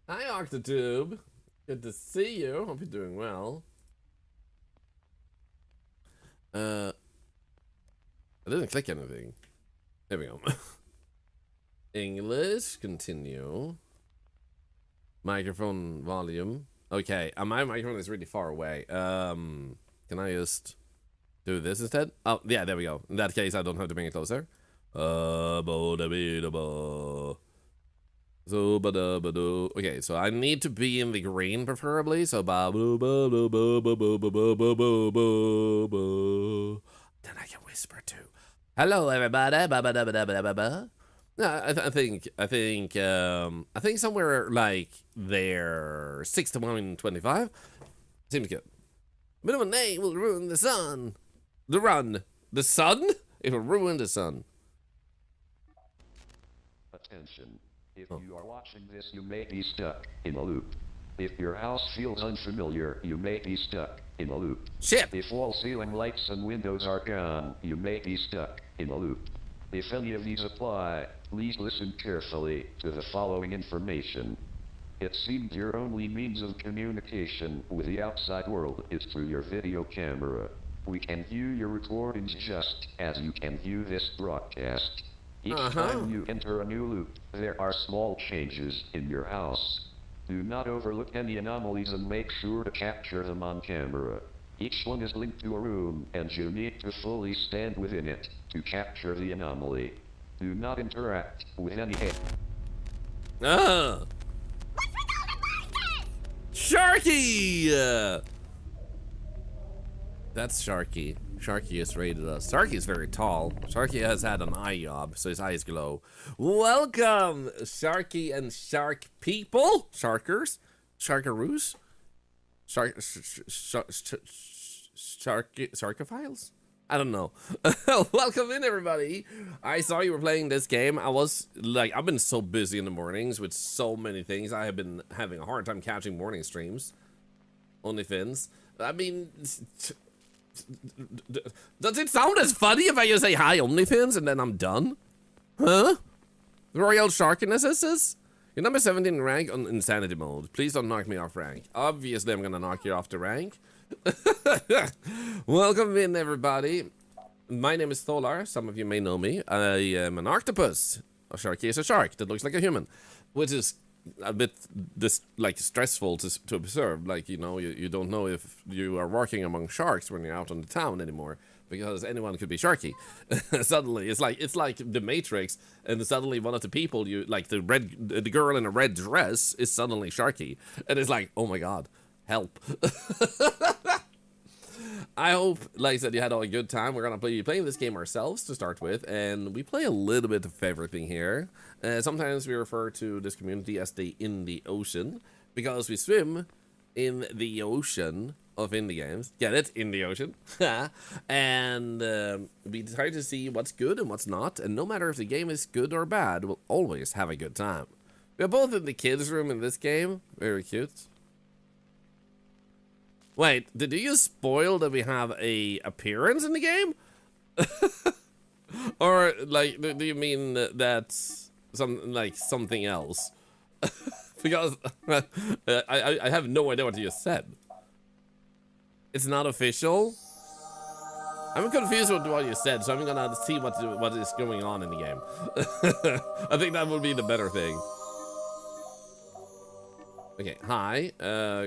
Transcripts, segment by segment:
Hi, Octotube. Good to see you. Hope you're doing well. I didn't click anything. There we go. English, continue. Microphone volume. Okay, my microphone is really far away. Can I just do this instead? Oh, yeah, there we go. In that case, I don't have to bring it closer. Okay, so I need to be in the green preferably. So then I can whisper too. Hello, everybody. No, I think somewhere like there, 61:25 seems good. Bit of a name will ruin the sun. The sun. It will ruin the sun. Attention. If you are watching this, you may be stuck in a loop. If your house feels unfamiliar, you may be stuck in a loop. Shit. If all ceiling lights and windows are gone, you may be stuck in a loop. If any of these apply, please listen carefully to the following information. It seems your only means of communication with the outside world is through your video camera. We can view your recordings just as you can view this broadcast. Each time you enter a new loop, there are small changes in your house. Do not overlook any anomalies and make sure to capture them on camera. Each one is linked to a room, and you need to fully stand within it to capture the anomaly. Do not interact with any... Sharky! That's Sharky. Sharky is rated us. Sharky is very tall. Sharky has had an eye job, so his eyes glow. Welcome, Sharky and Shark people. Sharkers. Sharkaroos. Sharkophiles? I don't know. Welcome in, everybody. I saw you were playing this game. I've been so busy in the mornings with so many things. I have been having a hard time catching morning streams. OnlyFins. I mean... Does it sound as funny if I just say hi OnlyFans and then I'm done? Huh? Royal Sharkinesses? You're number 17 in rank on insanity mode. Please don't knock me off rank. Obviously I'm gonna knock you off the rank. Welcome in, everybody. My name is Thorlar. Some of you may know me. I am an octopus. A sharky is a shark that looks like a human, which is a bit stressful to observe. Like, you know, you don't know if you are walking among sharks when you're out on the town anymore, because anyone could be Sharky. Suddenly it's like the Matrix, and suddenly one of the people you like, the girl in a red dress is suddenly Sharky, and it's like, oh my god, help. I hope, like I said, you had a good time. We're gonna be playing this game ourselves to start with, and we play a little bit of everything here. Sometimes we refer to this community as the Indie Ocean, because we swim in the ocean of indie games. Get it? In the ocean. And we try to see what's good and what's not, and no matter if the game is good or bad, we'll always have a good time. We're both in the kids' room in this game. Very cute. Wait, did you just spoil that we have a appearance in the game? Or like, do you mean that's something else? Because I have no idea what you just said. It's not official. I'm confused with what you said, so I'm gonna see what is going on in the game. I think that would be the better thing. Okay, hi,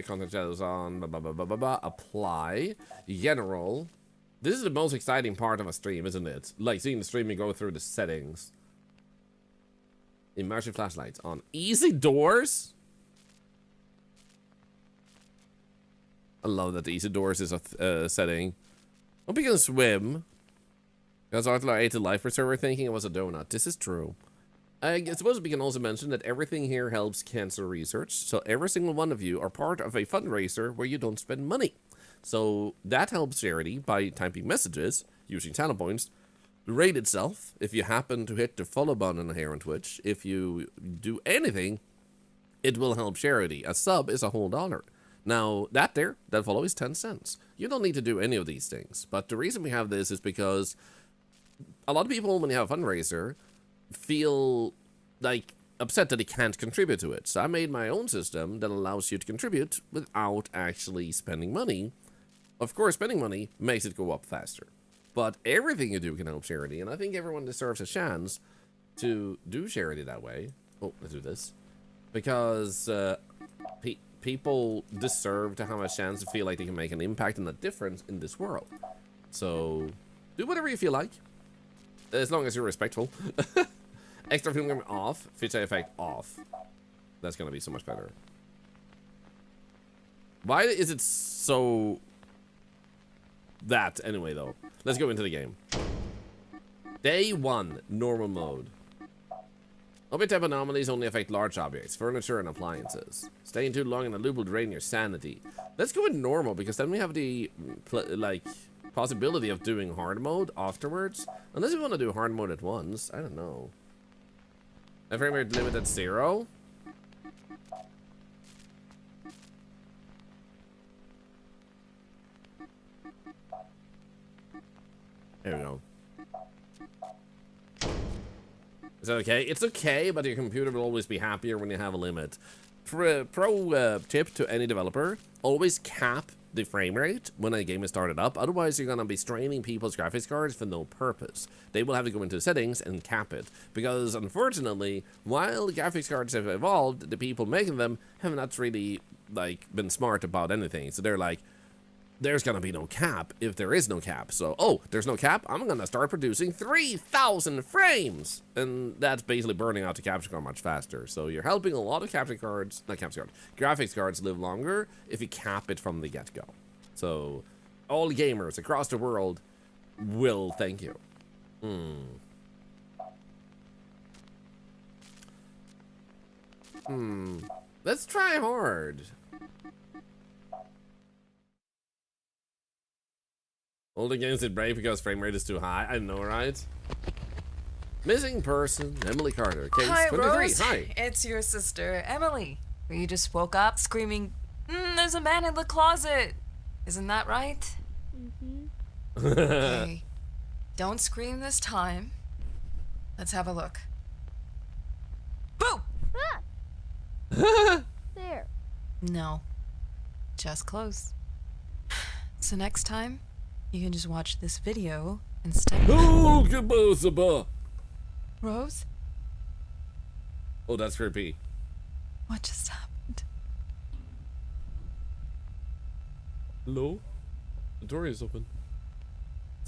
content shadows on, apply, general. This is the most exciting part of a stream, isn't it? Like, seeing the stream and go through the settings. Immersive flashlights on. Easy doors? I love that the easy doors is a setting. Hope you can swim. Because Arthur ate a life preserver thinking it was a donut. This is true. I suppose we can also mention that everything here helps cancer research, so every single one of you are part of a fundraiser where you don't spend money. So that helps charity by typing messages, using channel points, rate itself, if you happen to hit the follow button here on Twitch, if you do anything, it will help charity. A sub is a whole $1. Now, that follow is 10 cents. You don't need to do any of these things, but the reason we have this is because a lot of people, when you have a fundraiser, feel like upset that he can't contribute to it. So I made my own system that allows you to contribute without actually spending money. Of course, spending money makes it go up faster. But everything you do can help charity, and I think everyone deserves a chance to do charity that way. Oh, let's do this. Because people deserve to have a chance to feel like they can make an impact and a difference in this world. So, do whatever you feel like. As long as you're respectful. Extra film camera off, feature effect off. That's gonna be so much better. Why is it so... that, anyway, though? Let's go into the game. Day 1, normal mode. Object type anomalies only affect large objects, furniture, and appliances. Staying too long in a loop will drain your sanity. Let's go with normal, because then we have the, possibility of doing hard mode afterwards. Unless we want to do hard mode at once. I don't know. My frame rate limit at 0. There we go. Is that okay? It's okay, but your computer will always be happier when you have a limit. Pro tip to any developer, always cap the frame rate when a game is started up. Otherwise, you're going to be straining people's graphics cards for no purpose. They will have to go into settings and cap it. Because, unfortunately, while the graphics cards have evolved, the people making them have not really, been smart about anything. So they're like, there's gonna be no cap if there is no cap. So, oh, there's no cap? I'm gonna start producing 3,000 frames! And that's basically burning out the capture card much faster. So you're graphics cards live longer if you cap it from the get-go. So, all gamers across the world will thank you. Let's try hard. All the games did break because frame rate is too high. I know, right? Missing person, Emily Carter. Case Hi, 23. Rose. Hi. It's your sister, Emily. You just woke up screaming, there's a man in the closet. Isn't that right? Okay. Don't scream this time. Let's have a look. Boo! There. No. Just close. So next time, you can just watch this video instead. Oh, goodbye. Rose? Oh, that's creepy. What just happened? Hello? The door is open.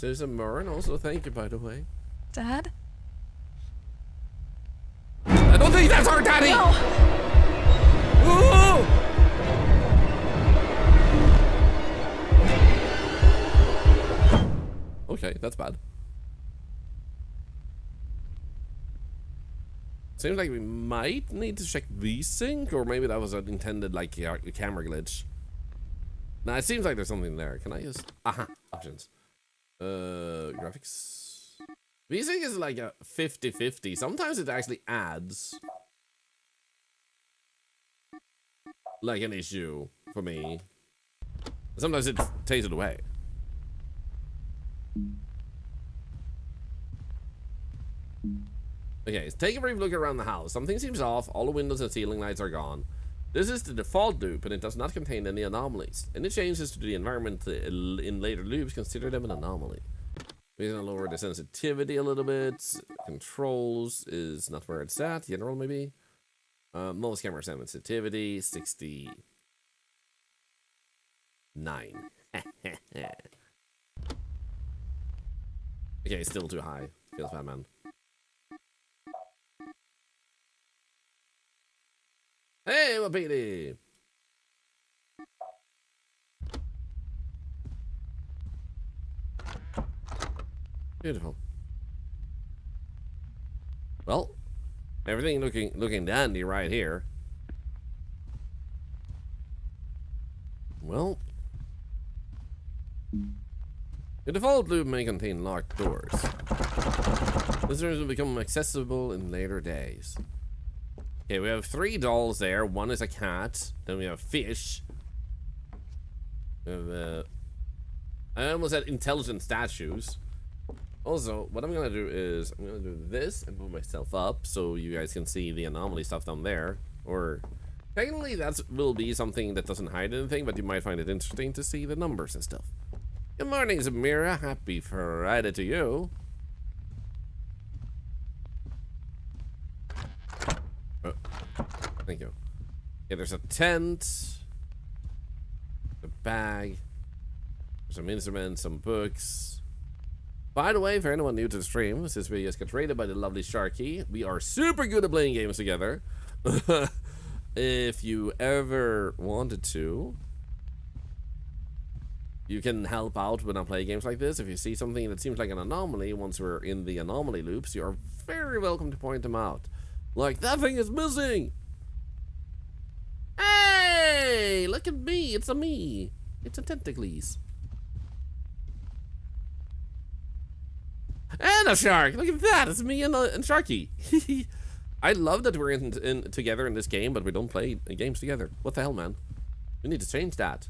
There's a Murren also. Thank you, by the way. Dad? I don't think that's our daddy! No! Oh! Okay, that's bad. Seems like we might need to check VSync, or maybe that was an intended, camera glitch. Nah, it seems like there's something there. Can I just... Aha, options. Graphics... VSync is like a 50-50. Sometimes it actually adds... an issue for me. Sometimes it takes it away. Okay, so take a brief look around the house. Something seems off. All the windows and ceiling lights are gone. This is the default loop, and it does not contain any anomalies. Any changes to the environment in later loops, consider them an anomaly. We're gonna lower the sensitivity a little bit. Controls is not where it's at. General, maybe. Most camera sensitivity 69. Okay, still too high. Feels bad, man. Hey, Wapiti! Beautiful. Well, everything looking dandy right here. Well, the default loop may contain locked doors. This room will become accessible in later days. Okay, we have 3 dolls there. One is a cat. Then we have fish. We have, I almost said intelligent statues. Also, what I'm gonna do is I'm gonna do this and move myself up so you guys can see the anomaly stuff down there. Or technically that will be something that doesn't hide anything, but you might find it interesting to see the numbers and stuff. Good morning, Zamira. Happy Friday to you. Oh, thank you. Yeah, there's a tent, a bag, some instruments, some books. By the way, for anyone new to the stream, this video is created by the lovely Sharky. We are super good at playing games together. If you ever wanted to, you can help out when I play games like this. If you see something that seems like an anomaly once we're in the anomaly loops, you are very welcome to point them out. Like, that thing is missing! Hey! Look at me! It's a me! It's a Tentacles. And a shark! Look at that! It's me and Sharky. I love that we're in together in this game, but we don't play games together. What the hell, man? We need to change that.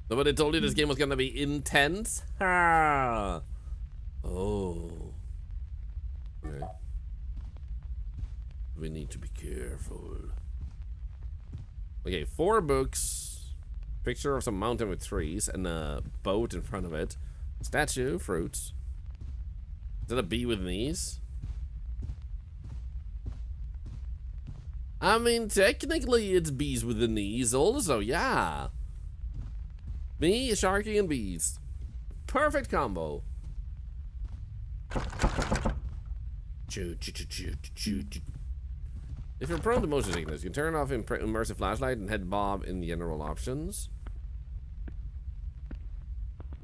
Nobody told you this game was gonna be intense? Ha! Oh. Okay. We need to be careful. Okay, 4 books. Picture of some mountain with trees and a boat in front of it. Statue, fruits. Is that a bee with knees? I mean, technically it's bees with the knees also, yeah. Me, Sharky, and bees. Perfect combo. If you're prone to motion sickness, you can turn off immersive flashlight and head bob in the general options.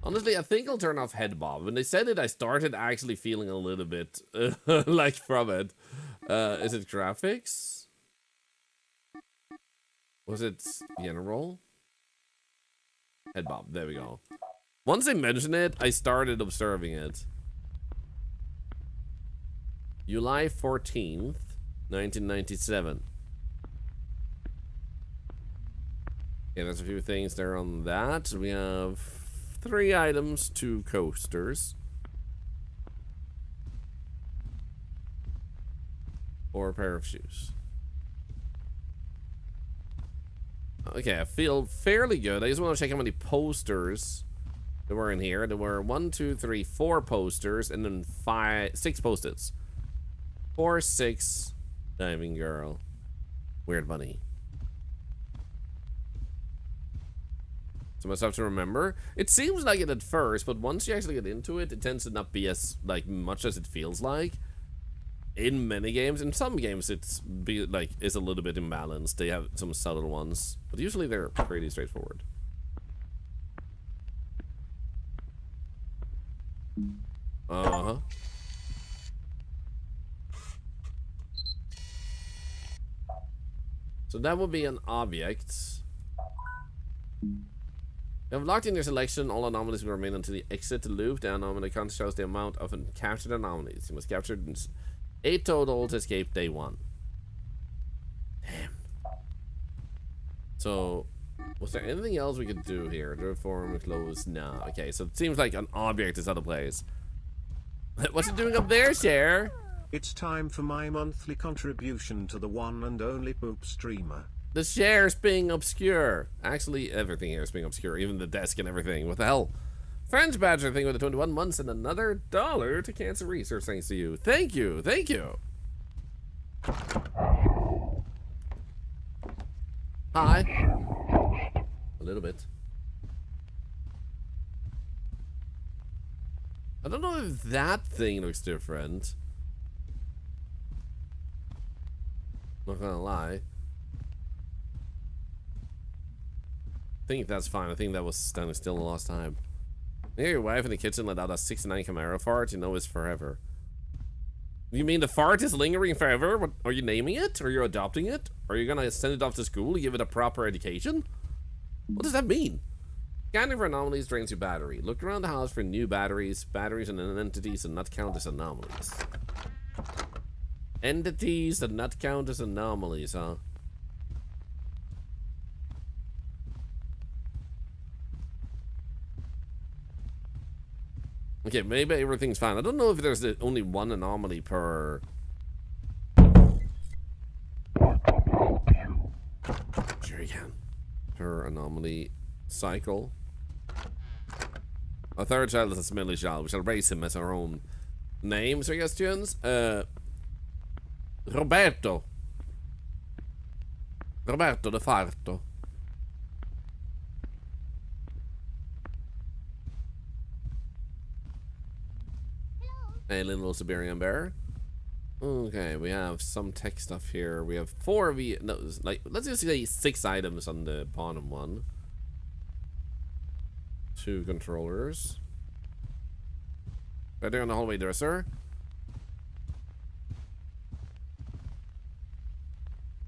Honestly, I think I'll turn off head bob. When they said it, I started actually feeling a little bit like from it. Is it graphics? Was it general? Head bob, there we go. Once they mentioned it, I started observing it. July 14th, 1997. Yeah, there's a few things there on that. We have 3 items, 2 coasters. 4 pair of shoes. Okay, I feel fairly good. I just want to check how many posters there were in here. There were 1, 2, 3, 4 posters, and then 6 post-its. 4, 6, diving girl, weird bunny. So much stuff to remember. It seems like it at first, but once you actually get into it, it tends to not be as much as it feels like. In many games, in some games, it's a little bit imbalanced. They have some subtle ones, but usually they're pretty straightforward. Uh-huh. So that would be an object. You have locked in your selection. All anomalies will remain until you exit the loop. The anomaly count shows the amount of captured anomalies. You must capture 8 total to escape day 1. Damn. So, was there anything else we could do here? The form closed? No. Okay, so it seems like an object is out of place. What's it doing up there, Cher? It's time for my monthly contribution to the one and only poop streamer. The share's being obscure. Actually, everything here is being obscure, even the desk and everything. What the hell? French Badger thing with the 21 months and another $1 to cancer research. Thanks to you. Thank you. Thank you. Hi. A little bit. I don't know if that thing looks different. Not gonna lie. I think that's fine. I think that was standing still the last time. Near your wife in the kitchen let out a 69 Camaro fart. You know it's forever. You mean the fart is lingering forever? What, are you naming it? Are you adopting it? Are you gonna send it off to school to give it a proper education? What does that mean? Scanning for anomalies drains your battery. Look around the house for new batteries. Batteries and entities that not count as anomalies. Entities that not count as anomalies, huh? Okay, maybe everything's fine. I don't know if there's only one anomaly per... Sure you can. Per anomaly cycle. Our third child is a smelly child. We shall raise him as our own name. Suggestions? Roberto. Roberto de Farto. A little Siberian bear. Okay, we have some tech stuff here. We have 4 no, like, let's just say 6 items on the bottom one. 2 controllers. Right there on the hallway there, sir.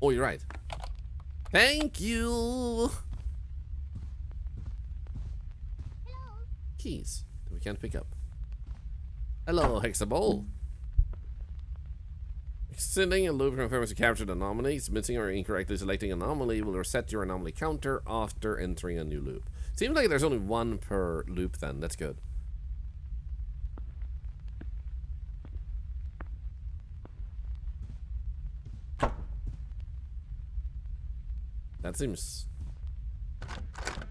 Oh, you're right. Thank you. Keys that we can't pick up. Hello, Hexaball. Extending a loop confirms you captured an anomaly. Submitting or incorrectly selecting an anomaly will reset your anomaly counter after entering a new loop. Seems like there's only 1 per loop then. That's good. That seems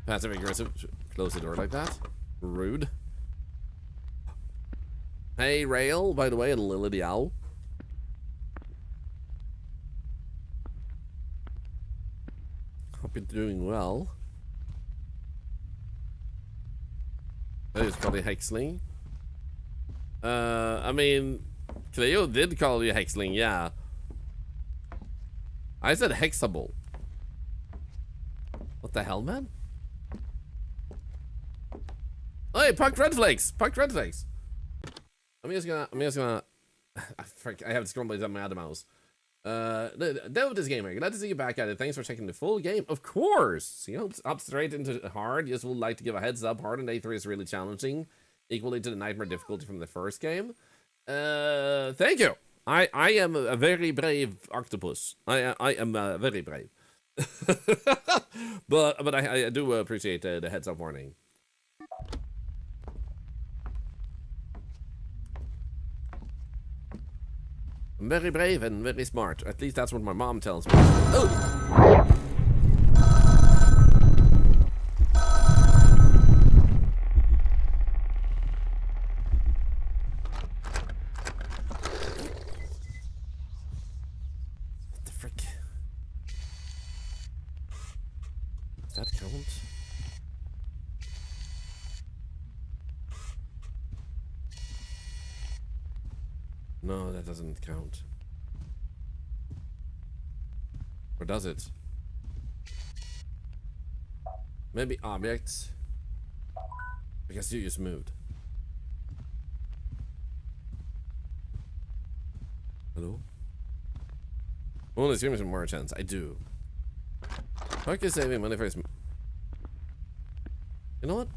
passive aggressive. Close the door like that. Rude. Hey, Rail, by the way, and Lily the Owl. Hope you're doing well. That is probably Hexling. I mean, Cleo did call you Hexling, yeah. I said Hexable. What the hell, man? Hey, Pucked Red Flakes! Pucked Red Flakes! I'm just gonna I have to scroll by my other mouse. Dev this gamer, glad to see you back at it. Thanks for checking the full game. Of course! You know, up straight into hard. Just would like to give a heads up. Hard and A3 is really challenging. Equally to the nightmare difficulty from the first game. Thank you! I am a very brave octopus. I am very brave. but I do appreciate the heads up warning. I'm very brave and very smart. At least that's what my mom tells me. Oh! What the frick? Does that count? No, that doesn't count. Or does it? Maybe objects? I guess you just moved. Hello? Well, let's give me some more chance. I do. How can I saving money first? You know what?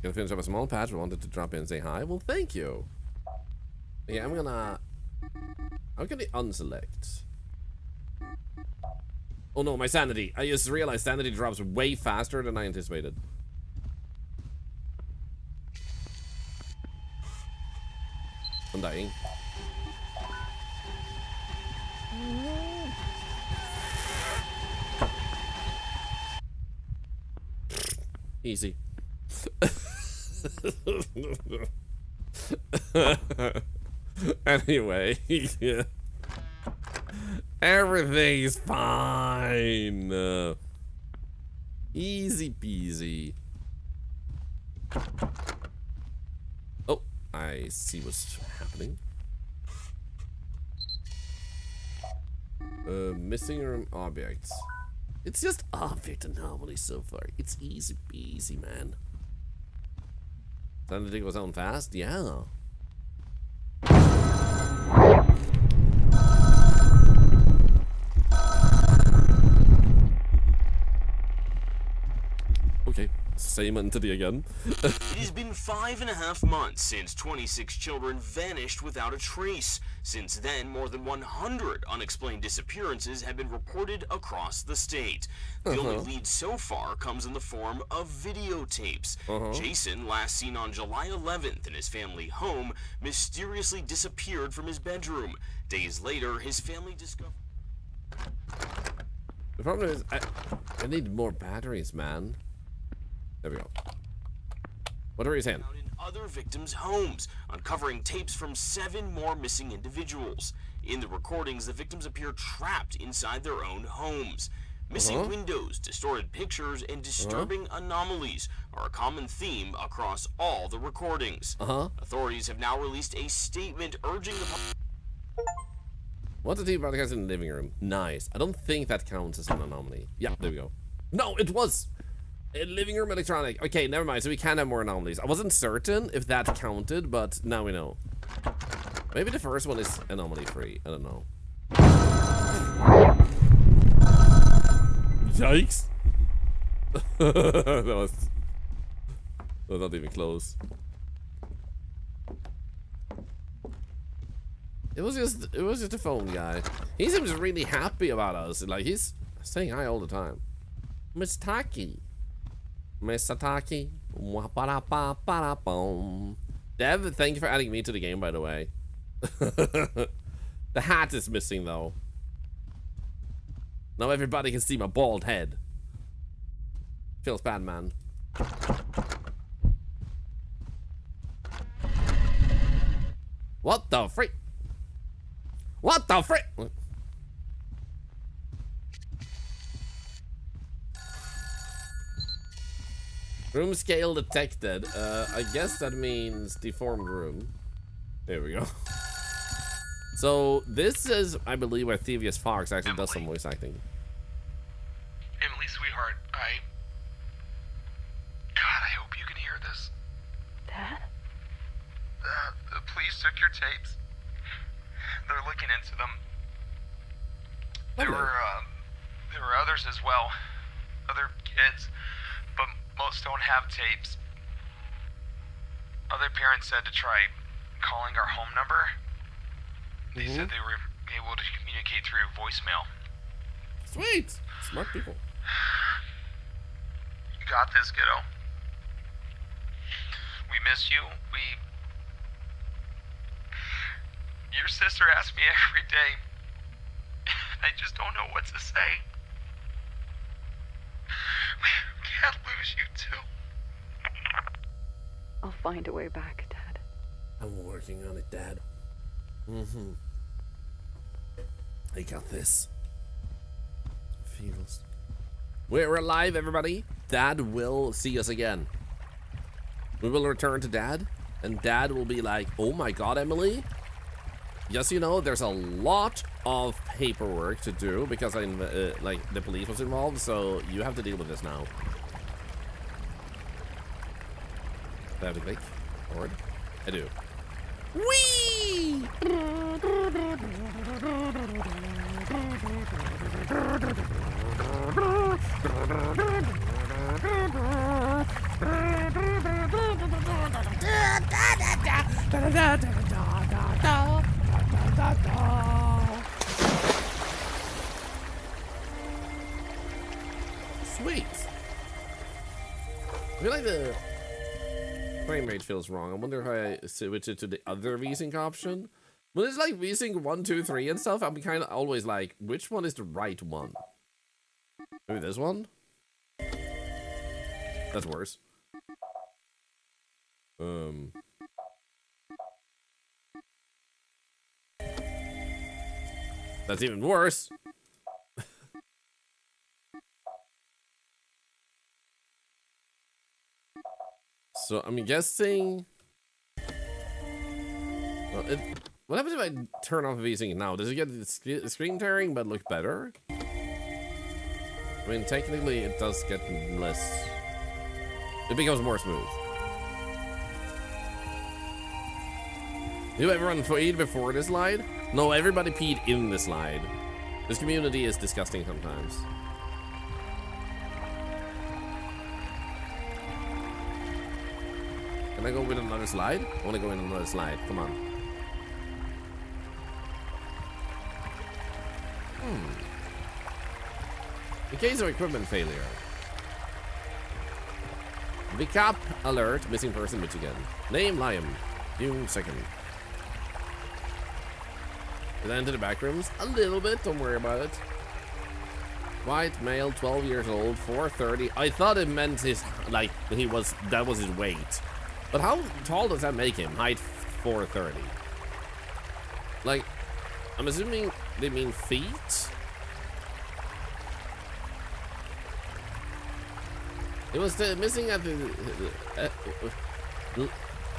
Gonna finish up a small patch. I wanted to drop in and say hi. Well, thank you. Yeah, I'm gonna unselect. Oh no, my sanity. I just realized sanity drops way faster than I anticipated. I'm dying. Easy. Anyway, yeah. Everything's fine. Easy peasy. Oh, I see what's happening. Missing room objects. It's just object anomaly so far. It's easy peasy, man. Sanity goes down fast? Yeah. Okay. same entity again. It has been 5.5 months since 26 children vanished without a trace. Since then, more than 100 unexplained disappearances have been reported across the state. The only lead so far comes in the form of videotapes. Jason, last seen on July 11th in his family home, mysteriously disappeared from his bedroom. Days later, his family discovered... The problem is, I need more batteries, man. There we go. What are you saying? ...out in other victims' homes, uncovering tapes from 7 more missing individuals. In the recordings, the victims appear trapped inside their own homes. Missing windows, distorted pictures, and disturbing anomalies are a common theme across all the recordings. Authorities have now released a statement urging the... What's the TV broadcast in the living room? Nice. I don't think that counts as an anomaly. Yeah, there we go. No, it was! A living room electronic. Okay, never mind. So we can have more anomalies. I wasn't certain if that counted, but now we know. Maybe the first one is anomaly free. I don't know. Yikes! that was not even close. It was just a phone guy. He seems really happy about us. Like he's saying hi all the time. Miss Taki. Mr. Taki. Dev, thank you for adding me to the game, by the way. The hat is missing though. Now everybody can see my bald head. Feels bad, man. What the freak? What the frick? Room scale detected. I guess that means deformed room. There we go. So this is, I believe, where Thievius Fox actually does some voice acting. Emily, sweetheart, God, I hope you can hear this. Dad? The police took your tapes. They're looking into them. There were others as well. Other kids, but most don't have tapes. Other parents said to try calling our home number. They said they were able to communicate through voicemail. Sweet! Smart people. You got this, kiddo. We miss you. Your sister asks me every day. I just don't know what to say. We can't lose you too. I'll find a way back, Dad. I'm working on it, Dad. I got this. Feels. We're alive, everybody. Dad will see us again. We will return to Dad, and Dad will be like, "Oh my God, Emily. Yes, you know, there's a lot of paperwork to do because like the police was involved, so you have to deal with this now." Do I have to click forward? I do. Whee! Sweet. I feel like the frame rate feels wrong. I wonder if I switch it to the other VSync option. When it's like VSync 1, 2, 3 and stuff, I'm kind of always like, which one is the right one? Maybe this one? That's worse. That's even worse. So I'm guessing. Well, what happens if I turn off VSync now? Does it get the screen tearing but look better? I mean, technically it does get less. It becomes more smooth. Do everyone peed before this slide? No, everybody peed in the slide. This community is disgusting sometimes. Can I go with another slide? I want to go in another slide. Come on. In case of equipment failure. Vicap alert, missing person, Michigan. Name, Liam. June 2nd. Did I enter the back rooms? A little bit, don't worry about it. White male, 12 years old, 430. I thought it meant his, like, that was his weight. But how tall does that make him? Height 430. Like, I'm assuming they mean feet? It was missing at the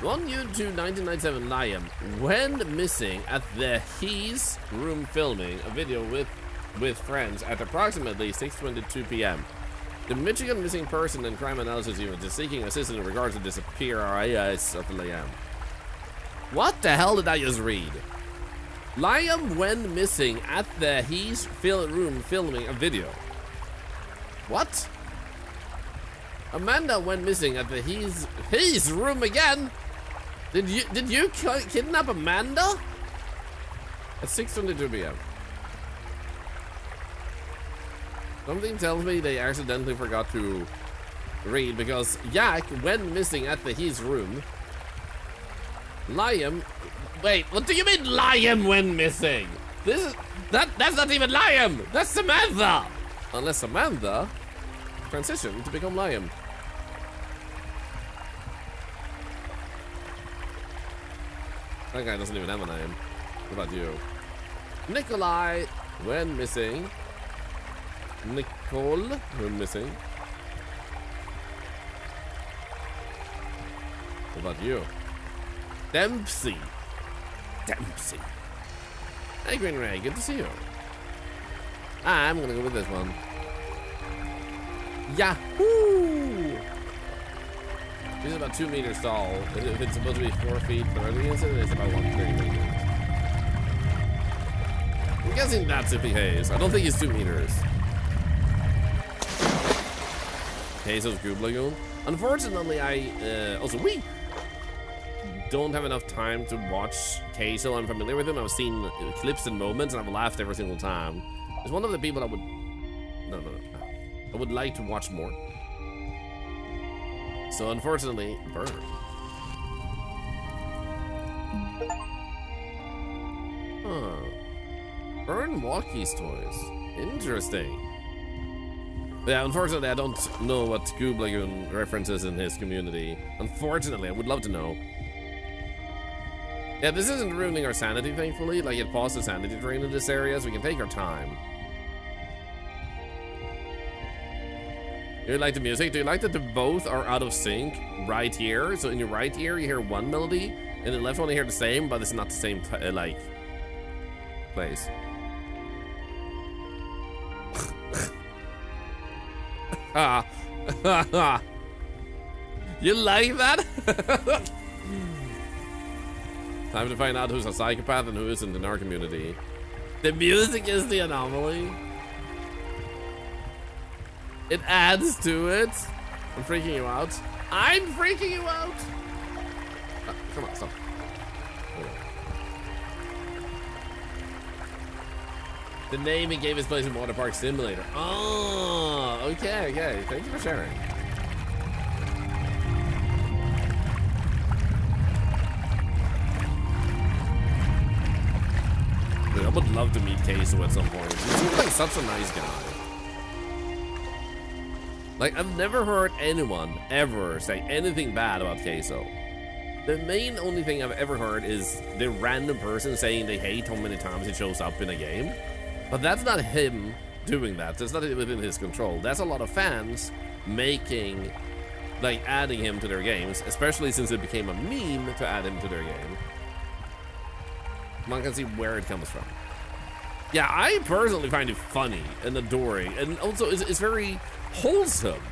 1 YouTube 1997 Liam when missing at the He's room filming a video with friends at approximately 6:22 p.m. The Michigan Missing Person and Crime Analysis Unit is seeking assistance in regards to disappearance of Liam. What the hell did I just read? Liam when missing at the He's room filming a video. What? Amanda went missing at the He's room again. Did you kidnap Amanda? At 6:22 p.m. Something tells me they accidentally forgot to read because Yak went missing at the He's room. Liam, wait, what do you mean Liam went missing? That's not even Liam. That's Samantha. Unless Samantha transitioned to become Liam. That guy doesn't even have a name. What about you? Nikolai when missing. Nicole when missing. What about you? Dempsey. Hey Green Ray, good to see you. I'm gonna go with this one. Yahoo! She's about 2 meters tall. If it's supposed to be 4 feet 30 inches, it's about 130 meters. I'm guessing that's if he haze. I don't think he's 2 meters. Queso's Goob Lagoon. Unfortunately, we don't have enough time to watch Queso. I'm familiar with him. I've seen clips and moments, and I've laughed every single time. He's one of the people I would... No. I would like to watch more. So unfortunately, burn. Burn Walkie's toys. Interesting. Yeah, unfortunately, I don't know what Goob Lagoon references in his community. Unfortunately, I would love to know. Yeah, this isn't ruining our sanity, thankfully. Like, it paused the sanity drain in this area, so we can take our time. You like the music? Do you like that the both are out of sync right here? So in your right ear, you hear one melody, and in the left one, you hear the same, but it's not the same, like, place. You like that? Time to find out who's a psychopath and who isn't in our community. The music is the anomaly. It adds to it. I'm freaking you out. I'm freaking you out. Come on, stop. The name he gave his place in Water Park Simulator. Oh, okay. Thank you for sharing. Dude, I would love to meet Queso at some point. He seems like such a nice guy. Like, I've never heard anyone ever say anything bad about Queso. The main only thing I've ever heard is the random person saying they hate how many times he shows up in a game. But that's not him doing that. That's not within his control. That's a lot of fans making, like, adding him to their games, especially since it became a meme to add him to their game. One can see where it comes from. Yeah, I personally find it funny and adoring, and also it's very wholesome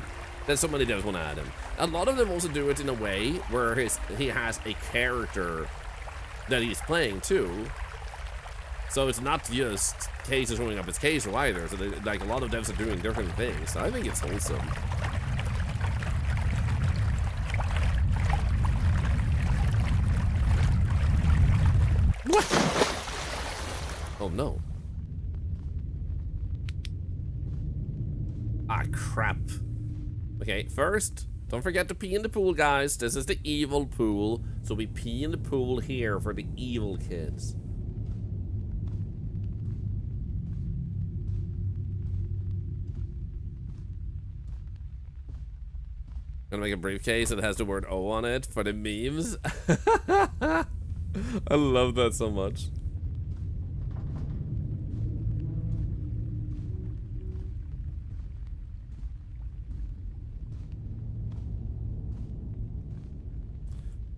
that so many devs want to add him. A lot of them also do it in a way where he has a character that he's playing too. So it's not just Queso showing up as Queso either. So like a lot of devs are doing different things. So I think it's wholesome. Oh no. Ah, crap. Okay, first, don't forget to pee in the pool, guys. This is the evil pool. So we pee in the pool here for the evil kids. Gonna make a briefcase that has the word O on it for the memes. I love that so much.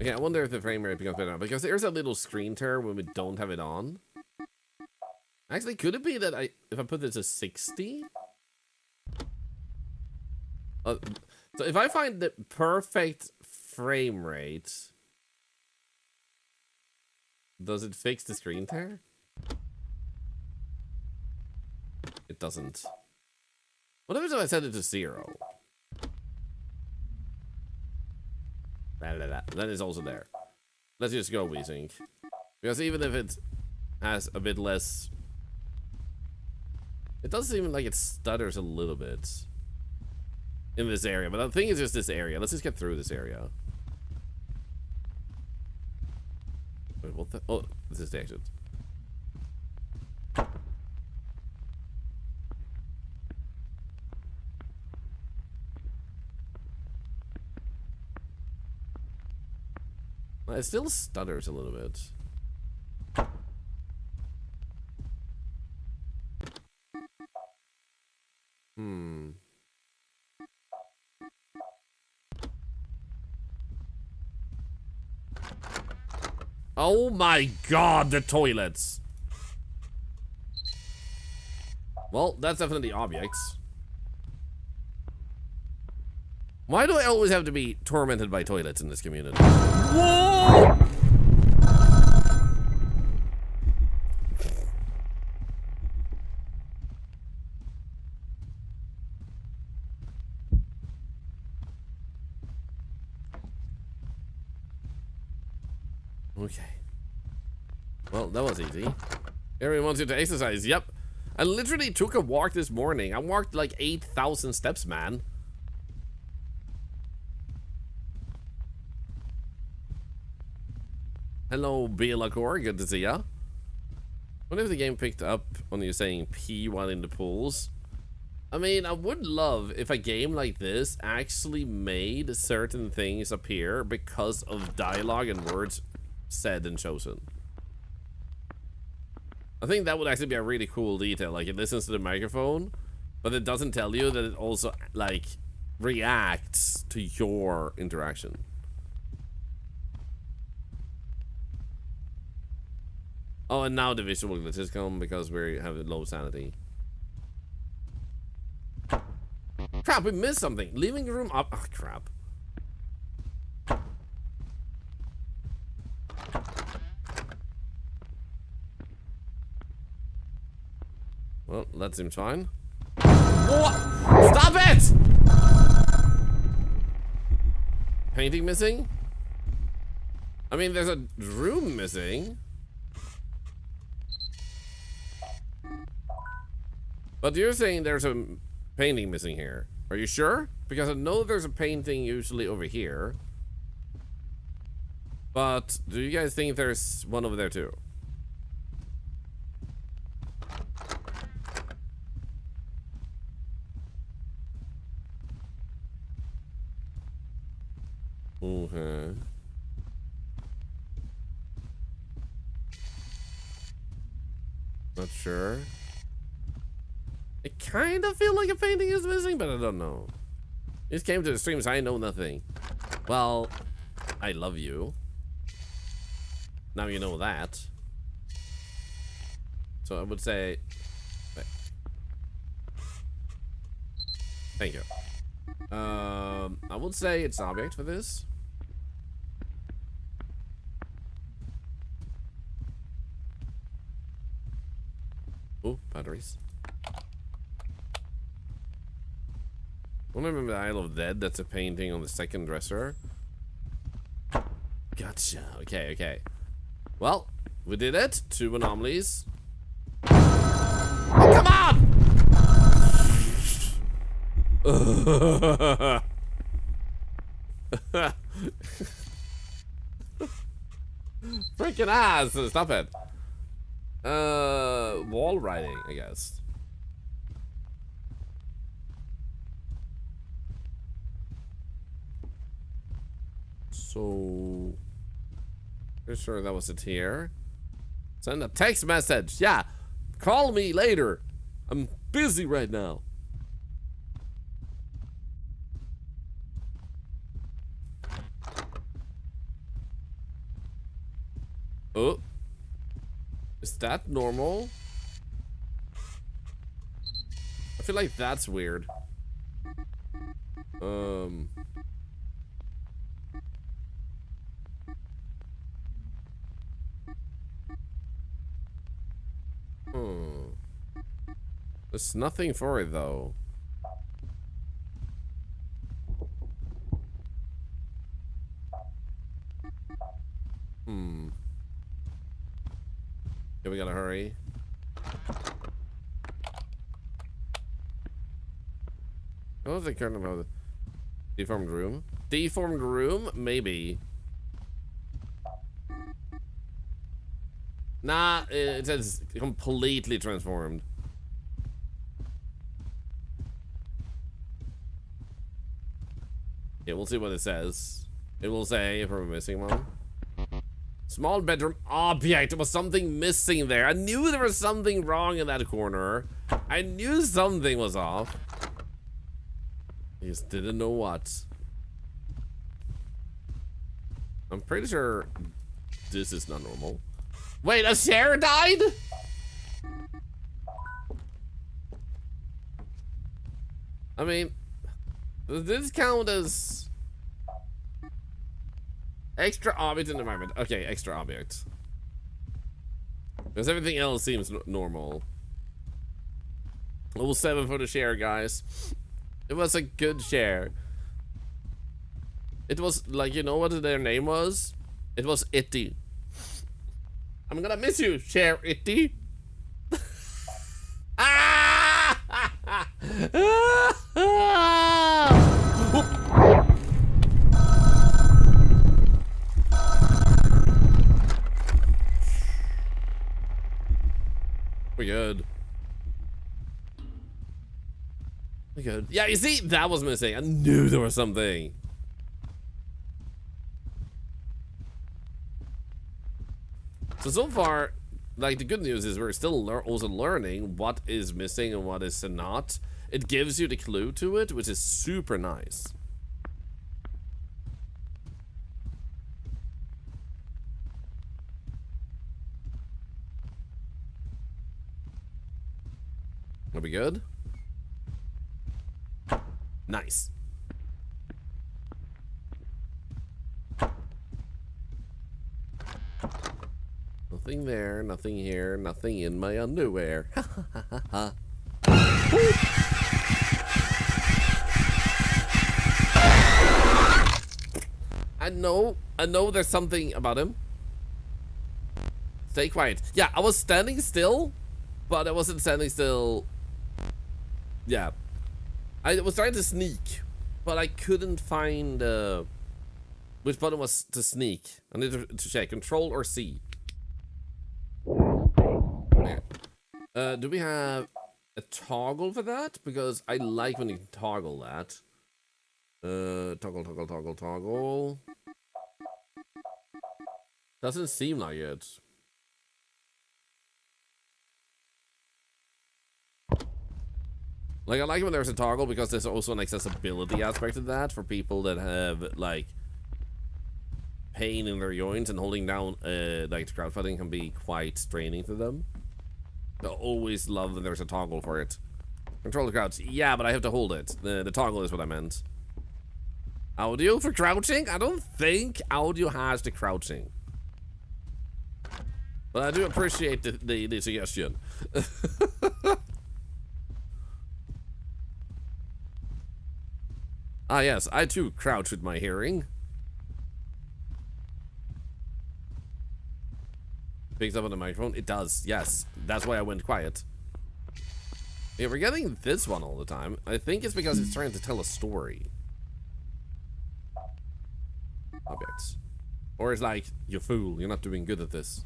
Okay, I wonder if the frame rate becomes better because there's a little screen tear when we don't have it on. Actually, could it be that if I put this to 60? So if I find the perfect frame rate, does it fix the screen tear? It doesn't. What if I set it to 0? That is also there. Let's just go VSync. Because even if it has a bit less... It does seem like it stutters a little bit in this area, but I think it's just this area. Let's just get through this area. Wait, what the? Oh, this is the exit. It still stutters a little bit. Oh my god, the toilets. Well, that's definitely objects. Why do I always have to be tormented by toilets in this community? Whoa! Okay. Well, that was easy. Everyone wants you to exercise. Yep. I literally took a walk this morning. I walked like 8,000 steps, man. Hello, Belacor. Good to see ya. What if the game picked up on you saying pee while in the pools? I mean, I would love if a game like this actually made certain things appear because of dialogue and words said and chosen. I think that would actually be a really cool detail. Like, it listens to the microphone, but it doesn't tell you that it also, like, reacts to your interaction. Oh, and now the visual glitches come because we have low sanity. Crap, we missed something. Leaving the room up. Oh, crap. Well, that seems fine. Oh, stop it! Painting missing? I mean, there's a room missing. But you're saying there's a painting missing here. Are you sure? Because I know there's a painting usually over here. But do you guys think there's one over there too? Okay. Not sure. I kind of feel like a painting is missing, but I don't know. You just came to the stream, so I know nothing. Well, I love you. Now you know that. So I would say... Wait. Thank you. I would say it's an object for this. Oh, batteries. I remember the Isle of Dead. That's a painting on the second dresser. Gotcha. Okay, okay. Well, we did it. 2 anomalies. Freaking ass! Stop it. Wall riding, I guess. So, pretty sure that was it here. Send a text message. Yeah, call me later. I'm busy right now. Oh, is that normal? I feel like that's weird. There's nothing for it though. Okay, we gotta hurry. What was I caring about? Deformed room? Deformed room? Maybe. Nah, it says completely transformed. Yeah, we'll see what it says. It will say if we're missing one. Small bedroom object. There was something missing there. I knew there was something wrong in that corner. I knew something was off. I just didn't know what. I'm pretty sure this is not normal. Wait, a chair died? I mean, does this count as extra object in the environment? Okay, extra object. Because everything else seems normal. Level 7 for the share, guys. It was a good share. It was like, you know what their name was? It was Itty. I'm gonna miss you, Share Itty. We're good. We're good. Yeah, you see, that was missing. I knew there was something. So far, like, the good news is we're still also learning what is missing and what is not. It gives you the clue to it, which is super nice. Are we good? Nice. Nothing there, nothing here, nothing in my underwear. I know there's something about him. Stay quiet. Yeah, I was standing still, but I wasn't standing still. Yeah. I was trying to sneak, but I couldn't find which button was to sneak. I need to check. Control or C. Okay. Do we have a toggle for that? Because I like when you can toggle that. Toggle. Doesn't seem like it. Like, I like when there's a toggle because there's also an accessibility aspect of that for people that have, like, pain in their joints, and holding down, like, the crowdfunding can be quite straining to them. I always love when there's a toggle for it. Control the crouch. Yeah, but I have to hold it. The toggle is what I meant. Audio for crouching? I don't think audio has the crouching. But I do appreciate the suggestion. Ah, yes, I too crouch with my hearing. Picks up on the microphone. It does, yes. That's why I went quiet. Yeah, we're getting this one all the time. I think it's because it's trying to tell a story. Objects. Or it's like, you fool, you're not doing good at this.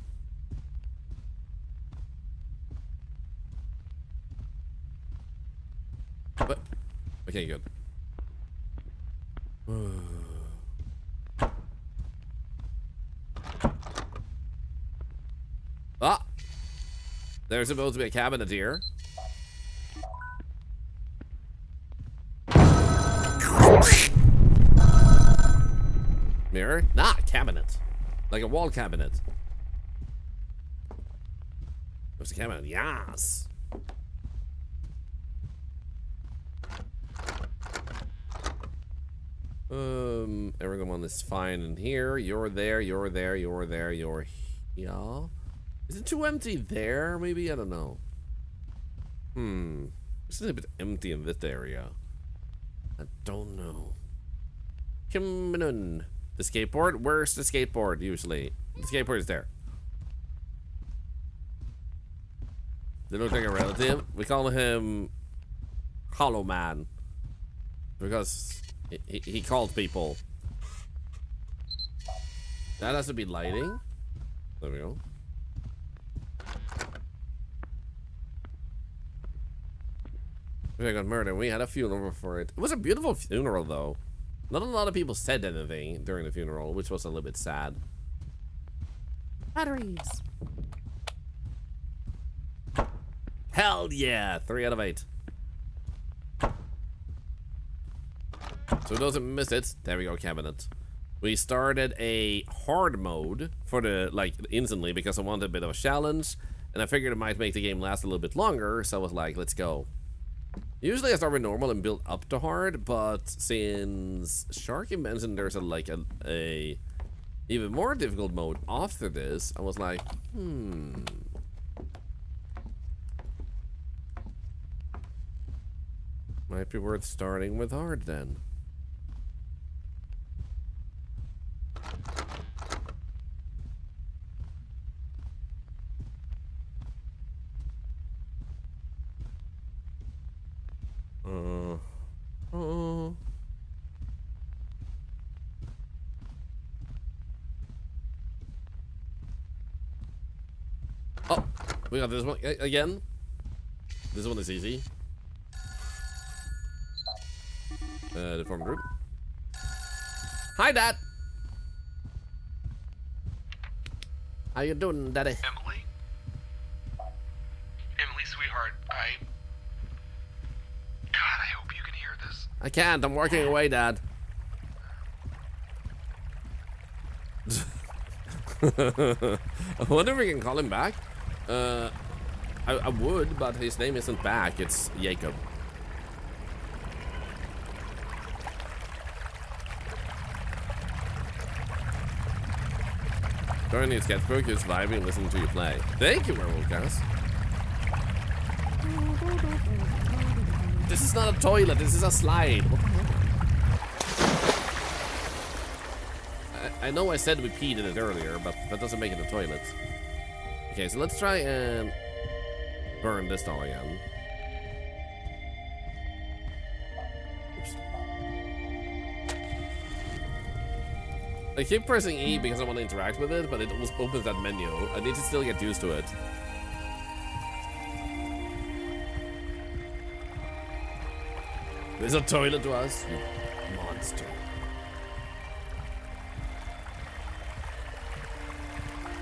What? Okay, good. Ah! There's supposed to be a cabinet here. Mirror? Nah, cabinet. Like a wall cabinet. There's a cabinet. Yes. Everyone is fine in here. You're there, you're there, you're there, you're here. Is it too empty there? Maybe? I don't know. It's a little bit empty in this area. I don't know. Come on. The skateboard? Where's the skateboard usually? The skateboard is there. They look like a relative. We call him Hollow Man. Because he called people. That has to be lighting. There we go. We got murdered. We had a funeral for it. It was a beautiful funeral though. Not a lot of people said anything during the funeral, which was a little bit sad. Batteries. Hell yeah! 3 out of 8. So those that missed it, there we go, cabinet. We started a hard mode for the, like, instantly because I wanted a bit of a challenge. And I figured it might make the game last a little bit longer, so I was like, let's go. Usually I start with normal and build up to hard, but since Sharky mentioned there's a even more difficult mode after this, I was like, might be worth starting with hard then. Oh, we got this one again. This one is easy. The form group. Hi, Dad. How you doing, Daddy? Emily? Emily, sweetheart, God, I hope you can hear this. I can't. I'm working away, Dad. I wonder if we can call him back. I would, but his name isn't back. It's Jacob. During your sketchbook, just vibing and listening to you play. Thank you, Werewolfcast. This is not a toilet. This is a slide. What the hell? I know I said we peed in it earlier, but that doesn't make it a toilet. Okay, so let's try and burn this doll again. Oops. I keep pressing E because I want to interact with it, but it almost opens that menu. I need to still get used to it. There's a toilet to us, you monster.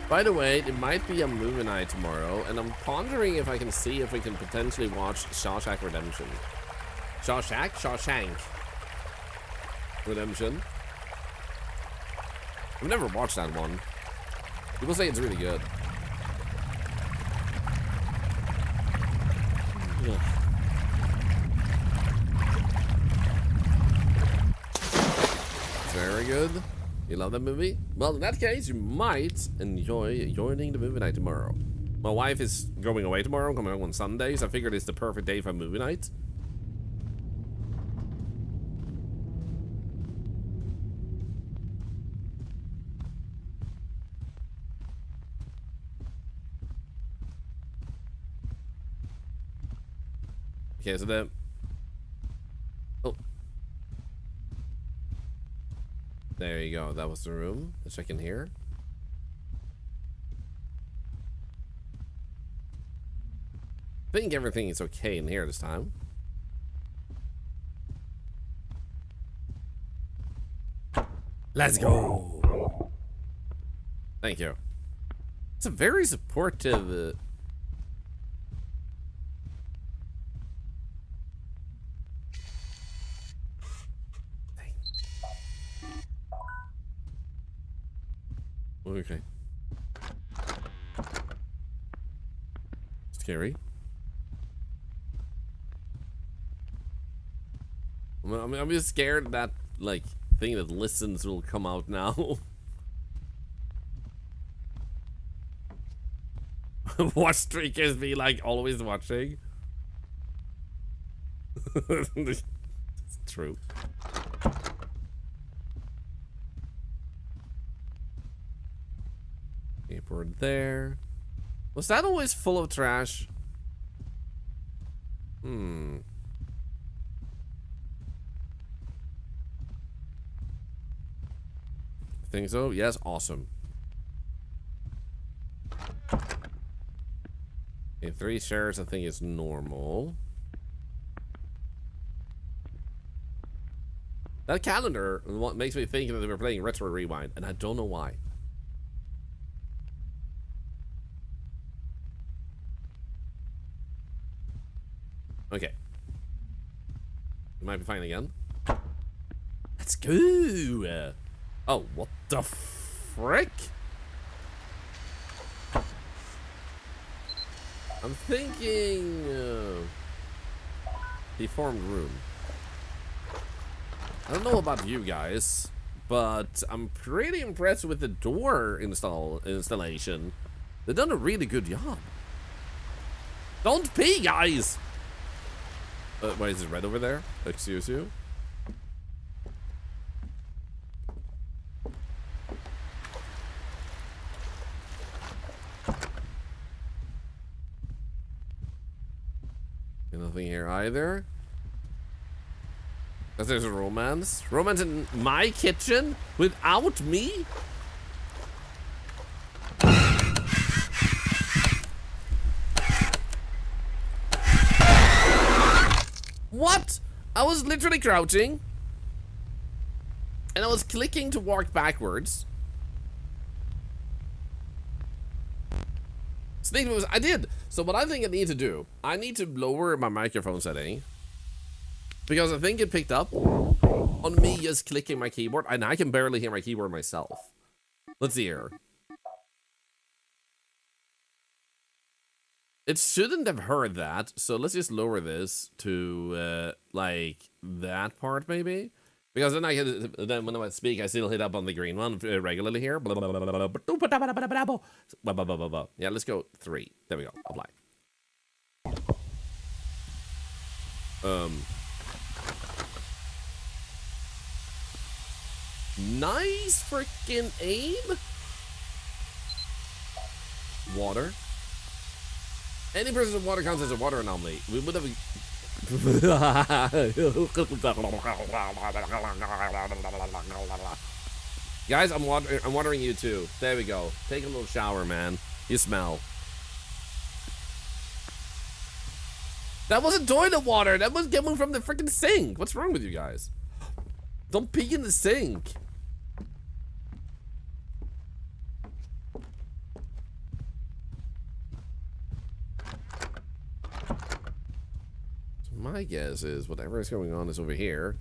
By the way, there might be a movie night tomorrow, and I'm pondering if I can see if we can potentially watch Shawshank Redemption. Shawshank Redemption. I've never watched that one. People say it's really good. Ugh. Very good. You love that movie? Well, in that case, you might enjoy joining the movie night tomorrow. My wife is going away tomorrow, coming home on Sunday, so I figured it's the perfect day for a movie night. Okay, so then... Oh. There you go. That was the room. Let's check in here. I think everything is okay in here this time. Let's go. Thank you. It's a very supportive... Okay. Scary. I'm just scared that, like, thing that listens will come out now. Watch streakers be like always watching. It's true. Skateboard there. Was that always full of trash? Think so? Yes, awesome. Okay, 3 shares I think is normal. That calendar what makes me think that they were playing Retro Rewind, and I don't know why. Okay. We might be fine again. Let's go! Oh, what the frick? I'm thinking... deformed room. I don't know about you guys, but I'm pretty impressed with the door installation. They've done a really good job. Don't pee, guys! Why is it red over there? Excuse you? Nothing here either. Because there's a romance. Romance in my kitchen? Without me? What? I was literally crouching. And I was clicking to walk backwards. Sneak moves, I did. So what I think I need to do, I need to lower my microphone setting. Because I think it picked up on me just clicking my keyboard. And I can barely hear my keyboard myself. Let's see here. It shouldn't have heard that. So let's just lower this to like that part maybe. Because then then when I speak, I still hit up on the green one regularly here. Yeah, let's go 3. There we go. Apply. Nice freaking aim. Water. Any person with water counts as a water anomaly. We would have. Guys, I'm watering you too. There we go. Take a little shower, man. You smell. That wasn't toilet water. That was coming from the freaking sink. What's wrong with you guys? Don't pee in the sink. My guess is whatever is going on is over here.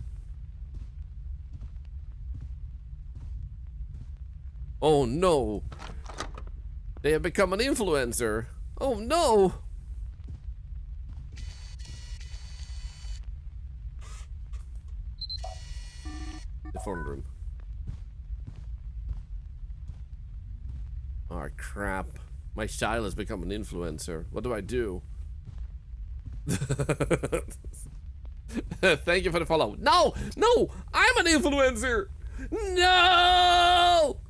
Oh no! They have become an influencer. Oh no! The phone room. Oh crap. My child has become an influencer. What do I do? Thank you for the follow. No! No! I'm an influencer! No!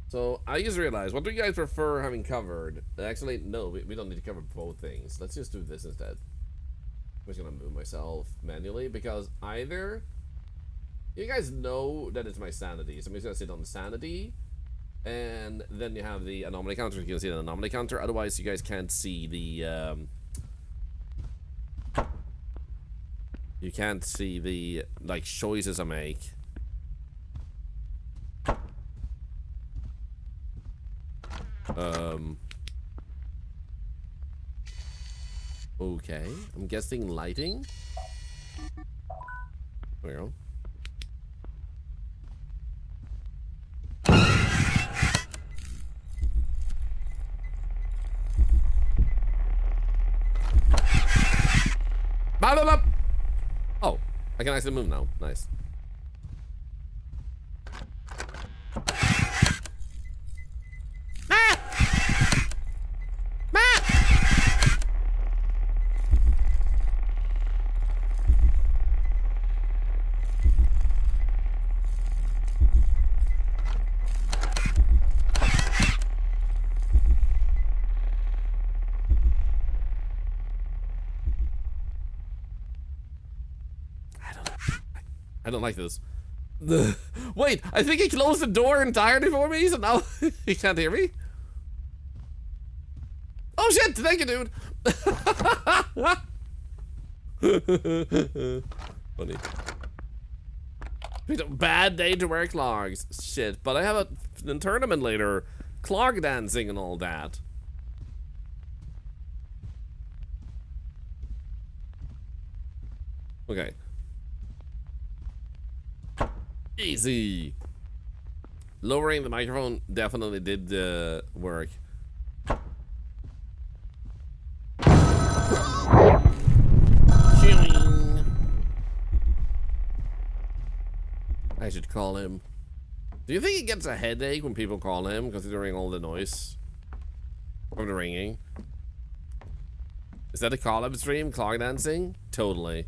So I just realized, what do you guys prefer having covered? Actually, no, we don't need to cover both things. Let's just do this instead. I'm just gonna move myself manually because either you guys know that it's my sanity, so I'm just gonna sit on the sanity, and then you have the anomaly counter. You can see the anomaly counter. Otherwise, you guys can't see the you can't see the like choices I make. Okay, I'm guessing lighting. There we go. Bop, bop, bop. Oh, I can actually move now. Nice. I don't like this. Wait, I think he closed the door entirely for me, so now he can't hear me? Oh shit, thank you, dude! Funny. Bad day to wear clogs. Shit, but I have a tournament later. Clog dancing and all that. Okay. Easy. Lowering the microphone definitely did work. I should call him. Do you think he gets a headache when people call him considering all the noise from the ringing? Is that a call-up stream? Clog dancing? Totally.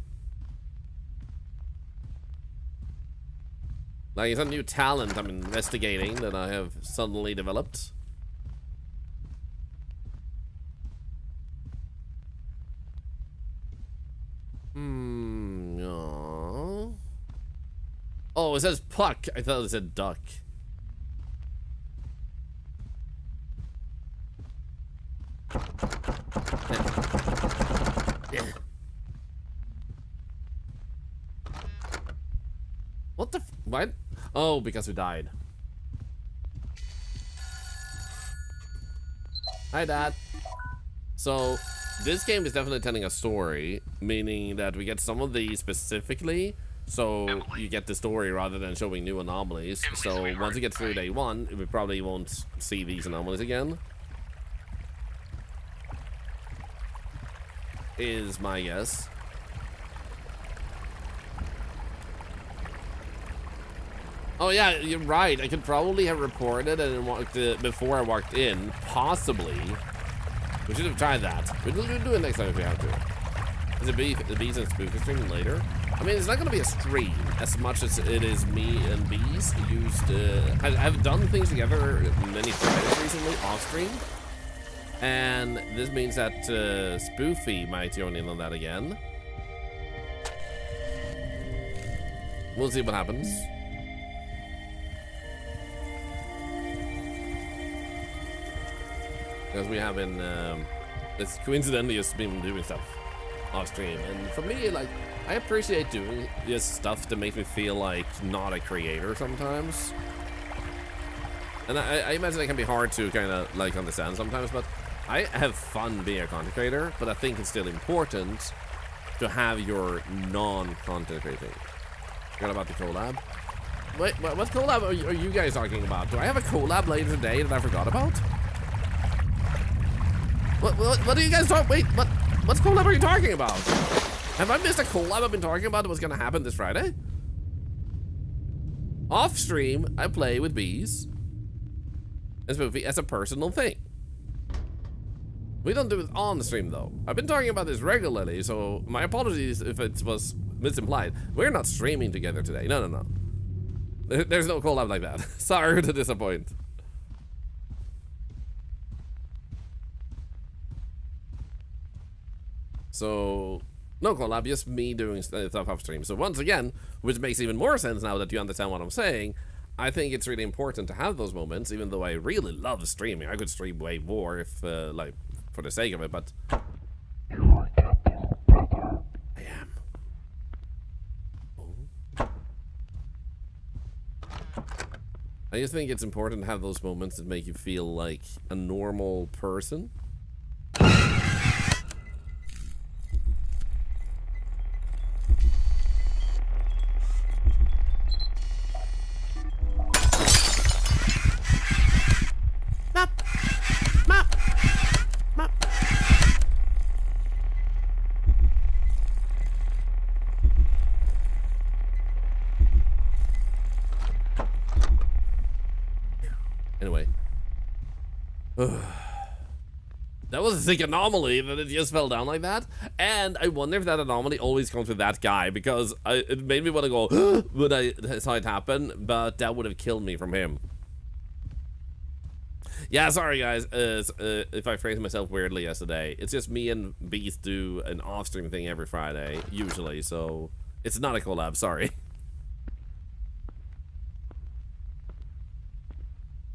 Like, it's a new talent I'm investigating that I have suddenly developed. No. Oh, it says puck. I thought it said duck. Yeah. What the f- what? Oh, because we died. Hi, Dad. So, this game is definitely telling a story, meaning that we get some of these specifically, so you get the story rather than showing new anomalies. So, once we get through day one, we probably won't see these anomalies again. Is my guess. Oh yeah, you're right. I could probably have reported and walked before I walked in. Possibly. We should have tried that. We'll do it next time if we have to. Is it the bees and spooky stream later? I mean, it's not going to be a stream as much as it is me and bees used. I've done things together many Fridays recently off stream. And this means that Spoofy might join in on that again. We'll see what happens. Because we have been, it's coincidentally just been doing stuff off stream. And for me, like, I appreciate doing this stuff that makes me feel like not a creator sometimes. And I imagine it can be hard to kind of like understand sometimes, but I have fun being a content creator, but I think it's still important to have your non-content creating. Forgot about the collab. Wait, what collab are you guys talking about? Do I have a collab later today that I forgot about? What are you guys talking? Wait, what collab are you talking about? Have I missed a collab I've been talking about that was gonna happen this Friday? Off stream, I play with bees as a personal thing. We don't do it on the stream though. I've been talking about this regularly, so my apologies if it was misimplied. We're not streaming together today. No. There's no collab like that. Sorry to disappoint. So, no collab, just me doing stuff off stream. So once again, which makes even more sense now that you understand what I'm saying, I think it's really important to have those moments, even though I really love streaming. I could stream way more if, like, for the sake of it, but... I am. Oh. I just think it's important to have those moments that make you feel like a normal person. Anyway. That was a sick anomaly that it just fell down like that. And I wonder if that anomaly always comes with that guy, because it made me want to go when I saw it happen, but that would have killed me from him. Yeah, sorry guys, if I phrased myself weirdly yesterday. It's just me and Beast do an off-stream thing every Friday, usually, so it's not a collab, sorry.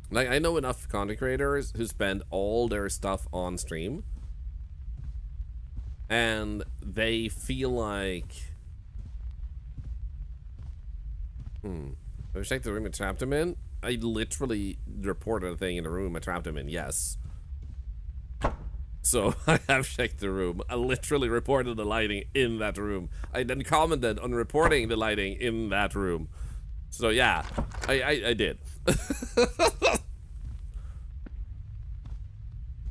Like, I know enough content creators who spend all their stuff on stream, and they feel like, I checked the room I trapped him in. I literally reported a thing in the room I trapped him in, yes. So, I have checked the room. I literally reported the lighting in that room. I then commented on reporting the lighting in that room. So, yeah, I did.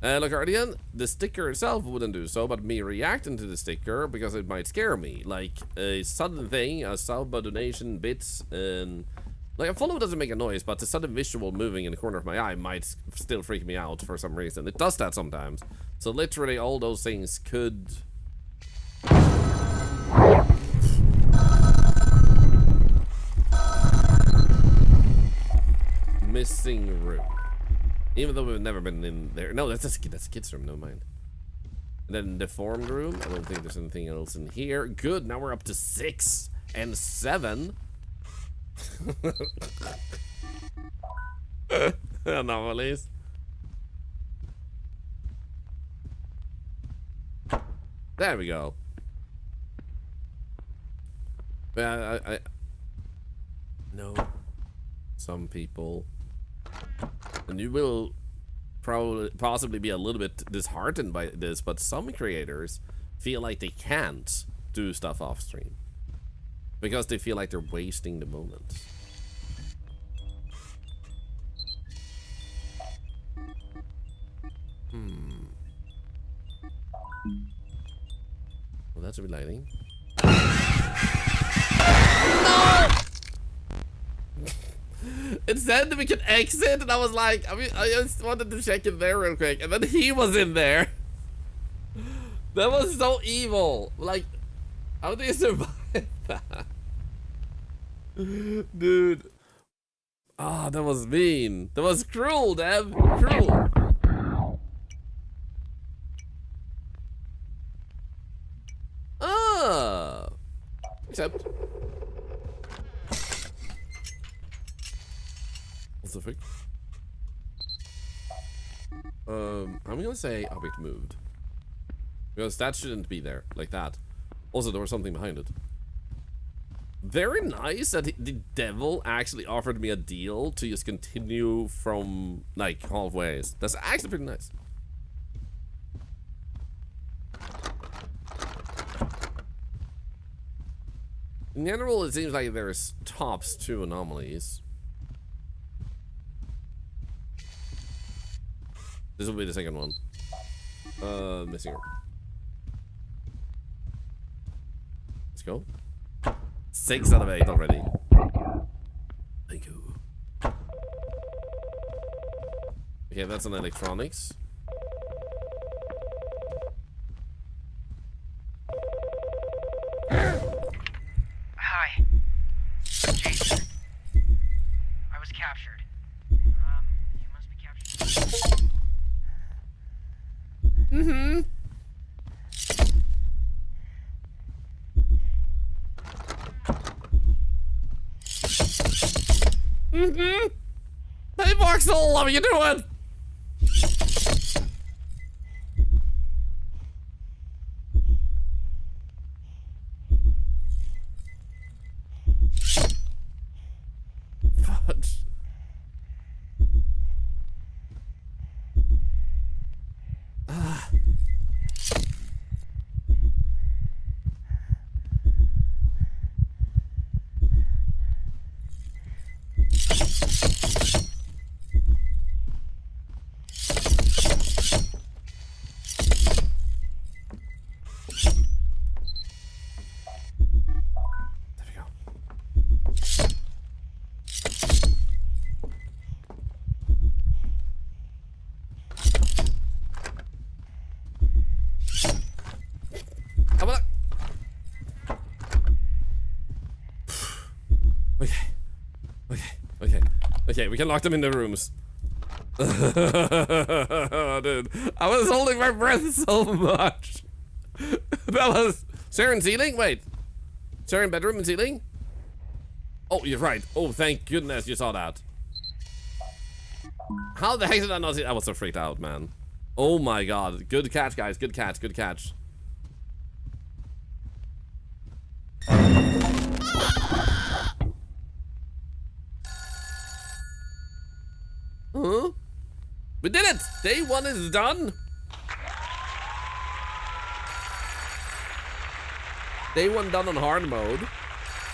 Look, Guardian, the sticker itself wouldn't do so, but me reacting to the sticker, because it might scare me. Like, a sudden thing, a sub, a donation, bits, and... Like, a follow doesn't make a noise, but the sudden visual moving in the corner of my eye might still freak me out for some reason. It does that sometimes. So literally all those things could... Missing room. Even though we've never been in there. No, that's a kid's room, no mind. And then the deformed room. I don't think there's anything else in here. Good, now we're up to 6 and 7. Anomalies. There we go. Yeah, I know some people, and you will possibly be a little bit disheartened by this, but some creators feel like they can't do stuff off stream because they feel like they're wasting the moment. Well, that's a bit lighting. No! It said that we could exit, and I was like, I just wanted to check in there real quick, and then he was in there. That was so evil. Like, how do you survive that? Dude. Ah, that was mean. That was cruel, Dev. Cruel. Ah. Except. What's the fix? I'm gonna say object moved. Because that shouldn't be there, like that. Also, there was something behind it. Very nice that the devil actually offered me a deal to just continue from, like, halfways. That's actually pretty nice. In general, it seems like there's tops 2 anomalies. This will be the second one. Missing her. Let's go. 6 out of 8 already. Thank you. Okay, that's an electronics. Hi. Jason. I was captured. You must be captured. Mm-hmm. Hey, Voxel, how are you doing? Fudge. There we go. How about Okay. Okay. Okay. Okay, we can lock them in their rooms. Dude, I was holding my breath so much. That was Saren ceiling? Wait. Saren bedroom and ceiling? Oh, you're right. Oh, thank goodness you saw that. How the heck did I not see? I was so freaked out, man. Oh my god. Good catch, guys. Good catch. Good catch. Huh? We did it! Day 1 is done. Day 1 done on hard mode.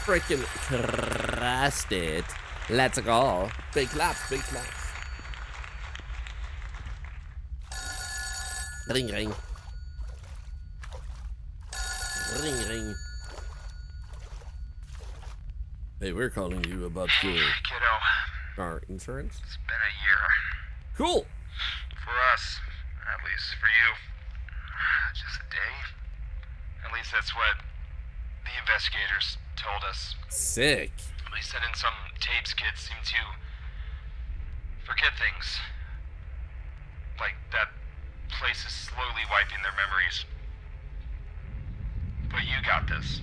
Freaking crushed it. Let's go. Big claps, big claps. Ring, ring. Ring, ring. Hey, we're calling you about your Kiddo, car insurance. it's been a year. Cool. For us, at least for you. Just a day. At least that's what the investigators told us. Sick. They said in some tapes kids seem to forget things. Like that place is slowly wiping their memories. But you got this.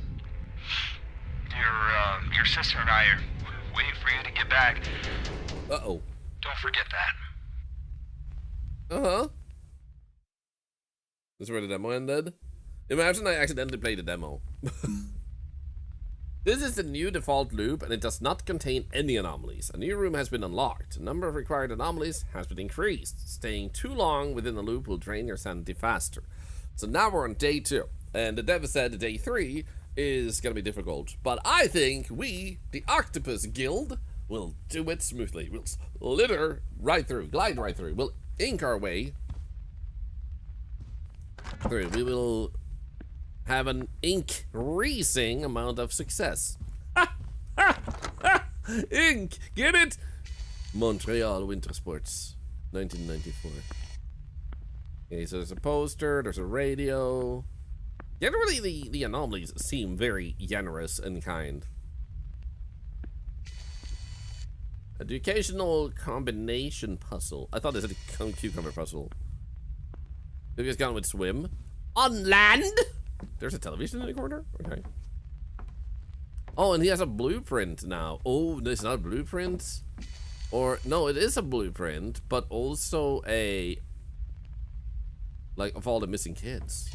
Your sister and I are waiting for you to get back. Uh-oh. Don't forget that. Uh-huh. This is where the demo ended. Imagine I accidentally played the demo. This is the new default loop, and it does not contain any anomalies. A new room has been unlocked. The number of required anomalies has been increased. Staying too long within the loop will drain your sanity faster. So now we're on day 2, and the dev said day 3 is gonna be difficult. But I think we, the Octopus Guild, will do it smoothly. We'll slither right through, glide right through. We'll ink our way through. We will have an increasing amount of success. Ink, get it? Montreal Winter Sports, 1994. Okay, so there's a poster, there's a radio. Generally, the anomalies seem very generous and kind. Educational combination puzzle. I thought this was a cucumber puzzle. Maybe it's gone with swim. On land? There's a television in the corner? Okay. Oh, and he has a blueprint now. Oh, it's not a blueprint? Or, no, it is a blueprint, but also a... like, of all the missing kids.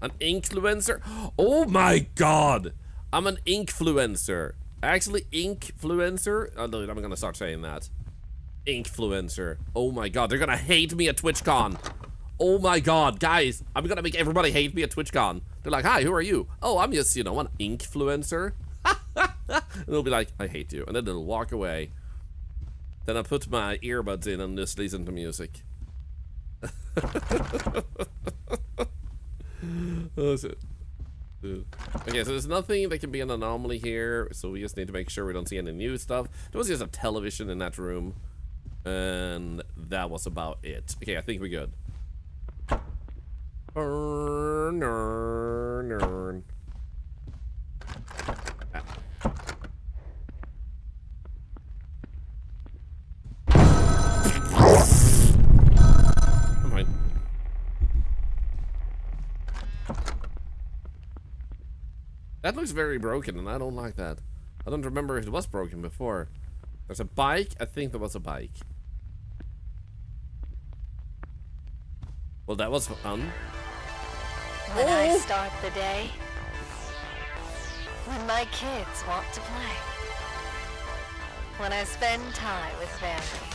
An influencer? Oh my god! I'm an influencer. Actually, influencer? Oh, no, I'm gonna start saying that. Influencer. Oh my god, they're gonna hate me at TwitchCon. Oh my god, guys, I'm gonna make everybody hate me at TwitchCon. They're like, hi, who are you? Oh, I'm just, you know, an influencer. And they'll be like, I hate you. And then they'll walk away. Then I put my earbuds in and just listen to music. Oh, shit. Okay, so there's nothing that can be an anomaly here, so we just need to make sure we don't see any new stuff. There was just a television in that room, and that was about it. Okay, I think we're good. I'm fine. That looks very broken, and I don't like that. I don't remember if it was broken before. There's a bike. I think there was a bike. Well, that was fun. When I start the day, when my kids want to play, when I spend time with family,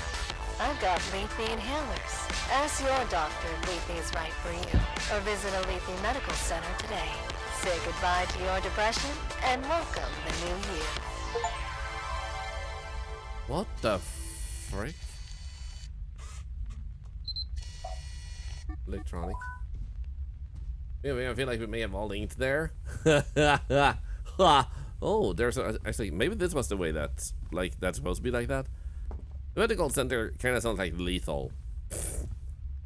I've got Lethe inhalers. Ask your doctor if Lethe is right for you, or visit a Lethe medical center today. Say goodbye to your depression and welcome the new year. What the frick? Electronic. Yeah, I feel like we may have all linked there. Oh, there's actually, maybe this was the way that's supposed to be like that. The medical center kind of sounds like lethal.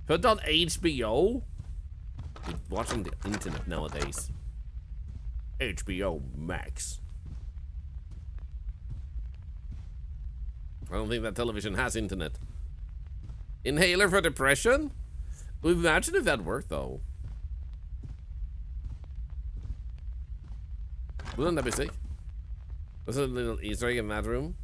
Put on HBO? You watch on the internet nowadays. HBO Max. I don't think that television has internet. Inhaler for depression? Imagine if that worked though. Wouldn't that be sick? There's a little Easter egg in that room.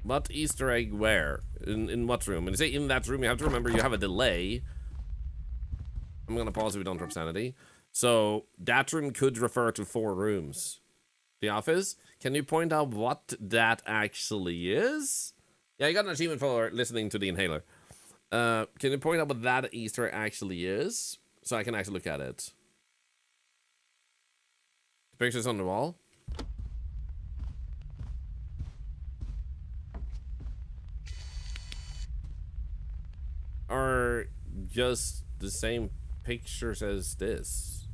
What Easter egg where? In what room? And you say in that room, you have to remember you have a delay. I'm gonna pause if we don't drop sanity. So that room could refer to 4 rooms. The office? Can you point out what that actually is? Yeah, you got an achievement for listening to the inhaler. Can you point out what that Easter egg actually is? So I can actually look at it. The picture's on the wall. Are just the same pictures as this.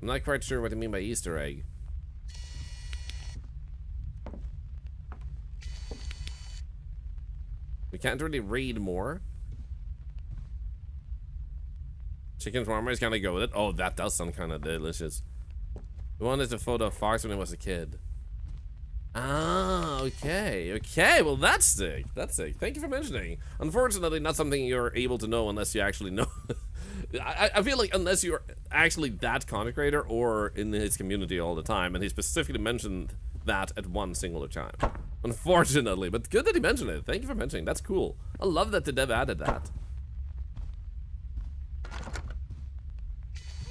I'm not quite sure what you mean by Easter egg. We can't really read more. Chicken farmer is kind of go with it. Oh, that does sound kind of delicious. The one is a photo of Fox when he was a kid. Ah, okay. Okay, well that's sick. That's sick. Thank you for mentioning. Unfortunately, not something you're able to know unless you actually know. I feel like unless you're actually that content creator or in his community all the time, and he specifically mentioned that at one singular time. Unfortunately, but good that he mentioned it. Thank you for mentioning. That's cool. I love that the dev added that.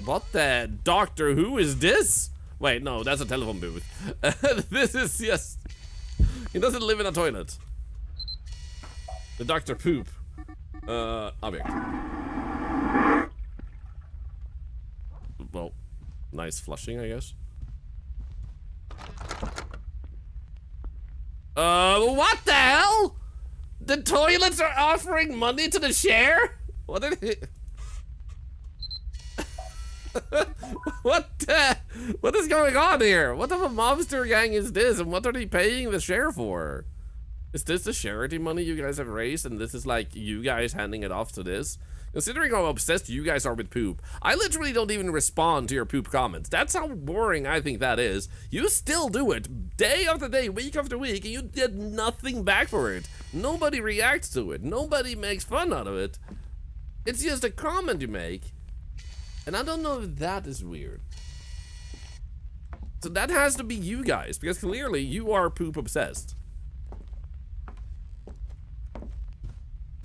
What the Doctor Who is this? Wait, no, that's a telephone booth. This is just... He doesn't live in a toilet. The Doctor Poop. Object. Well, nice flushing, I guess. What the hell? The toilets are offering money to the share? What did he... What is going on here? What type of mobster gang is this, and what are they paying the share for? Is this the charity money you guys have raised, and this is like you guys handing it off to this? Considering how obsessed you guys are with poop, I literally don't even respond to your poop comments. That's how boring I think that is. You still do it day after day, week after week, and you get nothing back for it. Nobody reacts to it. Nobody makes fun out of it. It's just a comment you make. And I don't know if that is weird. So that has to be you guys, because clearly you are poop obsessed.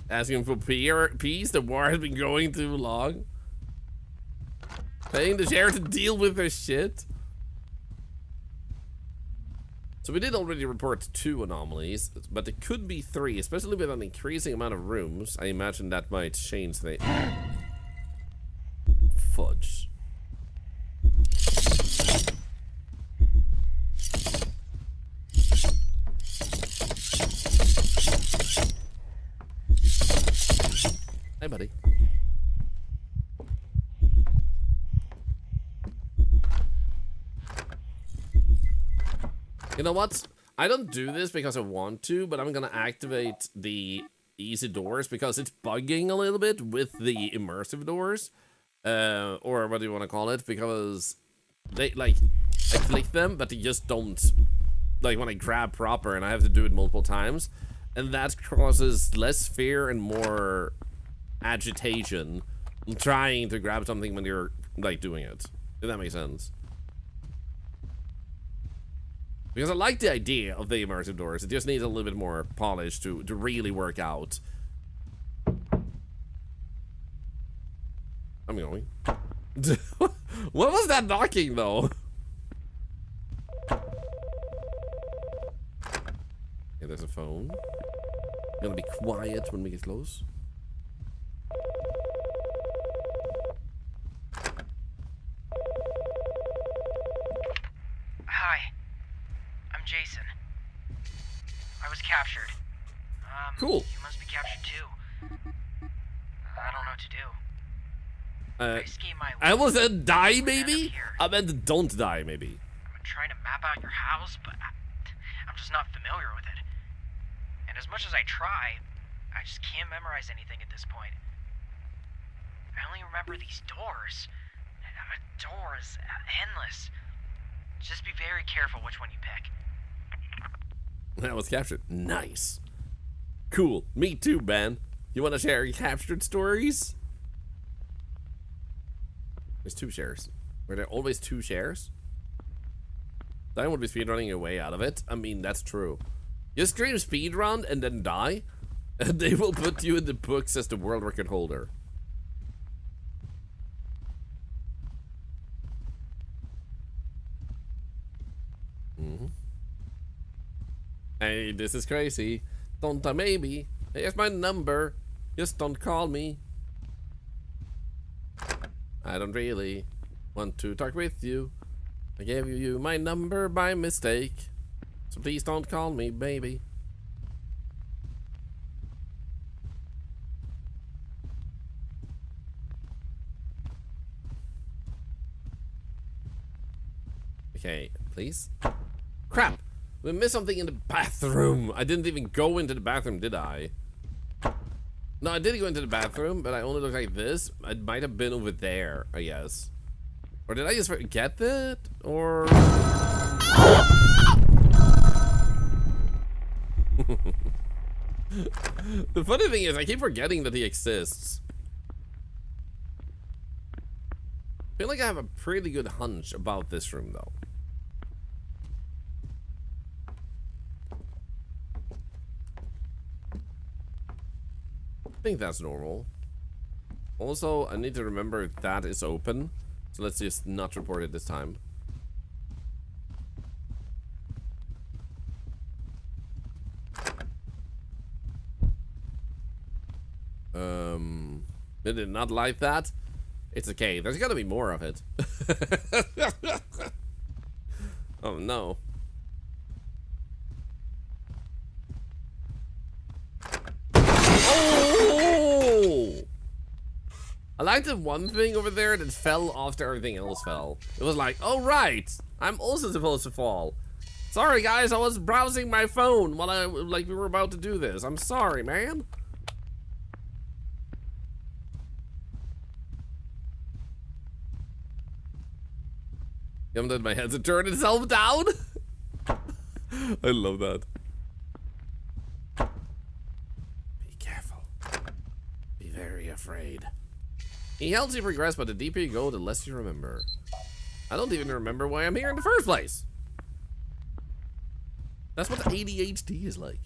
Asking for peace, the war has been going too long. Paying the share to deal with their shit. So we did already report 2 anomalies, but it could be 3, especially with an increasing amount of rooms. I imagine that might change the... Fudge. Hey, buddy. You know what? I don't do this because I want to, but I'm gonna activate the easy doors because it's bugging a little bit with the immersive doors. Or what do you want to call it? Because they, like, I click them, but they just don't, like, when I grab proper and I have to do it multiple times. And that causes less fear and more agitation trying to grab something when you're, like, doing it. If that makes sense. Because I like the idea of the immersive doors. It just needs a little bit more polish to really work out. I'm going. What was that knocking, though? Yeah, there's a phone. I'm gonna be quiet when we get close. Hi. I'm Jason. I was captured. Cool. You must be captured too. I don't know what to do. I escaped my I almost said die, End up maybe? here. I meant don't die, maybe. I'm trying to map out your house, but I'm just not familiar with it. And as much as I try, I just can't memorize anything at this point. I only remember these doors. Doors, endless. Just be very careful which one you pick. I was captured. Nice. Cool. Me too, Ben. You want to share your captured stories? There's 2 shares. Were there always 2 shares? I would be speedrunning your way out of it. I mean, that's true. You stream speedrun and then die, and they will put you in the books as the world record holder. Hey, this is crazy. Don't I maybe? Here's my number. Just don't call me. I don't really want to talk with you. I gave you my number by mistake. So please don't call me, baby. Okay, please. Crap! We missed something in the bathroom. I didn't even go into the bathroom, did I? No, I did go into the bathroom, but I only looked like this. It might have been over there, I guess. Or did I just forget that? Or... The funny thing is, I keep forgetting that he exists. I feel like I have a pretty good hunch about this room, though. I think that's normal. Also, I need to remember that is open. So let's just not report it this time. Did it not like that? It's okay. There's gotta be more of it. Oh no. Oh! I like the one thing over there that fell after everything else fell. It was like, oh right, I'm also supposed to fall. Sorry guys, I was browsing my phone while we were about to do this. I'm sorry, man. Did my headset turn itself down? I love that. Be careful. Be very afraid. He helps you progress, but the deeper you go, the less you remember. I don't even remember why I'm here in the first place. That's what ADHD is like.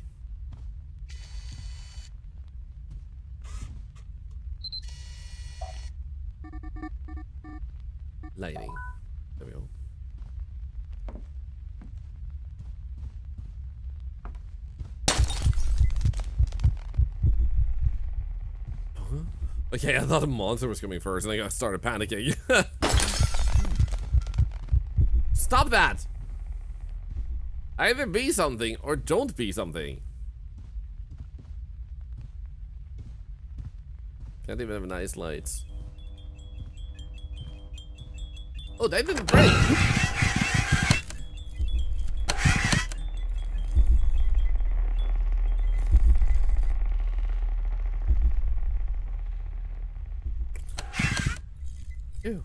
Lighting. There we go. Okay, I thought a monster was coming first, and I started panicking. Stop that! Either be something, or don't be something. Can't even have nice lights. Oh, that didn't break! Ew.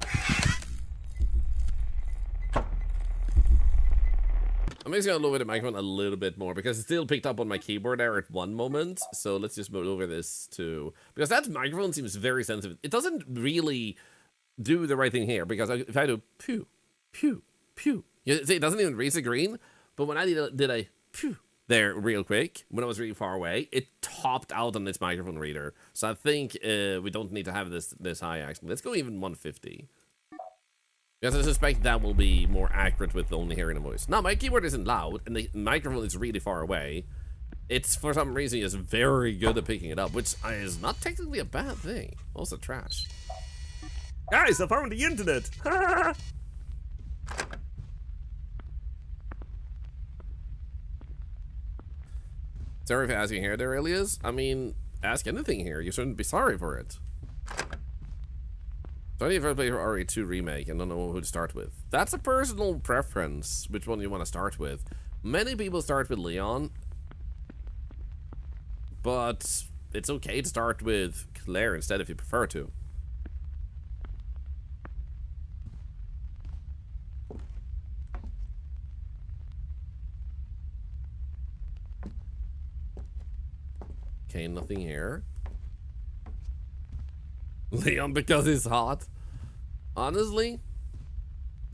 I'm just gonna lower the microphone a little bit more because it still picked up on my keyboard there at one moment. So let's just move over this to, because that microphone seems very sensitive. It doesn't really do the right thing here because if I do pew, pew, pew, you see, it doesn't even reach the green. but when I did a phew there real quick, when I was really far away, it topped out on this microphone reader. So I think we don't need to have this high, actually. Let's go even 150. Because I suspect that will be more accurate with only hearing the voice. Now, my keyboard isn't loud, and the microphone is really far away. It's, for some reason, just very good at picking it up, which is not technically a bad thing. Also trash. Guys, I found the internet! Sorry for asking here, there really is. I mean, ask anything here. You shouldn't be sorry for it. So I need to play RE2 Remake and don't know who to start with. That's a personal preference, which one you want to start with. Many people start with Leon, but it's okay to start with Claire instead if you prefer to. Okay, nothing here. Leon because he's hot. Honestly,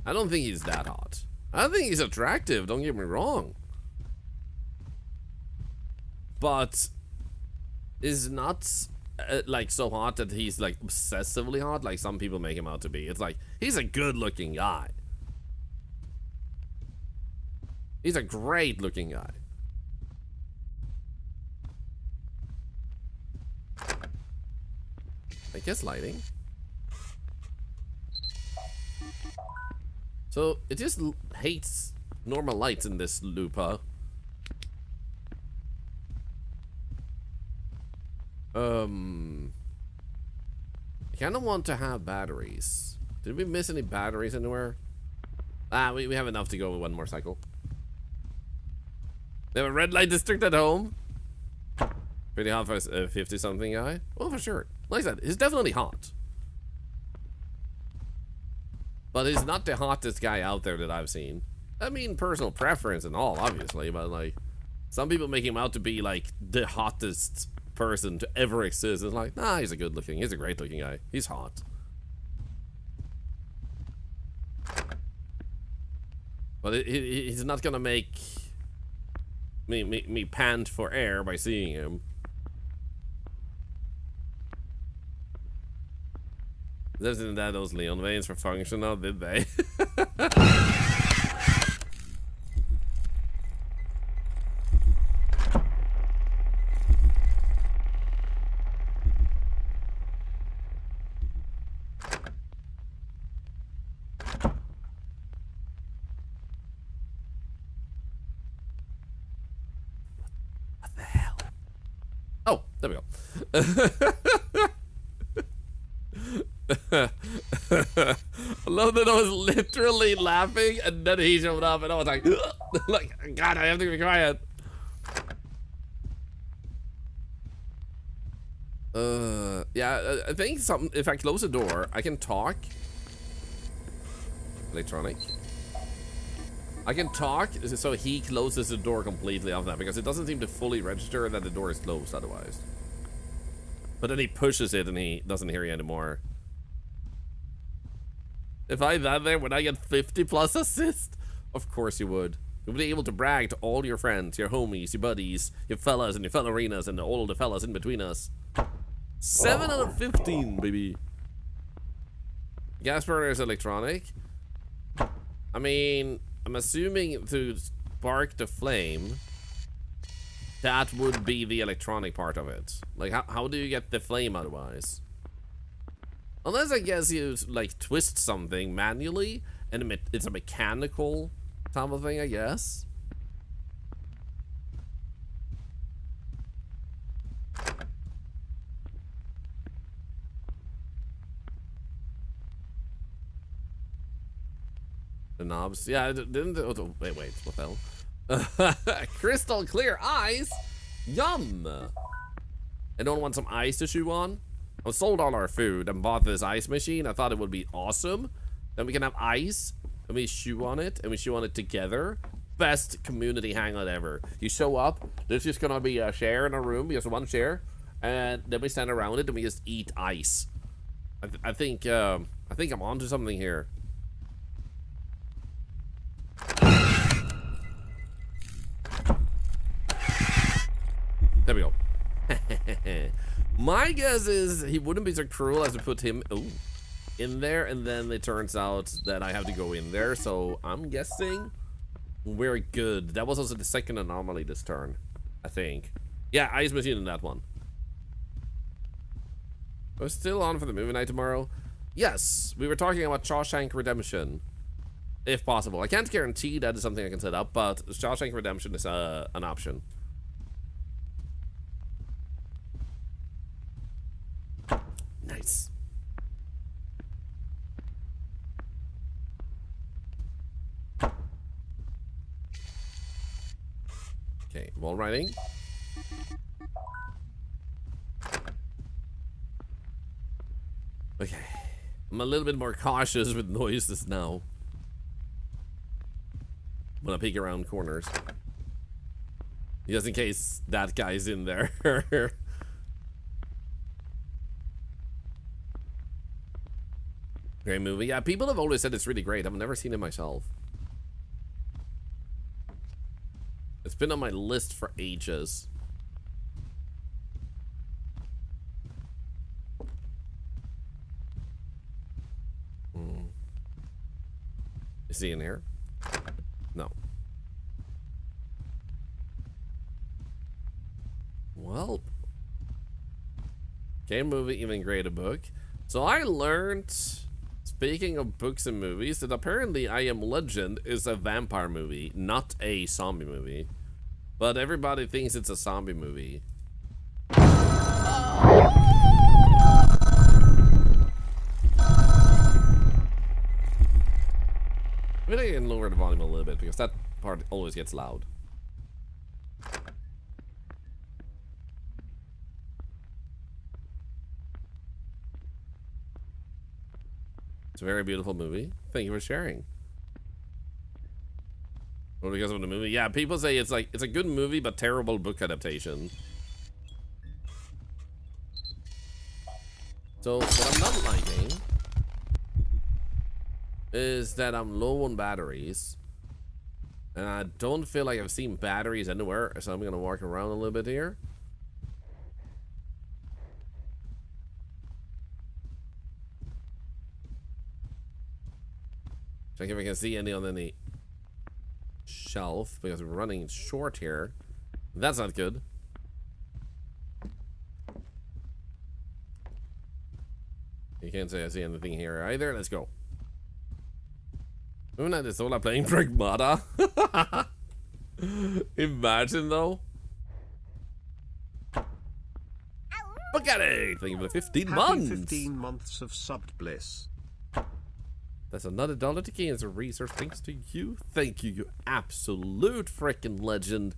I don't think he's that hot. I think he's attractive, don't get me wrong. But is not like so hot that he's like obsessively hot like some people make him out to be. It's like he's a good looking guy. He's a great looking guy. I guess lighting. So it just hates normal lights in this loop, huh? I kind of want to have batteries. Did we miss any batteries anywhere? Ah, we have enough to go with one more cycle. They have a red light district at home. Pretty hot for a 50-something guy. Oh, for sure. Like I said, he's definitely hot. But he's not the hottest guy out there that I've seen. I mean, personal preference and all, obviously. But, like, some people make him out to be, like, the hottest person to ever exist. It's like, nah, he's a he's a great looking guy. He's hot. But he's not gonna make me pant for air by seeing him. Isn't that those Leon veins were functional, did they? What the hell? Oh, there we go. I love that I was literally laughing and then he showed up and I was like, like, God, I have to be quiet. Yeah, I think if I close the door, I can talk. Electronic. I can talk, so he closes the door completely off that because it doesn't seem to fully register that the door is closed otherwise. But then he pushes it and he doesn't hear you anymore. If I that there, would I get 50 plus assist? Of course you would. You'll be able to brag to all your friends, your homies, your buddies, your fellas and your fellerinas and all the fellas in between us. 7 out of 15, baby. Gas burner is electronic. I mean, I'm assuming to spark the flame, that would be the electronic part of it. Like, how do you get the flame otherwise? Unless I guess you like twist something manually and it's a mechanical type of thing, I guess. The knobs, yeah, didn't. Oh, wait, what the hell? Crystal clear eyes, yum. Anyone want some ice to chew on? I sold all our food and bought this ice machine. I thought it would be awesome. Then we can have ice and we chew on it and we chew on it together. Best community hangout ever. You show up, there's just gonna be a chair in a room, just one chair, and then we stand around it and we just eat ice. I think I'm onto something here. There we go. My guess is he wouldn't be so cruel as to put him in there, and then it turns out that I have to go in there, so I'm guessing we're good. That was also the second anomaly this turn, I think. Yeah, ice machine in that one. We're still on for the movie night tomorrow. Yes, we were talking about Shawshank Redemption, if possible. I can't guarantee that is something I can set up, but Shawshank Redemption is an option. Nice. Okay, wall riding. Okay, I'm a little bit more cautious with noises now when I peek around corners, just in case that guy's in there. Great movie. Yeah, people have always said it's really great. I've never seen it myself. It's been on my list for ages. Is he in here? No. Well, game, movie, even greater book. So I learned, speaking of books and movies, that apparently I Am Legend is a vampire movie, not a zombie movie. But everybody thinks it's a zombie movie. I think I can lower the volume a little bit because that part always gets loud. It's a very beautiful movie. Thank you for sharing. Well, because of the movie? Yeah, people say it's like it's a good movie but terrible book adaptation. So what I'm not liking is that I'm low on batteries, and I don't feel like I've seen batteries anywhere, so I'm gonna walk around a little bit here. Check if I can see any on any shelf, because we're running short here. That's not good. You can't say I see anything here either. Let's go. Moving on to Thorlar playing Pragmata. Imagine though. Look at it! Thank you for the 15 months. 15 months of subbed bliss. That's another $1 to gain as a resource. Thanks to you. Thank you, you absolute freaking legend.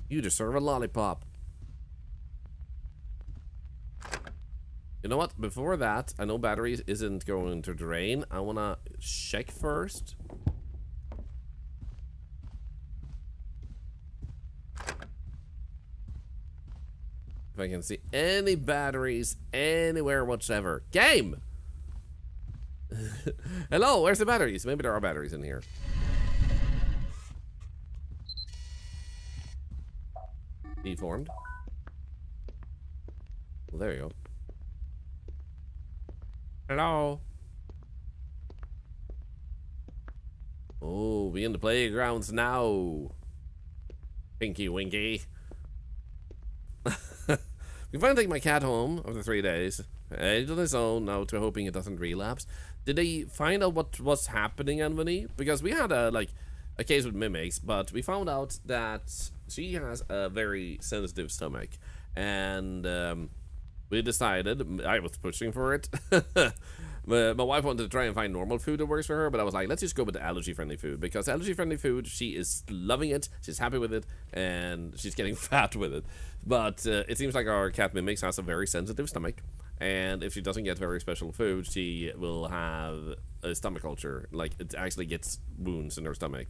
You deserve a lollipop. You know what? Before that, I know batteries isn't going to drain. I wanna check first. If I can see any batteries anywhere whatsoever. Game! Hello, where's the batteries? Maybe there are batteries in here. Deformed. Well, there you go. Hello. Oh, we in the playgrounds now. Pinky Winky. We finally take my cat home after 3 days. He's on his own now, to hoping it doesn't relapse. Did they find out what was happening, Anthony? Because we had a case with mimics, but we found out that she has a very sensitive stomach, and we decided, I was pushing for it. My wife wanted to try and find normal food that works for her, but I was like, let's just go with the allergy-friendly food, because allergy-friendly food, she is loving it, she's happy with it, and she's getting fat with it. But it seems like our cat Mimix has a very sensitive stomach, and if she doesn't get very special food, she will have a stomach ulcer. Like, it actually gets wounds in her stomach.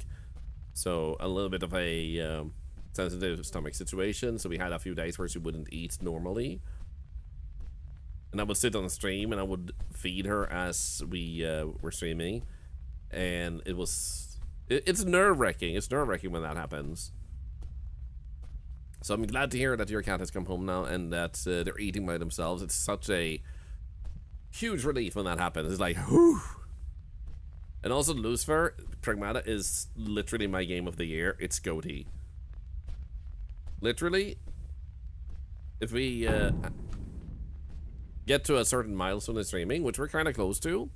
So a little bit of a sensitive stomach situation. So we had a few days where she wouldn't eat normally. And I would sit on the stream and I would feed her as we were streaming. And it was... It's nerve-wracking. It's nerve-wracking when that happens. So I'm glad to hear that your cat has come home now and that they're eating by themselves. It's such a huge relief when that happens. It's like, whew. And also Lucifer, Pragmata is literally my game of the year. It's GOATY. Literally, if we get to a certain milestone in streaming, which we're kind of close to,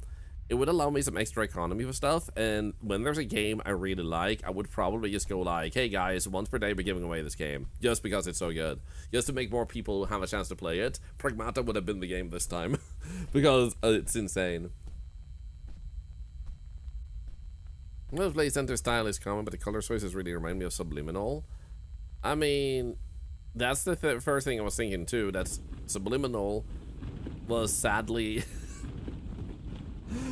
it would allow me some extra economy for stuff. And when there's a game I really like, I would probably just go like, hey guys, once per day we're giving away this game, just because it's so good, just to make more people have a chance to play it. Pragmata would have been the game this time because it's insane. The play center style is common, but the color choices really remind me of Subliminal. I mean, that's the first thing I was thinking too. That Subliminal was sadly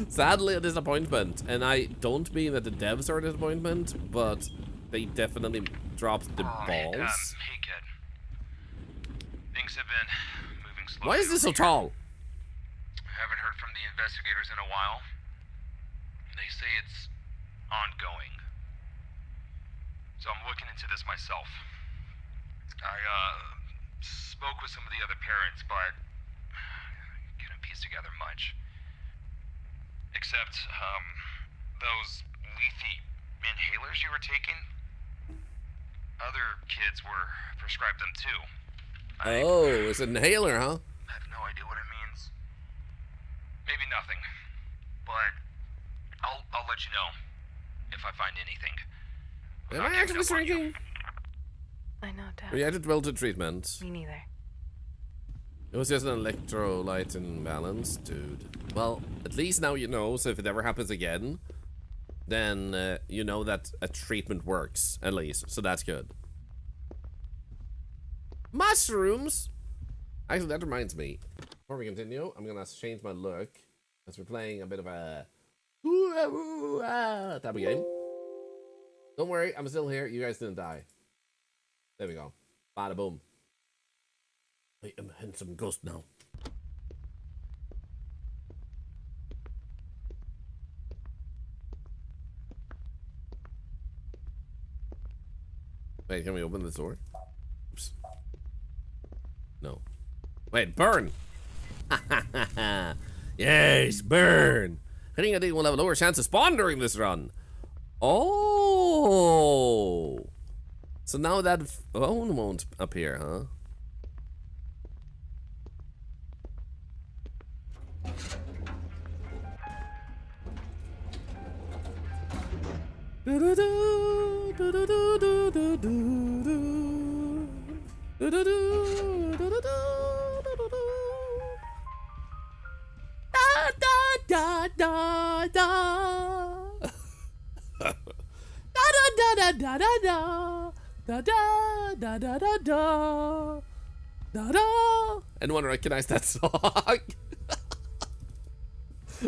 a disappointment, and I don't mean that the devs are a disappointment, but they definitely dropped the balls. Hey kid, things have been moving slowly. Why is this so tall? I haven't heard from the investigators in a while. They say it's ongoing, so I'm looking into this myself. I spoke with some of the other parents, but couldn't piece together much. Except, those lethy inhalers you were taking, other kids were prescribed them too. Oh, it's an inhaler, huh? I have no idea what it means. Maybe nothing. But I'll let you know if I find anything. Am I actually drinking? I know, Dad. Reacted well to treatment. Me neither. It was just an electrolyte imbalance, dude. Well, at least now you know, so if it ever happens again, then you know that a treatment works, at least. So that's good. Mushrooms! Actually, that reminds me. Before we continue, I'm gonna change my look, as we're playing a bit of a type of game. Don't worry, I'm still here. You guys didn't die. There we go. Bada boom. I am a handsome ghost now. Wait, can we open this door? Oops. No. Wait, burn! Yes, burn! Hitting a D will have a lower chance of spawn during this run. Oh! So now that phone won't appear, huh? Anyone recognize that song?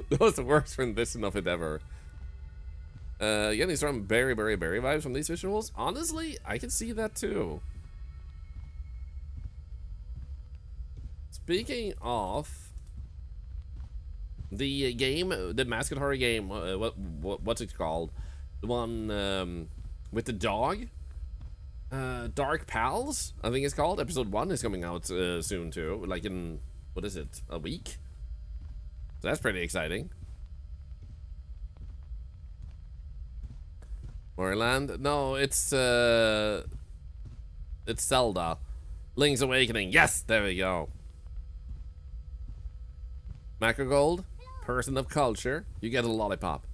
That was the worst rendition of it ever. Getting some berry vibes from these visuals. Honestly, I can see that too. Speaking of the game, the mascot horror game, what's it called? The one with the dog? Dark Pals, I think it's called. Episode 1 is coming out soon too. Like in, what is it, a week? So that's pretty exciting. Moorland? No, it's Zelda. Link's Awakening. Yes, there we go. Macrogold, person of culture. You get a lollipop.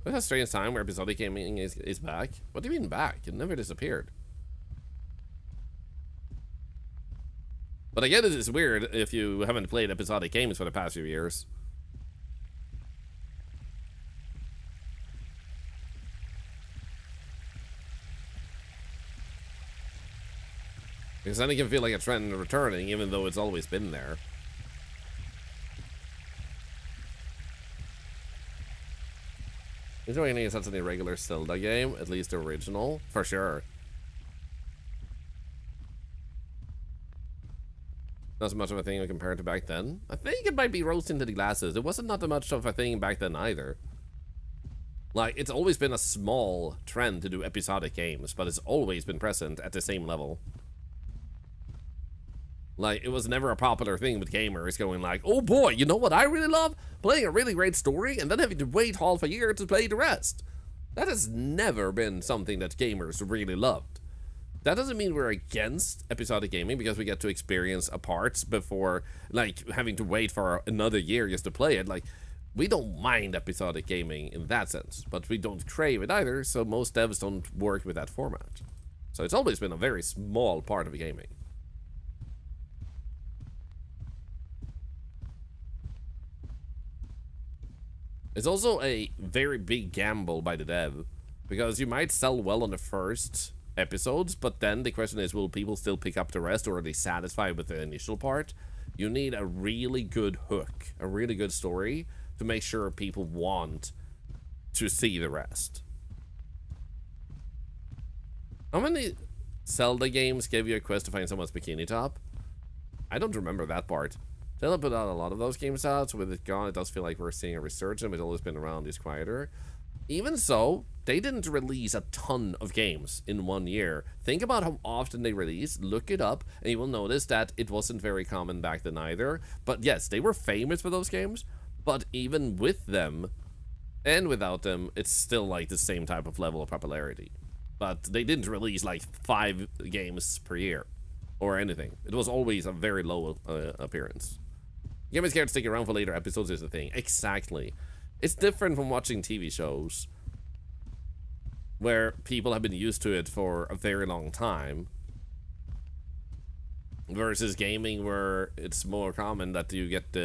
What a strange time where episodic gaming is back. What do you mean back? It never disappeared. But I get it is weird if you haven't played episodic games for the past few years. Because then it can feel like a trend returning, even though it's always been there. Enjoying any such an irregular Zelda game, at least the original, for sure. Not so much of a thing compared to back then. I think it might be rose tinted glasses. It wasn't not that much of a thing back then either. Like, it's always been a small trend to do episodic games, but it's always been present at the same level. Like, it was never a popular thing with gamers going like, oh boy, you know what I really love? Playing a really great story and then having to wait half a year to play the rest. That has never been something that gamers really loved. That doesn't mean we're against episodic gaming because we get to experience a part before, like, having to wait for another year just to play it. Like, we don't mind episodic gaming in that sense, but we don't crave it either, so most devs don't work with that format. So it's always been a very small part of gaming. It's also a very big gamble by the dev, because you might sell well on the first episodes, but then the question is, will people still pick up the rest, or are they satisfied with the initial part? You need a really good hook, a really good story, to make sure people want to see the rest. How many Zelda games gave you a quest to find someone's bikini top? I don't remember that part. Zelda put out a lot of those games out, so with it gone, it does feel like we're seeing a resurgence. It's always been around, it's quieter. Even so, they didn't release a ton of games in 1 year. Think about how often they release, look it up, and you will notice that it wasn't very common back then either. But yes, they were famous for those games, but even with them, and without them, it's still like the same type of level of popularity. But they didn't release like 5 games per year, or anything. It was always a very low appearance. Gamers can't stick around for later episodes is the thing. Exactly. It's different from watching TV shows where people have been used to it for a very long time versus gaming where it's more common that you get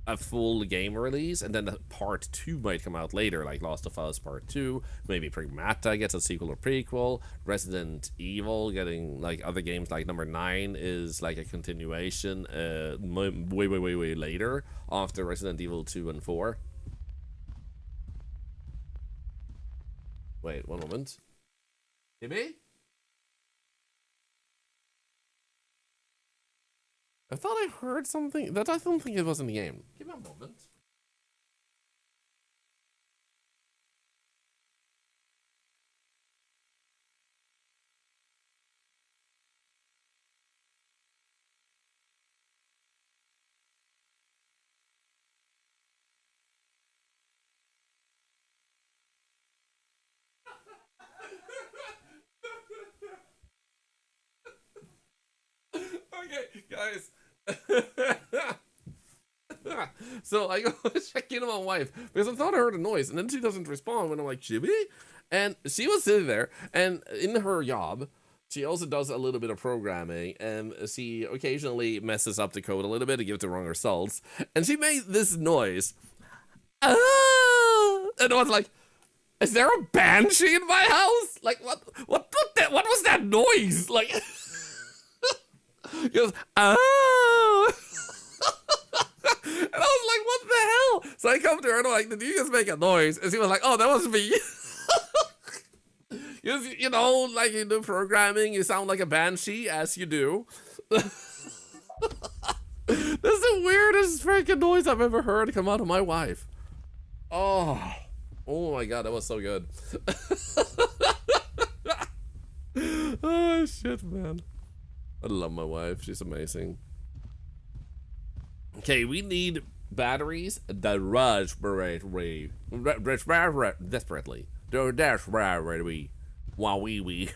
a full game release and then the part 2 might come out later, like Last of Us Part 2, maybe Pragmata gets a sequel or prequel, Resident Evil getting like other games like number 9 is like a continuation way later after Resident Evil 2 and 4. Wait, one moment. Maybe? I thought I heard something that I don't think it was in the game. Give me a moment. Okay, guys. So I go check in on my wife because I thought I heard a noise, and then she doesn't respond when I'm like, Chibi? And she was sitting there, and in her job, she also does a little bit of programming, and she occasionally messes up the code a little bit to give the wrong results. And she made this noise. Ah! And I was like, is there a banshee in my house? Like, what was that noise? Like, he goes, oh. And I was like, what the hell? So I come to her and I'm like, did you just make a noise? And she was like, oh, that was me. You know, like you do programming, you sound like a banshee, as you do. That's the weirdest freaking noise I've ever heard come out of my wife. Oh my god, that was so good. Oh shit, man. I love my wife, she's amazing. Okay, we need batteries desperately. Wow, wee.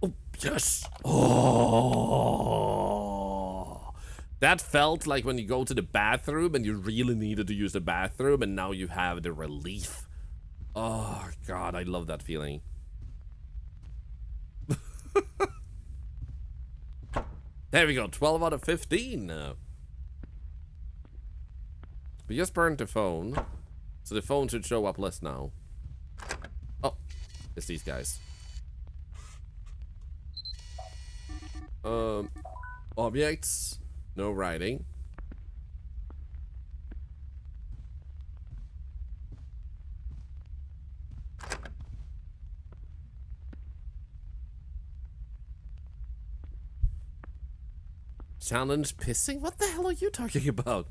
Oh, yes. Oh. That felt like when you go to the bathroom and you really needed to use the bathroom and now you have the relief. Oh, God, I love that feeling. There we go, 12 out of 15 now. We just burned the phone, so the phone should show up less now. Oh, it's these guys. Objects, no writing. Challenge pissing? What the hell are you talking about?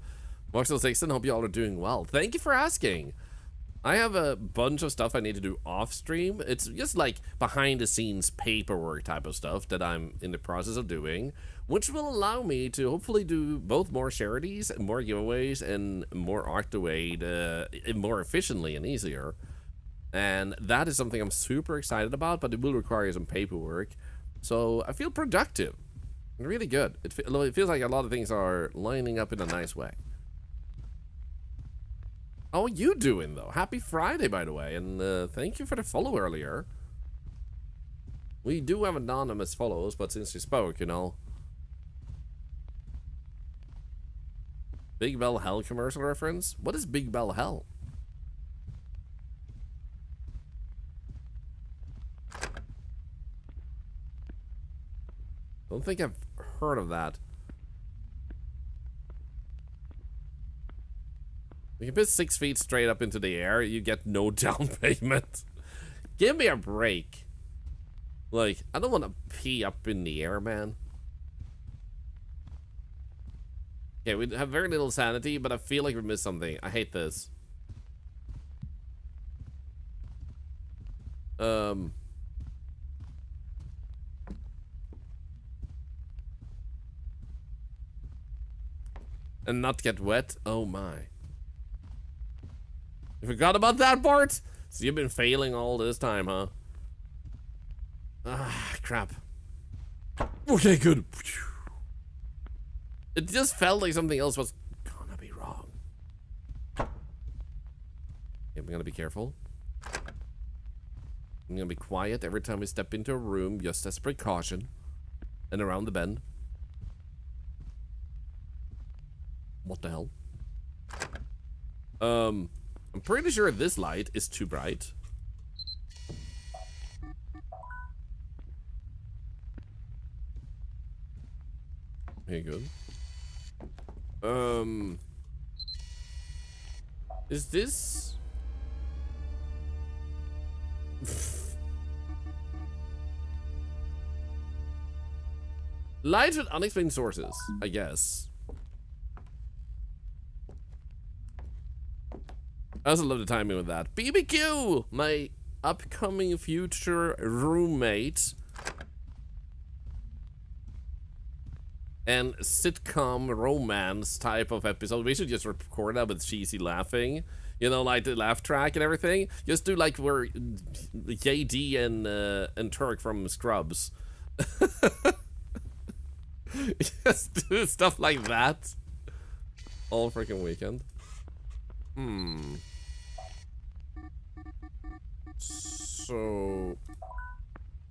Marcel Sixton, hope you all are doing well. Thank you for asking. I have a bunch of stuff I need to do off stream. It's just like behind the scenes paperwork type of stuff that I'm in the process of doing, which will allow me to hopefully do both more charities, more giveaways, and more Octawade more efficiently and easier. And that is something I'm super excited about, but it will require some paperwork. So I feel productive. Really good. It feels like a lot of things are lining up in a nice way. How are you doing, though? Happy Friday, by the way, and thank you for the follow earlier. We do have anonymous follows, but since you spoke, you know. Big Bell Hell commercial reference? What is Big Bell Hell? Don't think I've heard of that. You can put 6 feet straight up into the air, you get no down payment. Give me a break. Like, I don't want to pee up in the air, man. Okay, we have very little sanity, but I feel like we missed something. I hate this. And not get wet? Oh my. You forgot about that part? So you've been failing all this time, huh? Ah, crap. Okay, good. It just felt like something else was gonna be wrong. Okay, I'm gonna be careful. I'm gonna be quiet every time we step into a room, just as precaution. And around the bend. What the hell? I'm pretty sure this light is too bright. Okay, good. Is this... Light with unexplained sources, I guess. I also love the timing with that. BBQ! My upcoming future roommate. And sitcom romance type of episode. We should just record that with cheesy laughing. You know, like the laugh track and everything. Just do like where JD and Turk from Scrubs. Just do stuff like that. All freaking weekend. So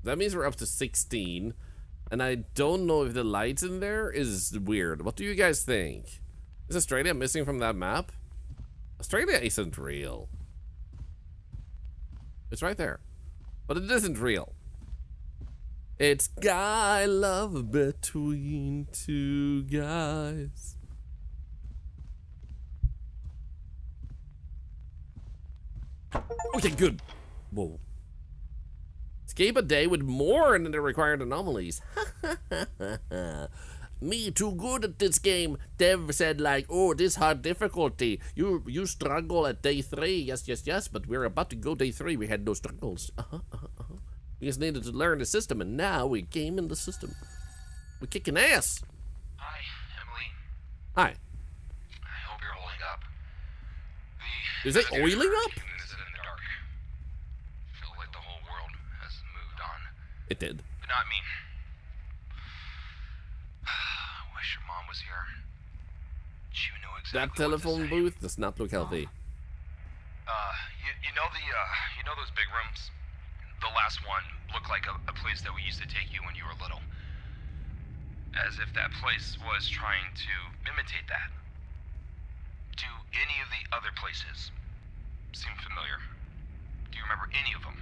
that means we're up to 16. And I don't know if the lights in there is weird. What do you guys think? Is Australia missing from that map? Australia isn't real. It's right there. But it isn't real. It's guy love between two guys. Okay, good. Whoa. Escape a day with more than the required anomalies. Me too good at this game. Dev said like, oh, this hard difficulty. You struggle at day 3. Yes. But we're about to go day 3. We had no struggles. We just needed to learn the system, and now we're gaming the system. We're kicking ass. Hi, Emily. Hi. I hope you're holding up. Is it oiling up? It did. But not me. I wish your mom was here. She would know exactly That telephone booth does not look healthy. You know those big rooms? The last one looked like a place that we used to take you when you were little. As if that place was trying to imitate that. Do any of the other places seem familiar? Do you remember any of them?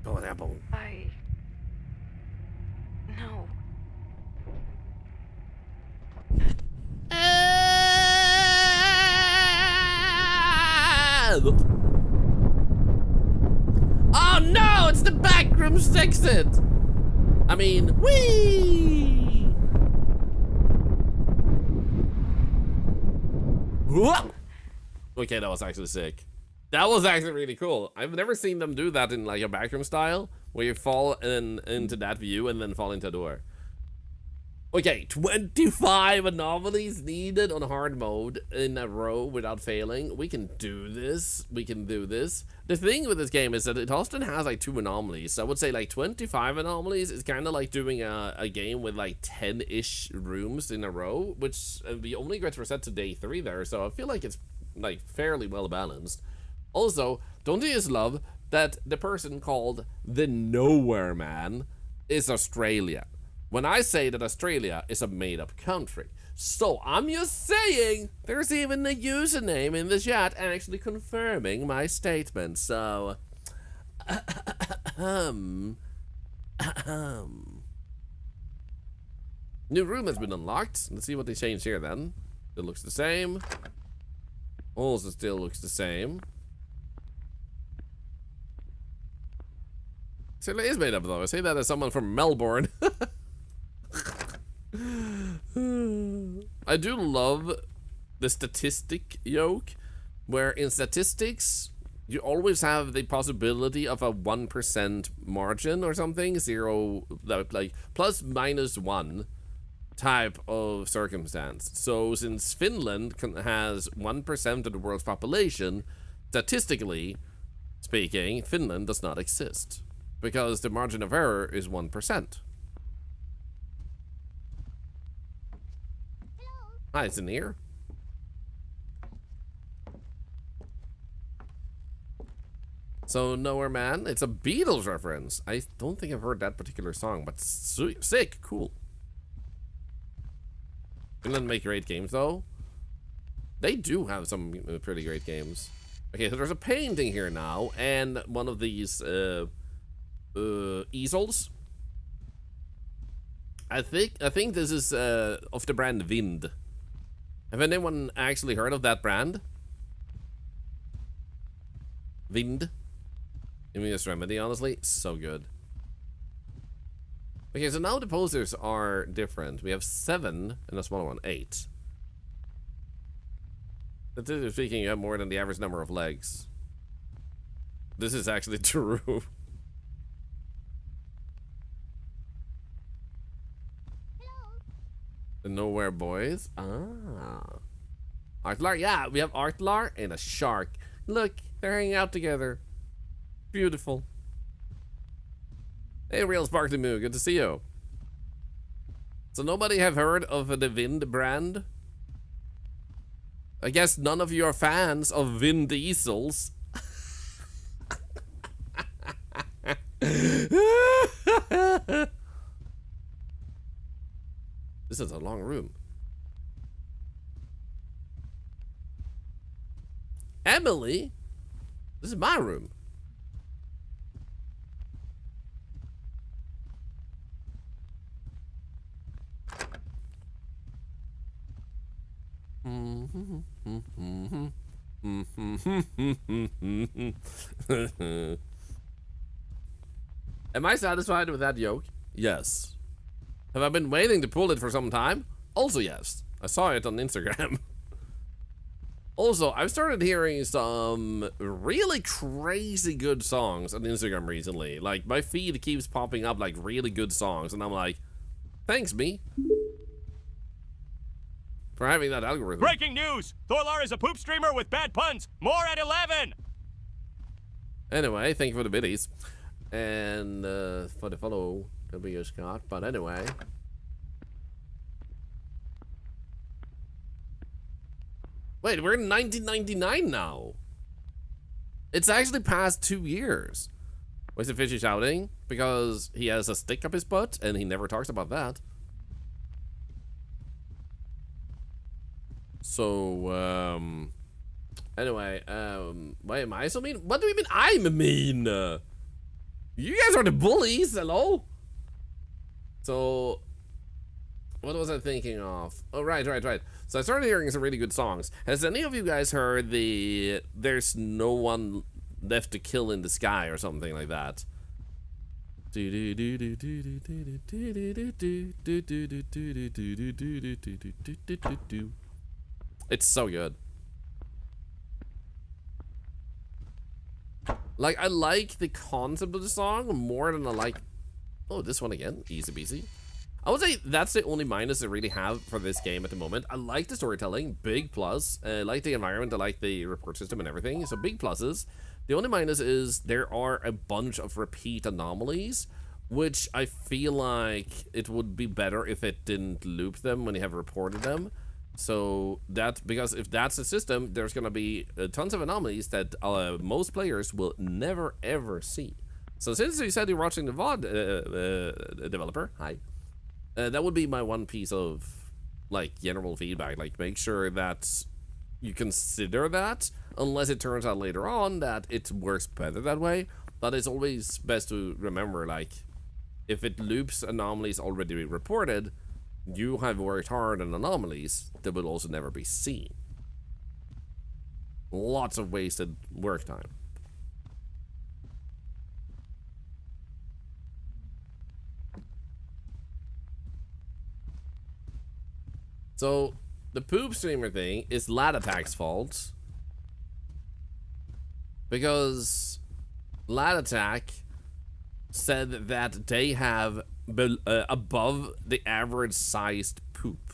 Oh, an apple. No. Oh no, it's the backrooms exit. I mean, whee! Okay, that was actually sick. That was actually really cool. I've never seen them do that in like a backroom style, where you fall into that view and then fall into a door. Okay, 25 anomalies needed on hard mode in a row without failing. We can do this. We can do this. The thing with this game is that it often has like 2 anomalies. So I would say like 25 anomalies is kind of like doing a game with like 10-ish rooms in a row, which we only get reset to day 3 there. So I feel like it's like fairly well balanced. Also, don't you just love that the person called the Nowhere Man is Australia? When I say that Australia is a made-up country. So I'm just saying, there's even a username in the chat actually confirming my statement. So, new room has been unlocked. Let's see what they changed here then. It looks the same. Also still looks the same. Australia is made up though. I say that as someone from Melbourne. I do love the statistic yoke, where in statistics you always have the possibility of a 1% margin or something, like plus minus 1 type of circumstance. So since Finland has 1% of the world's population, statistically speaking, Finland does not exist because the margin of error is 1%. Hi, it's in here. So, Nowhere Man, it's a Beatles reference. I don't think I've heard that particular song, but sick, cool. Finland make great games, though. They do have some pretty great games. Okay, so there's a painting here now, and one of these easels. I think this is of the brand Vind. Have anyone actually heard of that brand? Vind? Immunous Remedy, honestly, so good. Okay, so now the posters are different. We have 7 and a smaller one, 8. Statistically speaking, you have more than the average number of legs. This is actually true. The Nowhere Boys. Ah. Artlar, yeah, we have Artlar and a shark. Look, they're hanging out together. Beautiful. Hey, Real Sparkly Moo, good to see you. So nobody have heard of the Vind brand? I guess none of you are fans of Vin Diesels. This is a long room. Emily? This is my room. Am I satisfied with that yoke? Yes. Have I been waiting to pull it for some time? Also yes. I saw it on Instagram. Also, I've started hearing some really crazy good songs on Instagram recently. Like, my feed keeps popping up like really good songs, and I'm like, thanks, me, for having that algorithm. Breaking news! Thorlar is a poop streamer with bad puns. More at 11! Anyway, thank you for the biddies. And for the follow, W. Scott. But anyway. Wait, we're in 1999 now. It's actually past 2 years. Why is the fishy shouting? Because he has a stick up his butt and he never talks about that. So, anyway, why am I so mean? What do you mean I'm mean? You guys are the bullies, hello? So, what was I thinking of? Oh, right. So I started hearing some really good songs. Has any of you guys heard the There's No One Left to Kill in the Sky or something like that? It's so good. Like, I like the concept of the song more than I like... Oh, this one again. Easy peasy. I would say that's the only minus I really have for this game at the moment. I like the storytelling, big plus. I like the environment, I like the report system and everything, so big pluses. The only minus is there are a bunch of repeat anomalies, which I feel like it would be better if it didn't loop them when you have reported them. So that, because if that's the system, there's gonna be tons of anomalies that most players will never ever see. So since you said you're watching the VOD developer, hi. That would be my one piece of, like, general feedback. Like, make sure that you consider that, unless it turns out later on that it works better that way. But it's always best to remember, like, if it loops anomalies already reported, you have worked hard on anomalies that will also never be seen. Lots of wasted work time. So, the poop streamer thing is Lad Attack's fault. Because Lad Attack said that they have above the average sized poop.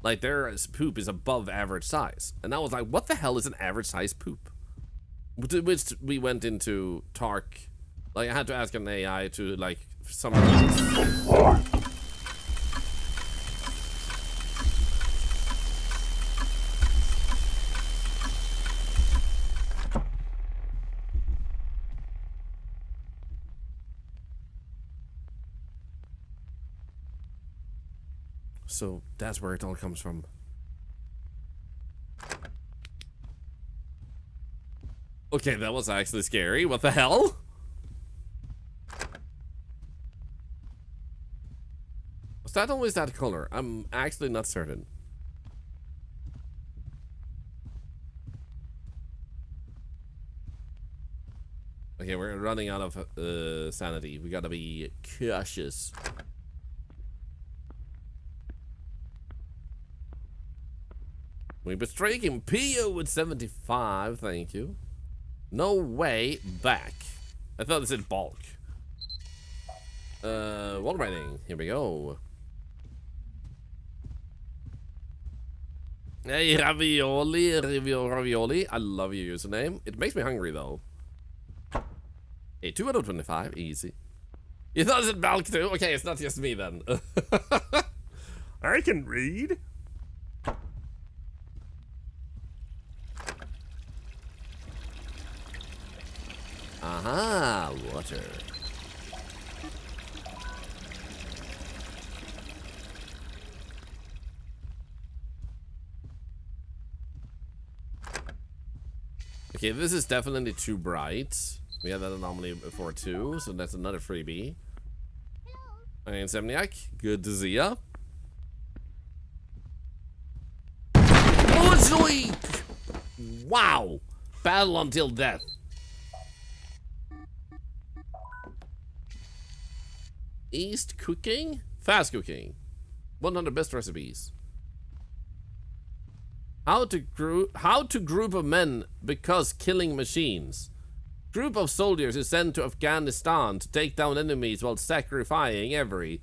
Like, their poop is above average size. And I was like, what the hell is an average sized poop? Which we went into talk. Like, I had to ask an AI to, like, summarize. So that's where it all comes from. Okay, that was actually scary. What the hell? Was that always that color? I'm actually not certain. Okay, we're running out of sanity. We gotta be cautious. We've been striking PO with 75, thank you. No way back. I thought it said bulk. Wall riding, here we go. Hey, ravioli. I love your username. It makes me hungry though. Hey, 2 out of 25, easy. You thought it said bulk too? Okay, it's not just me then. I can read. Aha, water. Okay, this is definitely too bright. We had that anomaly before too, so that's another freebie. Hey, Insomniac, good to see ya. Oh, zoink! Wow! Battle until death. East cooking? Fast cooking. 100 best recipes. How to group of men because killing machines. Group of soldiers is sent to Afghanistan to take down enemies while sacrificing every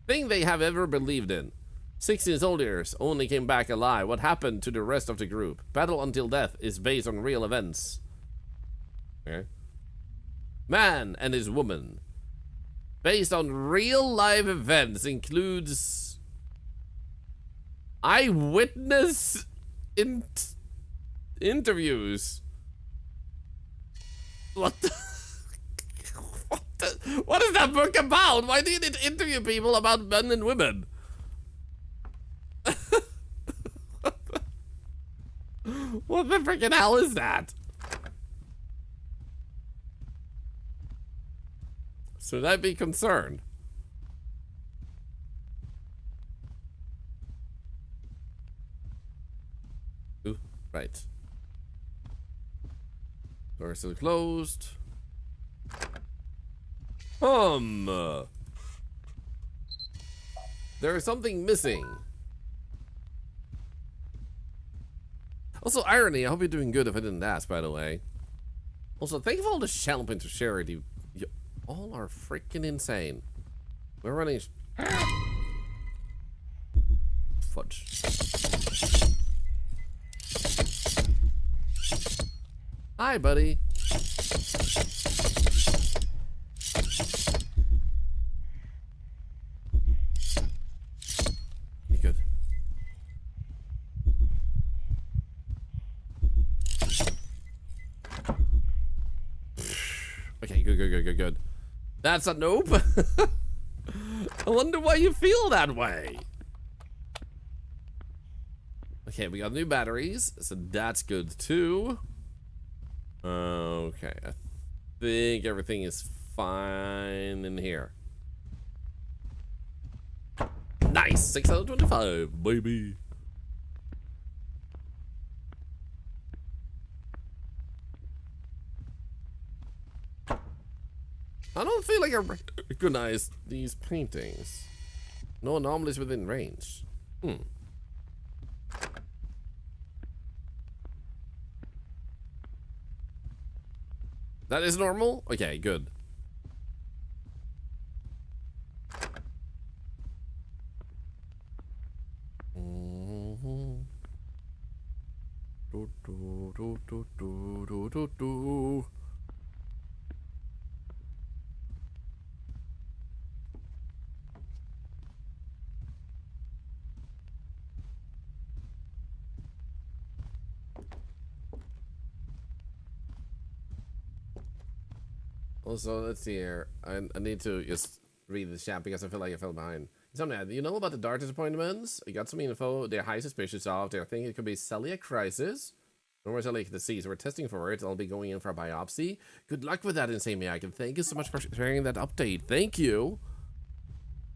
thing they have ever believed in. 16 soldiers only came back alive. What happened to the rest of the group? Battle until death is based on real events. Okay. Man and his woman. Based on real life events, includes eyewitness interviews. What the, what is that book about? Why do you need to interview people about men and women? What the freaking hell is that? Should I be concerned? Ooh, right. Door still closed. There is something missing. Also, irony, I hope you're doing good if I didn't ask, by the way. Also, thank you for all the shell into charity. You all are freaking insane. We're running... Fudge. Hi, buddy. You good? Okay, good. That's a nope. I wonder why you feel that way. Okay, we got new batteries, so that's good too. Okay, I think everything is fine in here. Nice, 6 out of 25, baby. I don't feel like I recognize these paintings. No anomalies within range. That is normal? Okay, good. Also, let's see here. I need to just read the chat because I feel like I fell behind. Something, do you know about the doctor's appointments? You got some info they're high suspicious of. They're thinking it could be celiac crisis. Or celiac disease. We're testing for it. I'll be going in for a biopsy. Good luck with that, Insane Miyagi. Thank you so much for sharing that update. Thank you.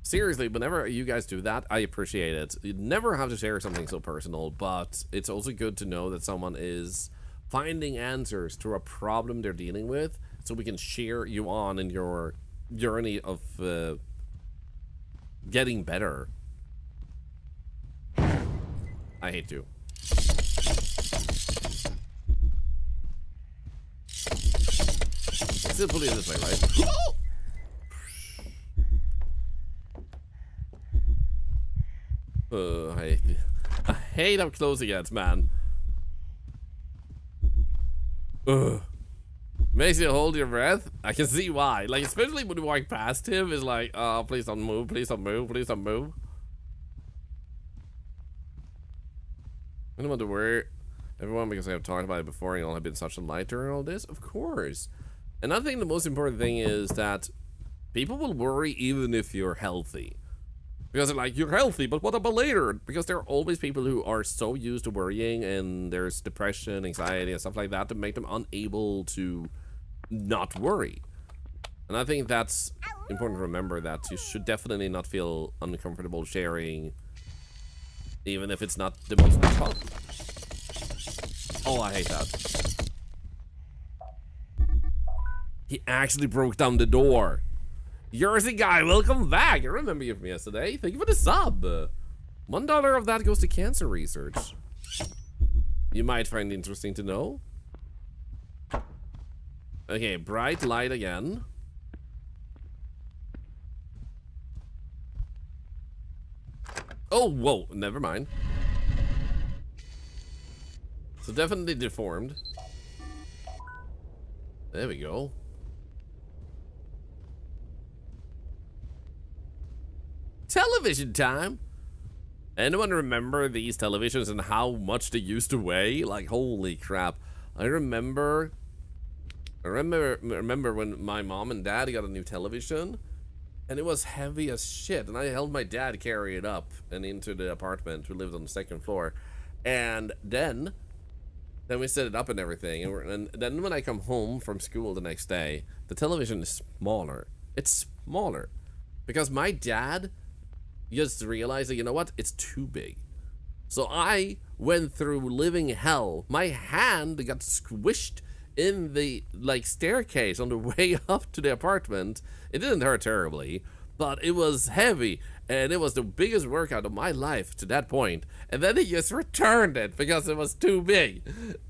Seriously, whenever you guys do that, I appreciate it. You never have to share something so personal, but it's also good to know that someone is finding answers to a problem they're dealing with, so we can cheer you on in your journey of getting better. I hate you. Still pulling it this way, right? I hate how close he gets, man. Makes you hold your breath. I can see why. Like, especially when you walk past him, it's like, oh, please don't move, please don't move, please don't move. I don't want to worry everyone because I have talked about it before and all have been such a light during all this. Of course. And I think the most important thing is that people will worry even if you're healthy. Because they're like, you're healthy, but what about later? Because there are always people who are so used to worrying, and there's depression, anxiety, and stuff like that to make them unable to not worry. And I think that's important to remember, that you should definitely not feel uncomfortable sharing, even if it's not the most fun. Oh, I hate that. He actually broke down the door. Jersey guy, welcome back. I remember you from yesterday. Thank you for the sub. $1 of that goes to cancer research. You might find interesting to know. Okay, bright light again. Oh, whoa, never mind. So definitely deformed. There we go. Television time. Anyone remember these televisions and how much they used to weigh? Like, holy crap. I remember when my mom and dad got a new television, and it was heavy as shit, and I helped my dad carry it up and into the apartment. We lived on the second floor, and then we set it up and everything, and then when I come home from school the next day, the television is smaller. It's smaller because my dad just realized that, you know what, it's too big. So I went through living hell. My hand got squished in the staircase on the way up to the apartment. It didn't hurt terribly, but it was heavy, and it was the biggest workout of my life to that point. And then he just returned it because it was too big.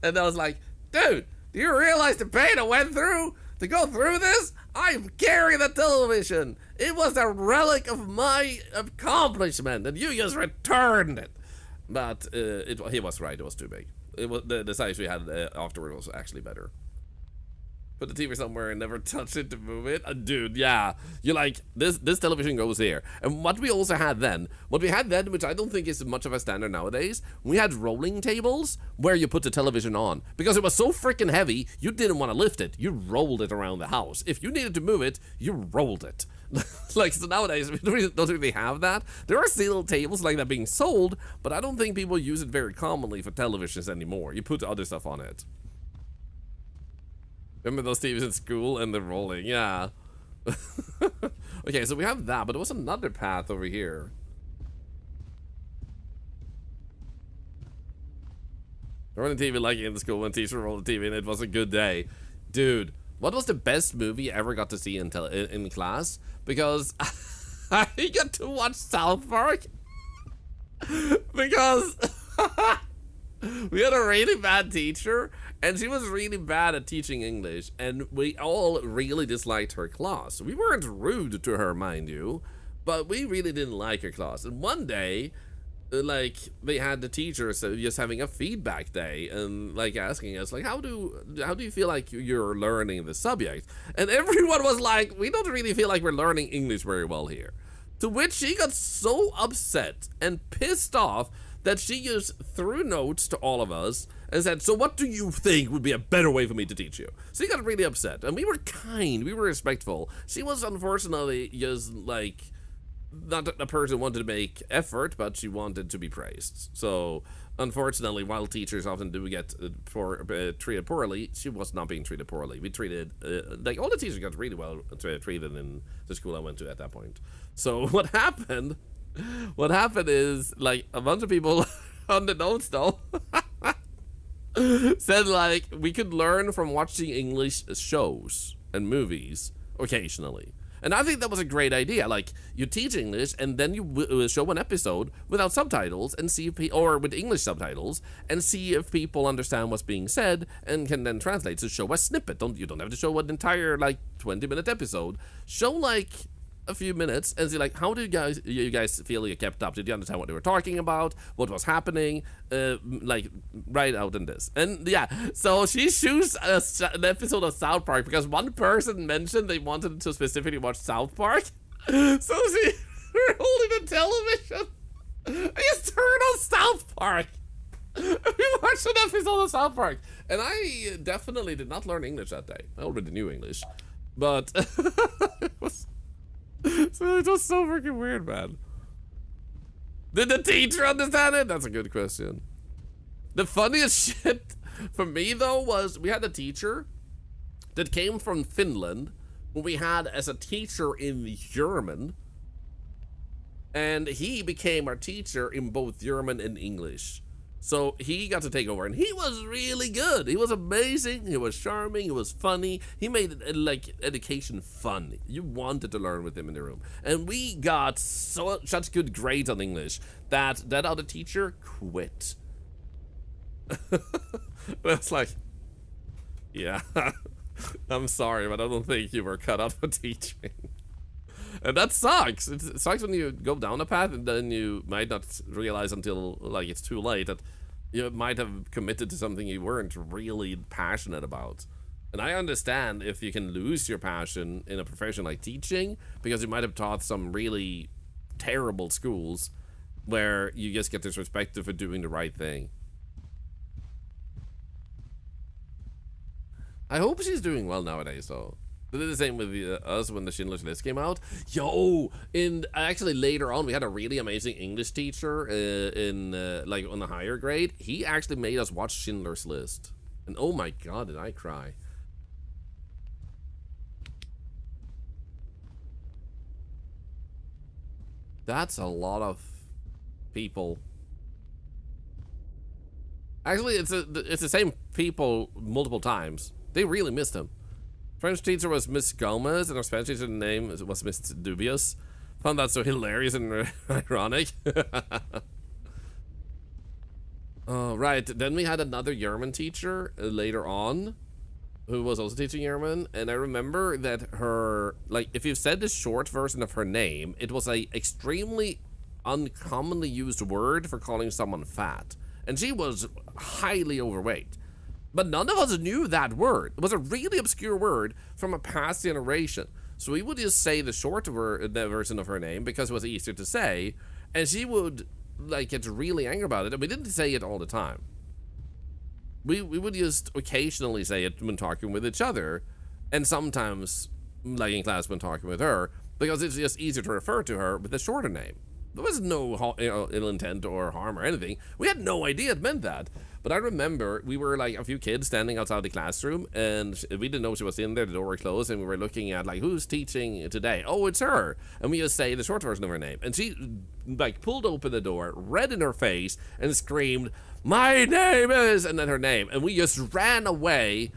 And I was like, dude, Do you realize the pain I went through to go through this? I'm carrying the television. It was a relic of my accomplishment, and you just returned it. But he was right. It was too big. It was the size we had afterward was actually better. Put the TV somewhere and never touch it to move it. Dude, yeah. You're like, this television goes here. And what we also had then, which I don't think is much of a standard nowadays, we had rolling tables where you put the television on. Because it was so freaking heavy, you didn't want to lift it. You rolled it around the house. If you needed to move it, you rolled it. Like, so nowadays, we don't really have that. There are still tables like that being sold, but I don't think people use it very commonly for televisions anymore. You put other stuff on it. Remember those TVs in school and they're rolling? Yeah. Okay, so we have that, but there was another path over here. Rolling the TV like in the school when teacher rolled the TV and it was a good day. Dude, what was the best movie you ever got to see in class? Because I got to watch South Park. Because we had a really bad teacher, and she was really bad at teaching English, and we all really disliked her class. We weren't rude to her, mind you, but we really didn't like her class. And one day, like, they had the teachers just having a feedback day and like asking us like, how do you feel like you're learning the subject? And everyone was like, we don't really feel like we're learning English very well here. To which she got so upset and pissed off that she just threw notes to all of us and said, so what do you think would be a better way for me to teach you? So he got really upset, and we were kind, we were respectful. She was unfortunately just like, not a person who wanted to make effort, but she wanted to be praised. So unfortunately, while teachers often do get treated poorly, she was not being treated poorly. We treated, like all the teachers got really well treated in the school I went to at that point. So what happened is, like, a bunch of people on the notes though said like we could learn from watching English shows and movies occasionally. And I think that was a great idea. Like, you teach English and then you show an episode without subtitles and see if or with English subtitles and see if people understand what's being said and can then translate. So show a snippet. You don't have to show an entire like 20-minute episode. Show like a few minutes and see like, how did you guys feel you kept up? Did you understand what they were talking about? What was happening? Like right out in this. And yeah, so she shoots an episode of South Park because one person mentioned they wanted to specifically watch South Park. So she we're holding the television. I just turned on South Park. We watched an episode of South Park. And I definitely did not learn English that day. I already knew English. But it was so freaking weird, man. Did the teacher understand it? That's a good question. The funniest shit for me, though, was we had a teacher that came from Finland, who we had as a teacher in German, and he became our teacher in both German and English. So he got to take over, and he was really good. He was amazing. He was charming. He was funny. He made like education fun. You wanted to learn with him in the room, and we got such good grades on English that other teacher quit. That's like, yeah, I'm sorry, but I don't think you were cut out for teaching. And that sucks. It sucks when you go down a path and then you might not realize until like it's too late that you might have committed to something you weren't really passionate about. And I understand if you can lose your passion in a profession like teaching because you might have taught some really terrible schools where you just get disrespected for doing the right thing. I hope she's doing well nowadays, though. They did the same with us when the Schindler's List came out. Yo, actually later on, we had a really amazing English teacher like on the higher grade. He actually made us watch Schindler's List, and oh my god, did I cry! That's a lot of people. Actually, it's the same people multiple times. They really missed him. French teacher was Miss Gomez, and our Spanish teacher's name was Miss Dubious. Found that so hilarious and ironic. Oh, right. Then we had another German teacher later on. who was also teaching German, and I remember that her, like, if you said the short version of her name, it was a extremely uncommonly used word for calling someone fat. And she was highly overweight. But none of us knew that word. It was a really obscure word from a past generation. So we would just say the short version of her name because it was easier to say, and she would like get really angry about it, and we didn't say it all the time. We would just occasionally say it when talking with each other, and sometimes, like in class when talking with her, because it's just easier to refer to her with a shorter name. There was no ill intent or harm or anything. We had no idea it meant that. But I remember we were like a few kids standing outside the classroom, and we didn't know she was in there. The door was closed, and we were looking at like, who's teaching today? Oh, it's her. And we just say the short version of her name. And she like pulled open the door, red in her face, and screamed, "My name is," and then her name. And we just ran away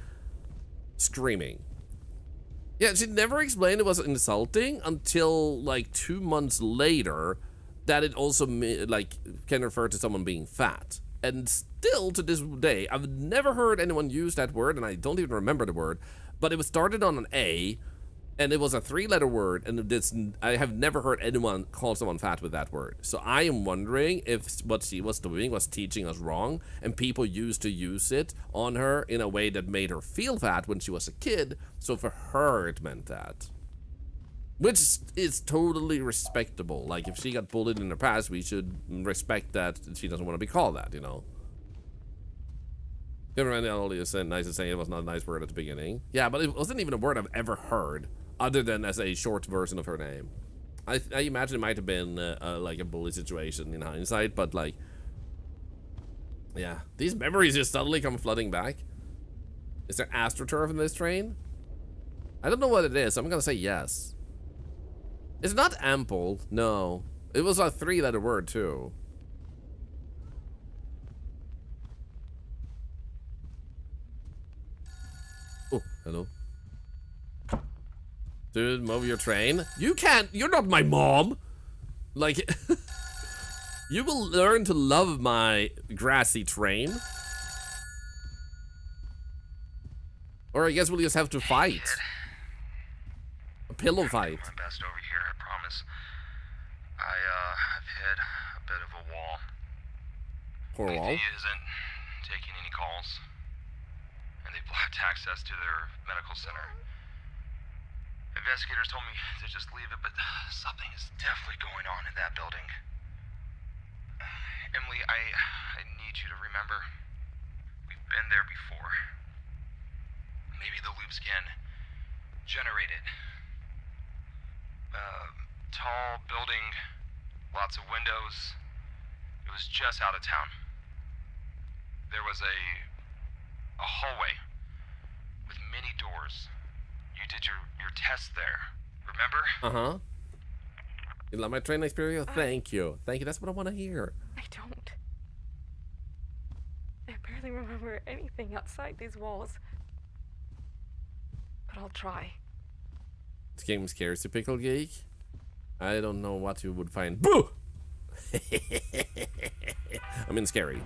screaming. Yeah, she never explained it was insulting until like 2 months later that it also like can refer to someone being fat. And still to this day, I've never heard anyone use that word, and I don't even remember the word, but it was started on an A, and it was a 3-letter word, and I have never heard anyone call someone fat with that word. So I am wondering if what she was doing was teaching us wrong, and people used to use it on her in a way that made her feel fat when she was a kid, so for her it meant that. Which is totally respectable. Like, if she got bullied in her past, we should respect that she doesn't want to be called that, you know? All is nice to say it was not a nice word at the beginning. Yeah, but it wasn't even a word I've ever heard, other than as a short version of her name. I imagine it might have been like a bully situation in hindsight, but like, yeah, these memories just suddenly come flooding back. Is there astroturf in this train? I don't know what it is. I'm gonna say yes. It's not ample, no. It was a 3-letter word, too. Oh, hello. Dude, move your train. You can't, you're not my mom. Like, you will learn to love my grassy train. Or I guess we'll just have to fight. A pillow fight. My best over here, I promise. I've hit a bit of a wall. Poor wall? AD isn't taking any calls, and they blocked access to their medical center. Investigators told me to just leave it, but something is definitely going on in that building. Emily, I need you to remember, we've been there before. Maybe the loops can generate it. Tall building, lots of windows. It was just out of town. There was a hallway with many doors. You did your test there, remember? Uh-huh. You love my train experience? Thank you. Thank you. That's what I want to hear. I don't. I barely remember anything outside these walls. But I'll try. This game scares you, Pickle Geek? I don't know what you would find. Boo! I mean, scary.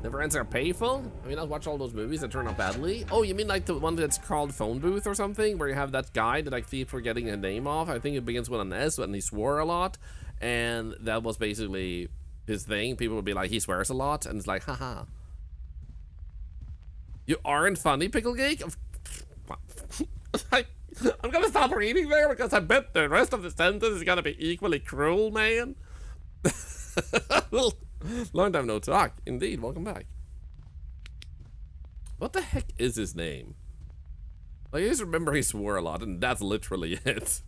Never ends are painful? I mean, I'll watch all those movies that turn out badly. Oh, you mean like the one that's called Phone Booth or something? Where you have that guy that I keep forgetting the name of. I think it begins with an S, and he swore a lot. And that was basically his thing. People would be like, he swears a lot. And it's like, haha. You aren't funny, Pickle Geek? I'm gonna stop reading there because I bet the rest of the sentence is gonna be equally cruel, man. Long time no talk. Indeed, welcome back. What the heck is his name? Like, I just remember he swore a lot, and that's literally it.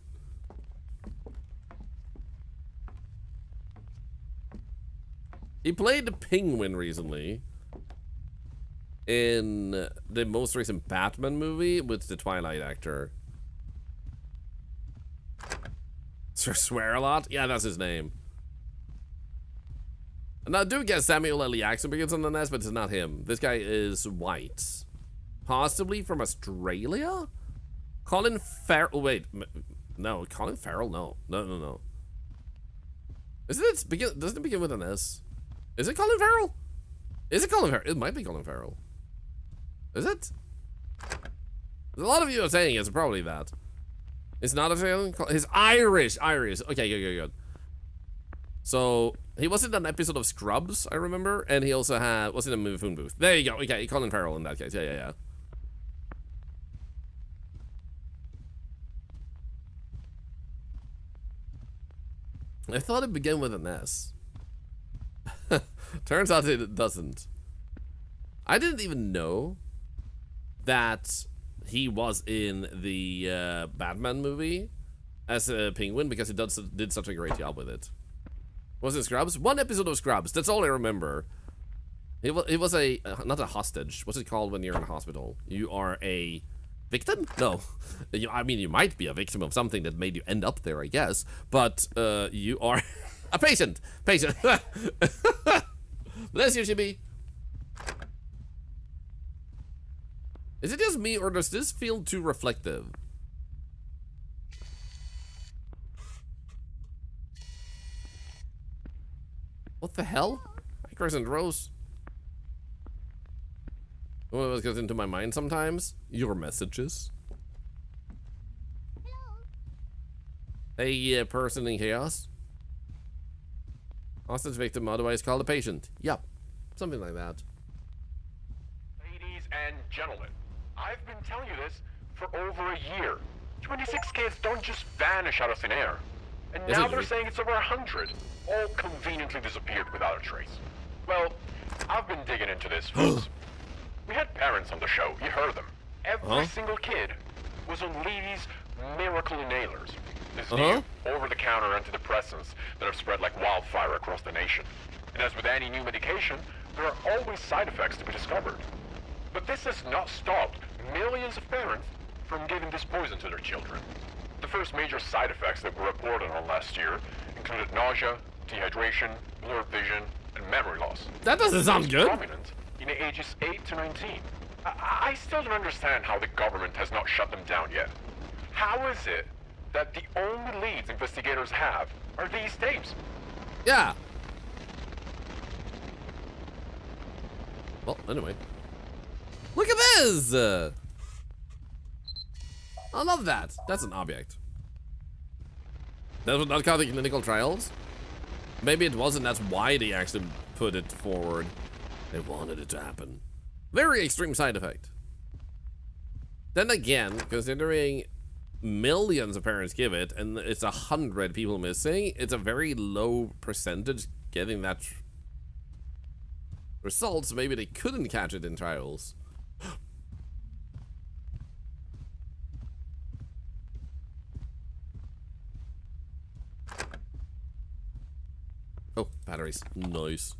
He played the Penguin recently in the most recent Batman movie with the Twilight actor. Sir Swear a lot? Yeah, that's his name. And I do guess Samuel L. Jackson begins on the S, but it's not him. This guy is white. Possibly from Australia? Colin Farrell. Oh, wait. No, Colin Farrell? No. No. Doesn't it begin with an S? Is it Colin Farrell? Is it Colin Farrell? It might be Colin Farrell. Is it? A lot of you are saying it's probably that. It's not a Farrell. He's Irish. Irish. Okay, good. So he was in an episode of Scrubs, I remember, and he also was in a movie Phone Booth. There you go. Okay, Colin Farrell in that case. Yeah. I thought it began with an S. Turns out it doesn't. I didn't even know that he was in the Batman movie as a penguin because he did such a great job with it. Was it Scrubs? One episode of Scrubs. That's all I remember. It was a not a hostage. What's it called when you're in a hospital? You are a victim? No. I mean, you might be a victim of something that made you end up there, I guess. But you are a patient. Patient. Bless you, Chibi. Is it just me, or does this feel too reflective? What the hell? Hi, Crescent Rose. What goes into my mind sometimes? Your messages. Hey, person in chaos. Hostage victim, otherwise called a patient. Yep, something like that. Ladies and gentlemen, I've been telling you this for over a year. 26 kids don't just vanish out of thin air. And Yes, now they they're do. saying it's over 100. All conveniently disappeared without a trace. Well, I've been digging into this, folks. We had parents on the show. You heard them. Every single kid was on Levy's miracle inhalers. This new over-the-counter antidepressants that have spread like wildfire across the nation. And as with any new medication, there are always side effects to be discovered. But this has not stopped millions of parents from giving this poison to their children. The first major side effects that were reported on last year included nausea, dehydration, blurred vision, and memory loss. That doesn't sound Most good. Prominent in ages 8 to 19. I still don't understand how the government has not shut them down yet. How is it that the only leads investigators have are these tapes? Yeah. Well, anyway. Look at this! I love that. That's an object. That was not called the clinical trials? Maybe it wasn't, that's why they actually put it forward. They wanted it to happen. Very extreme side effect. Then again, considering millions of parents give it, and it's 100 people missing, it's a very low percentage getting that results. Maybe they couldn't catch it in trials. Oh, batteries. Nice.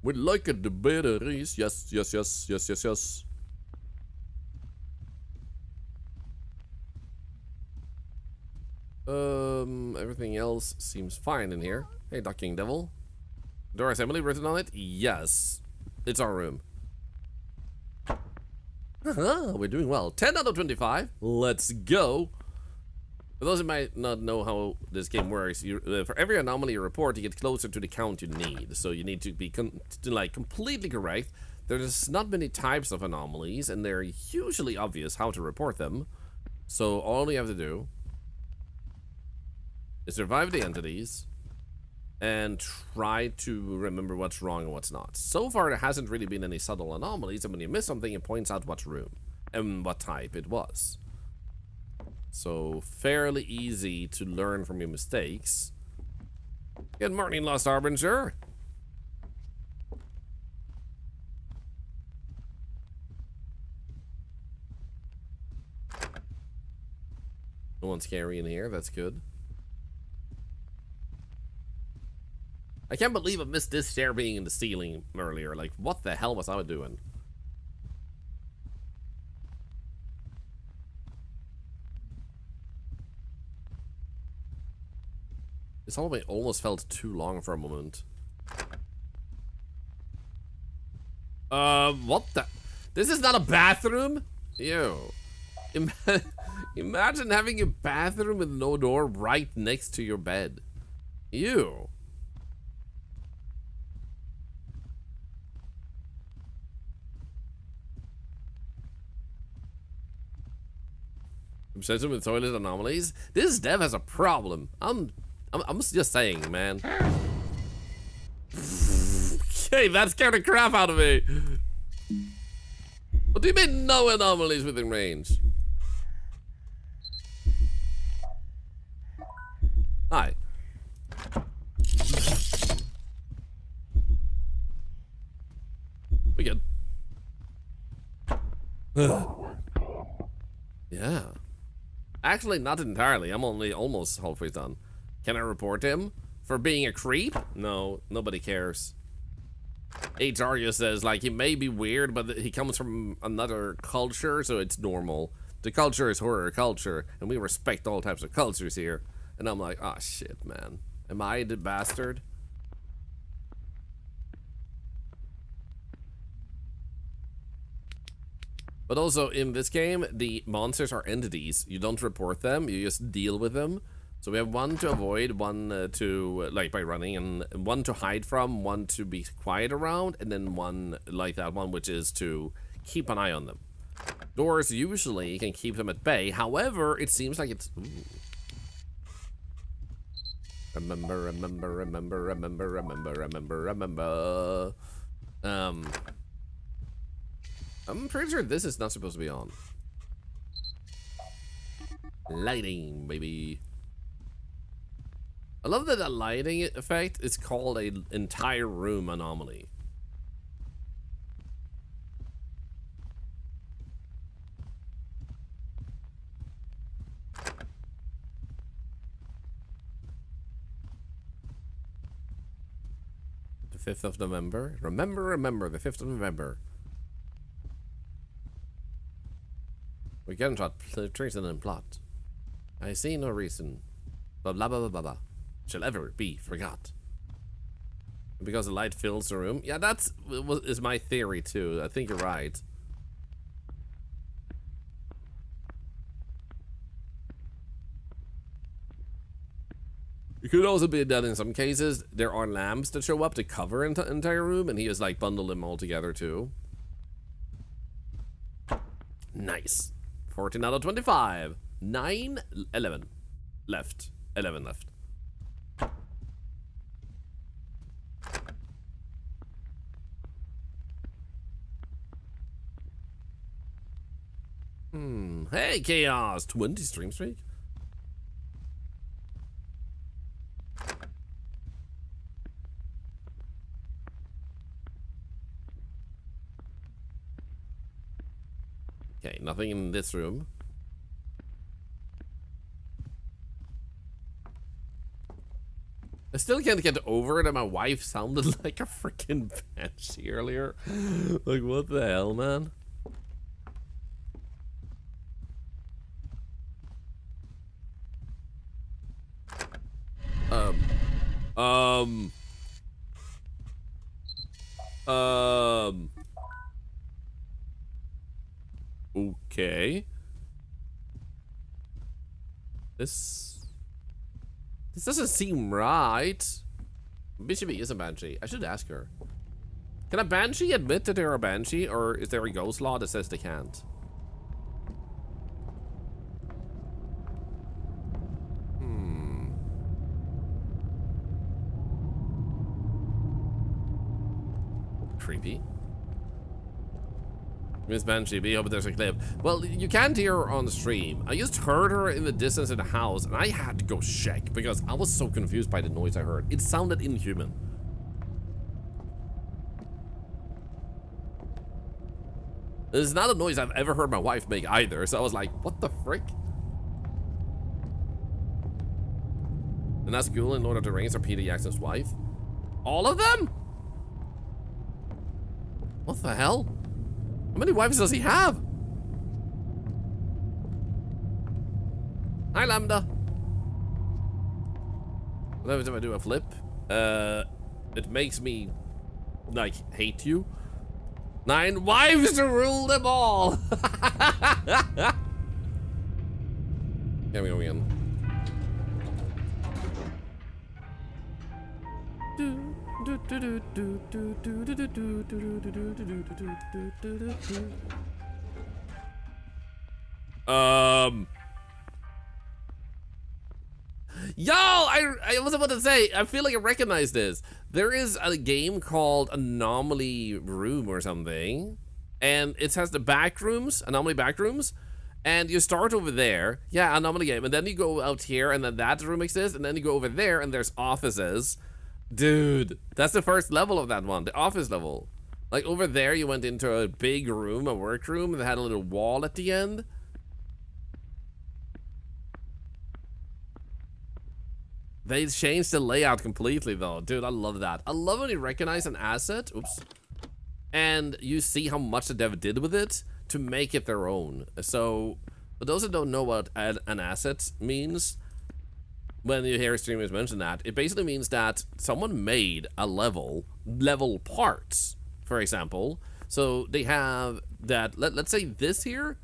We like it, the batteries. Yes. Everything else seems fine in here. Hey, Ducking Devil. Door assembly written on it? Yes. It's our room. We're doing well. 10 out of 25. Let's go. For those who might not know how this game works, for every anomaly you report, you get closer to the count you need. So you need to be completely correct. There's not many types of anomalies, and they're usually obvious how to report them. So all you have to do is survive the entities and try to remember what's wrong and what's not. So far, there hasn't really been any subtle anomalies, and when you miss something, it points out what room and what type it was. So, fairly easy to learn from your mistakes. Good morning, Lost Harbinger. No one's scary in here, that's good. I can't believe I missed this chair being in the ceiling earlier. Like, what the hell was I doing? This hallway almost felt too long for a moment. What the? This is not a bathroom? Ew. Imagine having a bathroom with no door right next to your bed. Ew. Obsession with toilet anomalies. This dev has a problem. I'm just saying, man. Okay, that scared the crap out of me. What do you mean no anomalies within range? Hi. We good. Yeah. Actually, not entirely. I'm only almost halfway done. Can I report him for being a creep? No, nobody cares. HR just says, like, he may be weird, but he comes from another culture, so it's normal. The culture is horror culture, and we respect all types of cultures here. And I'm like, oh shit, man. Am I the bastard? But also, in this game, the monsters are entities. You don't report them, you just deal with them. So we have one to avoid, one to, like, by running, and one to hide from, one to be quiet around, and then one like that one, which is to keep an eye on them. Doors usually can keep them at bay. However, it seems like it's... Ooh. Remember. I'm pretty sure this is not supposed to be on. Lighting, baby. I love that the lighting effect is called an entire room anomaly. The 5th of November. Remember, the 5th of November. We can shot treason and plot. I see no reason. Blah blah blah blah blah. Shall ever be forgot. Because the light fills the room. Yeah, is my theory too. I think you're right. It could also be that in some cases there are lamps that show up to cover an entire room, and he has like bundled them all together too. Nice. 14 out of 25. 9, 11 left. 11 left. Hey, Chaos! 20 stream streak? Okay, nothing in this room. I still can't get over that my wife sounded like a freaking banshee earlier. Like, what the hell, man? Okay. This doesn't seem right. Maybe is a banshee. I should ask her. Can a banshee admit that they're a banshee, or is there a ghost law that says they can't? Creepy. Miss Banshee, be hope there's a clip. Well, you can't hear her on the stream. I just heard her in the distance in the house, and I had to go check because I was so confused by the noise I heard. It sounded inhuman. This is not a noise I've ever heard my wife make either, so I was like, what the frick? And that's cool in Lord of the Rings or Peter Jackson's wife. All of them? What the hell? How many wives does he have? Hi, Lambda. What happens if I do a flip? It makes me, like, hate you. 9 wives to rule them all. Here we go again. Yo, I was about to say, I feel like I recognize this. There is a game called Anomaly Room or something, and it has the back rooms, Anomaly back rooms, and you start over there, yeah, Anomaly game, and then you go out here, and then that room exists, and then you go over there, and there's offices. Dude, that's the first level of that one, the office level. Like over there, you went into a big room, a workroom, and it had a little wall at the end. They changed the layout completely though. Dude, I love that. I love when you recognize an asset, oops, and you see how much the dev did with it to make it their own. So, for those that don't know what an asset means, when you hear streamers mention that, it basically means that someone made a level parts, for example. So they have that, let's say this here,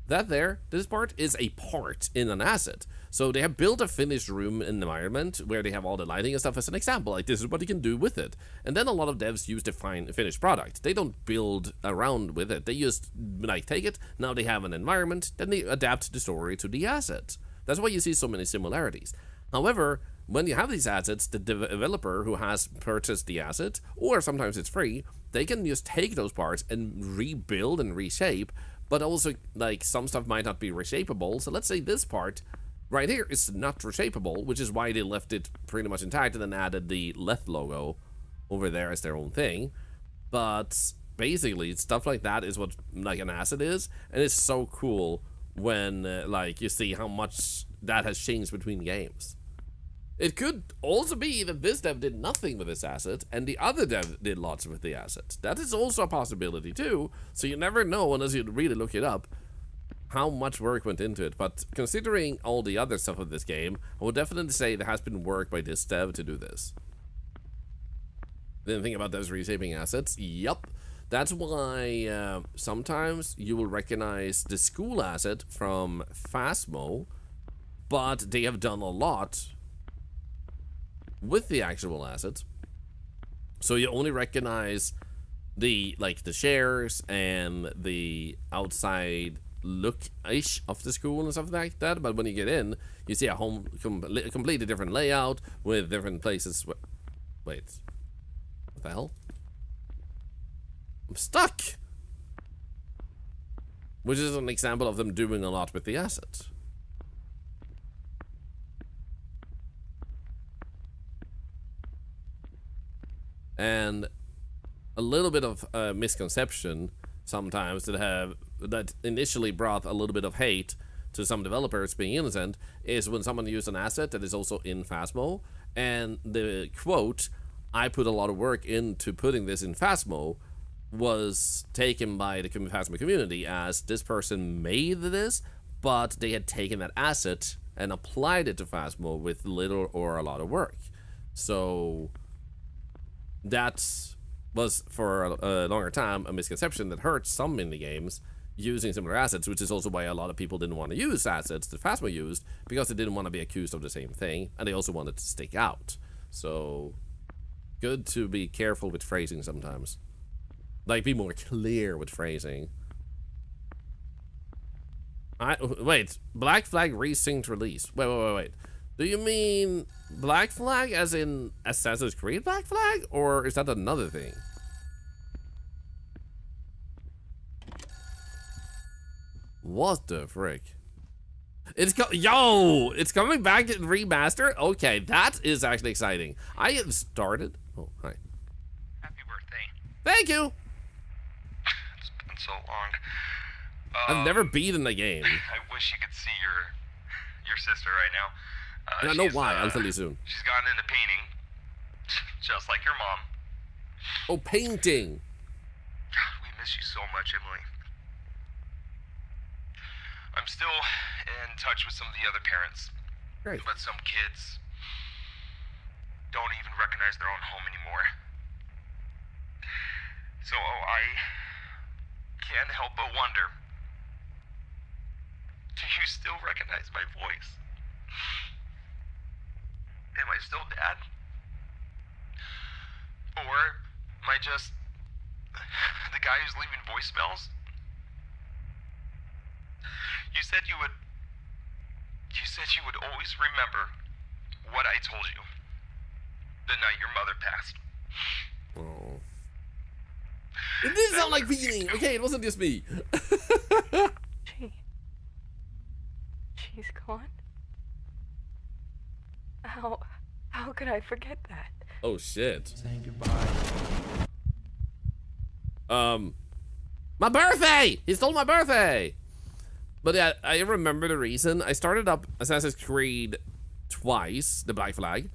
this part is a part in an asset. So they have built a finished room environment where they have all the lighting and stuff as an example, like this is what you can do with it. And then a lot of devs use the finished product. They don't build around with it. They just like take it, now they have an environment, then they adapt the story to the asset. That's why you see so many similarities. However, when you have these assets, the developer who has purchased the asset, or sometimes it's free, they can just take those parts and rebuild and reshape, but also like some stuff might not be reshapeable. So let's say this part right here is not reshapeable, which is why they left it pretty much intact and then added the Leth logo over there as their own thing. But basically, stuff like that is what like an asset is, and it's so cool when like you see how much that has changed between games. It could also be that this dev did nothing with this asset and the other dev did lots with the asset. That is also a possibility too, so you never know unless you really look it up how much work went into it. But considering all the other stuff of this game, I would definitely say there has been work by this dev to do this. Didn't think about those reshaping assets. Yup. That's why sometimes you will recognize the school asset from Phasmo, but they have done a lot with the actual assets. So you only recognize the shares and the outside look-ish of the school and stuff like that, but when you get in, you see a completely different layout with different places. Wait, what the hell? I'm stuck! Which is an example of them doing a lot with the assets. And a little bit of misconception sometimes that initially brought a little bit of hate to some developers being innocent is when someone used an asset that is also in Phasmo, and the quote, "I put a lot of work into putting this in Phasmo," was taken by the Phasmo community as this person made this, but they had taken that asset and applied it to Phasmo with little or a lot of work. So that was for a longer time a misconception that hurt some indie games using similar assets, which is also why a lot of people didn't want to use assets that Phasmo used, because they didn't want to be accused of the same thing, and they also wanted to stick out. So good to be careful with phrasing sometimes. Like, be more clear with phrasing. Wait, Black Flag resynced release. Wait. Do you mean Black Flag as in Assassin's Creed Black Flag? Or is that another thing? What the frick? It's coming back in remaster? Okay, that is actually exciting. I have started. Oh, hi. Happy birthday. Thank you. It's been so long. I've never beaten the game. I wish you could see your sister right now. And I know why. I'll tell you soon. She's gotten into painting, just like your mom. Oh, painting. God, we miss you so much, Emily. I'm still in touch with some of the other parents. Great. But some kids don't even recognize their own home anymore. So I can't help but wonder, do you still recognize my voice? Am I still Dad? Or am I just the guy who's leaving voicemails? You said you would always remember what I told you the night your mother passed. Oh. It did sound like feeling. Okay, it wasn't just me. She's gone? How could I forget that? Oh shit. Saying goodbye. My birthday! He stole my birthday! But yeah, I remember the reason. I started up Assassin's Creed twice, the Black Flag.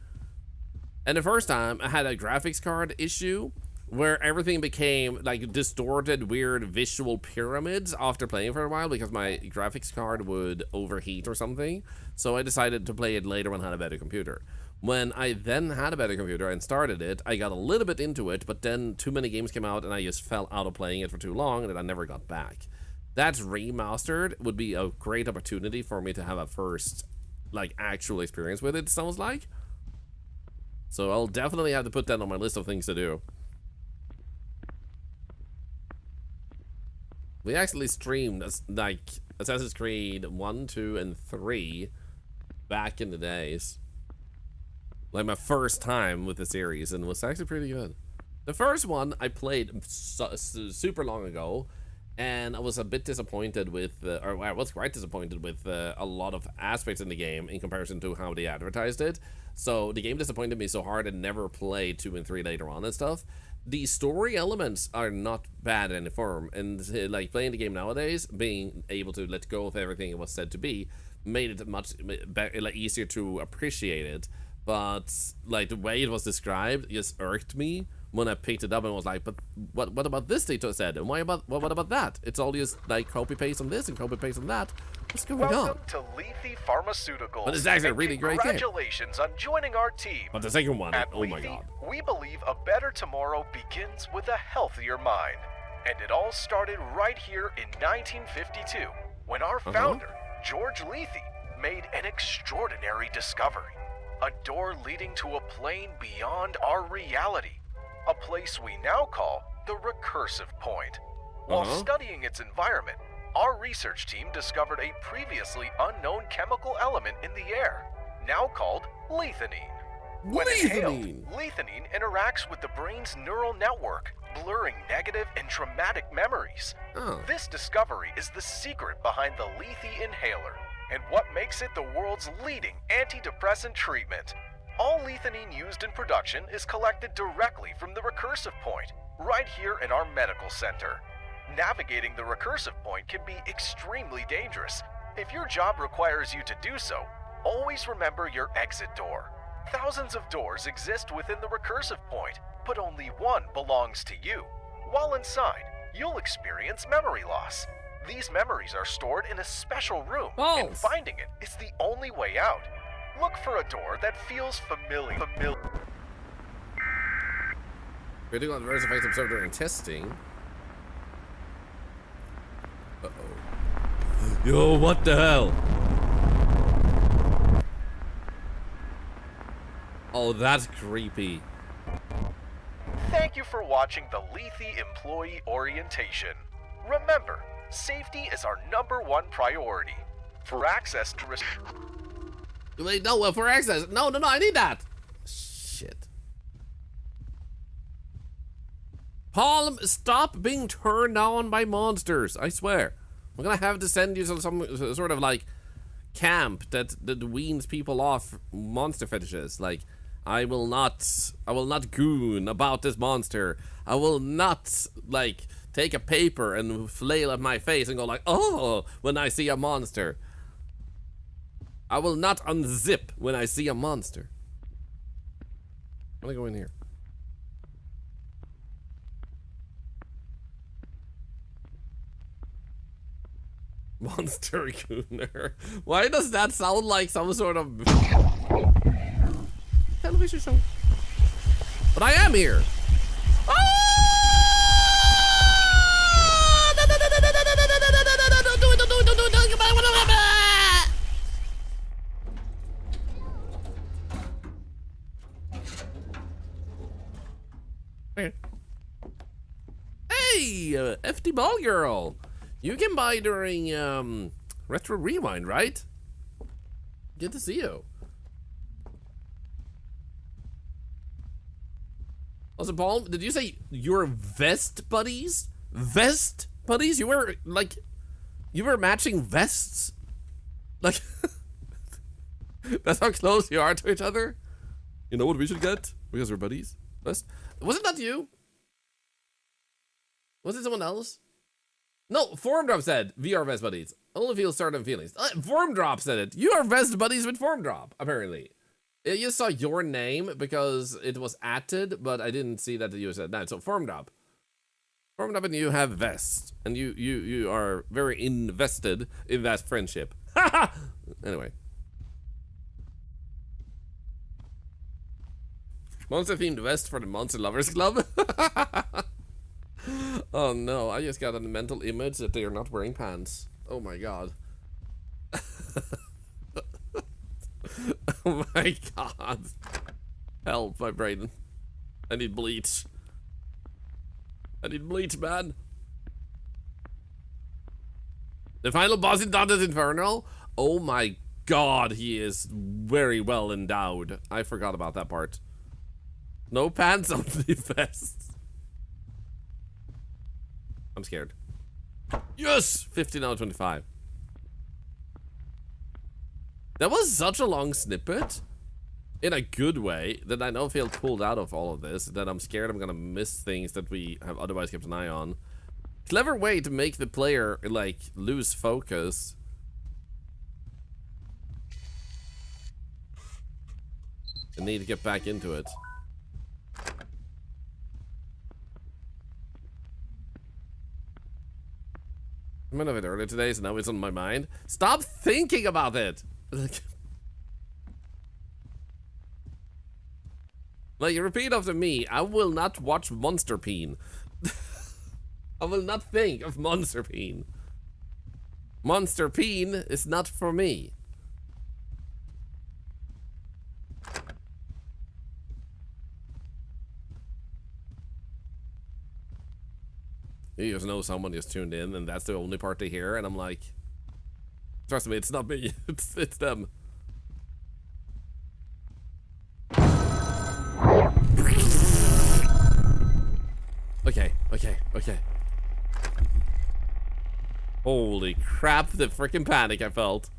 And the first time, I had a graphics card issue where everything became like distorted, weird visual pyramids after playing for a while because my graphics card would overheat or something. So I decided to play it later when I had a better computer. When I then had a better computer and started it, I got a little bit into it, but then too many games came out and I just fell out of playing it for too long and I never got back. That remastered would be a great opportunity for me to have a first, like, actual experience with it, sounds like. So I'll definitely have to put that on my list of things to do. We actually streamed like Assassin's Creed 1, 2, and 3 back in the days. Like my first time with the series, and it was actually pretty good. The first one I played super long ago, and I was a bit disappointed with, or I was quite disappointed with a lot of aspects in the game in comparison to how they advertised it. So the game disappointed me so hard and never played 2 and 3 later on and stuff. The story elements are not bad in any form, and like playing the game nowadays, being able to let go of everything it was said to be, made it much like easier to appreciate it. But like the way it was described just irked me when I picked it up and was like, but what about this they said? And what about that? It's all just like copy paste on this and copy paste on that. What's going on? Welcome to Lethe Pharmaceuticals. But it's actually a really great game. Congratulations on joining our team. But the second one, At oh my Lethe, god. we believe a better tomorrow begins with a healthier mind. And it all started right here in 1952, when our founder, George Lethe, made an extraordinary discovery. A door leading to a plane beyond our reality. A place we now call the recursive point. While studying its environment, our research team discovered a previously unknown chemical element in the air, now called lethanine. When inhaled, lethanine interacts with the brain's neural network, blurring negative and traumatic memories. This discovery is the secret behind the Lethe inhaler, and what makes it the world's leading antidepressant treatment. All lethanine used in production is collected directly from the recursive point, right here in our medical center. Navigating the recursive point can be extremely dangerous. If your job requires you to do so, always remember your exit door. Thousands of doors exist within the recursive point, but only one belongs to you. While inside, you'll experience memory loss. These memories are stored in a special room, and finding it is the only way out. Look for a door that feels familiar. Critical adverse effects observed during testing. Uh-oh. Yo, what the hell? Oh, that's creepy. Thank you for watching the Lethe Employee Orientation. Remember, safety is our #1 priority. For access to Wait, no, for access. No, I need that. Shit. Palm, stop being turned on by monsters. I swear. I'm gonna have to send you some sort of like camp that weans people off monster fetishes. Like, I will not goon about this monster. I will not like take a paper and flail at my face and go like, oh, when I see a monster. I will not unzip when I see a monster. I'm gonna go in here. Monster Gooner. Why does that sound like some sort of television show? But I am here. Hey, FD Ball Girl. You can buy during Retro Rewind, right? Good to see you. Also, Paul, did you say your vest buddies? Vest buddies? You were matching vests? Like, that's how close you are to each other? You know what we should get? Because we're buddies? Vest? Wasn't that you? Was it someone else? No, Form Drop said, VR vest buddies. Only feel certain feelings. Form Drop said it. You are vest buddies with Form Drop, apparently. I just saw your name because it was added, but I didn't see that you said that. So Form Drop. Form Drop and you have vests. And you are very invested in that friendship. Anyway. Monster themed vest for the Monster Lovers Club. Oh no, I just got a mental image that they are not wearing pants. Oh my god. Oh my god. Help my brain. I need bleach. I need bleach, man. The final boss in Dante's Inferno? Oh my god, he is very well endowed. I forgot about that part. No pants, only vests. I'm scared. Yes! 15 out of 25. That was such a long snippet. In a good way. That I now feel pulled out of all of this. That I'm scared I'm gonna miss things that we have otherwise kept an eye on. Clever way to make the player, like, lose focus. I need to get back into it. I went of it earlier today, so now it's on my mind. Stop thinking about it! Like, repeat after me. I will not watch Monster Peen. I will not think of Monster Peen. Monster Peen is not for me. You just know someone just tuned in and that's the only part they hear, and I'm like, trust me, it's not me, it's them. Okay. Holy crap, the freaking panic I felt.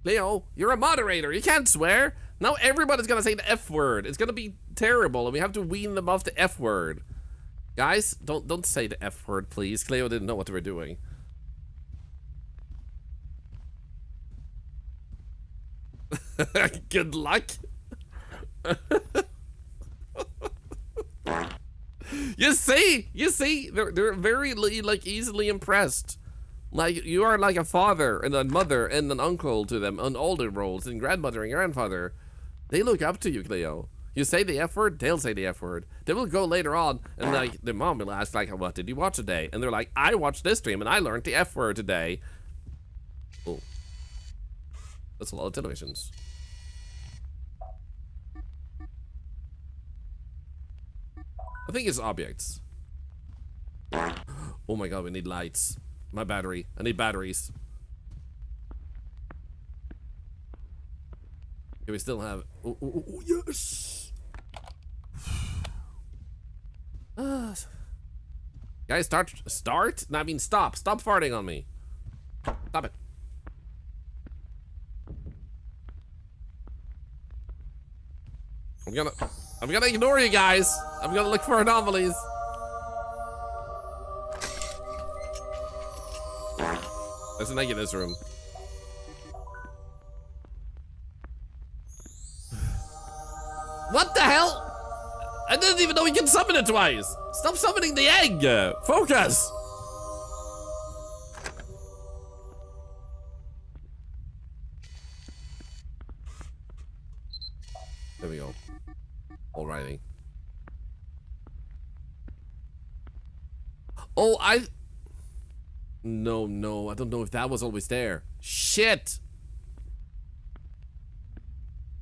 Leo, you're a moderator, you can't swear. Now everybody's gonna say the F word. It's gonna be terrible, and we have to wean them off the F word. Guys, don't say the F word, please. Cleo didn't know what they were doing. Good luck. You see, they're very like easily impressed. Like, you are like a father and a mother and an uncle to them on all the roles, and grandmother and grandfather. They look up to you, Cleo. You say the F word, they'll say the F word. They will go later on, and like, their mom will ask, like, what did you watch today? And they're like, I watched this stream, and I learned the F word today. Oh. That's a lot of televisions. I think it's objects. Oh my god, we need lights. My battery. I need batteries. Okay, we still have... Oh, yes! Guys, start? No, I mean, stop. Stop farting on me. Stop it. I'm gonna ignore you guys. I'm gonna look for anomalies. There's an egg in this room. What the hell? I didn't even know we can summon it twice. Stop summoning the egg. Focus. There we go. Alrighty. Oh, No, I don't know if that was always there. Shit!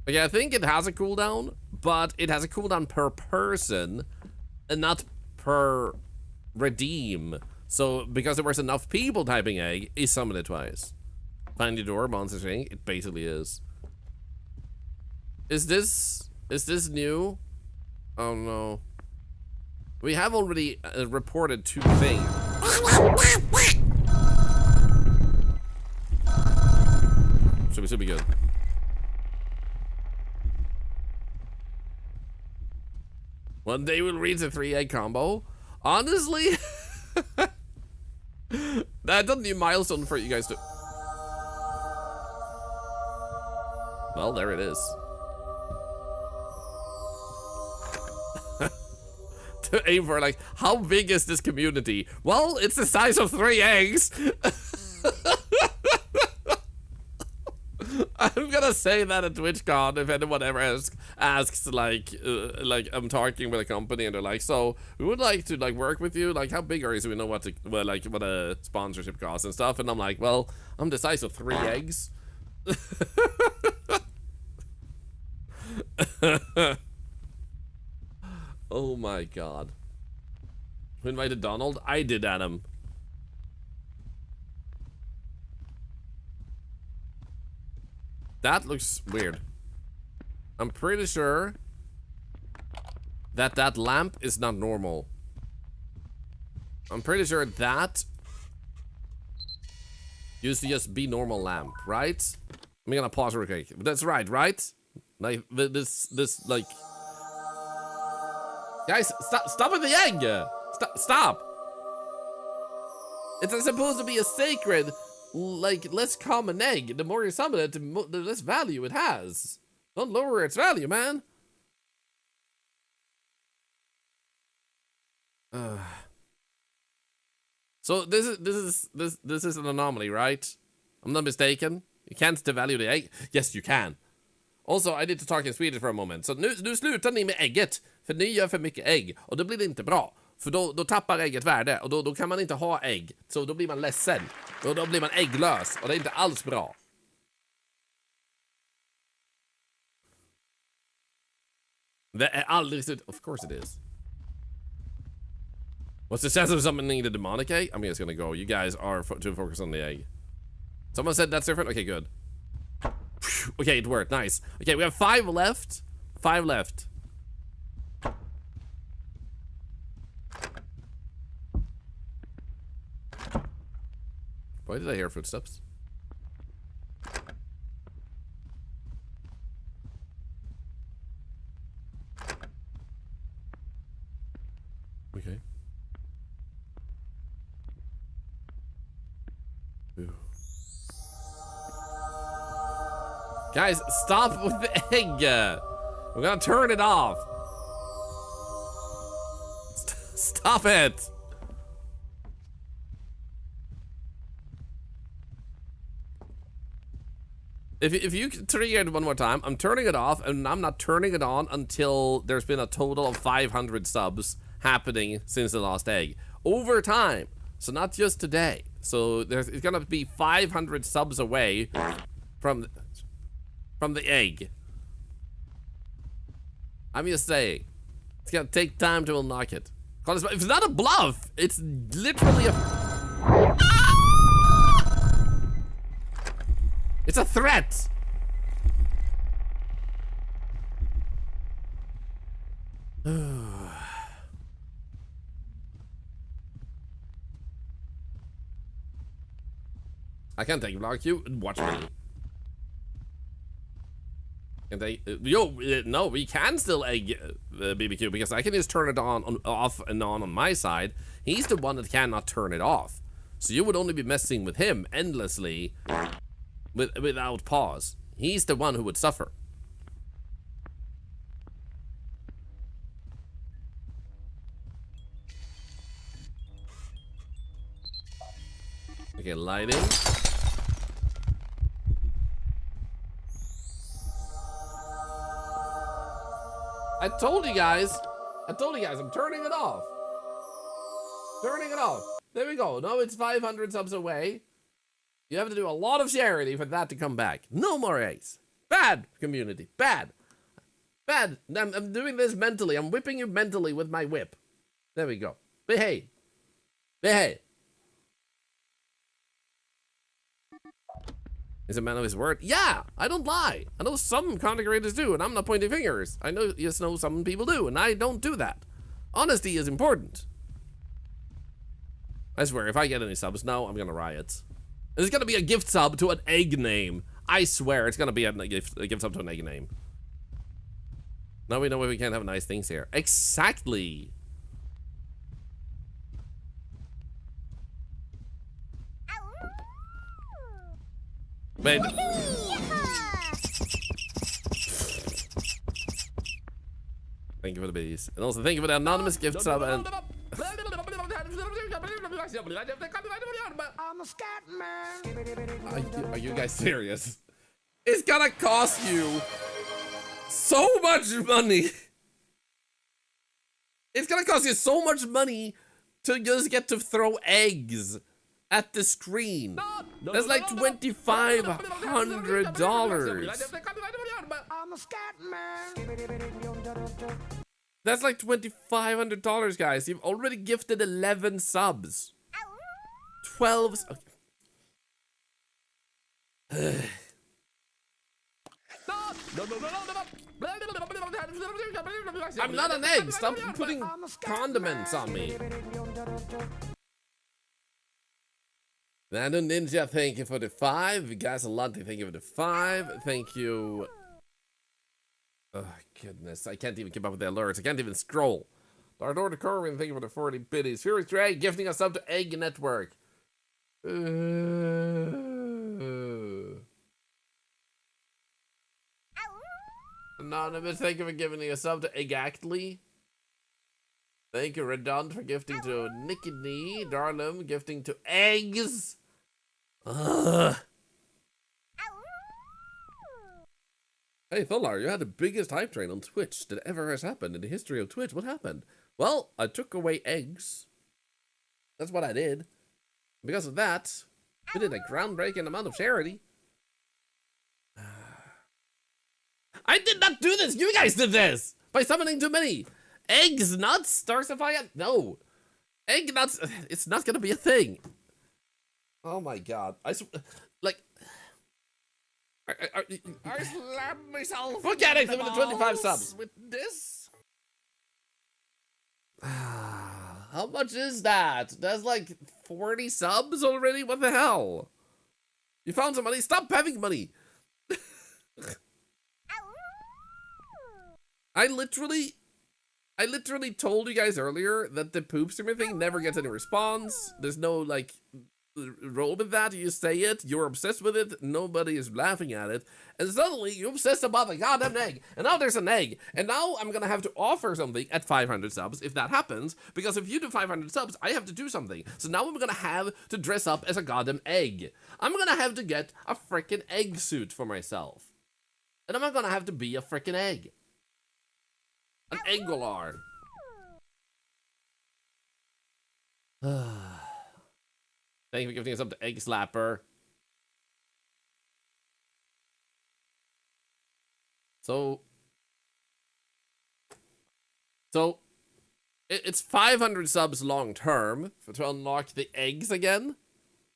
Okay, I think it has a cooldown, but it has a cooldown per person and not per redeem. So, because there was enough people typing egg, he summoned it twice. Find your door, monster thing, it basically is. Is this new? Oh no. We have already reported 2 things. Should be good. One day we'll reach a 3-egg combo. Honestly, that doesn't new milestone for you guys to. Well, there it is. To aim for, like, how big is this community? Well, it's the size of 3 eggs. I'm gonna say that at TwitchCon if anyone ever asks like I'm talking with a company and they're like, so we would like to like work with you, like how big are you so we know what a sponsorship costs and stuff, and I'm like, well, I'm the size of 3 eggs. Oh my god. Who invited Donald? I did, Adam. That looks weird. I'm pretty sure that that lamp is not normal. I'm pretty sure that used to just be normal lamp, right? I'm gonna pause real quick. That's right? Like this like, guys, stop with the egg. Stop. It's supposed to be a sacred, like, less common egg. The more you summon it, the less value it has. Don't lower its value, man. So this is an anomaly, right? I'm not mistaken. You can't devalue the egg. Yes, you can. Also, I need to talk in Swedish for a moment. Så nu slutar ni med ägget. För ni gör för mycket ägg. Och då blir det inte bra. För då tappar ägget värde. Och då kan man inte ha ägg. Så då blir man ledsen. Och då blir man ägglös. Och det är inte alls bra. Det är aldrig slut. Of course it is. What's the sense of summoning the demonic egg? I'm just gonna go. You guys are too focused on the egg. Someone said that's different? Okay, good. Okay, it worked. Nice. Okay, we have 5 left. 5 left. Why did I hear footsteps? Okay. Ooh. Guys, stop with the egg. We're gonna turn it off. Stop it. If you trigger it one more time, I'm turning it off, and I'm not turning it on until there's been a total of 500 subs happening since the last egg. Over time. So not just today. So it's gonna be 500 subs away from the egg. I'm just saying. It's gonna take time to unlock it. It's not a bluff. It's literally a... It's a threat! I can't take block you. Watch me. Can they? No, we can still egg BBQ because I can just turn it off and on my side. He's the one that cannot turn it off. So you would only be messing with him endlessly. Without pause. He's the one who would suffer. Okay, lighting. I told you guys, I'm turning it off. Turning it off. There we go. No, it's 500 subs away. You have to do a lot of charity for that to come back. No more eggs. Bad, community. Bad. Bad. I'm doing this mentally. I'm whipping you mentally with my whip. There we go. Behave. Behave. He's a man of his word. Yeah, I don't lie. I know some content creators do, and I'm not pointing fingers. I know, just know some people do, and I don't do that. Honesty is important. I swear, if I get any subs now, I'm gonna riot. There's gonna be a gift sub to an egg name. I swear, it's gonna be a gift sub to an egg name. Now we know we can't have nice things here. Exactly. Wait. Thank you for the bees. And also thank you for the anonymous gift sub and... Are you guys serious? It's gonna cost you so much money. It's gonna cost you so much money to just get to throw eggs at the screen. That's like $2,500. That's like $2,500, guys. You've already gifted 11 subs. 12. I'm not an egg. Stop putting condiments on me. Nano Ninja, thank you for the 5. Guys, Alante, thank you for the 5. Thank you. Oh, goodness. I can't even keep up with the alerts. I can't even scroll. Dardor the Corwin, thank you for the 40 biddies. Furious Drag gifting us up to Egg Network. Anonymous, thank you for giving us up to Egactly. Thank you, Redund, for gifting to Nicky Nee. Darlum gifting to eggs. Ugh. Hey, Thorlar, you had the biggest hype train on Twitch that ever has happened in the history of Twitch. What happened? Well, I took away eggs. That's what I did. Because of that, we did a groundbreaking amount of charity. I did not do this! You guys did this! By summoning too many! Eggs, nuts, Starsify? No. Egg nuts, it's not gonna be a thing. Oh my god. Like... I slapped myself. Forget it, with the 25 subs. With this? How much is that? That's like 40 subs already? What the hell? You found some money? Stop having money. I literally told you guys earlier that the poop streamer thing never gets any response. There's no, like, roll with that. You say it, you're obsessed with it, nobody is laughing at it, and suddenly you're obsessed about the goddamn egg, and now there's an egg, and now I'm gonna have to offer something at 500 subs if that happens, because if you do 500 subs, I have to do something. So now I'm gonna have to dress up as a goddamn egg. I'm gonna have to get a freaking egg suit for myself. And I'm gonna have to be a freaking egg. An Eggolar. Thank you for giving us up to Egg Slapper. So it's 500 subs long term to unlock the eggs again.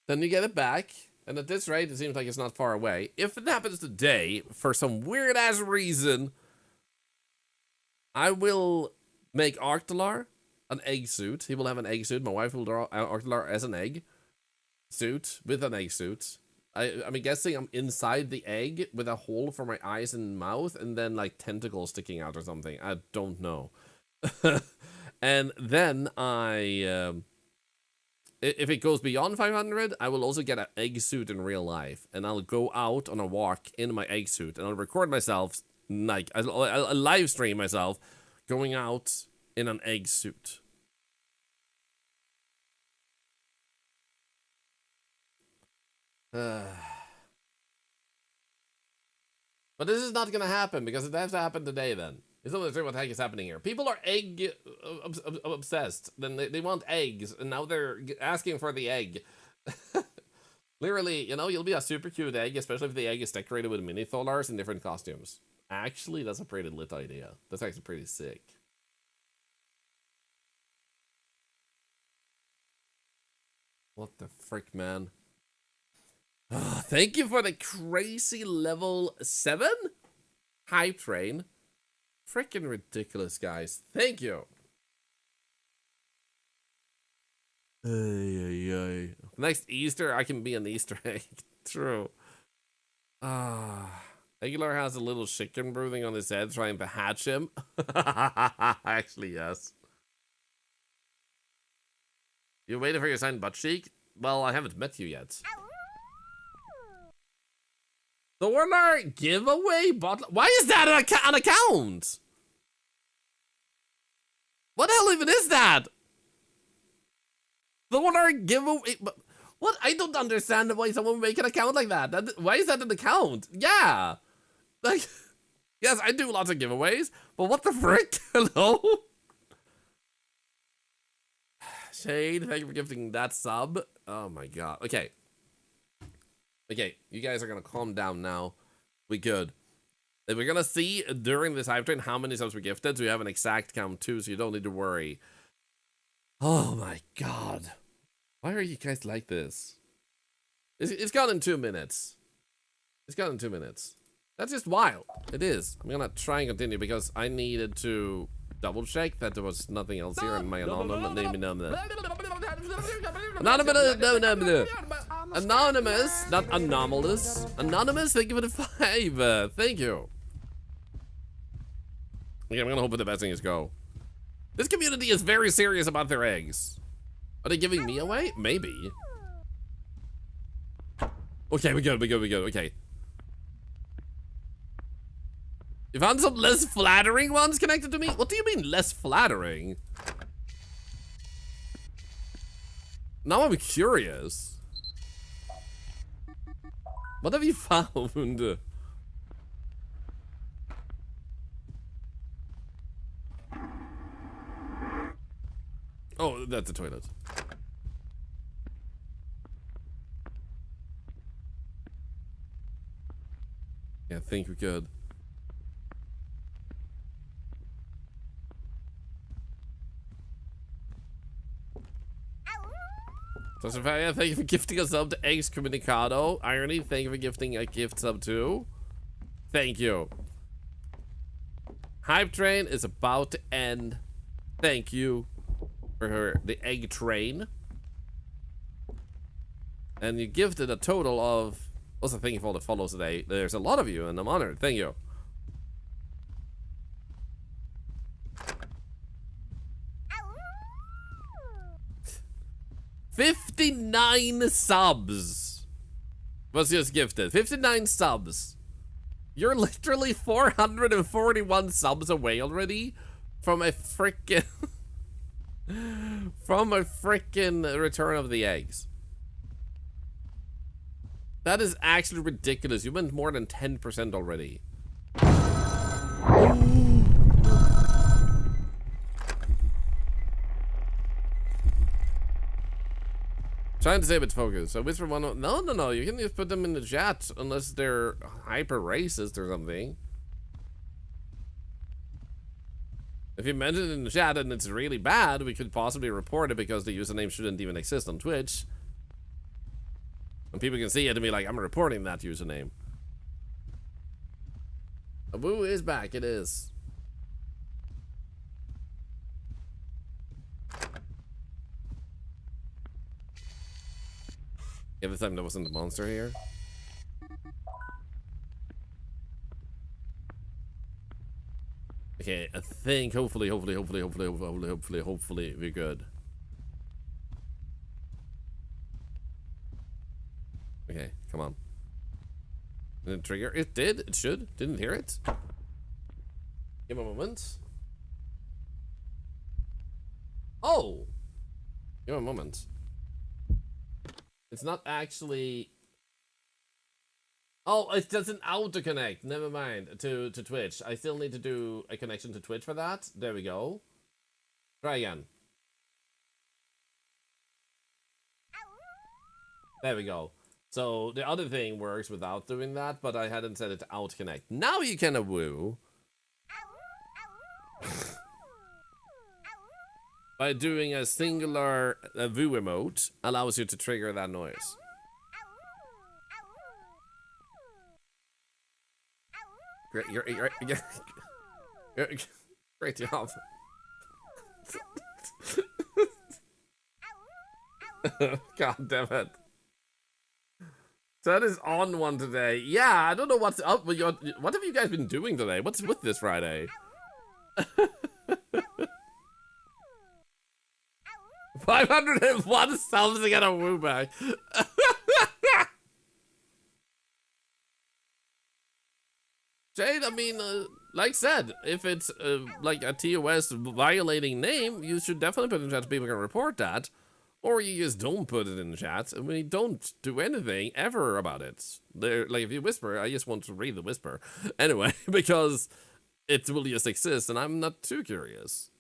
Then you get it back. And at this rate, it seems like it's not far away. If it happens today, for some weird ass reason, I will make Octolar an egg suit. He will have an egg suit. My wife will draw Octolar as an egg suit with an egg suit. I'm guessing I'm inside the egg with a hole for my eyes and mouth and then like tentacles sticking out or something. I don't know. And then if it goes beyond 500, I will also get an egg suit in real life. And I'll go out on a walk in my egg suit and I'll record myself. Like, I'll live stream myself going out in an egg suit. But this is not gonna happen because it has to happen today then. It's not what the heck is happening here. People are egg obsessed. Then they want eggs and now they're asking for the egg. Literally, you know, you'll be a super cute egg, especially if the egg is decorated with mini Tholars in different costumes. Actually, that's a pretty lit idea. That's actually pretty sick. What the frick, man? Thank you for the crazy level 7 hype train. Freaking ridiculous, guys. Thank you. Next Easter, I can be an Easter egg. True. Aguilar has a little chicken brooding on his head trying to hatch him. Actually, yes. You waiting for your signed butt cheek? Well, I haven't met you yet. Thorlar giveaway bottle. Why is that an account? What the hell even is that? Thorlar giveaway. What? I don't understand why someone would make an account like that. Why is that an account? Yeah. Like, yes, I do lots of giveaways, but what the frick? Hello? Shade, thank you for gifting that sub. Oh my god. Okay. Okay, you guys are gonna calm down now. We good. We're gonna see during this hype train how many subs we gifted, so you have an exact count too, so you don't need to worry. Oh my god. Why are you guys like this? It's gone in 2 minutes. It's gone in 2 minutes. That's just wild. It is. I'm gonna try and continue because I needed to double check that there was nothing else here in my Anonymous, not anomalous. Anonymous, thank you for the 5. Thank you. Okay, I'm gonna hope for the best things go. This community is very serious about their eggs. Are they giving me away? Maybe. Okay, we good. Okay. You found some less flattering ones connected to me? What do you mean less flattering? Now I'm curious. What have you found? Oh, that's a toilet. Yeah, I think we could. Sophia, thank you for gifting a sub to Eggs Comunicado. Irony, thank you for gifting a gift sub too. Thank you. Hype train is about to end. Thank you for the egg train. And you gifted a total of... Also, thank you for all the follows today. There's a lot of you, and I'm honored. Thank you. $59 subs was just gifted. 59 subs. You're literally 441 subs away already from a freaking return of the eggs. That is actually ridiculous. You went more than 10% already. Trying to save its focus. So whisper one. No. You can just put them in the chat unless they're hyper racist or something. If you mention it in the chat and it's really bad, we could possibly report it because the username shouldn't even exist on Twitch. And people can see it and be like, I'm reporting that username. Abu is back. It is. Yeah, this time there wasn't a monster here. Okay, I think hopefully we're good. Okay, come on. Did it trigger? It did. It should. Didn't hear it. Give me a moment. Oh! Give me a moment. It's not actually... Oh, it doesn't auto-connect. Never mind. To Twitch. I still need to do a connection to Twitch for that. There we go. Try again. There we go. So the other thing works without doing that, but I hadn't set it to auto-connect. Now you can woo. By doing a singular woo emote allows you to trigger that noise. Great job. God damn it. Ted is on one today. Yeah, I don't know what's up with your... What have you guys been doing today? What's with this Friday? 501 subs to get a woo back. Jade, I mean, like I said, if it's like a TOS violating name, you should definitely put it in chat so people can report that. Or you just don't put it in the chat, and we don't do anything ever about it. Like, if you whisper, I just want to read the whisper. Anyway, because it will just exist, and I'm not too curious.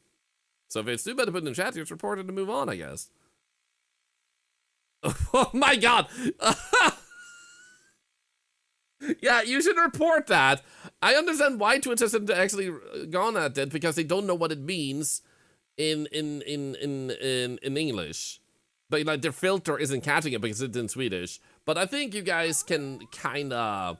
So if it's too bad to put in the chat, you just report it and move on, I guess. Oh my god! Yeah, you should report that. I understand why Twitch hasn't actually gone at it, because they don't know what it means in English. But like their filter isn't catching it because it's in Swedish. But I think you guys can kinda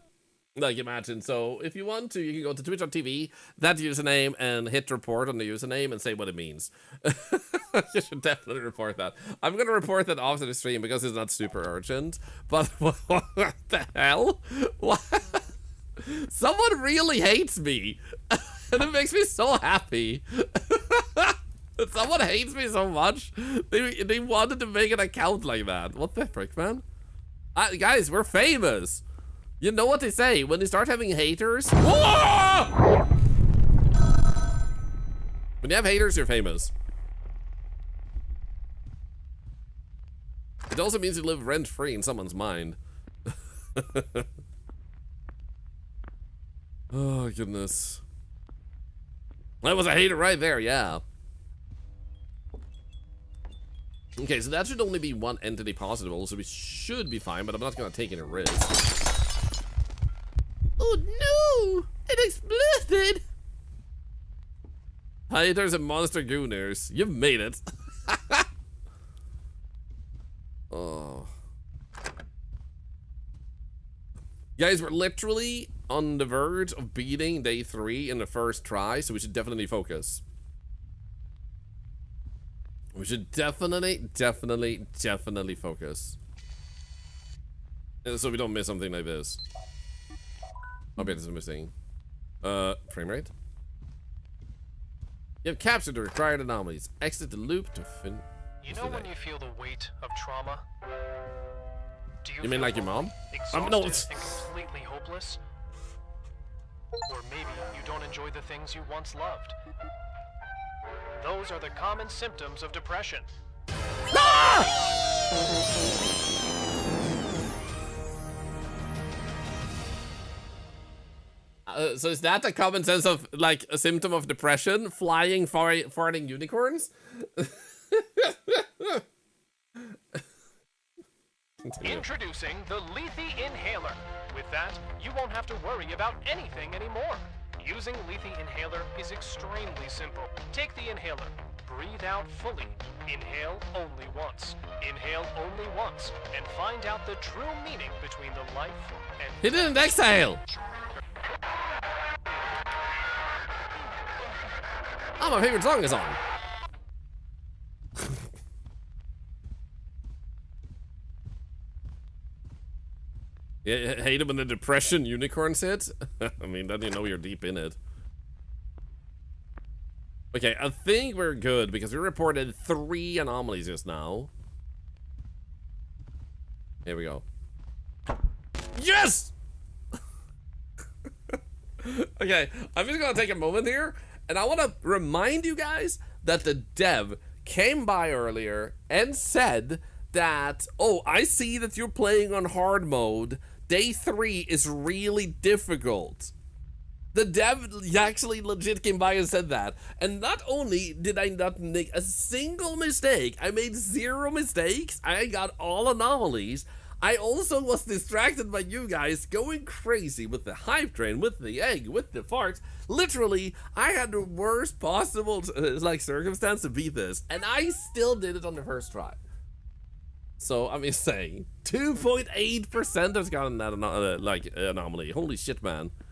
like imagine. So if you want to, you can go to twitch.tv, that username, and hit report on the username and say what it means. You should definitely report that. I'm gonna report that after the stream because it's not super urgent. But what the hell? What? Someone really hates me. And it makes me so happy. Someone hates me so much. They wanted to make an account like that. What the frick, man? Guys, we're famous. You know what they say when you start having haters? Whoa! When you have haters, you're famous. It also means you live rent-free in someone's mind. Oh goodness. That was a hater right there, yeah. Okay, so that should only be one entity possible, so we should be fine, but I'm not gonna take any risks. Oh no! It exploded! Haters and monster gooners, you've made it. Oh. Guys, we're literally on the verge of beating day 3 in the first try, so we should definitely focus. We should definitely focus. So we don't miss something like this. I'll bet it's missing. Frame rate? You have captured the required anomalies. Exit the loop to fin. You know when you feel the weight of trauma? Do you mean like your mom? Exhausted no, and completely hopeless? Or maybe you don't enjoy the things you once loved. Those are the common symptoms of depression. Ah! So is that a common sense of, like, a symptom of depression? Flying, farting unicorns? Introducing the Lethe Inhaler. With that, you won't have to worry about anything anymore. Using Lethe Inhaler is extremely simple. Take the inhaler, breathe out fully, inhale only once, inhale only once, and find out the true meaning between the life and... He didn't exhale! Oh, my favorite song is on. Yeah, hate it when the depression unicorns hit? I mean, then you know you're deep in it. Okay, I think we're good because we reported 3 anomalies just now. Here we go. Yes! Okay, I'm just gonna take a moment here, and I want to remind you guys that the dev came by earlier and said that, oh, I see that you're playing on hard mode. Day 3 is really difficult. The dev actually legit came by and said that. And not only did I not make a single mistake, I made 0 mistakes, I got all anomalies, I also was distracted by you guys going crazy with the hype train, with the egg, with the farts. Literally, I had the worst possible like circumstance to beat this, and I still did it on the first try. So I'm just saying, 2.8% has gotten that anomaly. Holy shit, man!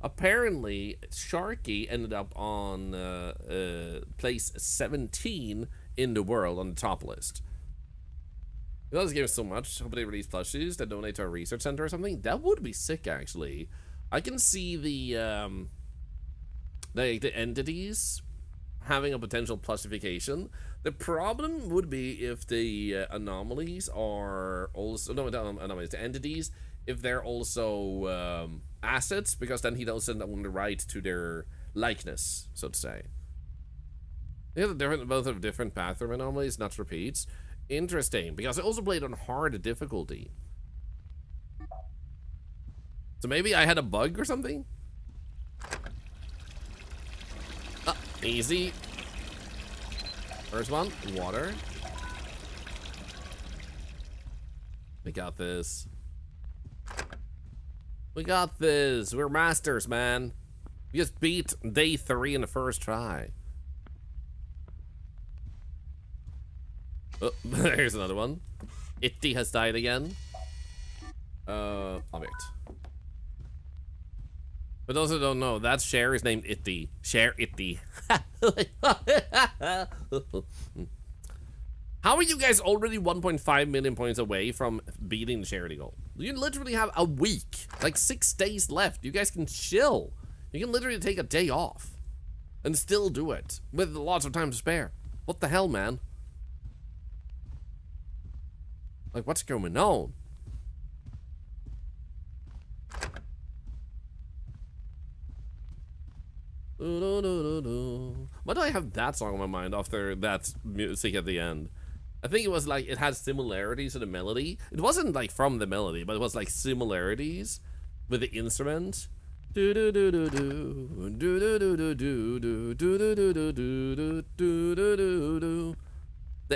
Apparently, Sharky ended up on place 17 in the world on the top list. We love this game so much. Hope they release plushies that donate to our research center or something. That would be sick, actually. I can see the entities having a potential plushification. The problem would be if the anomalies are also the entities, if they're also assets, because then he doesn't own the right to their likeness, so to say. Both have different bathroom anomalies, not repeats. Interesting, because I also played on hard difficulty. So maybe I had a bug or something? Easy. First one, water. We got this. We got this. We're masters, man. We just beat day 3 in the first try. Oh, there's another one. Itty has died again. Object. But those who don't know, that Cher is named Itty. Cher Itty. How are you guys already 1.5 million points away from beating the charity goal? You literally have a week, like 6 days left. You guys can chill. You can literally take a day off and still do it with lots of time to spare. What the hell, man? Like, what's going on? Why do I have that song in my mind after that music at the end? I think it was like it had similarities to the melody. It wasn't like from the melody, but it was like similarities with the instrument. The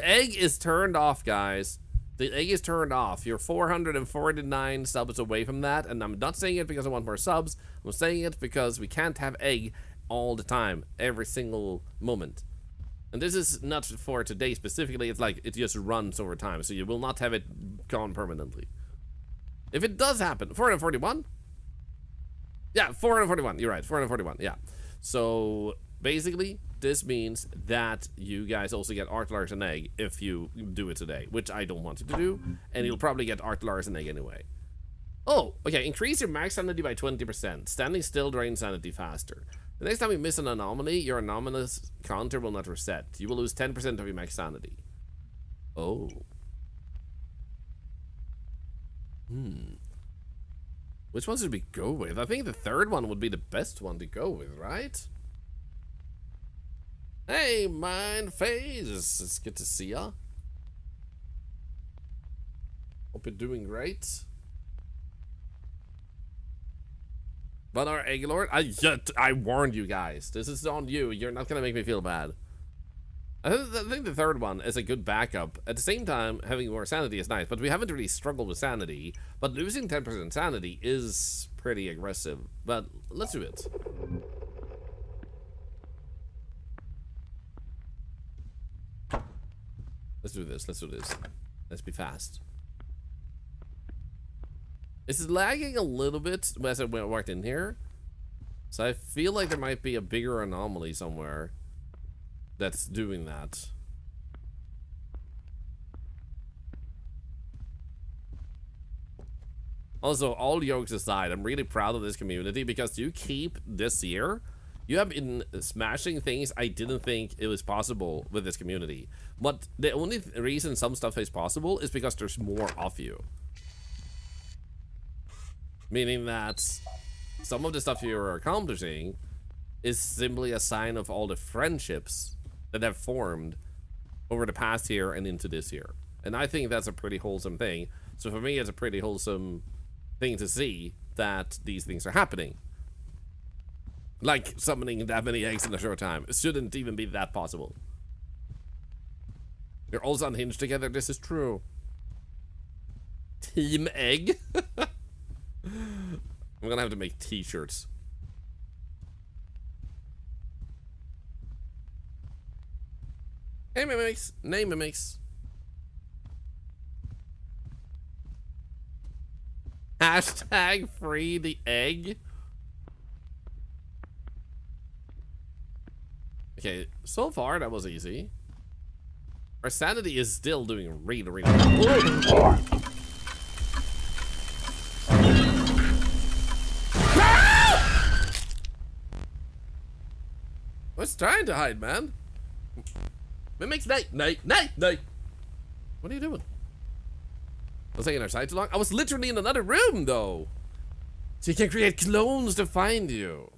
egg is turned off, guys. The egg is turned off. You're 449 subs away from that, and I'm not saying it because I want more subs. I'm saying it because we can't have egg all the time, every single moment. And this is not for today specifically. It's like it just runs over time, so you will not have it gone permanently. If it does happen, 441? Yeah, 441. You're right, 441. Yeah. So basically, this means that you guys also get Artlar's and egg if you do it today, which I don't want you to do, and you'll probably get Artlar's and egg anyway. Oh, okay. Increase your max sanity by 20%. Standing still drains sanity faster. The next time you miss an anomaly, your anomalous counter will not reset. You will lose 10% of your max sanity. Oh. Which one should we go with? I think the third one would be the best one to go with, right? Hey, Mind Phase. It's good to see ya. Hope you're doing great. But our Egg Lord, I warned you guys. This is on you. You're not gonna make me feel bad. I think the third one is a good backup. At the same time, having more sanity is nice, but we haven't really struggled with sanity. But losing 10% sanity is pretty aggressive. But let's do it. Let's do this. Let's do this. Let's be fast. It's lagging a little bit as I walked in here. So I feel like there might be a bigger anomaly somewhere that's doing that. Also, all jokes aside, I'm really proud of this community because you keep this year. You have been smashing things I didn't think it was possible with this community. But the only reason some stuff is possible is because there's more of you. Meaning that some of the stuff you're accomplishing is simply a sign of all the friendships that have formed over the past year and into this year. And I think that's a pretty wholesome thing. So for me, it's a pretty wholesome thing to see that these things are happening. Like summoning that many eggs in a short time. It shouldn't even be that possible. You're also unhinged together. This is true. Team Egg? I'm gonna have to make t-shirts. Hey mimics, name mimics. Hashtag free the egg. Okay, so far that was easy. Our sanity is still doing really well. I was trying to hide, man. Mimics, night. What are you doing? Was taking our side too long? I was literally in another room, though. So you can create clones to find you.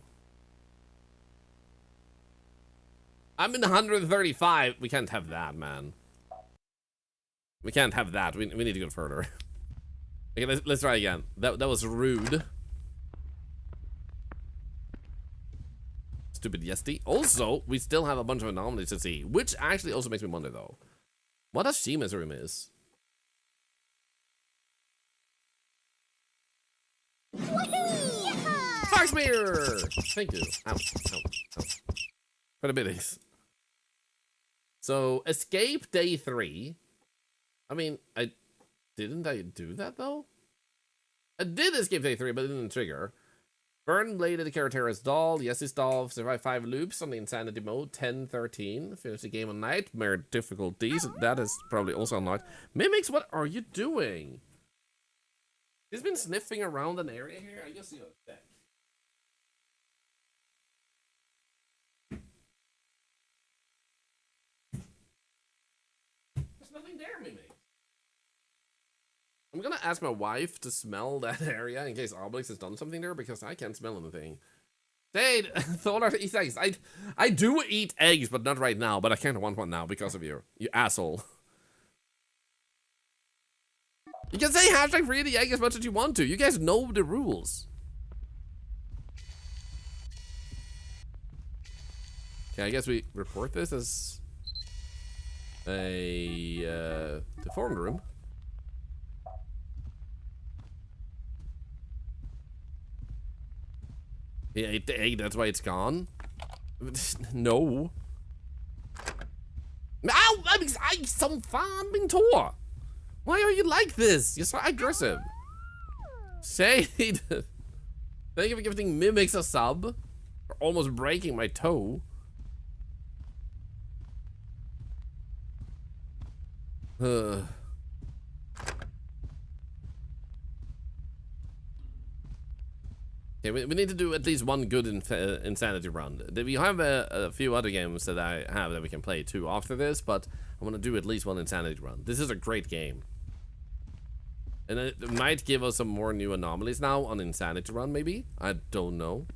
I'm in 135. We can't have that, man. We can't have that. We need to go further. Okay, let's try again. That was rude. Stupid Yesti. Also, we still have a bunch of anomalies to see, which actually also makes me wonder, though. What does Shima's room is? Smear! Thank you. Ow. For the biddies. So, escape day 3. I mean, didn't I do that, though? I did escape day 3, but it didn't trigger. Burn bladed Karatera's doll. Yes, his doll. Survive 5 loops on the insanity mode. 10-13. Finish the game on nightmare difficulties. That is probably also unlocked. Mimics, what are you doing? He's been sniffing around an area here. I guess you're back. There's nothing there, Mimic. I'm gonna ask my wife to smell that area in case Obelix has done something there, because I can't smell anything. Dade, Thorlar eats eggs. I do eat eggs, but not right now. But I can't want one now because of you asshole. You can say hashtag free the egg as much as you want to. You guys know the rules. Okay, I guess we report this as a deformed room. He ate the egg, that's why it's gone? No. Ow! I'm some fan being tore. Why are you like this? You're so aggressive. Shade. Thank you for giving Mimics a sub. For almost breaking my toe. Okay, we need to do at least one good insanity run. We have a few other games that I have that we can play too after this, but I want to do at least one insanity run. This is a great game. And it might give us some more new anomalies now on insanity run, maybe? I don't know.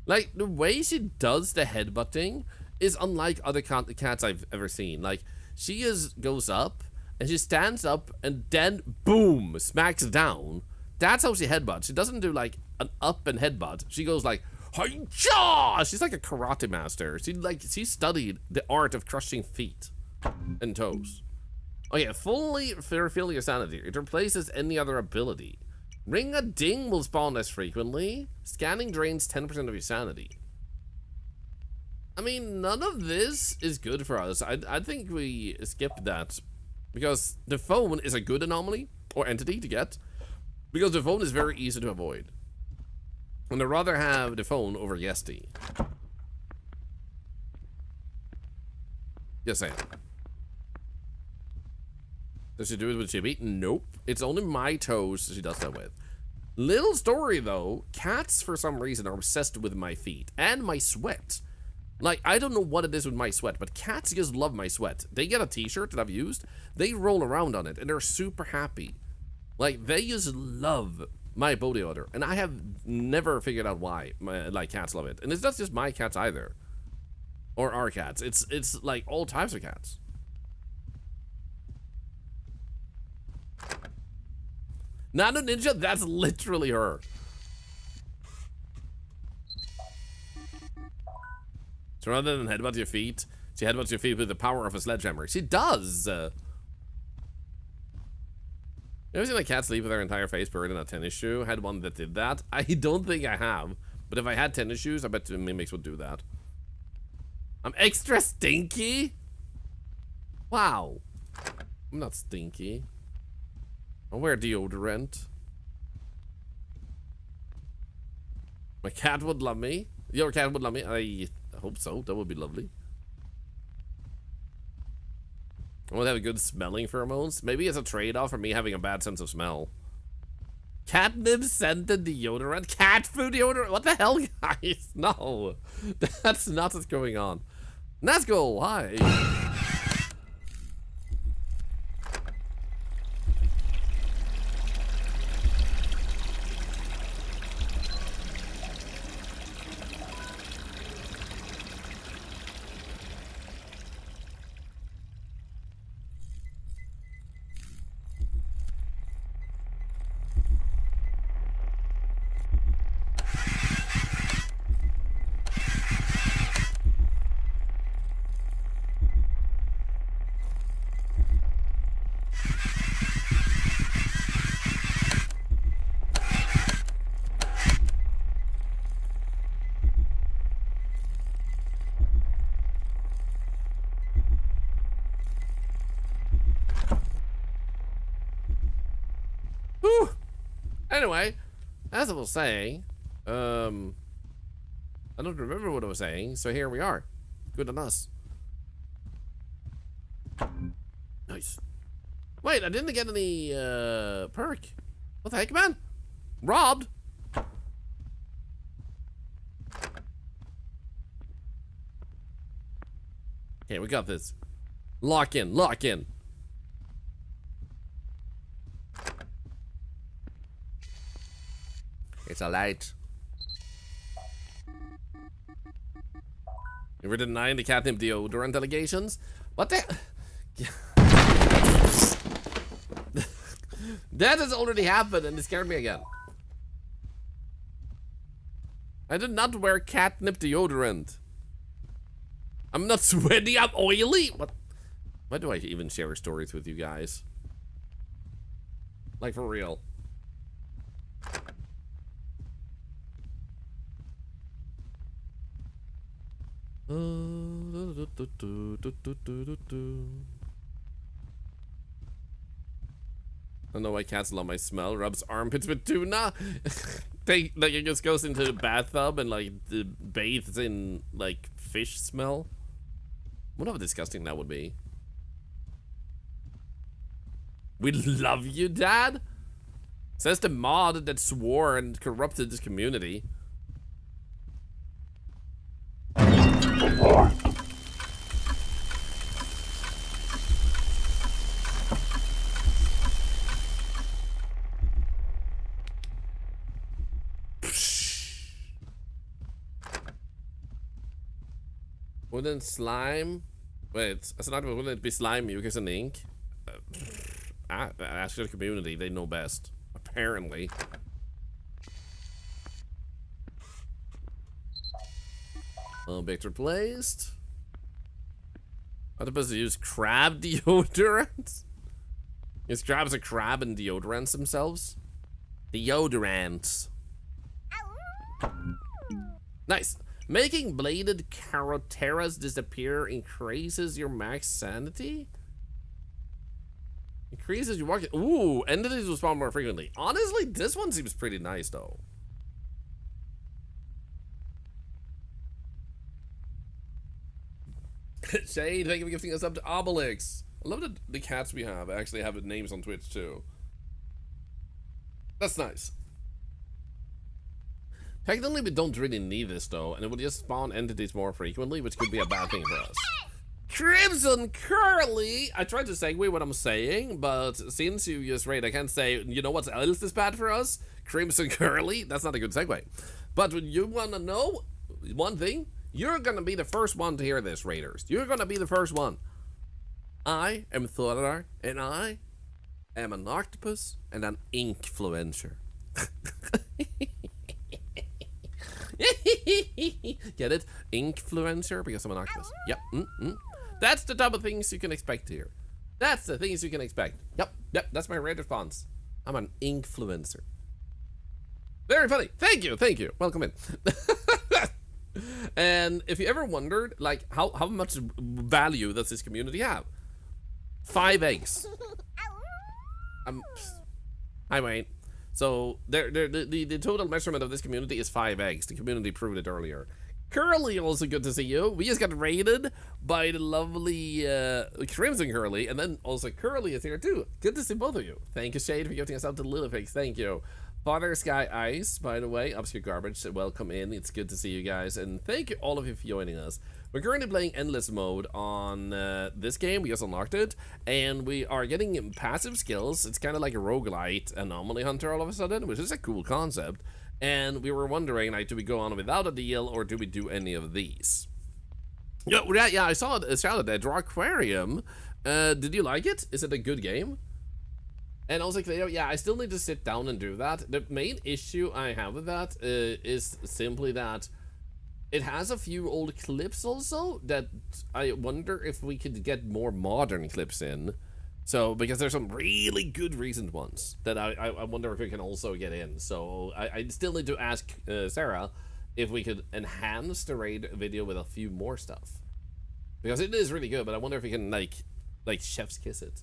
Like, the way she does the headbutting is unlike other cats I've ever seen. Like, she goes up, and she stands up, and then, boom, smacks down. That's how she headbutts. She doesn't do, like, an up and headbutt. She goes, like, hi-ya! She's like a karate master. She studied the art of crushing feet and toes. Okay, fully refill your sanity. It replaces any other ability. Ring a ding will spawn less frequently. Scanning drains 10% of your sanity. I mean, none of this is good for us. I think we skip that. Because the phone is a good anomaly or entity to get. Because the phone is very easy to avoid. And I'd rather have the phone over Yesti. Just saying. Does she do it with Chibi? Nope. It's only my toes she does that with. Little story though, cats for some reason are obsessed with my feet and my sweat. Like, I don't know what it is with my sweat, but cats just love my sweat. They get a t-shirt that I've used, they roll around on it, and they're super happy. Like, they just love my body odor, and I have never figured out why cats love it. And it's not just my cats either. Or our cats. It's like all types of cats. Nano Ninja, that's literally her. So rather than headbutt your feet, she headbutts your feet with the power of a sledgehammer. She does! You ever seen a cat sleep with their entire face buried in a tennis shoe? Had one that did that? I don't think I have. But if I had tennis shoes, I bet the Mimics would do that. I'm extra stinky? Wow. I'm not stinky. I wear deodorant. My cat would love me. Your cat would love me. I hope so. That would be lovely. I want to have a good smelling pheromones. Maybe it's a trade-off for me having a bad sense of smell. Catnip scented deodorant? Cat food deodorant? What the hell, guys? No. That's not what's going on. Nazgul, hi. Whew. Anyway, as I was saying, I don't remember what I was saying, so here we are. Good on us. Nice. Wait, I didn't get any perk. What the heck, man? Robbed? Okay, we got this. Lock in, lock in. It's a light. You were denying the catnip deodorant allegations? What the? That has already happened and it scared me again. I did not wear catnip deodorant. I'm not sweaty, I'm oily. What? Why do I even share stories with you guys? Like, for real. I don't know why cats love my smell. Rubs armpits with tuna. Like it just goes into the bathtub and like bathes in like fish smell. What how disgusting that would be. We love you, Dad. Says the mod that swore and corrupted this community. Wouldn't slime? Wait, as an argument, wouldn't it be slime, mucus, and ink? Ask the community, they know best. Apparently. Object replaced. I'm supposed to use crab deodorant? Is crabs a crab and deodorants themselves? Deodorants. Nice. Making bladed caroteras disappear increases your max sanity? Increases your walking. Ooh, entities will spawn more frequently. Honestly, this one seems pretty nice though. Shade, thank you for gifting us up to Obelix. I love that the cats we have actually have names on Twitch too. That's nice. Technically, we don't really need this though, and it will just spawn entities more frequently, which could be a bad thing for us. Crimson Curly! I tried to segue what I'm saying, but since you just read, I can't say, you know what else is bad for us? Crimson Curly? That's not a good segue. But when you want to know one thing, you're going to be the first one to hear this, Raiders. You're going to be the first one. I am Thorlar, and I am an octopus and an influencer. Get it? Influencer because I'm an octopus. Yep. That's the type of things you can expect here. That's the things you can expect. Yep. That's my right response. I'm an influencer. Very funny. Thank you. Welcome in. And if you ever wondered, like, how much value does this community have? 5 eggs. Hi, Wayne. So the total measurement of this community is 5 eggs. The community proved it earlier. Curly, also good to see you. We just got raided by the lovely Crimson Curly, and then also Curly is here too. Good to see both of you. Thank you, Shade, for gifting us out to Littlefigs. Thank you. Father Sky Ice, by the way, Obscure Garbage, welcome in. It's good to see you guys, and thank you all of you for joining us. We're currently playing Endless Mode on this game. We just unlocked it, and we are getting passive skills. It's kind of like a roguelite anomaly hunter all of a sudden, which is a cool concept. And we were wondering, like, do we go on without a deal, or do we do any of these? Yeah, I saw it. Shouted at Draw Aquarium. Did you like it? Is it a good game? And I was like, yeah, I still need to sit down and do that. The main issue I have with that is simply that it has a few old clips also that I wonder if we could get more modern clips in. So, because there's some really good recent ones that I wonder if we can also get in. So, I still need to ask Sarah if we could enhance the raid video with a few more stuff. Because it is really good, but I wonder if we can, like chef's kiss it.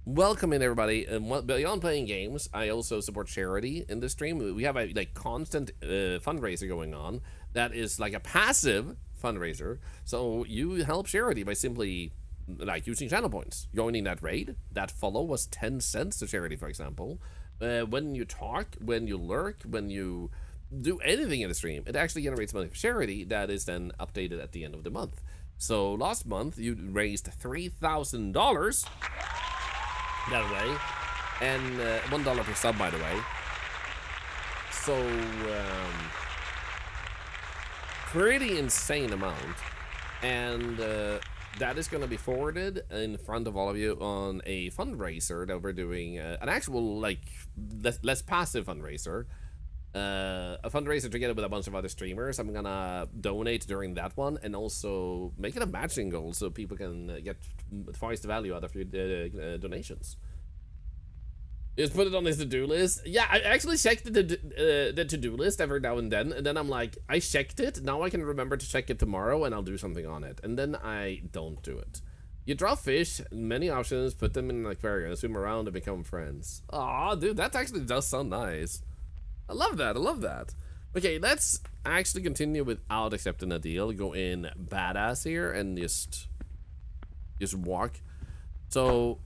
Welcome in, everybody. And beyond playing games, I also support charity in the stream. We have a constant fundraiser going on that is like a passive fundraiser. So, you help charity by simply using channel points, joining that raid. That follow was 10 cents to charity, for example. When you talk, when you lurk, when you do anything in the stream, it actually generates money for charity that is then updated at the end of the month. So last month you raised $3,000 that way, and $1 per sub, by the way. So pretty insane amount, and that is going to be forwarded in front of all of you on a fundraiser that we're doing, an actual, less passive fundraiser. A fundraiser together with a bunch of other streamers. I'm going to donate during that one, and also make it a matching goal so people can get twice the value out of your donations. Just put it on his to-do list. Yeah, I actually checked the to-do list every now and then I'm like, I checked it, now I can remember to check it tomorrow, and I'll do something on it, and then I don't do it. You draw fish, many options, put them in an aquarium, swim around, and become friends. Aw, dude, that actually does sound nice. I love that, I love that. Okay, let's actually continue without accepting a deal, go in badass here, and just walk. So,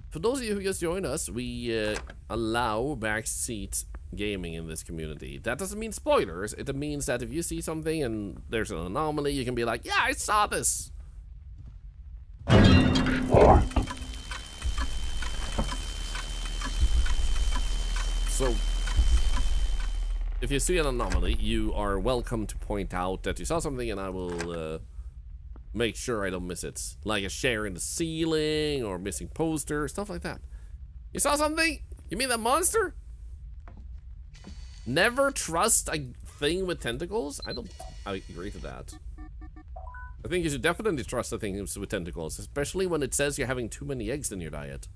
for those of you who just joined us, we allow backseat gaming in this community. That doesn't mean spoilers. It means that if you see something and there's an anomaly, you can be like, yeah, I saw this. So, if you see an anomaly, you are welcome to point out that you saw something, and I will make sure I don't miss it. Like a share in the ceiling, or missing poster, stuff like that. You saw something? You mean that monster? Never trust a thing with tentacles? I agree to that. I think you should definitely trust the things with tentacles, especially when it says you're having too many eggs in your diet.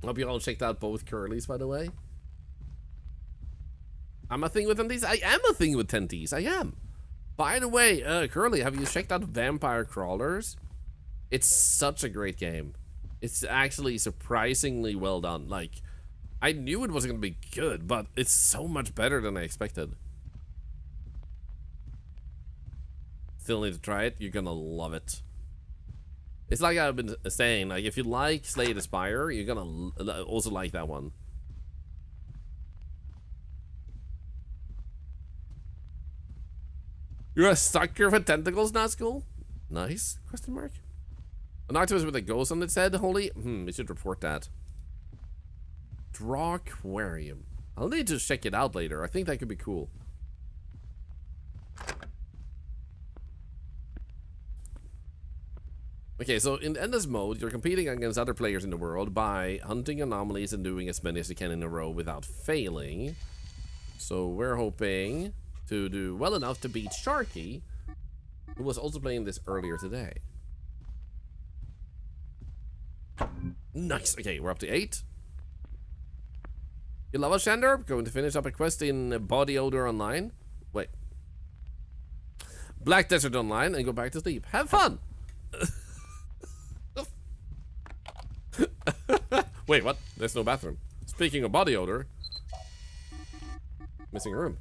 Hope you all checked out both Curlies, by the way. I'm a thing with tenties. I am a thing with tenties. I am. By the way, Curly, have you checked out Vampire Crawlers? It's such a great game. It's actually surprisingly well done. Like, I knew it wasn't going to be good, but it's so much better than I expected. Still need to try it. You're gonna love it. It's like I've been saying, like, if you like Slay the Spire, you're gonna also like that one. You're a sucker for tentacles, Nazgul? Nice? Question mark? An octopus with a ghost on its head, holy? We should report that. Draw Aquarium. I'll need to check it out later. I think that could be cool. Okay, so in Endless Mode, you're competing against other players in the world by hunting anomalies and doing as many as you can in a row without failing. So we're hoping to do well enough to beat Sharky, who was also playing this earlier today. Nice. Okay, we're up to 8. You love us, Shander? Going to finish up a quest in Body Odor Online. Wait. Black Desert Online and go back to sleep. Have fun! Wait, what? There's no bathroom. Speaking of body odor. Missing room.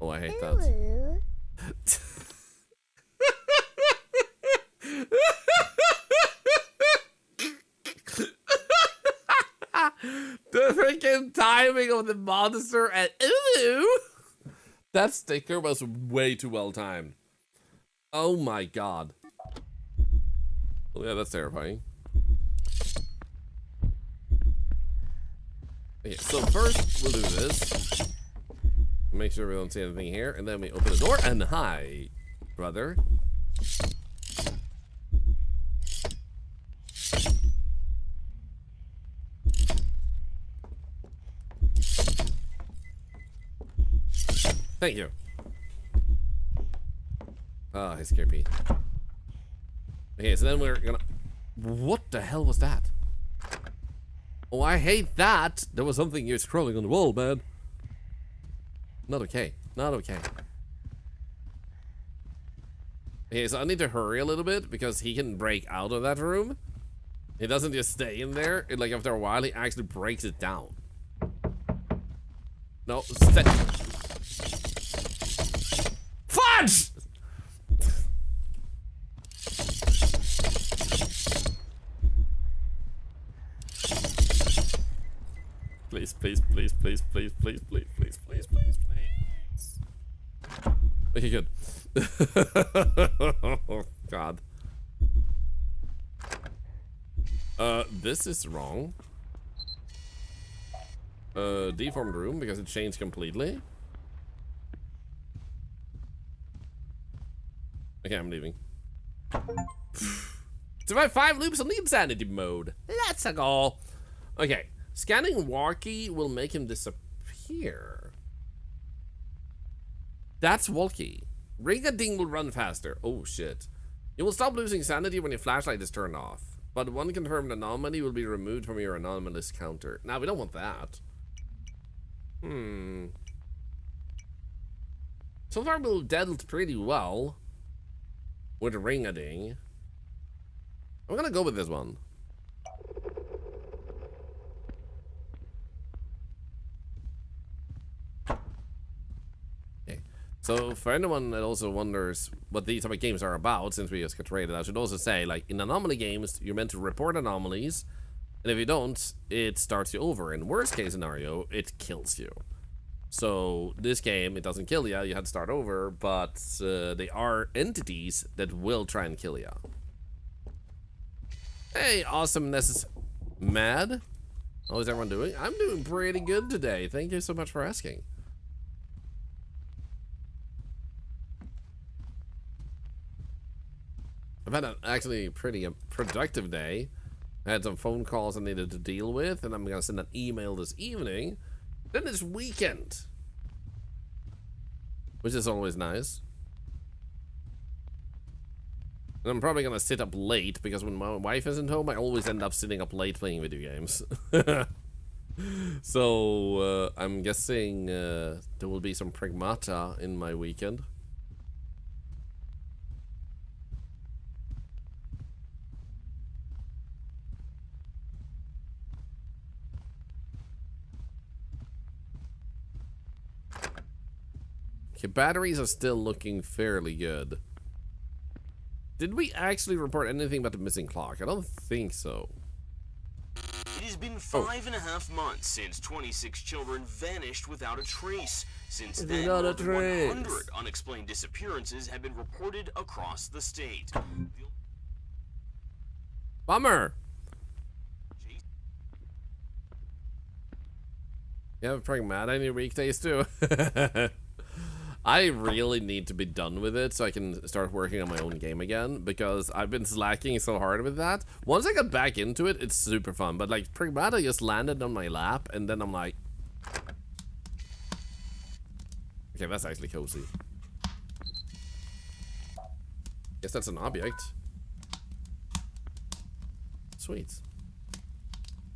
Oh, I hate that. The freaking timing of the monster and ooh, that sticker was way too well timed. Oh my god. Oh yeah, that's terrifying. Okay, so first we'll do this. Make sure we don't see anything here, and then we open the door and hi, brother. Thank you. Oh, he's creepy. Okay, so then we're gonna... What the hell was that? Oh, I hate that. There was something you're scrolling on the wall, man. Not okay. Not okay. Okay, so I need to hurry a little bit because he can break out of that room. He doesn't just stay in there. Like, after a while, he actually breaks it down. No, stay. Fudge! Please, please, please, please, please, please, please, please, please, please, please. Okay, good. Oh, God. This is wrong. Deformed room because it changed completely. Okay, I'm leaving. Survive 5 loops on the insanity mode. Let's go. Okay. Scanning Walkie will make him disappear. That's Walkie. Ring-a-ding will run faster. Oh, shit. You will stop losing sanity when your flashlight is turned off. But one confirmed anomaly will be removed from your anomalous counter. Now, we don't want that. So far, we've dealt pretty well with ring-a-ding. I'm gonna go with this one. Okay. So for anyone that also wonders what these type of games are about, since we just got rated, I should also say, like, in anomaly games, you're meant to report anomalies, and if you don't, it starts you over. In worst case scenario, it kills you. So this game, it doesn't kill you, you had to start over, but they are entities that will try and kill you. Hey, awesomeness is mad. How is everyone doing? I'm doing pretty good today. Thank you so much for asking. I've had an actually pretty productive day. I had some phone calls I needed to deal with, and I'm gonna send an email this evening. Then it's weekend, which is always nice. And I'm probably gonna sit up late because when my wife isn't home, I always end up sitting up late playing video games. So I'm guessing there will be some pragmata in my weekend. Okay, batteries are still looking fairly good. Did we actually report anything about the missing clock? I don't think so. It has been 5.5 months since 26 children vanished without a trace. Since then, more than 100 unexplained disappearances have been reported across the state. Bummer. You have pragmata on your weekdays too. I really need to be done with it so I can start working on my own game again, because I've been slacking so hard with that. Once I get back into it, it's super fun, but like pragmata just landed on my lap and then I'm like, okay, that's actually cozy. Guess that's an object. Sweet.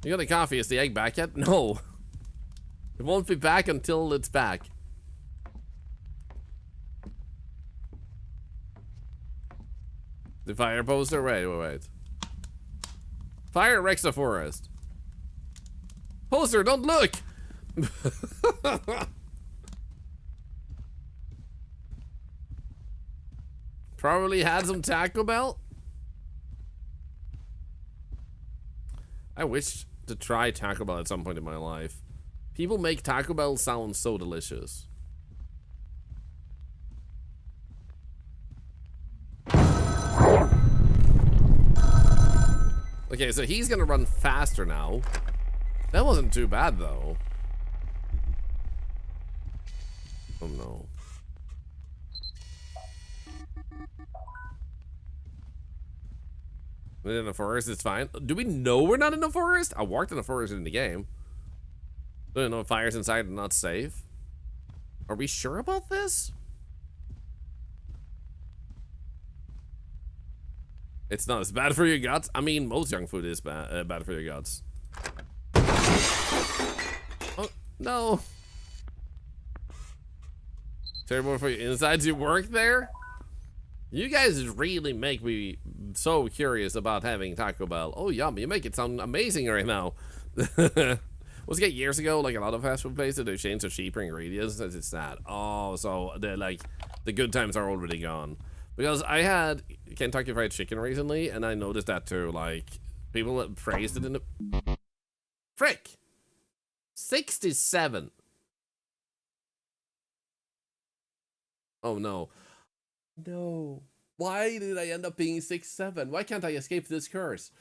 You got a coffee. Is the egg back yet? No. It won't be back until it's back. The fire poster? Wait. Fire wrecks the forest. Poster, don't look! Probably had some Taco Bell. I wish to try Taco Bell at some point in my life. People make Taco Bell sound so delicious. Okay, so he's gonna run faster now. That wasn't too bad though. Oh no. We're in the forest, it's fine. Do we know we're not in the forest? I walked in the forest in the game. Don't know if fires inside are not safe. Are we sure about this? It's not as bad for your guts. I mean, most junk food is bad for your guts. Oh, no. Terrible for your insides. You work there? You guys really make me so curious about having Taco Bell. Oh, yum. You make it sound amazing right now. Was it years ago, like a lot of fast food places, they changed to cheaper ingredients? It's sad. Oh, so the good times are already gone. Because I had Kentucky Fried Chicken recently, and I noticed that too. Like, people praised it in the... Frick! 67. Oh, no. No. Why did I end up being 6'7"? Why can't I escape this curse?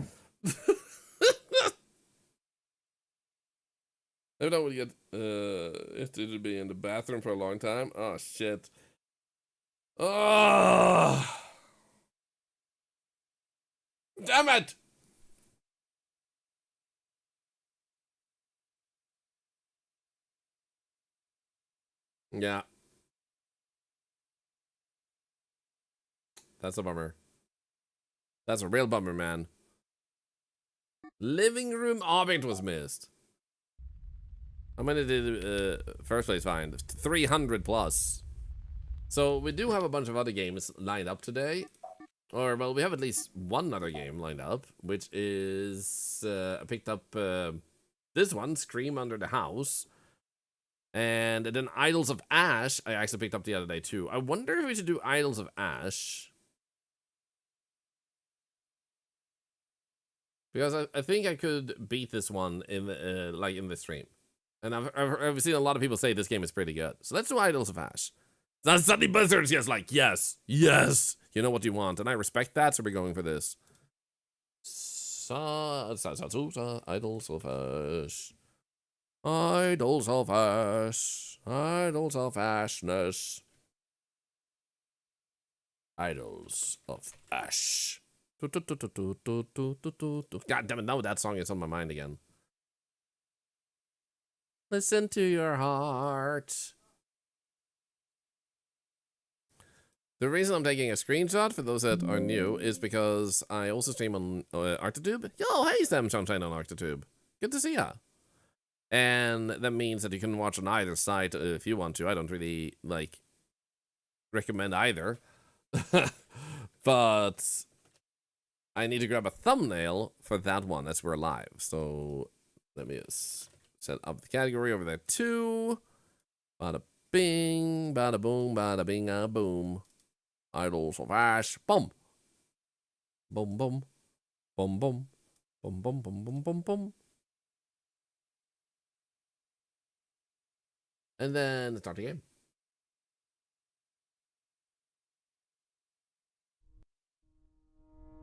I don't want to get... it did be in the bathroom for a long time. Oh, shit. Oh! Damn it! Yeah. That's a bummer. That's a real bummer, man. Living room object was missed. How many did first place find? 300 plus. So we do have a bunch of other games lined up today. Or, well, we have at least one other game lined up, which is, I picked up this one, Scream Under the House. And then Idols of Ash, I actually picked up the other day too. I wonder if we should do Idols of Ash. Because I think I could beat this one in the, like in the stream. And I've seen a lot of people say this game is pretty good. So let's do Idols of Ash. That's Sunny Buzzards, yes, like, yes, yes. You know what you want, and I respect that, so we're going for this. Idols of Ash. Idols of Ash. Idols of Ashness. Idols of Ash. God damn it, now that song is on my mind again. Listen to your heart. The reason I'm taking a screenshot, for those that are new, is because I also stream on Arctitube. Yo, hey Sam Sunshine on Arctitube. Good to see ya. And that means that you can watch on either side if you want to. I don't really, like, recommend either. But I need to grab a thumbnail for that one as we're live. So let me just set up the category over there too. Bada bing, bada boom, bada bing, a boom. Idols of Ash. Boom. Boom, boom. Boom, boom. Boom, boom, boom, boom, boom, boom. And then start the game.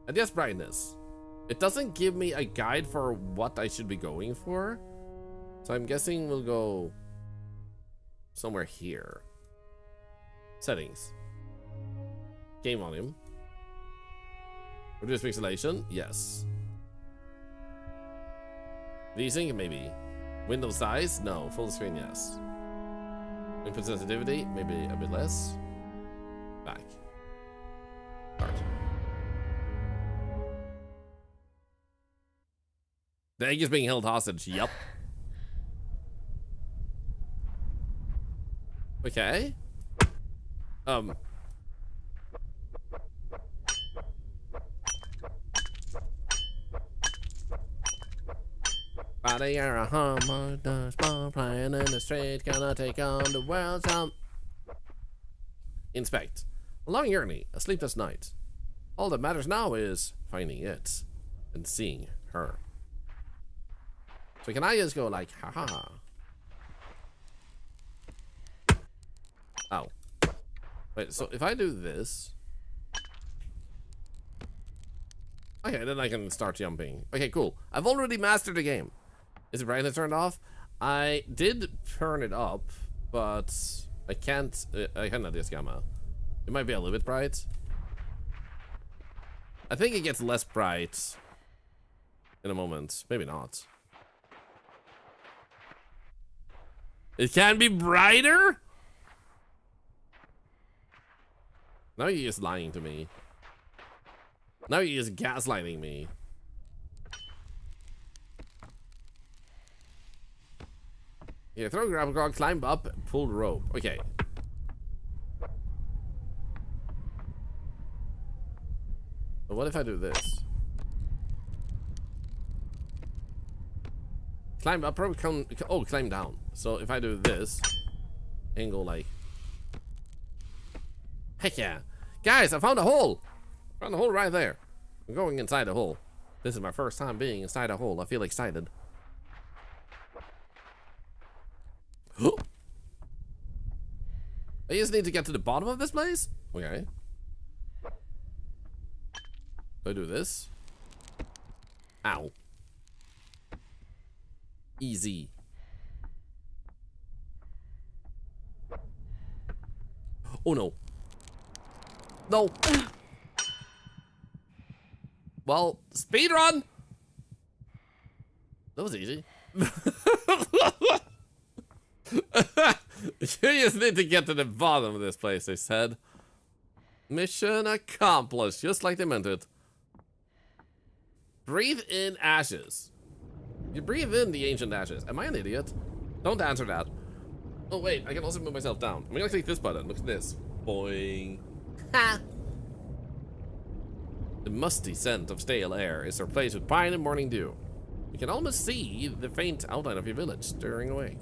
Adjust brightness. It doesn't give me a guide for what I should be going for. So I'm guessing we'll go somewhere here. Settings. Game volume. Reduce pixelation? Yes. VSync? Maybe. Window size? No. Full screen? Yes. Input sensitivity? Maybe a bit less. Back. Start. The egg is being held hostage. Yup. Okay. Friday, you're a homo, small playing in the street, gonna take on the world. Inspect. A long journey, a sleepless night. All that matters now is finding it and seeing her. So can I just go like, haha? Oh. Wait, so if I do this. Okay, then I can start jumping. Okay, cool. I've already mastered the game. Is the brightness turned off? I did turn it up, but I can't. I cannot just gamma. It might be a little bit bright. I think it gets less bright in a moment. Maybe not. It can be brighter? Now you're just lying to me. Now you're just gaslighting me. Yeah, throw grab a grog, climb up, pull the rope. Okay. But what if I do this? Climb up, rope, climb down. So if I do this, and go like, heck yeah. Guys, I found a hole. Found a hole right there. I'm going inside a hole. This is my first time being inside a hole. I feel excited. I just need to get to the bottom of this place? Okay. Do I do this? Ow. Easy. Oh no. No. Well, speed run. That was easy. You just need to get to the bottom of this place, they said. Mission accomplished, just like they meant it. Breathe in ashes. You breathe in the ancient ashes. Am I an idiot? Don't answer that. Oh wait, I can also move myself down. I'm gonna click this button. Look at this. Boing. Ha! The musty scent of stale air is replaced with pine and morning dew. You can almost see the faint outline of your village stirring awake.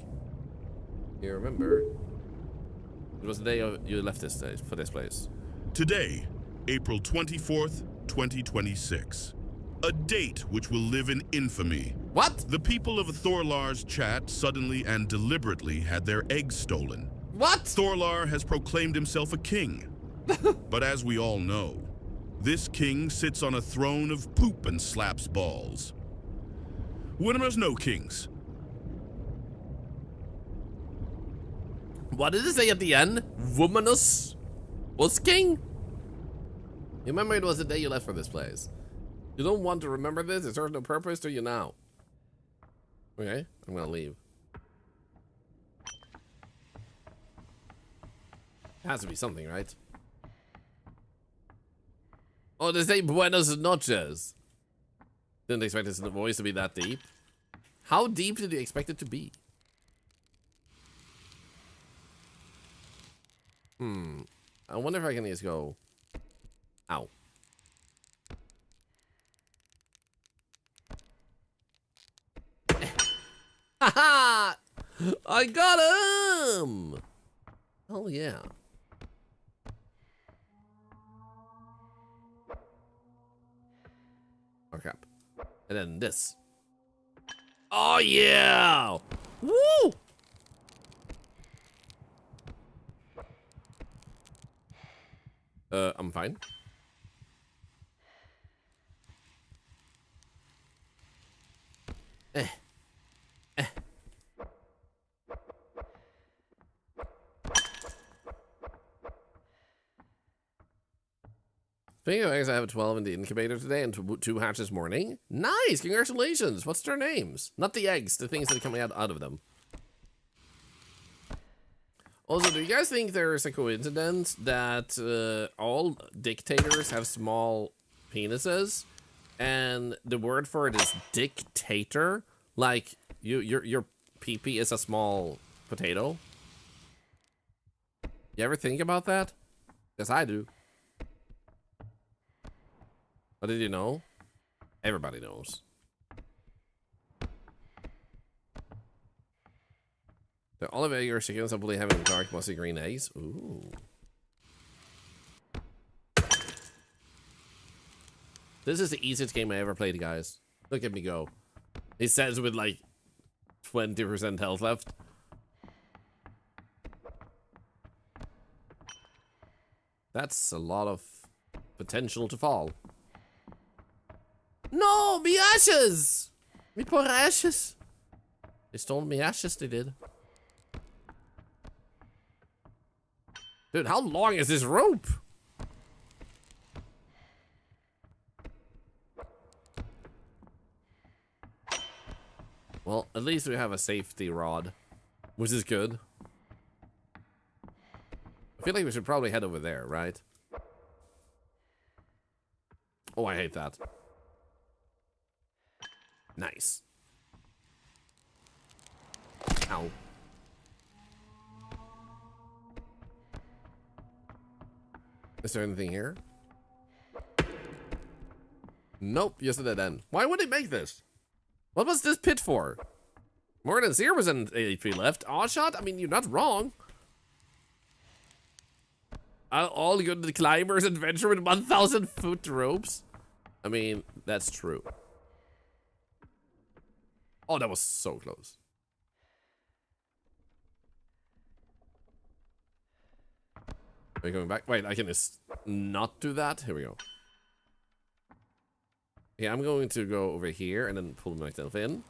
You remember, it was the day you left this place, for this place. Today, April 24th, 2026. A date which will live in infamy. What? The people of Thorlar's chat suddenly and deliberately had their eggs stolen. What? Thorlar has proclaimed himself a king. But as we all know, this king sits on a throne of poop and slaps balls. Winnemers no kings. What did it say at the end? Womanus was king? You remember it was the day you left for this place. You don't want to remember this? It serves no purpose to you now. Okay, I'm gonna leave. It has to be something, right? Oh, they say buenos noches. Didn't expect this voice to be that deep. How deep did you expect it to be? I wonder if I can just go. Ow. Haha! I got him! Oh yeah. Oh crap. And then this. Oh yeah! Woo! I'm fine. Speaking of eggs, I have a 12 in the incubator today and 2 hatches this morning. Nice! Congratulations! What's their names? Not the eggs, the things that are coming out of them. Also, do you guys think there's a coincidence that all dictators have small penises? And the word for it is dictator? Like, your pee-pee is a small potato? You ever think about that? Yes, I do. But did you know? Everybody knows. The olive egg or chickens, I believe, having dark mossy green eggs. Ooh. This is the easiest game I ever played, guys. Look at me go. He says with like 20% health left. That's a lot of potential to fall. No, me ashes! Me poor ashes. They stole me ashes, they did. Dude, how long is this rope? Well, at least we have a safety rod, which is good. I feel like we should probably head over there, right? Oh, I hate that. Nice. Ow. Is there anything here? Nope, just a dead end. Why would they make this? What was this pit for? More than 0% HP left. Aw shot? I mean, you're not wrong. All good climbers adventure with 1,000 foot ropes. I mean, that's true. Oh, that was so close. Are we going back? Wait, I can just not do that? Here we go. Yeah, I'm going to go over here and then pull myself in.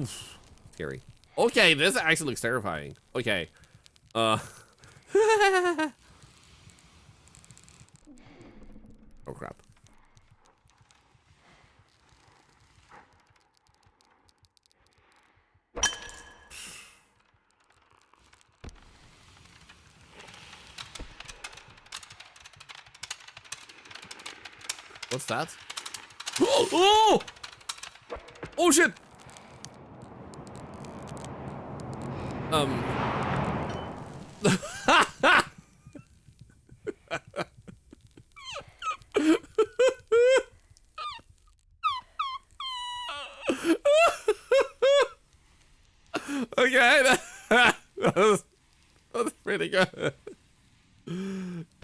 Oof, scary. Okay, this actually looks terrifying. Okay. Oh crap. What's that? Oh! Oh shit! Okay, that was pretty good.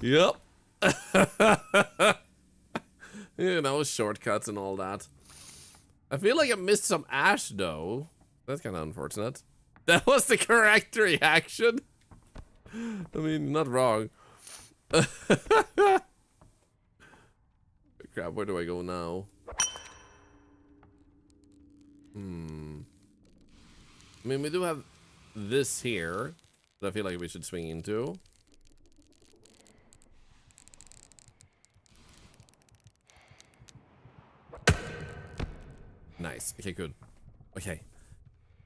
Yep. You know, shortcuts and all that. I feel like I missed some ash, though. That's kind of unfortunate. That was the correct reaction. I mean, not wrong. Crap, where do I go now? I mean, we do have this here that I feel like we should swing into. Nice. Okay, good. Okay.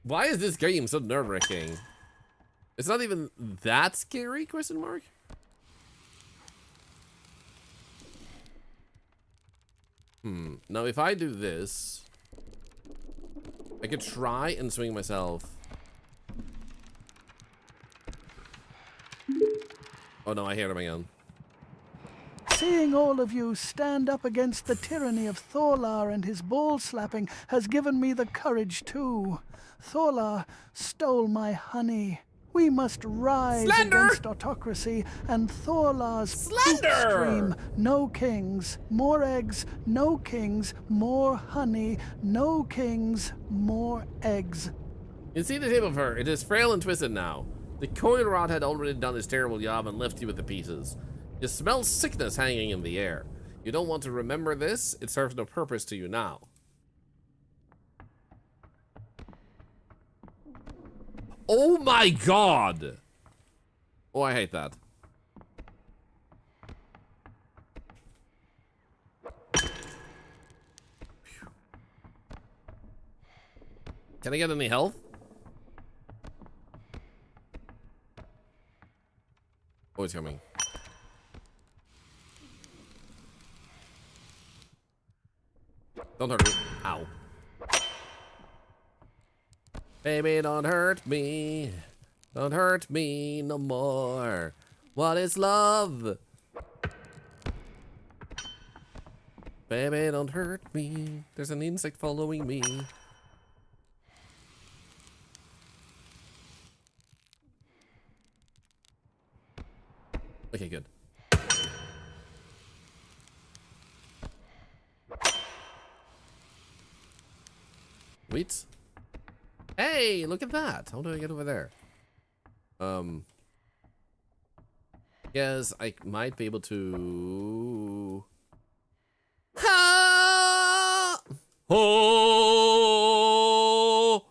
Why is this game so nerve-wracking? It's not even that scary, question mark? Now if I do this, I could try and swing myself. Oh no, I hear him again. Seeing all of you stand up against the tyranny of Thorlar and his ball-slapping has given me the courage too. Thorlar stole my honey. We must rise against autocracy and Thorlar's stream. No kings, more eggs, no kings, more honey, no kings, more eggs. You see the tip of her. It is frail and twisted now. The coil rod had already done its terrible job and left you with the pieces. You smell sickness hanging in the air. You don't want to remember this. It serves no purpose to you now. Oh my god! Oh, I hate that. Can I get any health? Oh, it's coming. Don't hurt me. Ow. Baby, don't hurt me. Don't hurt me no more. What is love? Baby, don't hurt me. There's an insect following me. Okay, good. Wait. Hey, look at that. How do I get over there? Yes, I might be able to... Ha! Oh!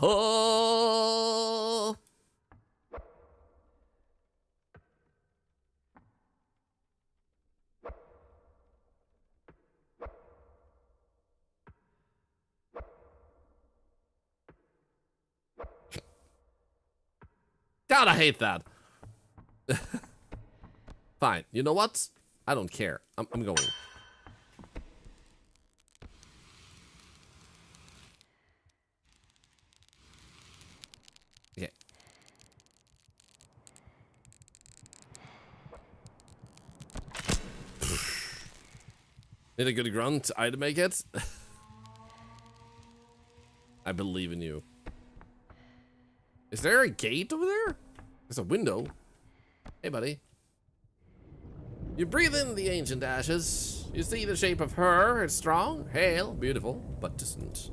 Oh! God, I hate that. Fine. You know what? I don't care. I'm going. Okay. Need a good grunt. I'd make it. I believe in you. Is there a gate over there? There's a window. Hey, buddy. You breathe in the ancient ashes. You see the shape of her. It's strong, hale, beautiful, but distant.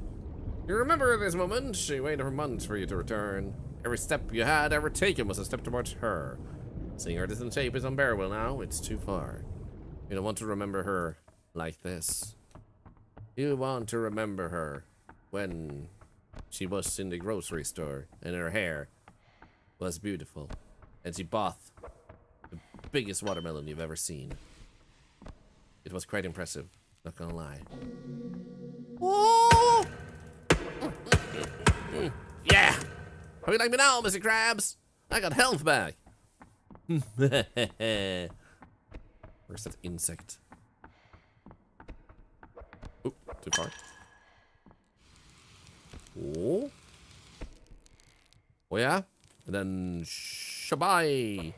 You remember this moment. She waited for months for you to return. Every step you had ever taken was a step towards her. Seeing her distant shape is unbearable now. It's too far. You don't want to remember her like this. You want to remember her when she was in the grocery store and her hair was beautiful. And she bought the biggest watermelon you've ever seen. It was quite impressive, not gonna lie. Oh! Yeah! How you like me now, Mr. Krabs? I got health back. Where's that insect? Oop, too far. Oh. Oh yeah? And then shabai.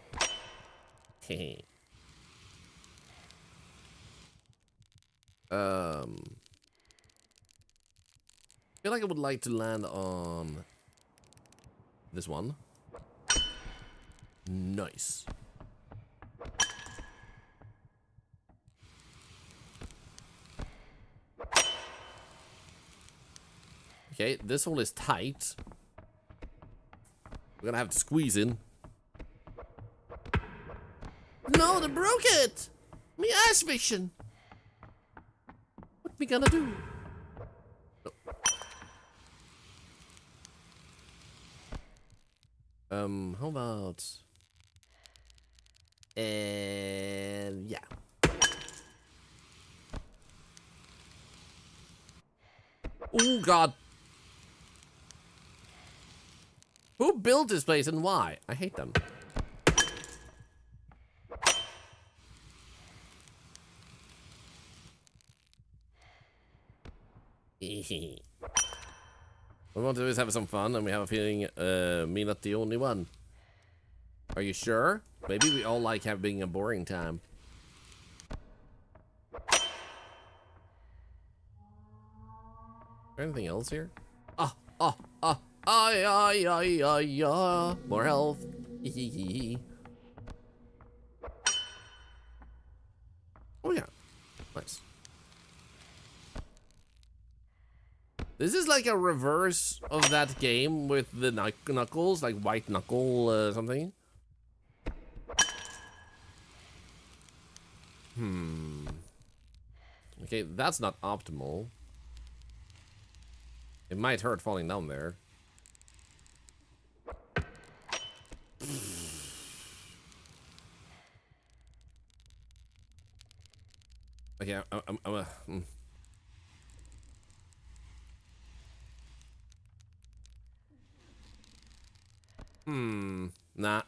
I feel like I would like to land on this one. Nice. Okay, this hole is tight. We're gonna have to squeeze in. No, they broke it! Me ass fiction. What we gonna do? How about... yeah. Oh, God. Who built this place and why? I hate them. What we want to do is have some fun, and we have a feeling me not the only one. Are you sure? Maybe we all like having a boring time. Is there anything else here? More health. Oh yeah, nice. This is like a reverse of that game with the knuckles, like white knuckle something. Okay, that's not optimal. It might hurt falling down there. Okay, nah.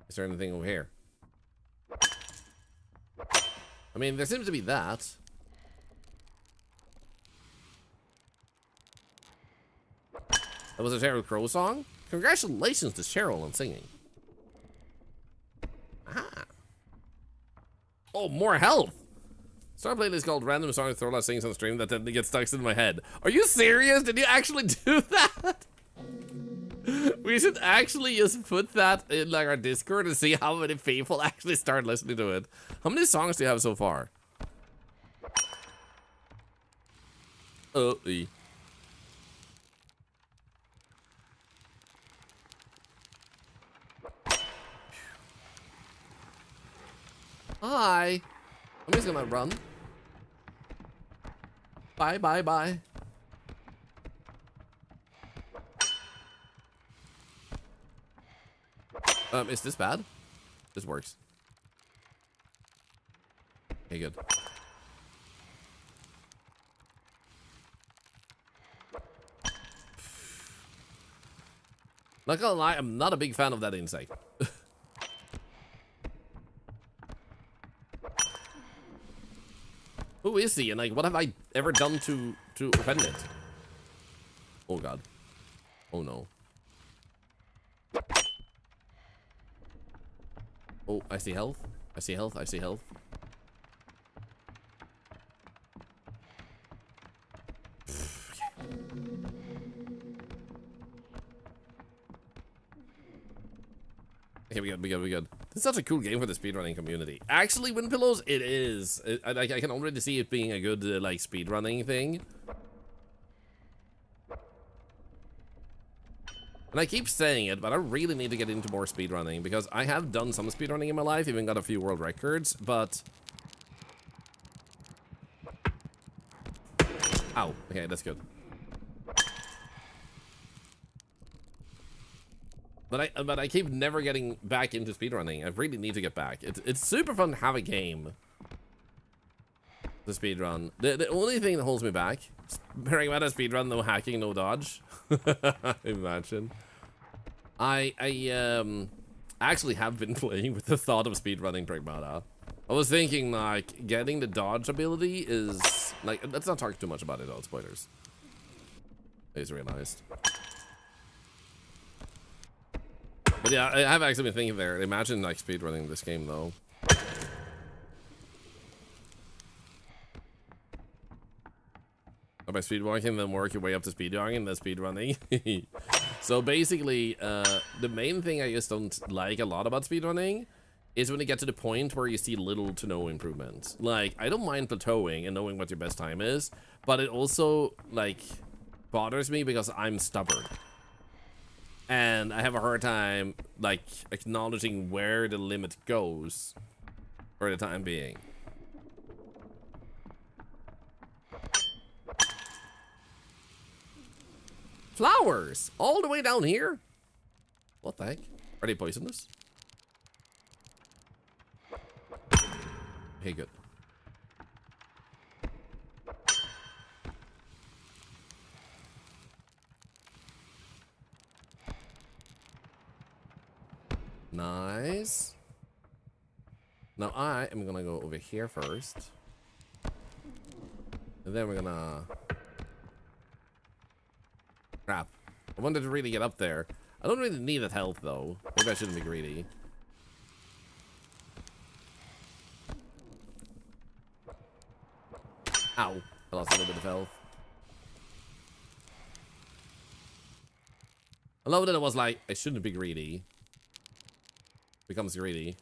Is there anything over here? I mean, there seems to be that. That was a Sheryl Crow song? Congratulations to Cheryl on singing. Ah. Oh, more health! Start playlist called Random Songs Thorlar sings on stream that then gets stuck in my head. Are you serious? Did you actually do that? We should actually just put that in like our Discord and see how many people actually start listening to it. How many songs do you have so far? Oh, Hi. I'm just gonna run. Bye, bye, bye. Is this bad? This works. Okay, good. Not gonna lie, I'm not a big fan of that insect. Who is he? And like, what have I ever done to offend it? Oh god. Oh no. Oh, I see health. I see health. I see health. Okay, we good. This is such a cool game for the speedrunning community. Actually, Wind Pillows, it is. I can already see it being a good, like, speedrunning thing. And I keep saying it, but I really need to get into more speedrunning, because I have done some speedrunning in my life, even got a few world records, but... Ow. Okay, that's good. But I keep never getting back into speedrunning. I really need to get back. It's super fun to have a game to speedrun. The only thing that holds me back, bearing about a speedrun, no hacking, no dodge. Imagine. I actually have been playing with the thought of speedrunning Pragmata. I was thinking, like, getting the dodge ability is... Like, let's not talk too much about it, though. Spoilers. I just realized. But yeah, I have actually been thinking there. Imagine, like, speedrunning this game, though. By speedwalking, then work your way up to speedrunning, and then speedrunning. So basically, the main thing I just don't like a lot about speedrunning is when you get to the point where you see little to no improvement. Like, I don't mind plateauing and knowing what your best time is, but it also, like, bothers me because I'm stubborn. And I have a hard time, like, acknowledging where the limit goes for the time being. Flowers! All the way down here? What the heck? Are they poisonous? Okay, good. Nice. Now I am gonna go over here first. And then we're gonna... Crap. I wanted to really get up there. I don't really need that health, though. Maybe I shouldn't be greedy. Ow. I lost a little bit of health. I love that it was like, I shouldn't be greedy. Becomes greedy.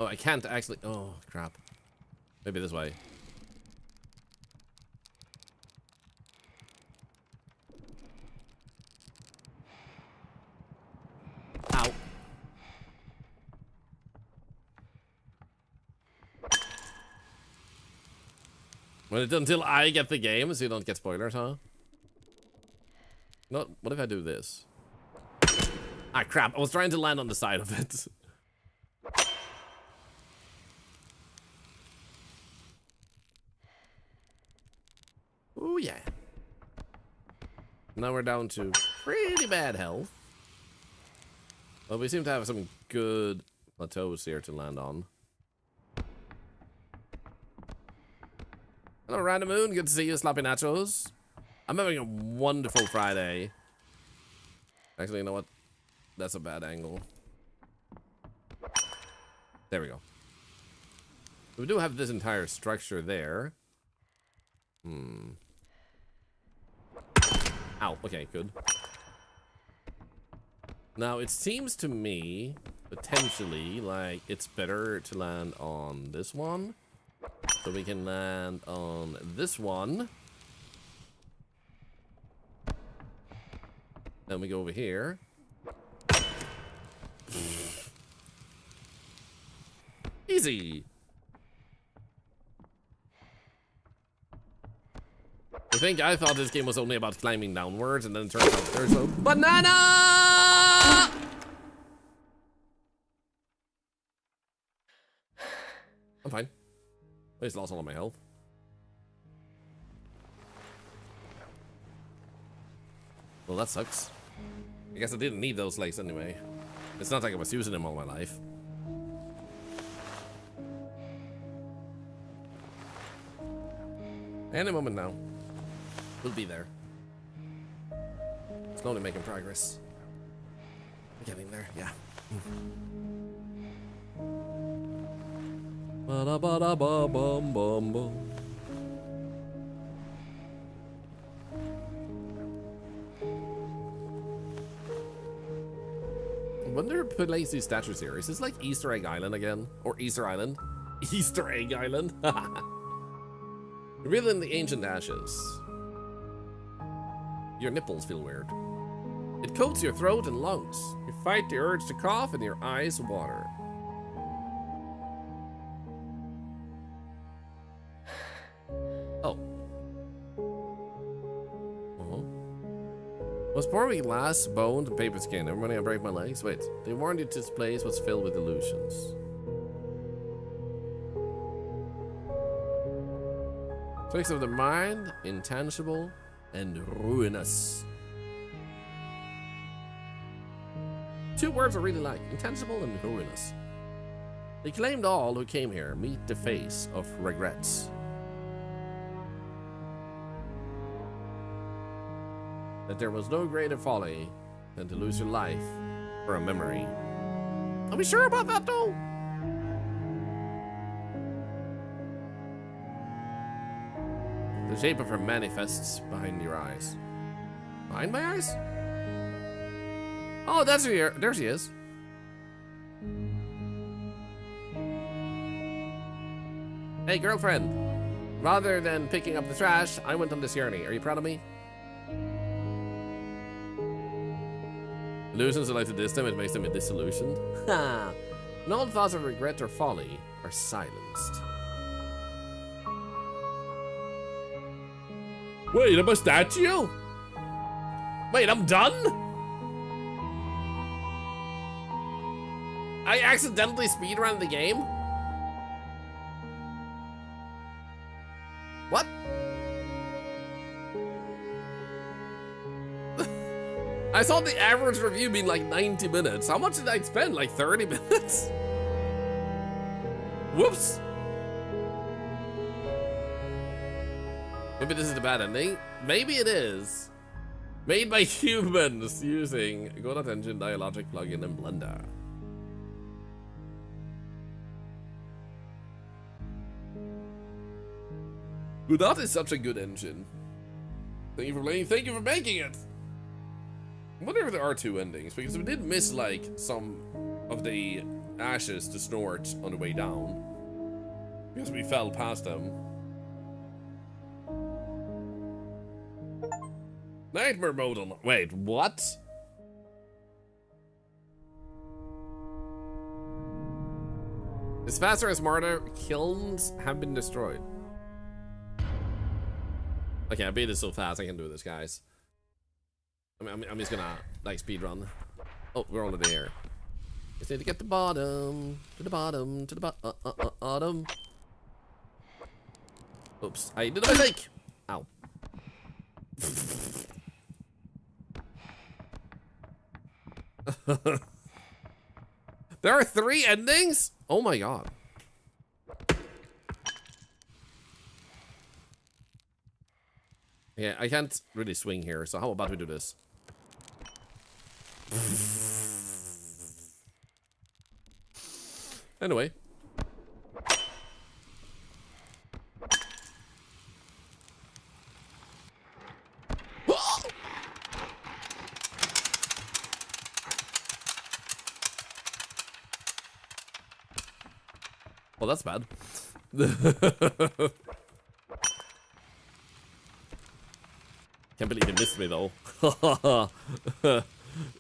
Oh, I can't actually... Oh, crap. Maybe this way. Ow. Well, until I get the game, so you don't get spoilers, huh? No, what if I do this? Ah, crap. I was trying to land on the side of it. Oh, yeah. Now we're down to pretty bad health. Well, we seem to have some good plateaus here to land on. Hello, Random Moon. Good to see you, Sloppy Nachos. I'm having a wonderful Friday. Actually, you know what? That's a bad angle. There we go. We do have this entire structure there. Ow, okay, good. Now, it seems to me, potentially, like, it's better to land on this one. So we can land on this one. Then we go over here. Easy. I thought this game was only about climbing downwards, and then it turns out there's a banana! I'm fine. I just lost all of my health. Well, that sucks. I guess I didn't need those legs anyway. It's not like I was using them all my life. Any moment now. We'll be there. Slowly making progress. Getting there, yeah. Ba-da-ba-da-ba-bum-bum-bum. I wonder who placed these statues here. Is this like Easter Egg Island again? Or Easter Island? Easter Egg Island? Revealed in the ancient ashes. Your nipples feel weird. It coats your throat and lungs. You fight the urge to cough and your eyes water. Oh. Was pouring me glass, bone, and paper skin. Every morning I break my legs. Wait, they warned you this place was filled with illusions. Tricks of the mind, intangible, and ruinous. Two words I really like, intangible and ruinous. They claimed all who came here meet the face of regrets. That there was no greater folly than to lose your life for a memory. Are we sure about that though? The shape of her manifests behind your eyes. Behind my eyes? Oh, that's her. There she is. Hey, girlfriend. Rather than picking up the trash, I went on this journey. Are you proud of me? Illusions are like to diss them, it makes them disillusioned. Ha! And all thoughts of regret or folly are silenced. Wait, I'm a statue? Wait, I'm done? I accidentally speedrun the game? What? I saw the average review being like 90 minutes. How much did I spend? Like 30 minutes? Whoops. Maybe this is the bad ending. Maybe it is. Made by humans using Godot Engine, Dialogic plugin, and Blender. Godot is such a good engine. Thank you for playing. Thank you for making it. I wonder if there are two endings, because we did miss like some of the ashes to snort on the way down, because we fell past them. Nightmare mode on. Wait, what? It's faster and smarter. Kilns have been destroyed. Okay, I beat it so fast I can do this, guys. I'm just gonna like speed run. Oh, we're already there. Just need to get the bottom, to the bottom, to the bottom. Oops, I did a mistake. Ow. There are 3 endings? Oh my god. Yeah, I can't really swing here, so how about we do this? Anyway. that's bad. Can't believe you missed me though.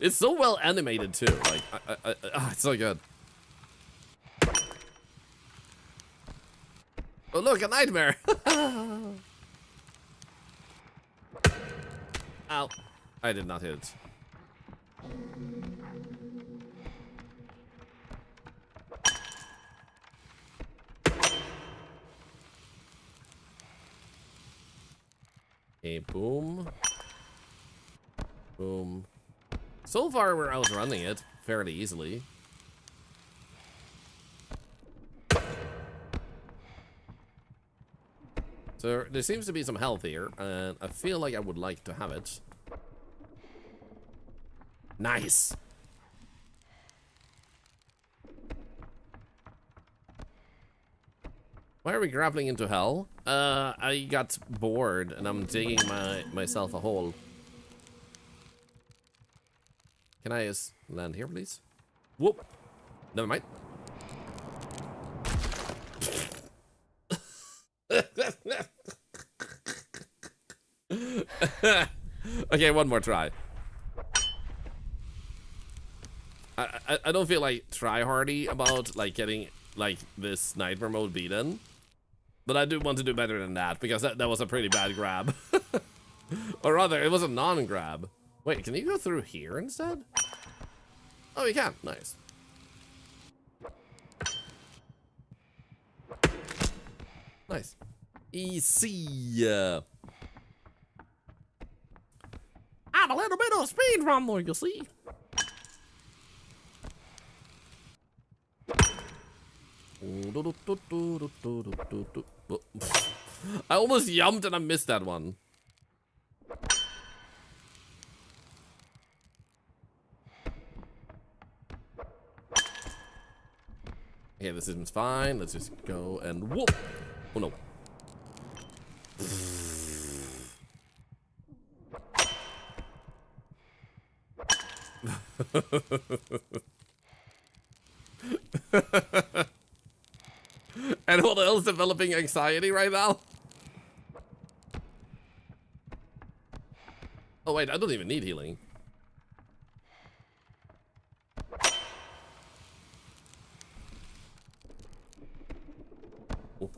It's so well animated too. Like, it's so good. Oh look, a nightmare. Ow. I did not hit. Okay, boom. Boom. So far, we're outrunning it fairly easily. So there seems to be some health here, and I feel like I would like to have it. Nice. Why are we grappling into hell? I got bored and I'm digging myself a hole. Can I just land here, please? Whoop. Never mind. Okay, one more try. I don't feel like try-hardy about like getting like this nightmare mode beaten, but I do want to do better than that because that was a pretty bad grab. Or rather, it was a non-grab. Wait, can you go through here instead? Oh, you can. Nice. Nice. Easy. I'm a little bit of a speed runner, you see. I almost jumped and I missed that one. Okay, this isn't fine. Let's just go and whoop. Oh no. Anyone else developing anxiety right now? Oh wait, I don't even need healing. Oh.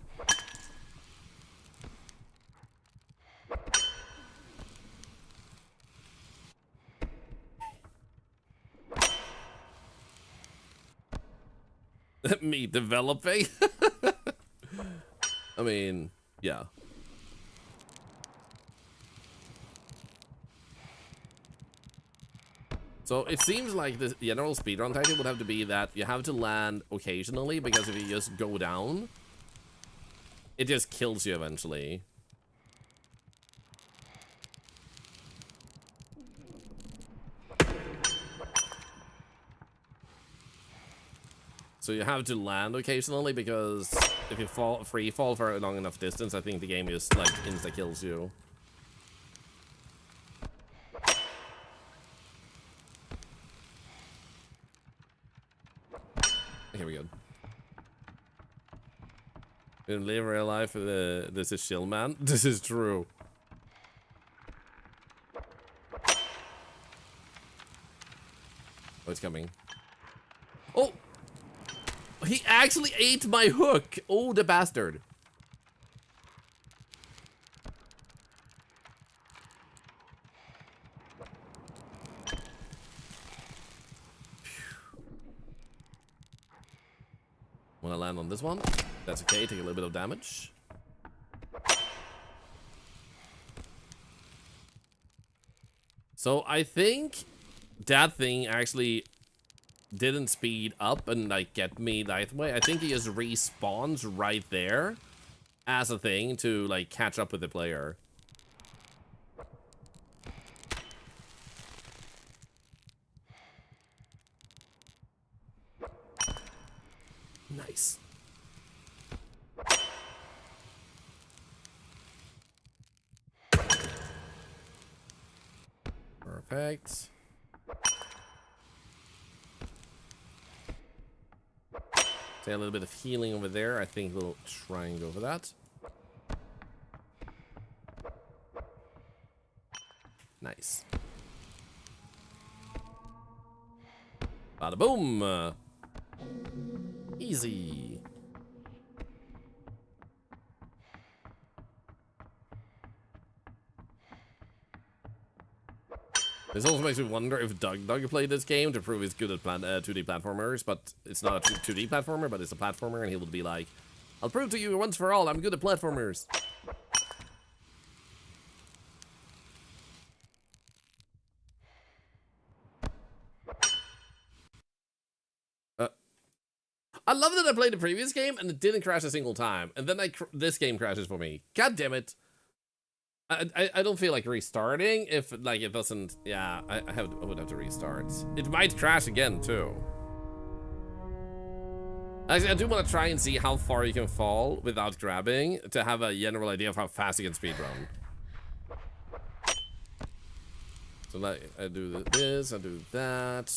Me developing? I mean, yeah. So it seems like the general speedrun title would have to be that you have to land occasionally, because if you just go down, it just kills you eventually. So you have to land occasionally, because if you free fall for a long enough distance, I think the game just like insta kills you. Okay, we're good. In real life, this is chill, man. This is true. Oh, it's coming. Oh! He actually ate my hook! Oh, the bastard. Wanna land on this one? That's okay, take a little bit of damage. So I think that thing actually didn't speed up and like get me that way. I think he just respawns right there as a thing to like catch up with the player. Nice. Perfect. Say a little bit of healing over there. I think we'll try and go for that. Nice. Bada boom. Easy. This also makes me wonder if Doug played this game to prove he's good at 2D platformers, but it's not a 2D platformer, but it's a platformer, and he would be like, I'll prove to you once for all, I'm good at platformers. I love that I played the previous game and it didn't crash a single time, and then this game crashes for me. God damn it. I don't feel like restarting if like it doesn't. Yeah, I would have to restart. It might crash again too. Actually, I do want to try and see how far you can fall without grabbing to have a general idea of how fast you can speedrun. So like I do this, I do that.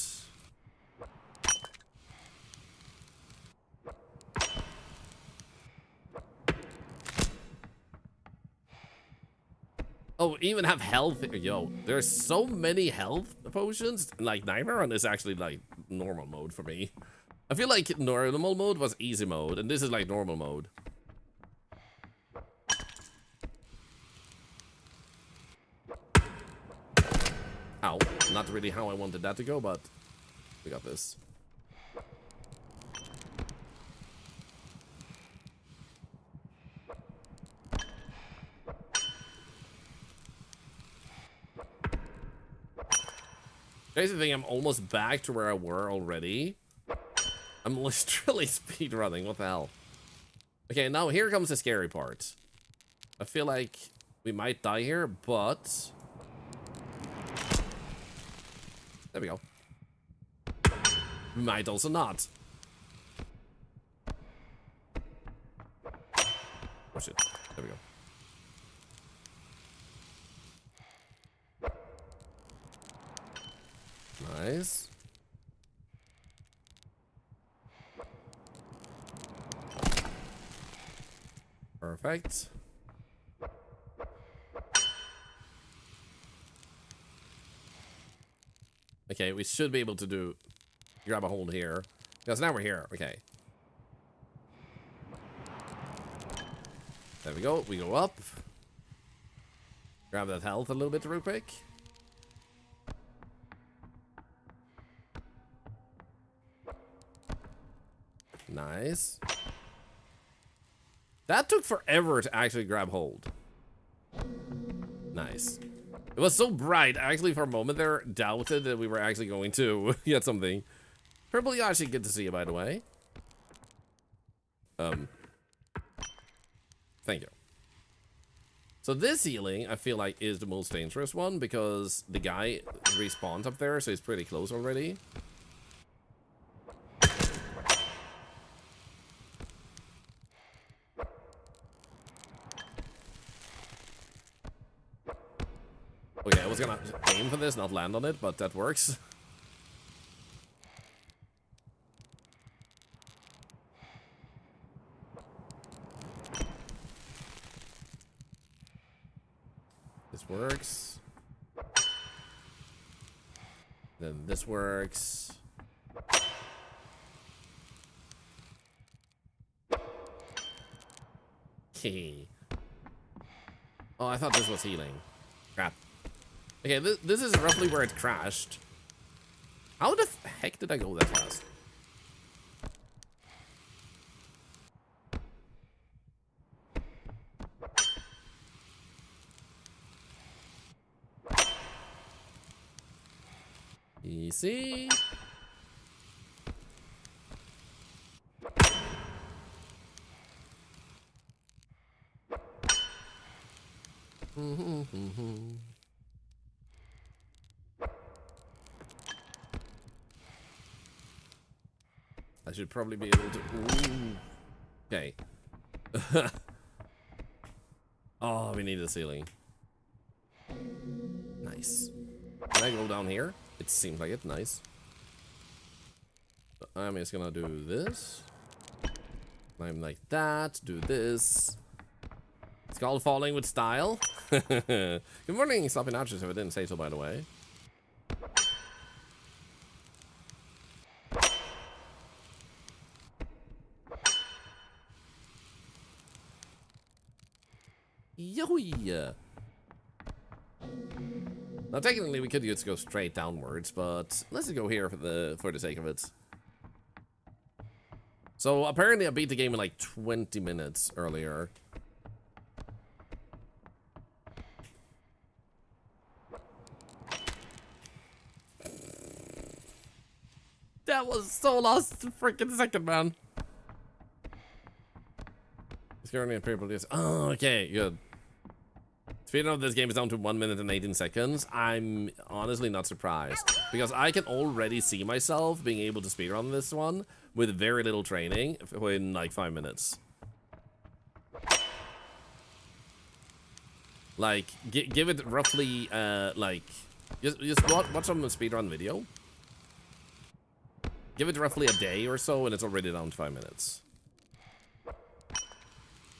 Oh, even have health. Yo, there's so many health potions. Like, Nightmare Run is actually, like, normal mode for me. I feel like normal mode was easy mode, and this is, like, normal mode. Ow. Not really how I wanted that to go, but we got this. Basically, I'm almost back to where I were already. I'm literally speedrunning. What the hell? Okay, now here comes the scary part. I feel like we might die here, but... There we go. We might also not. Oh shit. There we go. Nice. Perfect. Okay, we should be able to grab a hold here. Because now we're here. Okay. There we go. We go up. Grab that health a little bit real quick. Nice. That took forever to actually grab hold. Nice. It was so bright. I actually, for a moment there, doubted that we were actually going to get something. Purple Yashi, good to see you, by the way. Thank you. So this healing, I feel like, is the most dangerous one because the guy respawns up there, so he's pretty close already. Okay, I was gonna aim for this, not land on it, but that works. This works. Then this works. Hehe. Oh, I thought this was healing. Crap. Okay, this is roughly where it crashed. How the heck did I go that fast? Easy. I should probably be able to... Ooh. Okay. Oh, we need a ceiling. Nice. Can I go down here? It seems like it. Nice. I'm just gonna do this. I'm like that. Do this. It's called falling with style. Good morning, Sloppy Nachos, if I didn't say so, by the way. Yo-yeah. Now, technically, we could just go straight downwards, but let's just go here for the sake of it. So, apparently, I beat the game in like 20 minutes earlier. That was so lost freaking second, man. It's currently a people just. Oh, okay, good. Speedrun of this game is down to 1 minute and 18 seconds. I'm honestly not surprised because I can already see myself being able to speedrun this one with very little training in like 5 minutes. Like, give it roughly, like, just watch some speedrun video. Give it roughly a day or so, and it's already down to 5 minutes.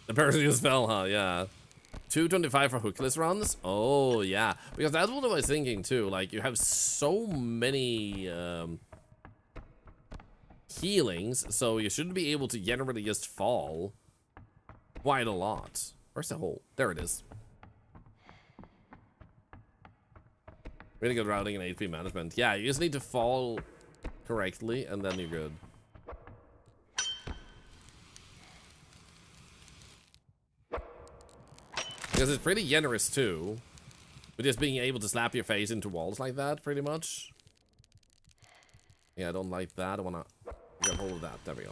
The person just fell, huh? Yeah. 225 for hookless runs? Oh, yeah. Because that's what I was thinking, too. Like, you have so many healings, so you should be able to generally just fall quite a lot. Where's the hole? There it is. Really good routing and HP management. Yeah, you just need to fall correctly, and then you're good. Because it's pretty generous, too. With just being able to slap your face into walls like that, pretty much. Yeah, I don't like that. I wanna get hold of that. There we go.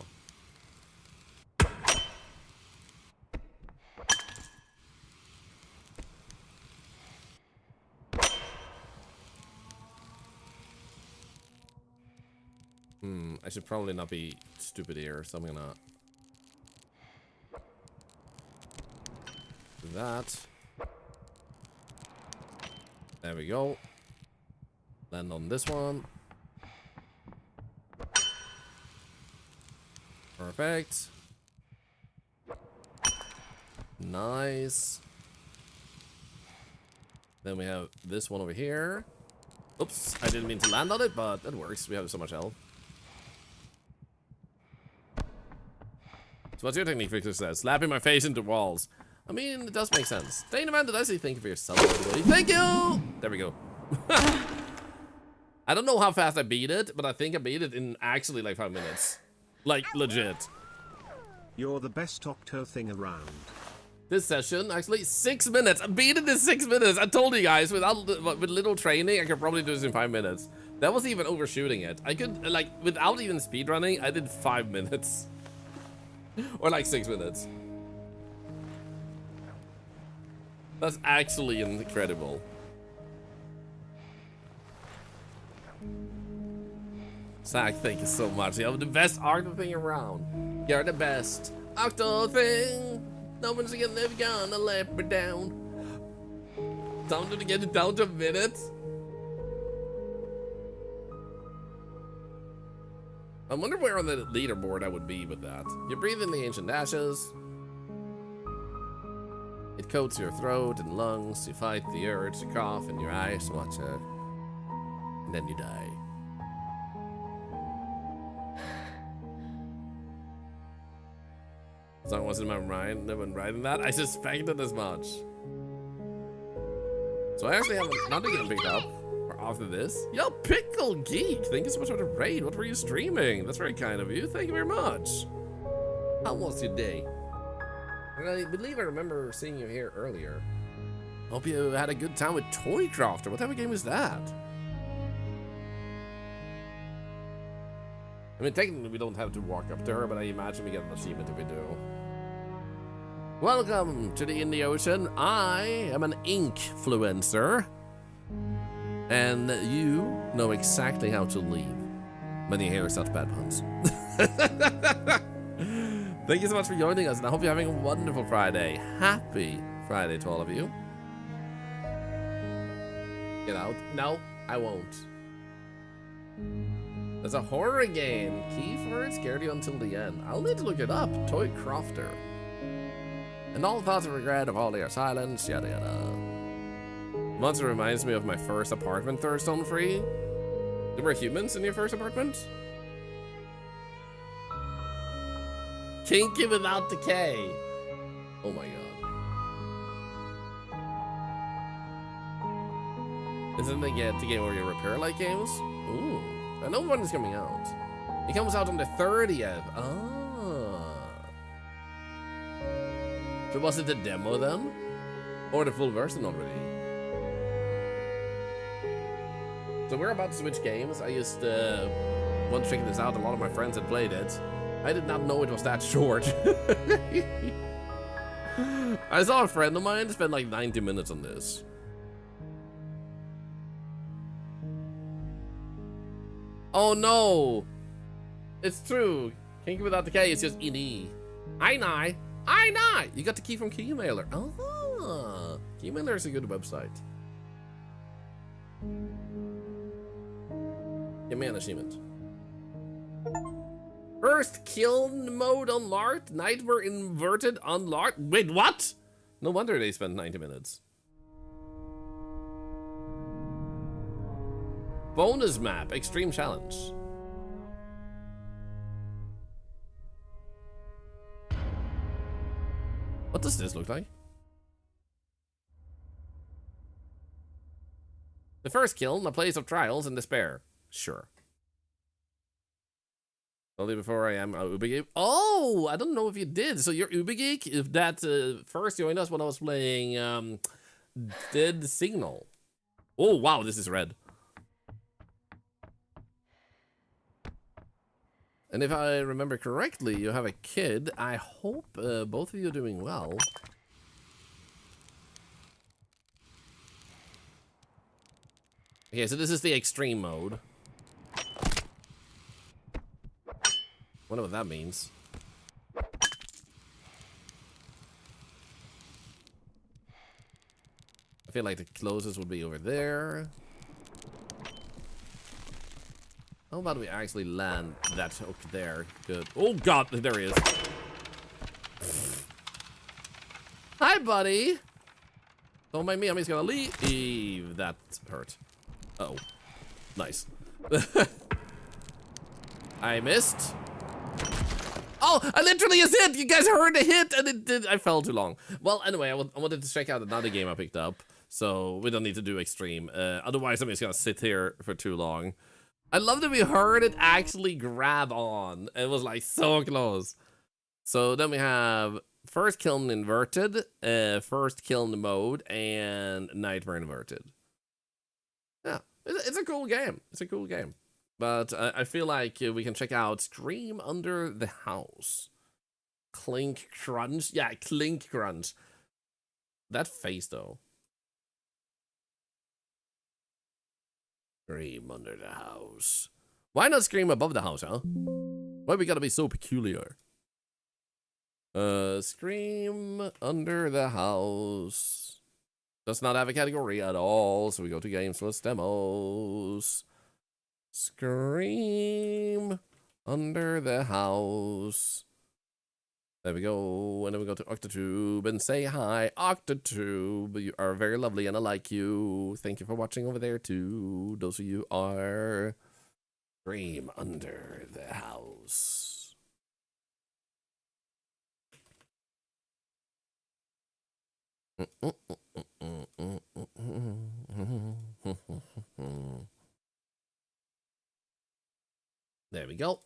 I should probably not be stupid here, so I'm gonna do that. There we go. Land on this one. Perfect. Nice. Then we have this one over here. Oops, I didn't mean to land on it, but that works. We have so much health. So what's your technique, Victor says? Slapping my face into walls. I mean, it does make sense. Dana Man, did I say thank you for yourself, everybody? Thank you! There we go. I don't know how fast I beat it, but I think I beat it in actually like 5 minutes. Like, legit. You're the best Octo thing around. This session, actually, 6 minutes. I beat it in 6 minutes. I told you guys, with little training, I could probably do this in 5 minutes. That was even overshooting it. I could, like, without even speedrunning, I did 5 minutes. Or like 6 minutes. That's actually incredible. Zach, thank you so much. You're the best Octo thing around. You're the best Octo thing. No one's gonna let me down. Time to get it down to a minute. I wonder where on the leaderboard I would be with that. You breathe in the ancient ashes. It coats your throat and lungs. You fight the urge to cough in your eyes, water, and then you die. Song wasn't in my mind. No one writing that. I suspected as much. So I actually have nothing to get picked up after this. Yo, Pickle Geek, thank you so much for the raid. What were you streaming? That's very kind of you. Thank you very much. How was your day? I believe I remember seeing you here earlier. Hope you had a good time with Toy Crafter. What type of game is that? I mean, technically we don't have to walk up to her, but I imagine we get an achievement if we do. Welcome to the Indie Ocean. I am an inkfluencer. And you know exactly how to leave when you hear such bad puns. Thank you so much for joining us, and I hope you're having a wonderful Friday. Happy Friday to all of you. Get out. No, I won't. There's a horror game. Key word scared you until the end. I'll need to look it up. Toy Crofter. And all thoughts of regret of all your silence, yada yada. Monster reminds me of my first apartment, Thurstone Free. There were humans in your first apartment? Kinky without decay. Oh my god. Isn't it the game where you repair like games? Ooh. I know one is coming out. It comes out on the 30th. Ah. So was it the demo then? Or the full version already? So we're about to switch games. I just want to check this out. A lot of my friends had played it. I did not know it was that short. I saw a friend of mine spend like 90 minutes on this. Oh no! It's true. Kinky without the K is just ED. I know. I know. You got the key from Keymailer. Ah, Keymailer is a good website. Give me an achievement. First kill mode unlocked. Nightmare inverted unlocked. Wait, what? No wonder they spent 90 minutes. Bonus map, extreme challenge. What does this look like? The first kill, a place of trials and despair. Sure. Only before I am Ubergeek. Oh, I don't know if you did. So you're Ubergeek? If that first joined us when I was playing Dead Signal. Oh, wow, this is red. And if I remember correctly, you have a kid. I hope both of you are doing well. Okay, so this is the extreme mode. Wonder what that means. I feel like the closest would be over there. How about we actually land that hook there? Good. Oh god, there he is. Hi, buddy. Don't mind me, I'm just gonna leave. That hurt. Uh oh. Nice. I missed. Oh, I literally just hit! You guys heard the hit and it did. I fell too long. Well, anyway, I wanted to check out another game I picked up. So we don't need to do extreme. Otherwise, I'm just gonna sit here for too long. I love that we heard it actually grab on. It was like so close. So then we have first kill in inverted, first kill in mode, and nightmare inverted. Yeah, it's a cool game. It's a cool game. But I feel like we can check out Scream Under the House. Clink Crunch. Yeah, Clink Crunch. That face though. Scream under the house. Why not scream above the house, huh? Why we gotta be so peculiar? Scream under the house. Does not have a category at all, so we go to games plus demos. Scream under the house. There we go. And then we go to Octotube and say hi. Octotube, you are very lovely and I like you. Thank you for watching over there too. Those of you are. Scream under the house. There we go.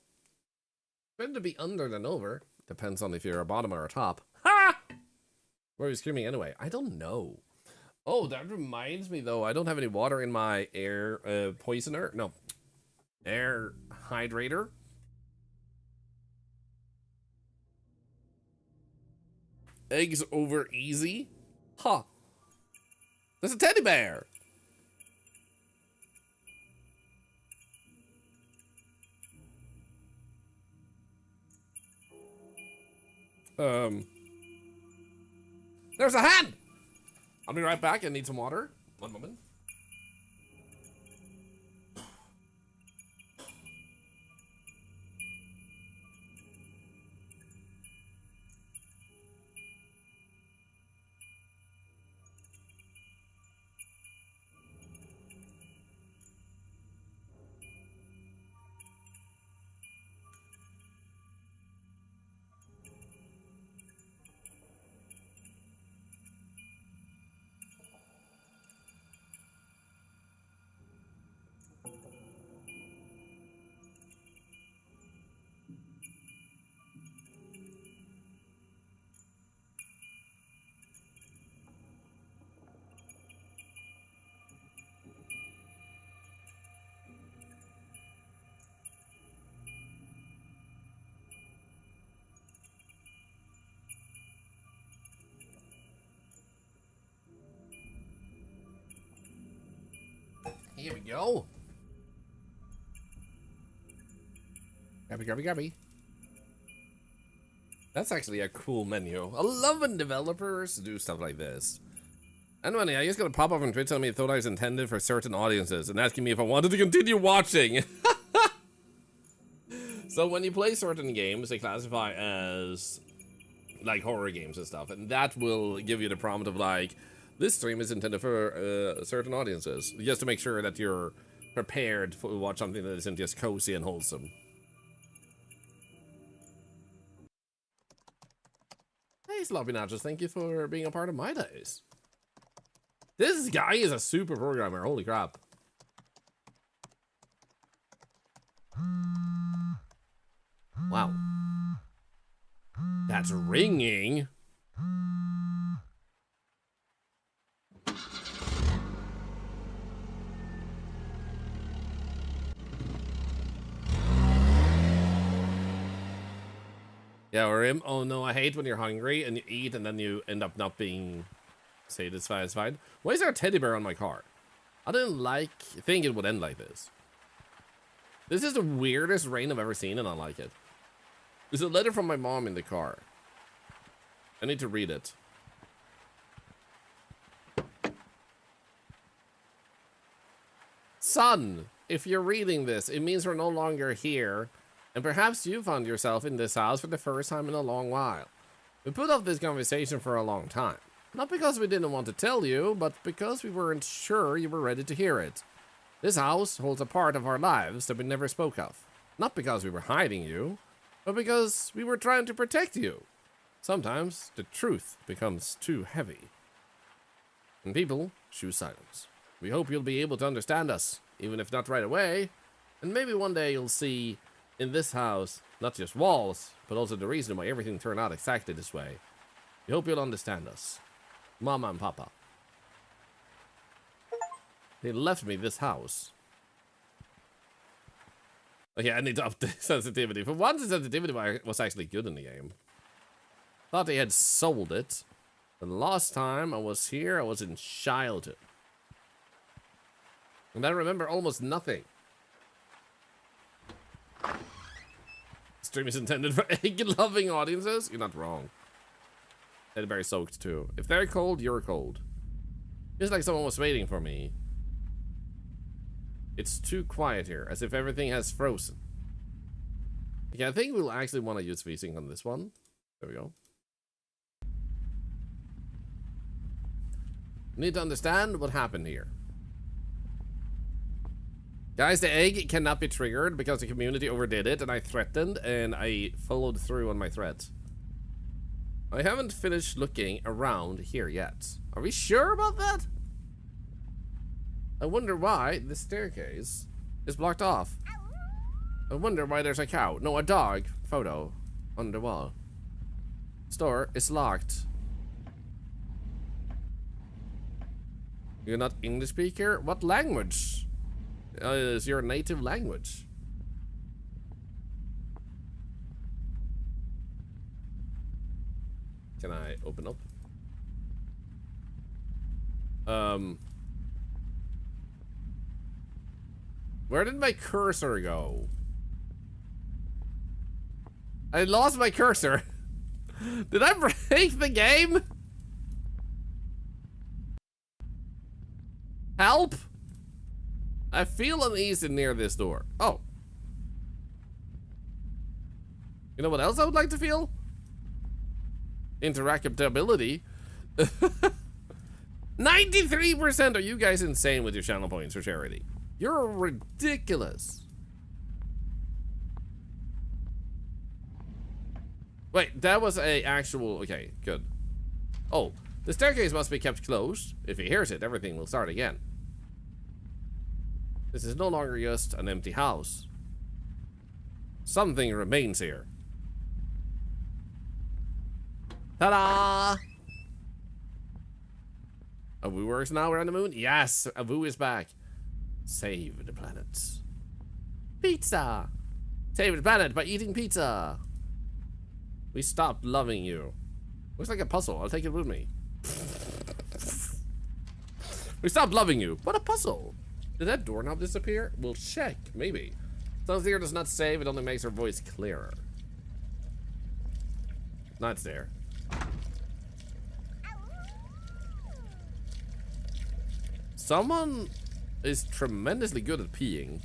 Better to be under than over. Depends on if you're a bottom or a top. Ha! Where are you screaming anyway? I don't know. Oh, that reminds me though. I don't have any water in my air poisoner. No. Air hydrator. Eggs over easy. Huh. There's a teddy bear. There's a hand! I'll be right back. I need some water. One moment. Here we go. Grabby. That's actually a cool menu. I love when developers do stuff like this. Anyway, I just got a pop-up on Twitch telling me it thought I was intended for certain audiences and asking me if I wanted to continue watching. So when you play certain games, they classify as like horror games and stuff, and that will give you the prompt of like, this stream is intended for certain audiences, just to make sure that you're prepared to watch something that isn't just cozy and wholesome. Hey, Sloppy Nachos, thank you for being a part of my days. This guy is a super programmer, holy crap. Wow. That's ringing. Yeah, or him. Oh no, I hate when you're hungry and you eat and then you end up not being satisfied. Why is there a teddy bear on my car? I didn't think it would end like this. This is the weirdest rain I've ever seen and I like it. There's a letter from my mom in the car. I need to read it. Son, if you're reading this, it means we're no longer here, and perhaps you found yourself in this house for the first time in a long while. We put off this conversation for a long time. Not because we didn't want to tell you, but because we weren't sure you were ready to hear it. This house holds a part of our lives that we never spoke of. Not because we were hiding you, but because we were trying to protect you. Sometimes the truth becomes too heavy. And people choose silence. We hope you'll be able to understand us, even if not right away. And maybe one day you'll see in this house, not just walls, but also the reason why everything turned out exactly this way. We hope you'll understand us. Mama and Papa. They left me this house. Okay, I need to up the sensitivity. For once, the sensitivity was actually good in the game. Thought they had sold it. The last time I was here, I was in childhood. And I remember almost nothing. Stream is intended for egg-loving audiences? You're not wrong. They're very soaked too. If they're cold, you're cold. Feels like someone was waiting for me. It's too quiet here, as if everything has frozen. Okay, I think we'll actually want to use VSync on this one. There we go. Need to understand what happened here. Guys, the egg cannot be triggered because the community overdid it, and I threatened, and I followed through on my threat. I haven't finished looking around here yet. Are we sure about that? I wonder why the staircase is blocked off. I wonder why there's a cow. No, a dog photo on the wall. Store is locked. You're not English speaker? What language is your native language? Can I open up? Where did my cursor go? I lost my cursor. Did I break the game? Help! I feel uneasy near this door. Oh. You know what else I would like to feel? Interactability. 93%! Are you guys insane with your channel points for charity? You're ridiculous. Wait, that was a actual... Okay, good. Oh, the staircase must be kept closed. If he hears it, everything will start again. This is no longer just an empty house. Something remains here. Ta-da! Awu works now, we're on the moon? Yes, Awu is back. Save the planet. Pizza! Save the planet by eating pizza. We stopped loving you. Looks like a puzzle. I'll take it with me. We stopped loving you. What a puzzle. Did that doorknob disappear? We'll check, maybe. Sounds here does not save, it only makes her voice clearer. No, it's there. Someone is tremendously good at peeing.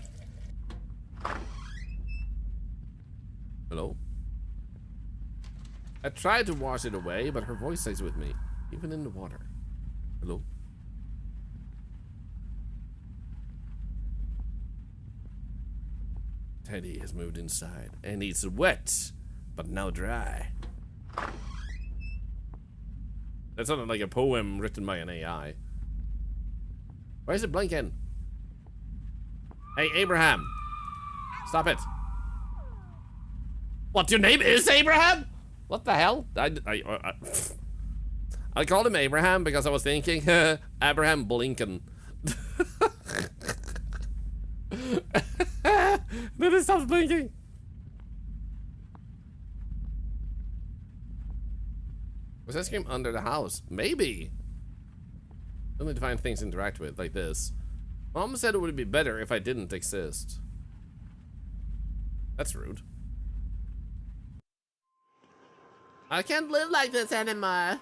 Hello? I tried to wash it away, but her voice stays with me, even in the water. Hello? Teddy has moved inside, and it's wet, but now dry. That sounded like a poem written by an AI. Why is it blinking? Hey, Abraham! Stop it! What, your name is Abraham? What the hell? I called him Abraham because I was thinking, Abraham Blinken. Then it stops blinking. Was ice cream under the house? Maybe. I need to find things to interact with, like this. Mom said it would be better if I didn't exist. That's rude. I can't live like this anymore.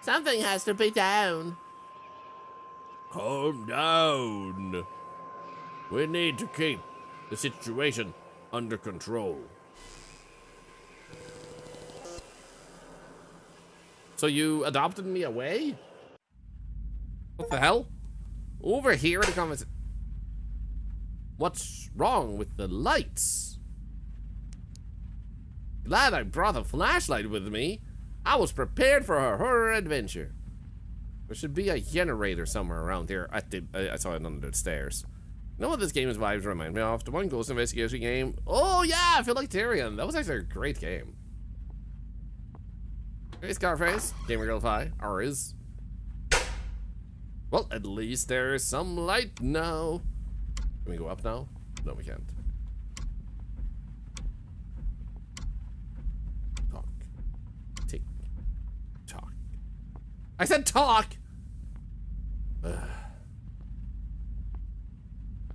Something has to be down. Calm down. We need to keep the situation under control. So you adopted me away? What the hell? Over here, the conversation. What's wrong with the lights? Glad I brought a flashlight with me. I was prepared for a horror adventure. There should be a generator somewhere around here. I saw it under the stairs. You know what this game's vibes remind me of? The one ghost investigation game. Oh yeah, I feel like Tyrion. That was actually a great game. Hey Scarface, Gamer Girl Pie, or is. Well, at least there's some light now. Can we go up now? No, we can't. Talk. Tick. Talk. I said talk!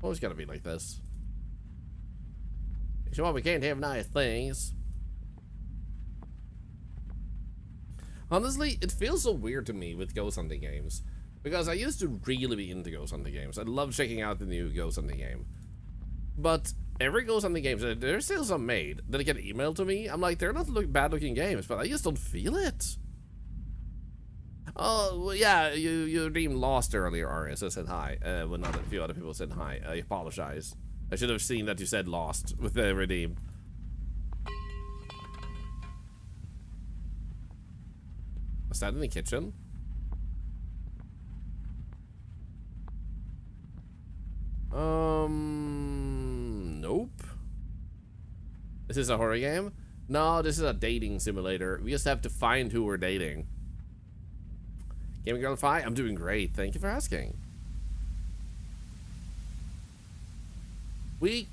Always gotta be like this. So we can't have nice things. Honestly, it feels so weird to me with ghost hunting games. Because I used to really be into ghost hunting games. I love checking out the new ghost hunting game. But every ghost hunting game, there's still some made that get emailed to me. I'm like, they're not bad looking games, but I just don't feel it. Oh, well, yeah, you deemed lost earlier, Arius. I said hi. When not a few other people said hi. I apologize. I should have seen that you said lost with the redeem. Was that in the kitchen? Nope. Is this a horror game? No, this is a dating simulator. We just have to find who we're dating. Gaming Girl Fi, I'm doing great. Thank you for asking. We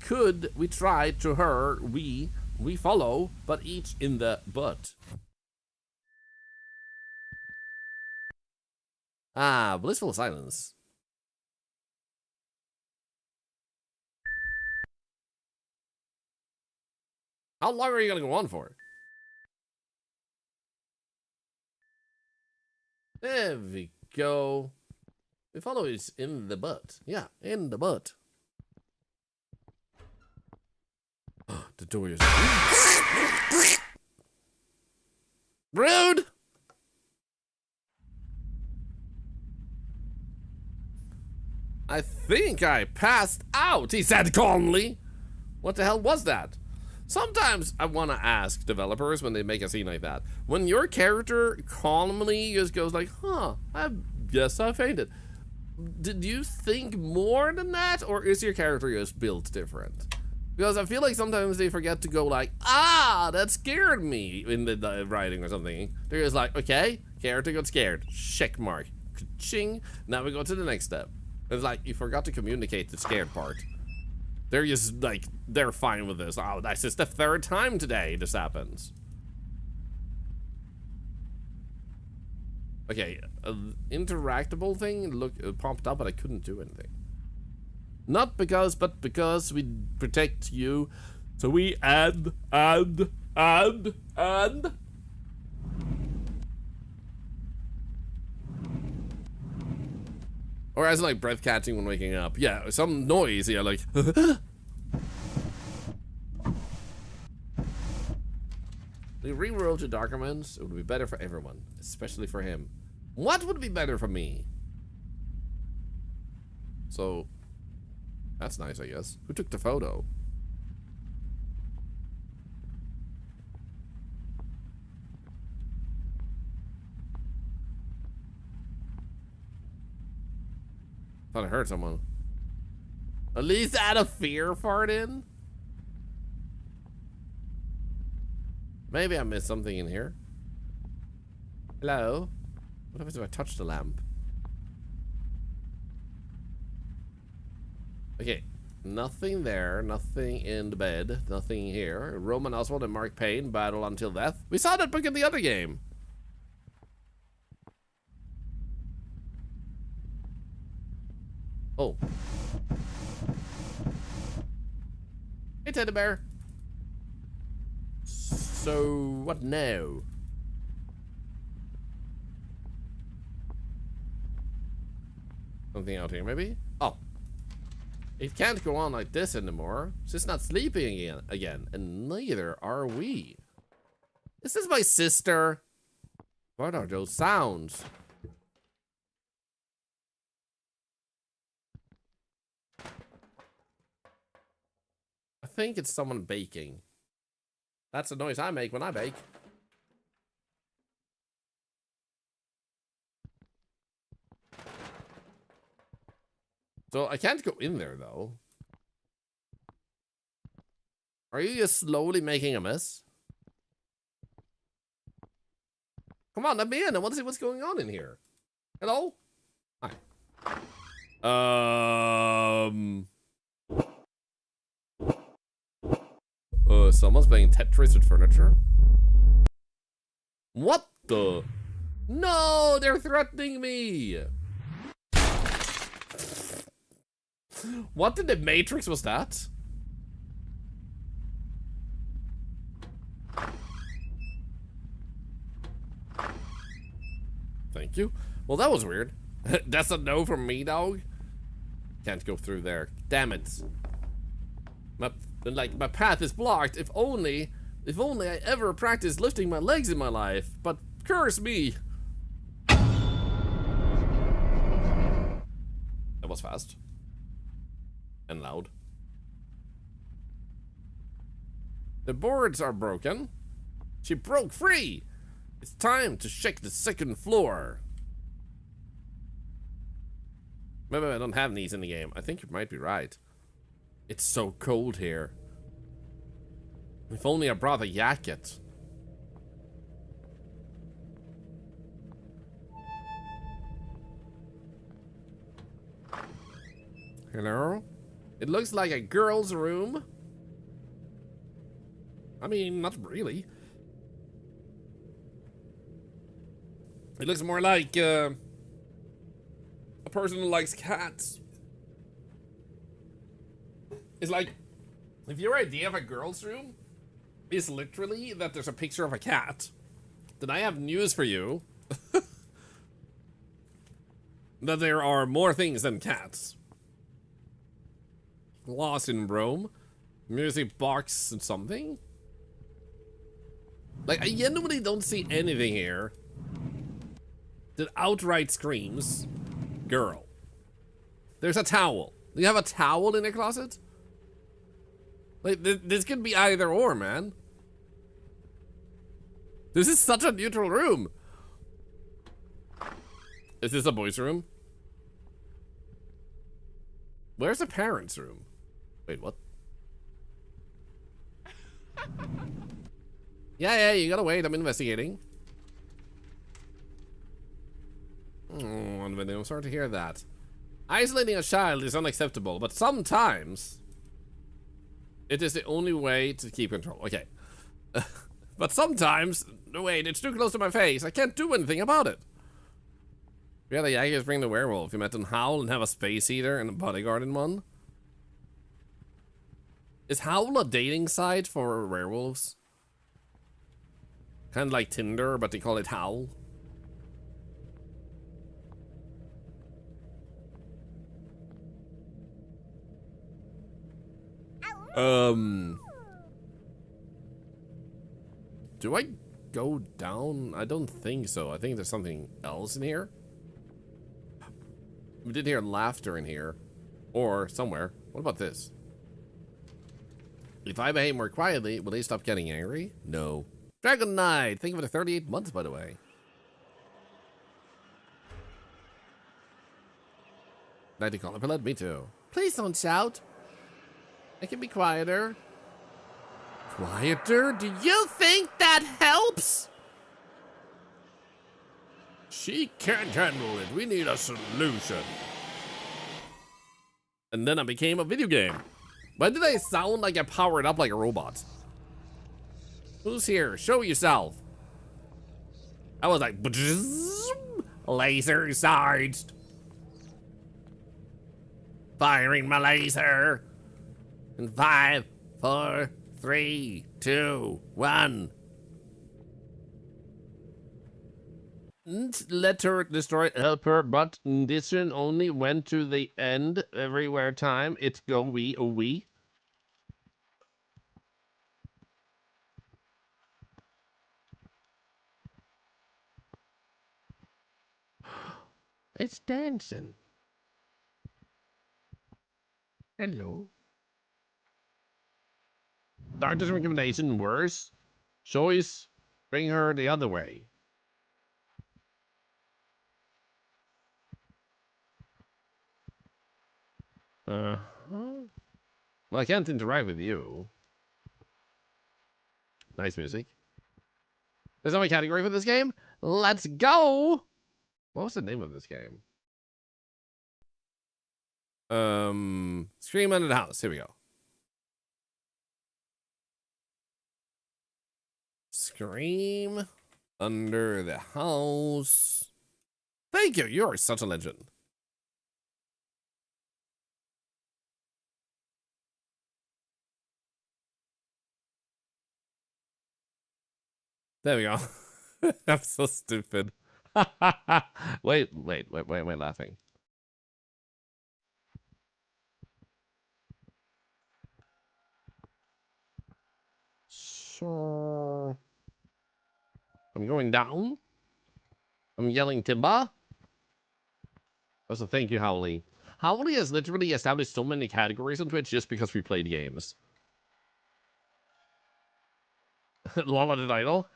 tried to her, we follow, but each in the butt. Ah, blissful silence. How long are you gonna go on for? There we go. We follow is in the butt. Yeah, in the butt. The door is rude. I think I passed out, he said calmly. What the hell was that? Sometimes I want to ask developers when they make a scene like that. When your character calmly just goes like, huh, I guess I fainted. Did you think more than that? Or is your character just built different? Because I feel like sometimes they forget to go like, ah, that scared me in the writing or something. They're just like, okay, character got scared. Check mark. Ka-ching. Now we go to the next step. It's like, you forgot to communicate the scared part. They're just like, they're fine with this. Oh, that's just the third time today this happens. Okay, interactable thing popped up, but I couldn't do anything. Not because, but because we protect you. So we add. Or as like breath catching when waking up. Yeah, some noise, yeah, like. We reroll to documents. It would be better for everyone, especially for him. What would be better for me? So, that's nice, I guess. Who took the photo? Thought I heard someone. At least add a fear fart in? Maybe I missed something in here. Hello? What happens if I touch the lamp? Okay. Nothing there. Nothing in the bed. Nothing here. Roman Oswald and Mark Payne battle until death. We saw that book in the other game. Oh. Hey, teddy bear. So, what now? Something out here, maybe? Oh. It can't go on like this anymore. She's not sleeping again, and neither are we. This is my sister. What are those sounds? I think it's someone baking. That's the noise I make when I bake. So I can't go in there though. Are you just slowly making a mess? Come on, let me in. I want to see what's going on in here. Hello? Hi. Someone's playing Tetris with furniture? What the? No, they're threatening me. What in the Matrix was that? Thank you. Well, that was weird. That's a no from me, dog. Can't go through there. Damn it. My path is blocked. If only I ever practiced lifting my legs in my life. But curse me. That was fast. And loud. The boards are broken. She broke free. It's time to shake the second floor. Maybe I don't have these in the game. I think you might be right. It's so cold here. If only I brought a jacket. Hello? It looks like a girl's room. I mean, not really. It looks more like a person who likes cats. It's like, if your idea of a girl's room is literally that there's a picture of a cat, then I have news for you. That there are more things than cats. Lost in Rome. Music box and something. Like, I genuinely don't see anything here that outright screams girl. There's a towel. Do you have a towel in your closet? Like, this could be either or, man. This is such a neutral room. Is this a boys' room? Where's the parents' room? Wait, what? Yeah, you gotta wait. I'm investigating. I'm sorry to hear that. Isolating a child is unacceptable, but sometimes it is the only way to keep control. Okay. But sometimes, wait, it's too close to my face. I can't do anything about it. Yeah, the Yankees bring the werewolf. You met an howl and have a space heater and a bodyguard in one. Is Howl a dating site for werewolves? Kind of like Tinder, but they call it Howl. Do I go down? I don't think so. I think there's something else in here. We did hear laughter in here. Or somewhere. What about this? If I behave more quietly, will they stop getting angry? No. Dragon Knight! Thank you for the 38 months, by the way. Nighty caller, but let me too. Please don't shout. I can be quieter. Quieter? Do you think that helps? She can't handle it. We need a solution. And then I became a video game. Why did I sound like I powered up like a robot? Who's here? Show yourself. I was like, laser charged. Firing my laser. In 5, 4, 3, 2, 1. Let her destroy helper, but this one only went to the end everywhere time. It's go we. It's dancing. Hello. Doctor's recommendation worse. Choice, bring her the other way. Well, I can't interact with you. Nice music. There's no category for this game? Let's go! What was the name of this game? Scream Under the House. Here we go. Scream Under the House. Thank you. You are such a legend. There we go. I'm so stupid. wait, laughing. So I'm going down. I'm yelling timber. Also, thank you, Howley. Howley has literally established so many categories on Twitch just because we played games. Lala the idol.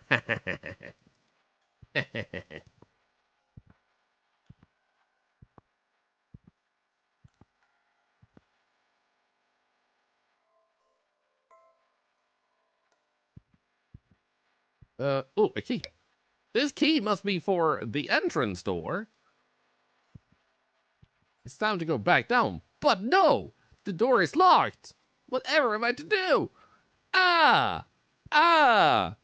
Oh, a key. This key must be for the entrance door. It's time to go back down. But no! The door is locked! Whatever am I to do? Ah! Ah!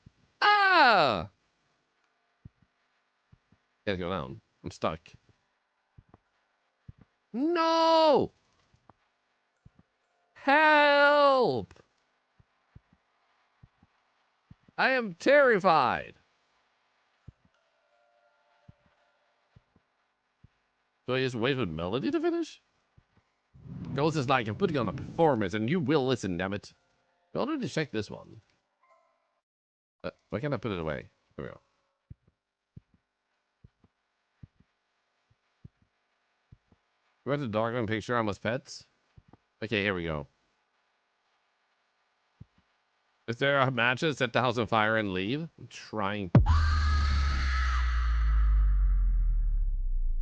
Ah! Gotta go down. I'm stuck. No! Help! I am terrified. Do I just wait for Melody to finish? Ghost is like, I'm putting on a performance and you will listen, damn it. I already check this one. Why can't I put it away? There we go. Where's the dog picture? Almost pets? Okay, here we go. Is there a match that set the house on fire and leave? I'm trying.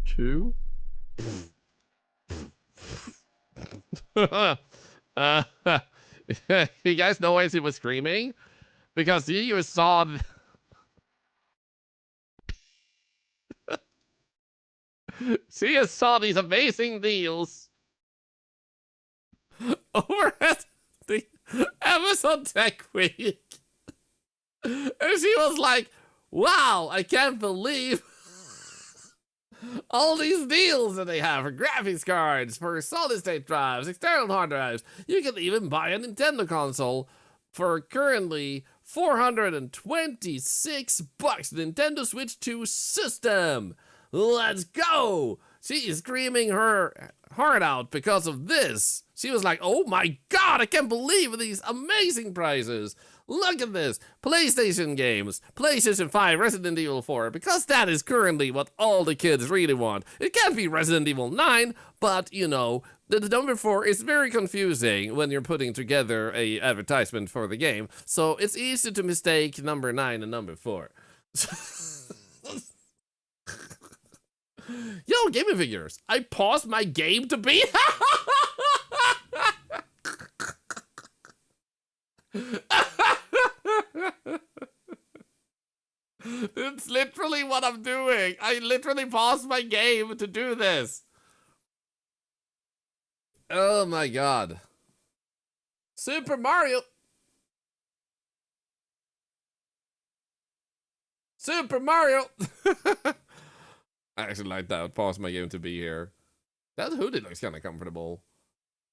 2? You guys know why he was screaming? Because you saw... She saw these amazing deals over at the Amazon Tech Week. And she was like, wow, I can't believe All these deals that they have for graphics cards, for solid state drives, external hard drives. You can even buy a Nintendo console for currently $426. Nintendo Switch 2 system. Let's go. She is screaming her heart out because of this. She was like, oh my god, I can't believe these amazing prices. Look at this. PlayStation games, PlayStation 5, Resident Evil 4, because that is currently what all the kids really want. It can't be Resident Evil 9, but, you know, the number 4 is very confusing when you're putting together a advertisement for the game, so it's easy to mistake number 9 and number 4. Yo, gaming figures, I paused my game to be... It's literally what I'm doing. I literally paused my game to do this. Oh my god. Super Mario. Super Mario. I actually like that. Pause my game to be here. That hoodie looks kind of comfortable.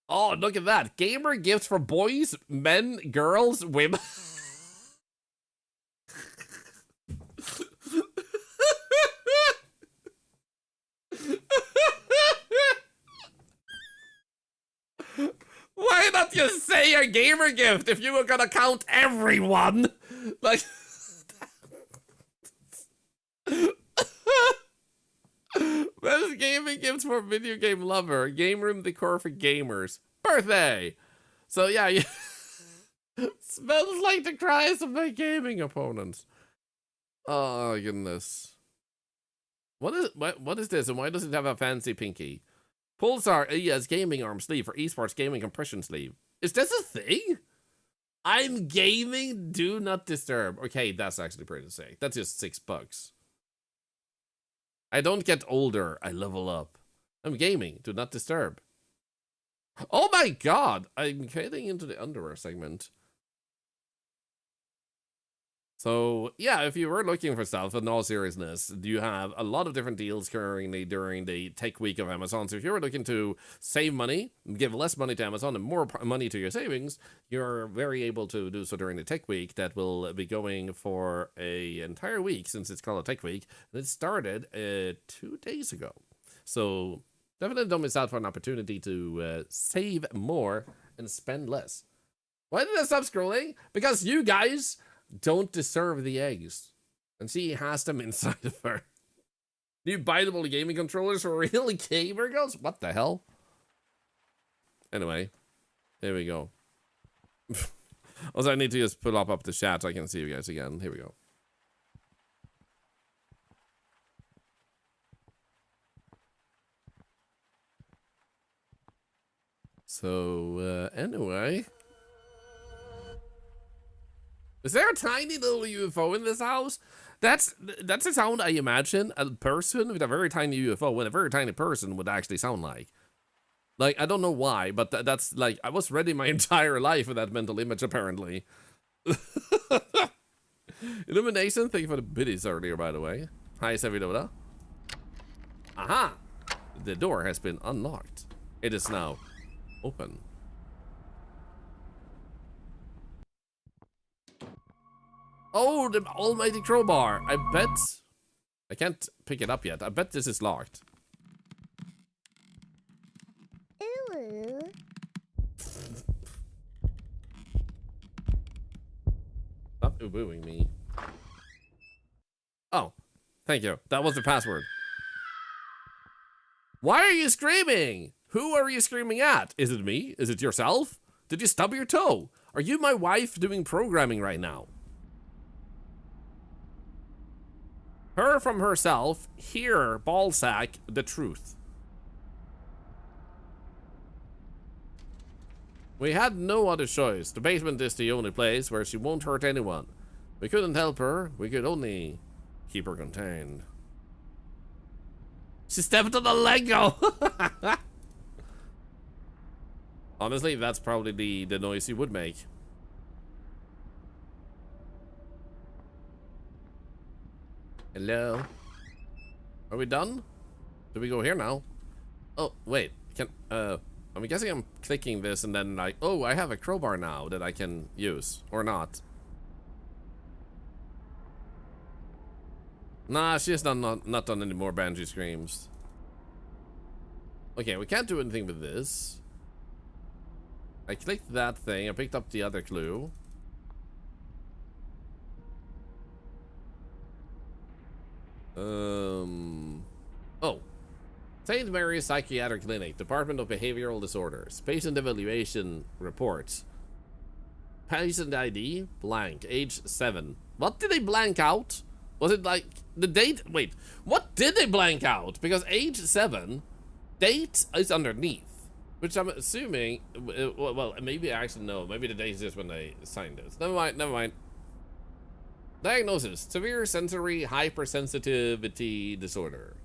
Oh, look at that. Gamer gifts for boys, men, girls, women. Why not just say a gamer gift if you were gonna count everyone? Like... Best gaming gifts for video game lover. Game room decor for gamers. Birthday. So yeah, smells like the cries of my gaming opponents. Oh goodness. What is this, and why does it have a fancy pinky? Pulsar ES gaming arm sleeve for esports gaming compression sleeve. Is this a thing? I'm gaming, do not disturb. Okay, that's actually pretty sick. That's just $6. I don't get older, I level up. I'm gaming, do not disturb. Oh my god, I'm getting into the underwear segment. So, yeah, if you were looking for stuff, in all seriousness, you have a lot of different deals currently during the tech week of Amazon. So if you're looking to save money, give less money to Amazon and more money to your savings, you're very able to do so during the tech week. That will be going for an entire week, since it's called a tech week. And it started 2 days ago. So definitely don't miss out for an opportunity to save more and spend less. Why did I stop scrolling? Because you guys don't deserve the eggs. And she has them inside of her. New biteable gaming controllers for real gamer girls? What the hell? Anyway, here we go. Also, I need to just pull up the chat so I can see you guys again. Here we go. So, anyway. Is there a tiny little UFO in this house? That's the sound I imagine a person with a very tiny UFO when a very tiny person would actually sound like. Like, I don't know why, but that's like, I was ready my entire life with that mental image, apparently. Illumination, thank you for the biddies earlier, by the way. Hi, Savidoda. Aha! The door has been unlocked. It is now open. Oh, the almighty crowbar. I bet... I can't pick it up yet. I bet this is locked. Ooh. Stop ooh-booing me. Oh, thank you. That was the password. Why are you screaming? Who are you screaming at? Is it me? Is it yourself? Did you stub your toe? Are you my wife doing programming right now? Her from herself, here, ballsack, the truth. We had no other choice. The basement is the only place where she won't hurt anyone. We couldn't help her. We could only keep her contained. She stepped on the Lego! Honestly, that's probably the noise you would make. Hello? Are we done? Do we go here now? Oh, wait. I'm guessing I'm clicking this and then like, oh, I have a crowbar now that I can use. Or not. Nah, she has not done any more banshee screams. Okay, we can't do anything with this. I clicked that thing. I picked up the other clue. Oh. St. Mary's Psychiatric Clinic, Department of Behavioral Disorders. Patient evaluation report. Patient ID, blank, age 7. What did they blank out? Was it like the date? Wait, what did they blank out? Because age 7, date is underneath. Which I'm assuming, well, maybe I actually know. Maybe the date is just when they signed this. Never mind. Diagnosis, severe sensory hypersensitivity disorder.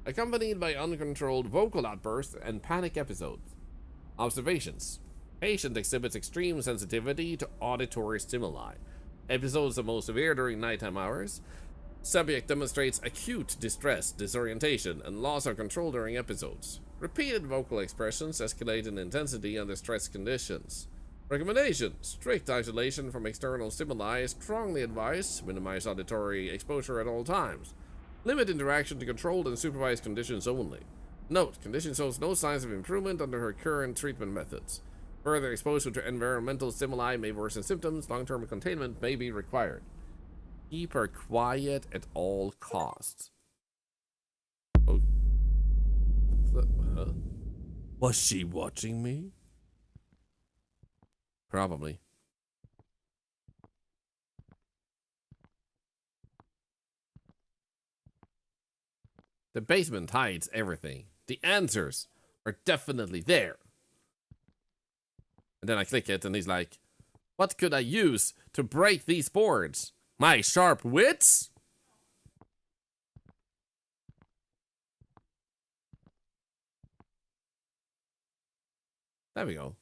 Accompanied by uncontrolled vocal outbursts and panic episodes. Observations. Patient exhibits extreme sensitivity to auditory stimuli. Episodes are most severe during nighttime hours. Subject demonstrates acute distress, disorientation, and loss of control during episodes. Repeated vocal expressions escalate in intensity under stress conditions. Recommendation: strict isolation from external stimuli is strongly advised. Minimize auditory exposure at all times. Limit interaction to controlled and supervised conditions only. Note: condition shows no signs of improvement under her current treatment methods. Further exposure to environmental stimuli may worsen symptoms. Long-term containment may be required. Keep her quiet at all costs. Oh. Huh? Was she watching me? Probably. The basement hides everything. The answers are definitely there. And then I click it and he's like, what could I use to break these boards? My sharp wits? There we go.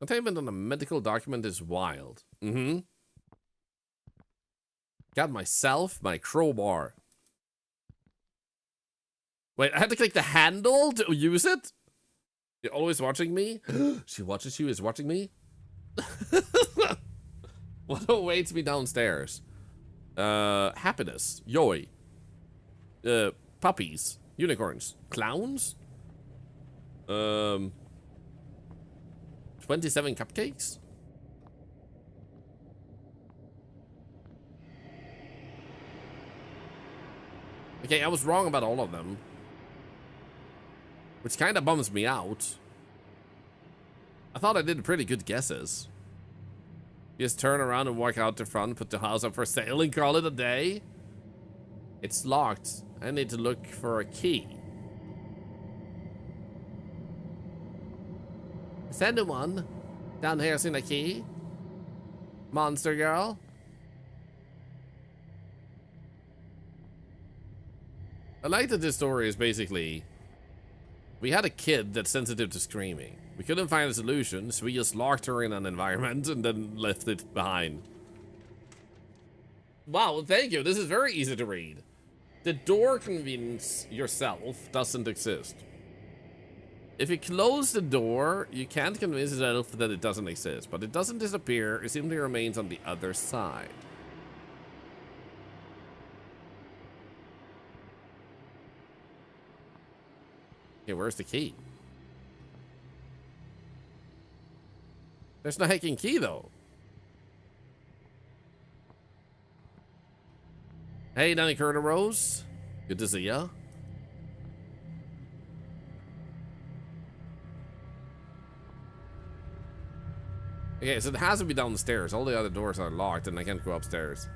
Containment on a medical document is wild. Got myself my crowbar. Wait, I had to click the handle to use it? You're always watching me? She watches you, is watching me? What awaits me downstairs? Happiness. Joy. Puppies. Unicorns. Clowns? 27 cupcakes? Okay, I was wrong about all of them. Which kind of bums me out. I thought I did pretty good guesses. Just turn around and walk out the front, put the house up for sale and call it a day? It's locked. I need to look for a key. Is anyone down here seen a key? Monster girl? I like that this story is basically, we had a kid that's sensitive to screaming. We couldn't find a solution, so we just locked her in an environment and then left it behind. Wow, thank you. This is very easy to read. The door convince yourself doesn't exist. If you close the door, you can't convince yourself that it doesn't exist, but it doesn't disappear, it simply remains on the other side. Okay, where's the key? There's no hacking key, though. Hey, Danny Curtin Rose. Good to see ya. Okay, so it has to be down the stairs. All the other doors are locked and I can't go upstairs.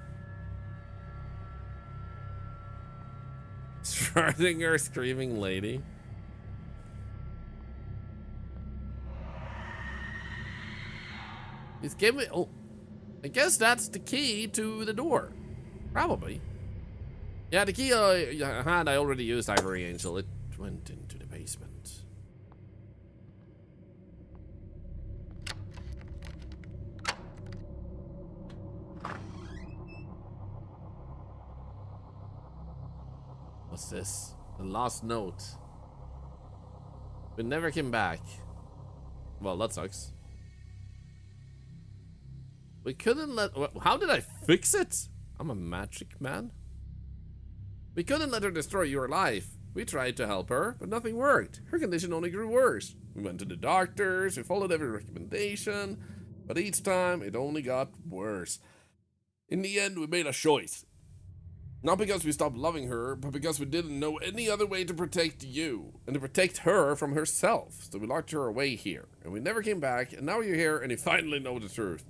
Schrödinger screaming lady. He's giving me, oh, I guess that's the key to the door. Probably. Yeah, the key I had, I already used Ivory Angel. It went into the basement. What's this? The last note. We never came back. Well, that sucks. We couldn't let... How did I fix it? I'm a magic man. We couldn't let her destroy your life. We tried to help her, but nothing worked. Her condition only grew worse. We went to the doctors, we followed every recommendation, but each time it only got worse. In the end, we made a choice. Not because we stopped loving her, but because we didn't know any other way to protect you, and to protect her from herself. So we locked her away here, and we never came back, and now you're here, and you finally know the truth.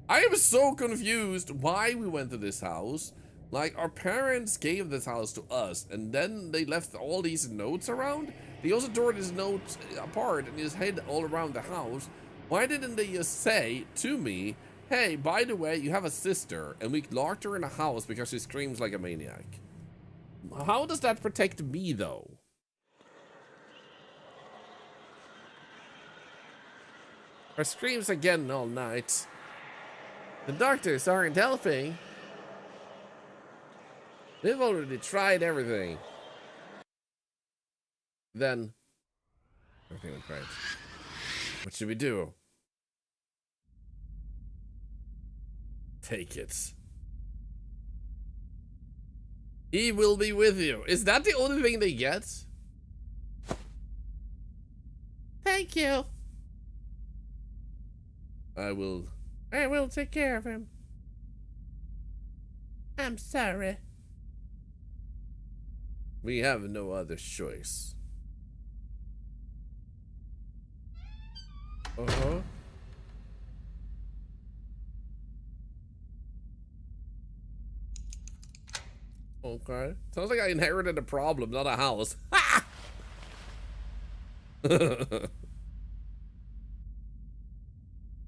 I am so confused why we went to this house. Like, our parents gave this house to us, and then they left all these notes around? They also tore these notes apart and just hid all around the house. Why didn't they just say to me, hey, by the way, you have a sister, and we locked her in a house because she screams like a maniac? How does that protect me, though? Her screams again all night. The doctors aren't helping. They've already tried everything. Then, everything went right. What should we do? Take it. He will be with you. Is that the only thing they get? Thank you. I will take care of him. I'm sorry. We have no other choice. Uh-huh. Okay. Sounds like I inherited a problem, not a house. Ha!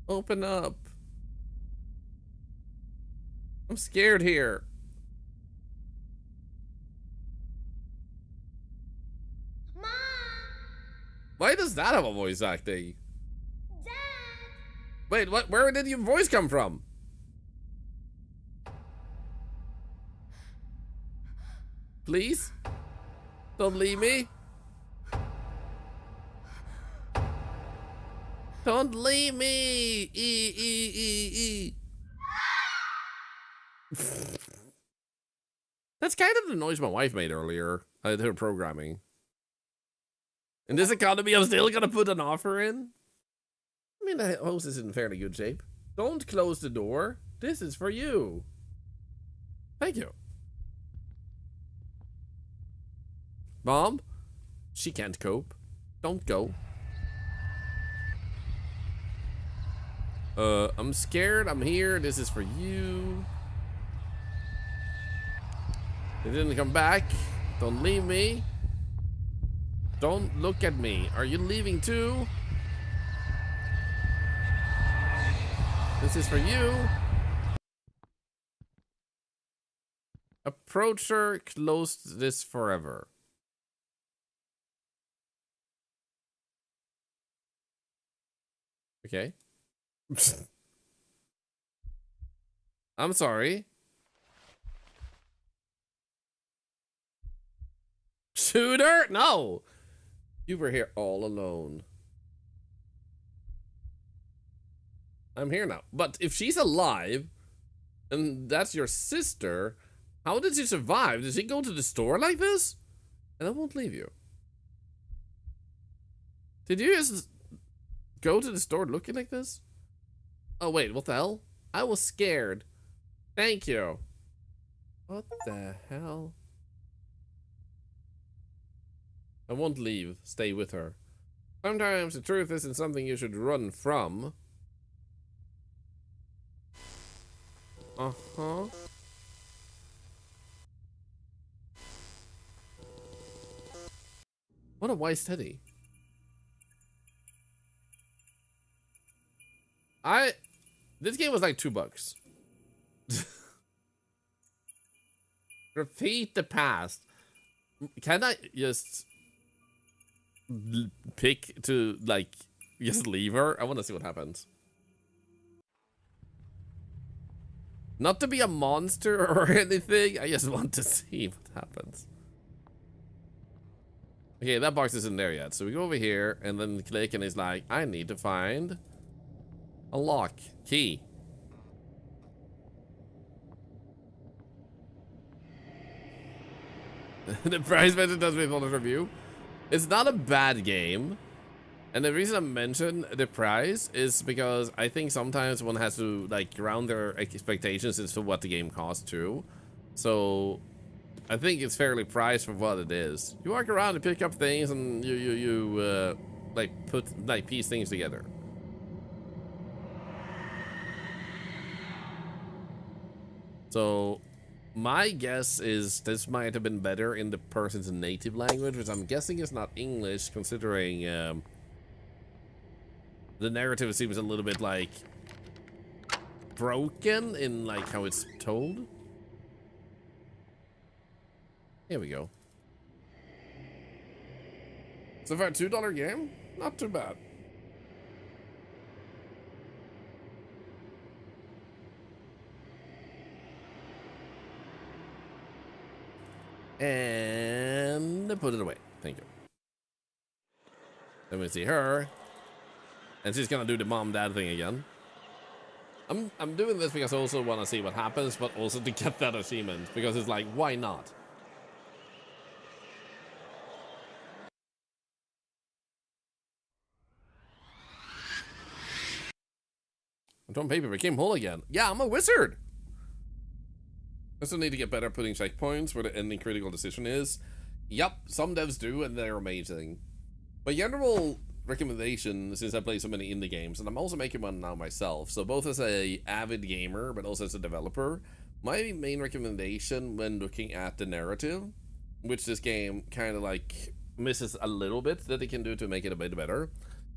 Open up. I'm scared here. Mom! Why does that have a voice acting? Dad! Wait, what? Where did your voice come from? Please? Don't leave me. Don't leave me. That's kind of the noise my wife made earlier at her programming. In this economy, I'm still gonna put an offer in. I mean, the house is in fairly good shape. Don't close the door. This is for you. Thank you. Mom, she can't cope. Don't go. I'm scared. I'm here. This is for you. They didn't come back. Don't leave me. Don't look at me. Are you leaving too? This is for you. Approach her. Close this forever. Okay. I'm sorry. Shooter? No. You were here all alone. I'm here now. But if she's alive, and that's your sister, how did she survive? Did she go to the store like this? And I won't leave you. Did you just go to the store looking like this? Oh, wait, what the hell? I was scared. Thank you. What the hell? I won't leave. Stay with her. Sometimes the truth isn't something you should run from. Uh-huh. What a wise teddy. This game was like $2. Repeat the past. Can I just pick to, like, just leave her? I want to see what happens. Not to be a monster or anything. I just want to see what happens. Okay, that box isn't there yet. So we go over here and then click and it's like, I need to find a lock key. The price mention does me honest review. It's not a bad game. And the reason I mention the price is because I think sometimes one has to like ground their expectations as to what the game costs too. So I think it's fairly priced for what it is. You walk around and pick up things and you like put like piece things together. So my guess is this might have been better in the person's native language, which I'm guessing is not English, considering the narrative seems a little bit like broken in like how it's told. Here we go. So for a $2 game, not too bad. And put it away. Thank you. Then we see her. And she's gonna do the mom-dad thing again. I'm doing this because I also want to see what happens, but also to get that achievement. Because it's like, why not? On paper became whole again. Yeah, I'm a wizard! I still need to get better at putting checkpoints where the ending critical decision is. Yup, some devs do, and they're amazing. My general recommendation, since I play so many indie games, and I'm also making one now myself, so both as a avid gamer, but also as a developer, my main recommendation when looking at the narrative, which this game kind of like misses a little bit that they can do to make it a bit better,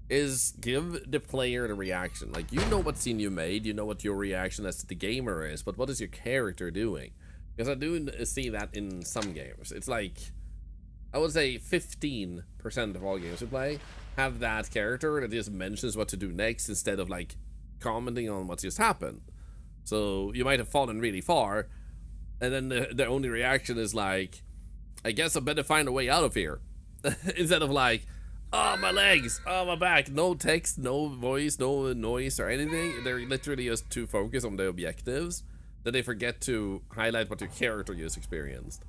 is give the player the reaction. Like, you know what scene you made, you know what your reaction as the gamer is, but what is your character doing? Because I do see that in some games. It's like, I would say 15% of all games we play have that character that just mentions what to do next instead of like commenting on what just happened. So you might have fallen really far, and then the only reaction is like, I guess I better find a way out of here. Instead of like, oh, my legs, oh, my back. No text, no voice, no noise or anything. They're literally just too focused on the objectives that they forget to highlight what your character just experienced.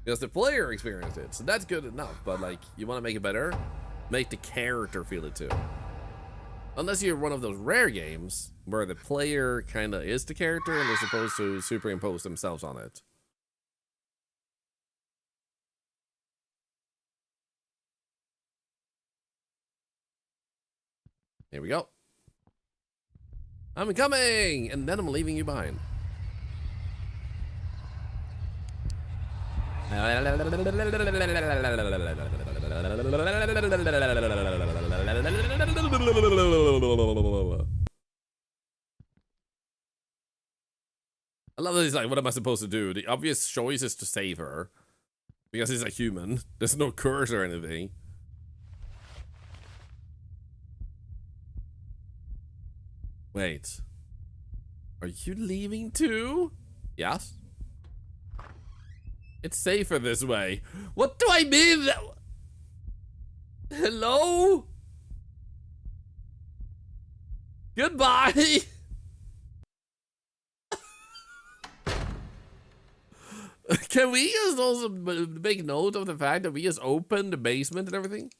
Because the player experienced it, so that's good enough. But like, you want to make it better, make the character feel it too. Unless you're one of those rare games where the player kind of is the character and they're supposed to superimpose themselves on it. Here we go. I'm coming, and then I'm leaving you behind. I love that he's like, what am I supposed to do? The obvious choice is to save her. Because he's a human. There's no curse or anything. Wait. Are you leaving too? Yes? It's safer this way. What do I mean? Hello? Goodbye. Can we just also make note of the fact that we just opened the basement and everything?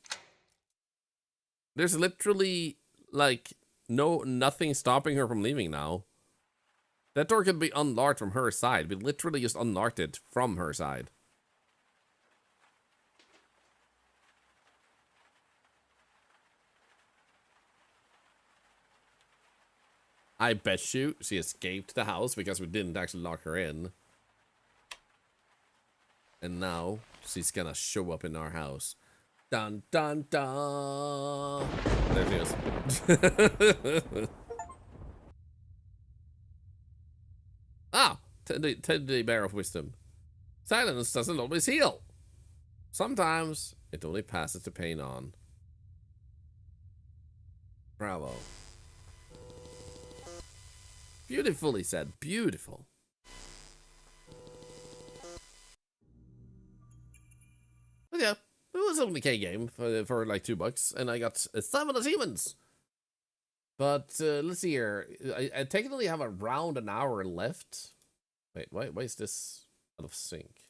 There's literally like nothing stopping her from leaving now. That door could be unlocked from her side. We literally just unlocked it from her side. I bet you she escaped the house because we didn't actually lock her in. And now she's gonna show up in our house. Dun dun dun. There she is. Ah, Teddy Bear of Wisdom. Silence doesn't always heal. Sometimes it only passes the pain on. Bravo. Beautifully said. Beautiful. But yeah, was only K game for like $2, and I got 7 achievements. But let's see here. I technically have around an hour left. Wait, why is this out of sync?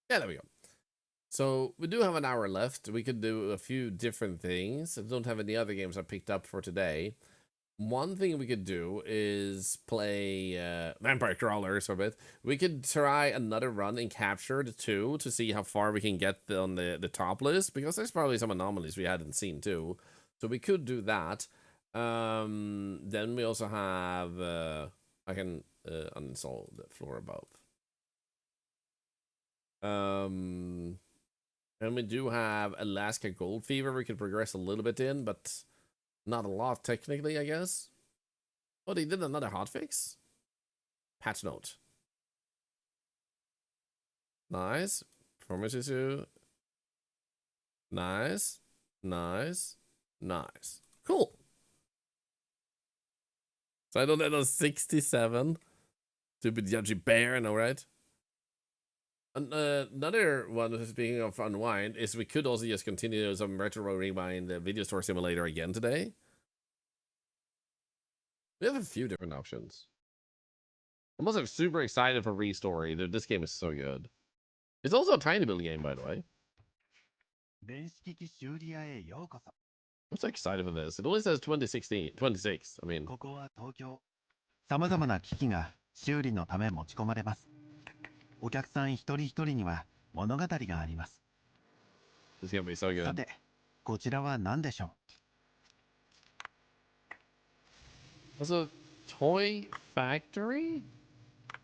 Yeah, there we go. So we do have an hour left. We could do a few different things. I don't have any other games I picked up for today. One thing we could do is play Vampire Crawlers for a bit. We could try another run in Captured 2 to see how far we can get on the top list, because there's probably some anomalies we hadn't seen too. So we could do that. Then we also have... I can uninstall the floor above. And we do have Alaska Gold Fever we could progress a little bit in, but... not a lot, technically, I guess. Oh, they did another hotfix? Patch note. Nice. Performance issue. Nice. Nice. Nice. Cool. So I don't know, 67. Stupid judgy bear, I know, right? Another one, speaking of unwind, is we could also just continue some retro rewind video store simulator again today. We have a few different options. I'm also super excited for Restory. This game is so good. It's also a tiny build game, by the way. I'm so excited for this. It only says 2016, 26. I mean, ここは東京。さまざまな機器が修理のため持ち込まれます。お客さん一人一人には物語があります。This is gonna be so good. さて、こちらは何でしょう? Was a toy factory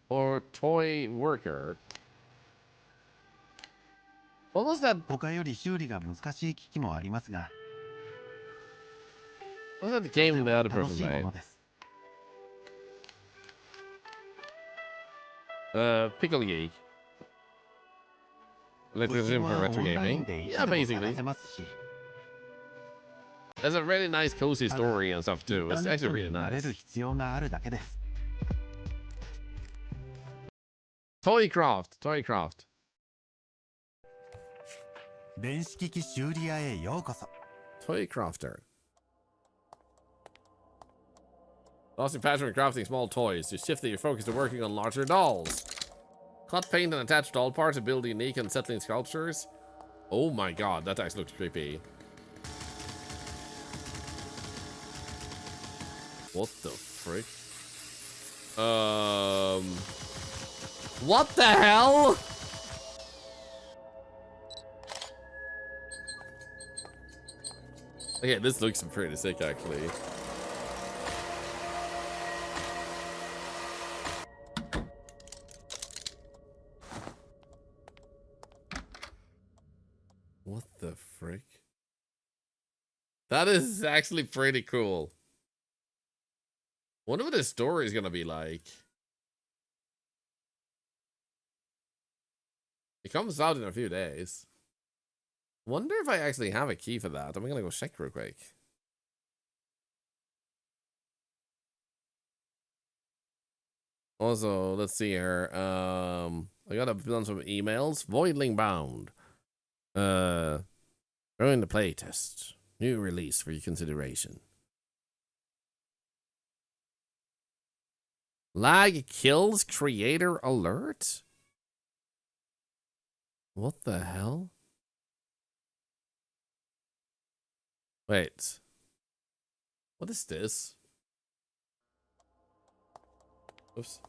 or toy worker? What was that? 他より修理が難しい機器もありますが。What was that game the other person made? Pickle Geek. Let's resume for retro gaming. Yeah, basically. There's a really nice cozy story and stuff too. It's actually really nice. Toycraft. 電子機器修理屋へようこそ。Toycrafter. Lost your passion for crafting small toys. You shifted your focus to working on larger dolls. Cut, paint, and attach doll parts to build unique and settling sculptures. Oh my god, that actually looks creepy. What the frick? What the hell? Okay, this looks pretty sick, actually. What the frick? That is actually pretty cool. Wonder what the story is gonna be like. It comes out in a few days. Wonder if I actually have a key for that. I'm gonna go check real quick. Also, let's see here. I gotta done some emails. Voidling Bound. During the playtest. New release for your consideration. Lag kills creator alert? What the hell? Wait. What is this? Oops.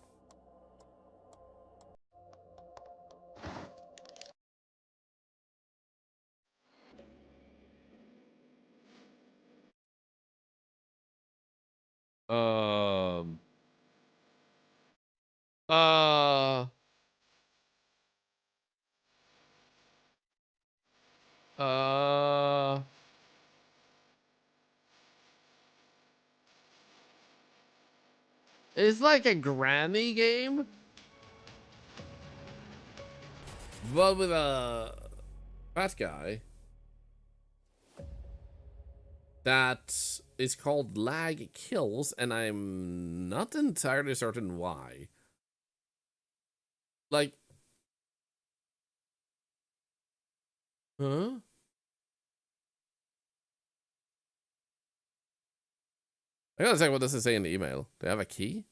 It's like a granny game, but with a fat guy that is called Lag Kills, and I'm not entirely certain why. Like, Huh? I gotta check what does it say in the email. Do I have a key?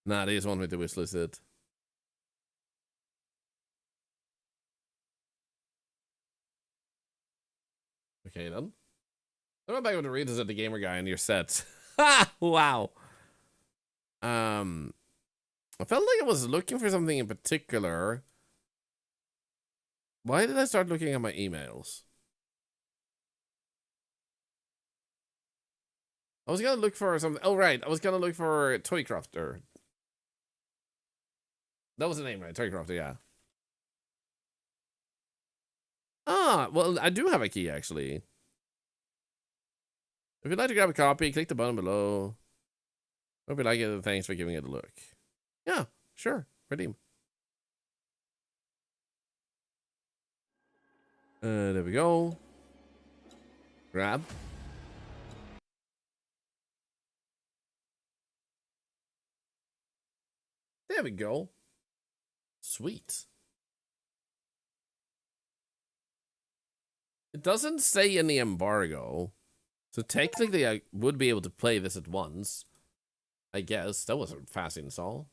Nah, they just want me to wishlist it. Okay then. I'm back with the readers at the gamer guy and your sets. Ha! Wow. I felt like I was looking for something in particular. Why did I start looking at my emails? I was gonna look for something. Oh, right. I was gonna look for Toy Crafter. That was the name, right? Toy Crafter, yeah. Ah, well, I do have a key, actually. If you'd like to grab a copy, click the button below. Hope you like it, and thanks for giving it a look. Yeah, sure. Redeem. There we go. Grab. There we go. Sweet. It doesn't say any embargo. So technically I would be able to play this at once. I guess. That was a fast install.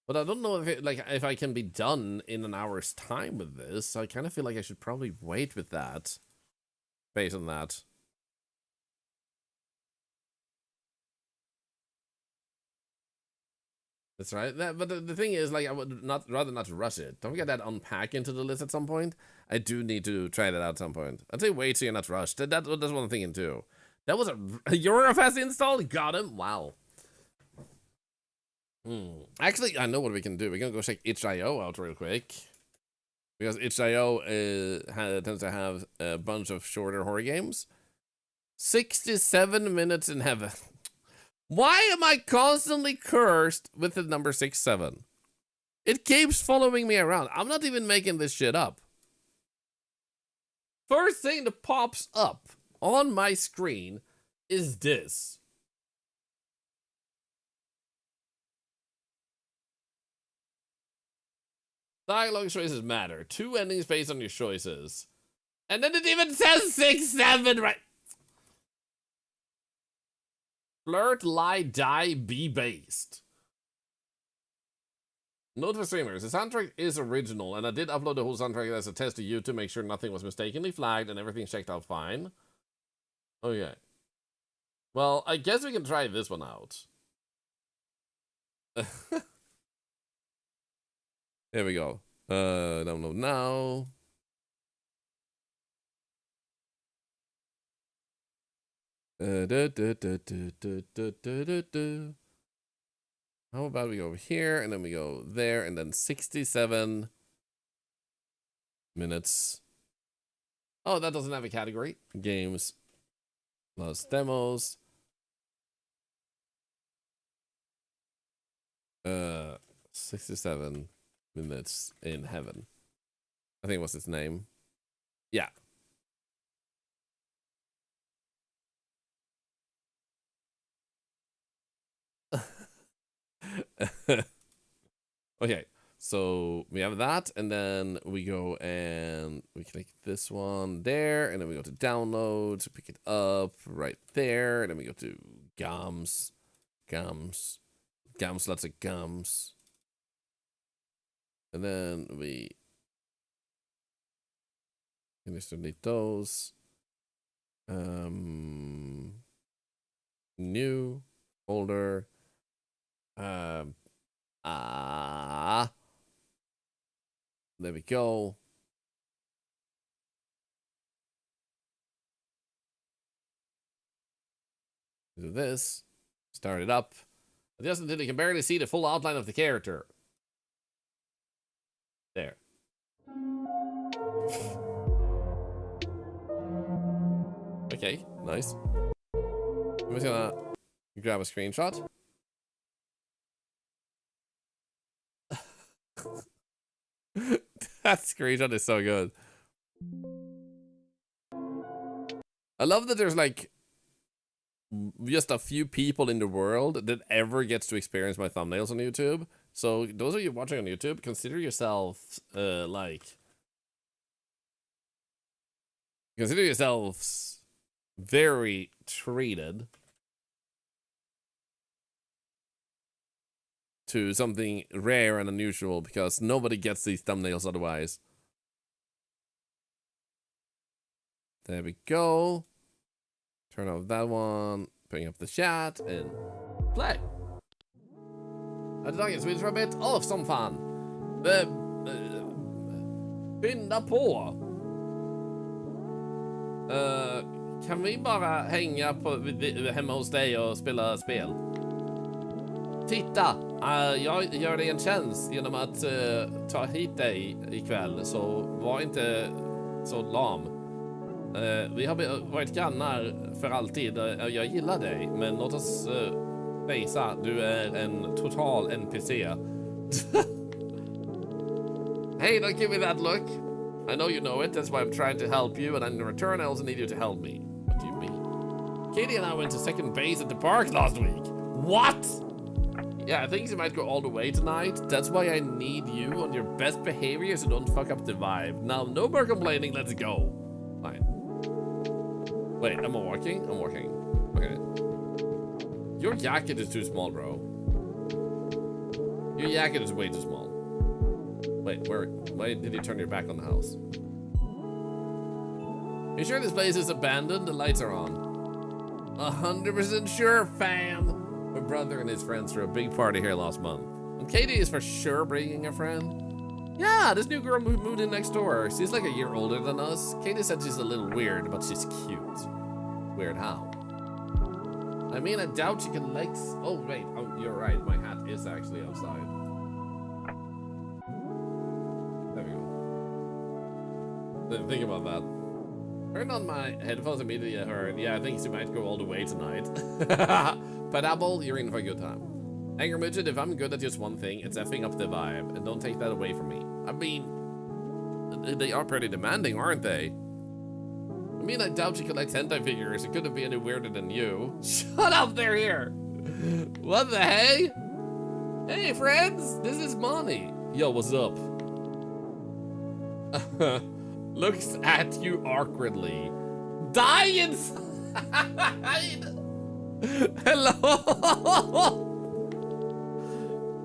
But I don't know if it, like, if I can be done in an hour's time with this. I kind of feel like I should probably wait with that. Based on that. That's right. But the thing is, like, I would rather not rush it. Don't forget that unpack into the list at some point. I do need to try that out at some point. I'd say wait so you're not rushed. That's what I'm thinking too. That was a Eurofast install? Got him? Wow. Actually, I know what we can do. We're going to go check itch.io out real quick. Because itch.io tends to have a bunch of shorter horror games. 67 minutes in heaven. Why am I constantly cursed with the number 67? It keeps following me around. I'm not even making this shit up. First thing that pops up on my screen is this. Dialogue choices matter. 2 endings based on your choices. And then it even says 6-7 right. Flirt, lie, die, be based. Note for streamers, the soundtrack is original, and I did upload the whole soundtrack as a test to YouTube to make sure nothing was mistakenly flagged and everything checked out fine. Okay. Well, I guess we can try this one out. Here we go. Download now. How about we go over here and then we go there and then 67 minutes. Oh, that doesn't have a category. Games plus demos. 67 minutes in heaven. I think what's its name. Yeah. Okay, so we have that, and then we go and we click this one there, and then we go to downloads, pick it up right there, and then we go to gums, lots of gums, and then we finish to delete those. New folder. There we go. Do this. Start it up. Just until you can barely see the full outline of the character. There. Okay, nice. I'm just gonna grab a screenshot. That screenshot is so good. I love that there's like just a few people in the world that ever gets to experience my thumbnails on YouTube. So those of you watching on YouTube, consider yourselves consider yourselves very treated to something rare and unusual, because nobody gets these thumbnails otherwise. There we go. Turn off that one, bring up the chat, and play. Hade dagens Swedish för a bit of some fun. Skynda på. Kan vi bara hänga hemma hos dig och spela spel? Titta, jag gör dig en tjänst genom att ta hit dig ikväll, så var inte så lam. Vi har varit grannar för alltid. Jag gillar dig, men låt oss fejsa, du är en total NPC. Hey, don't give me that look. I know you know it, that's why I'm trying to help you, and in return I also need you to help me. What do you mean? Katie and I went to second base at the park last week. What? Yeah, I think you might go all the way tonight. That's why I need you on your best behavior so don't fuck up the vibe. Now, no more complaining, let's go. Fine. Wait, am I walking? I'm walking. Okay. Your jacket is too small, bro. Your jacket is way too small. Wait, why did you turn your back on the house? You sure this place is abandoned? The lights are on. 100% sure, fam. My brother and his friends threw a big party here last month. And Katie is for sure bringing a friend. Yeah, this new girl moved in next door. She's like a year older than us. Katie said she's a little weird, but she's cute. Weird how? I mean, I doubt she can like... Oh, wait. Oh, you're right. My hat is actually outside. There we go. Think about that. Turned on my headphones immediately. I heard, yeah, I think she might go all the way tonight. But Apple, you're in for a good time. Anger Midget, if I'm good at just one thing, it's effing up the vibe. And don't take that away from me. I mean, they are pretty demanding, aren't they? I mean, I doubt she collects hentai figures. It couldn't be any weirder than you. Shut up, they're here. What the hey? Hey, friends, this is Monty. Yo, what's up? Looks at you awkwardly. Die inside. Hello.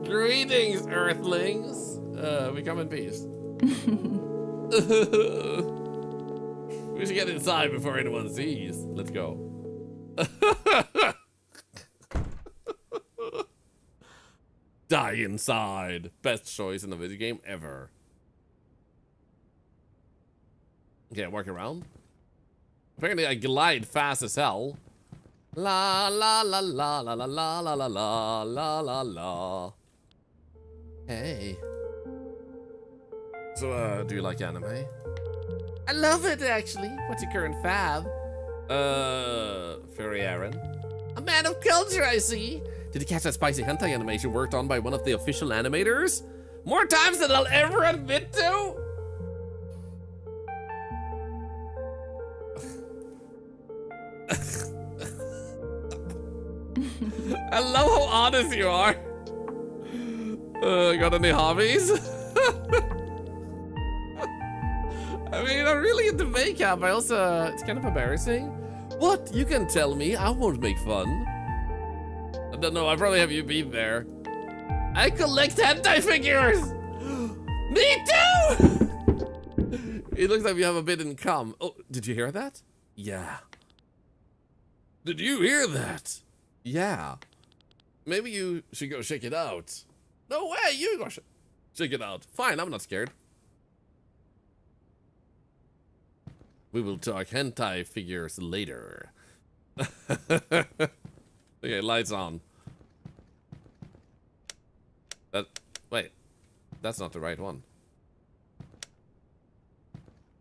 Greetings, Earthlings. We come in peace. We should get inside before anyone sees. Let's go. Die inside. Best choice in the video game ever. Okay, work around. Apparently I glide fast as hell. La la la la la la la la la la la la la. Hey. So, do you like anime? I love it, actually. What's your current fab? Furry Aaron. A man of culture, I see. Did you catch that spicy hentai animation worked on by one of the official animators? More times than I'll ever admit to? I love how honest you are. Got any hobbies? I mean, I'm really into makeup. I also, it's kind of embarrassing. What? You can tell me. I won't make fun. I don't know. I probably have you beat there. I collect hentai figures. Me too. It looks like we have a bit in common. Oh, did you hear that? Yeah. Did you hear that? Yeah. Maybe you should go check it out. No way, you go check it out. Fine, I'm not scared. We will talk hentai figures later. Okay, lights on. Wait, that's not the right one.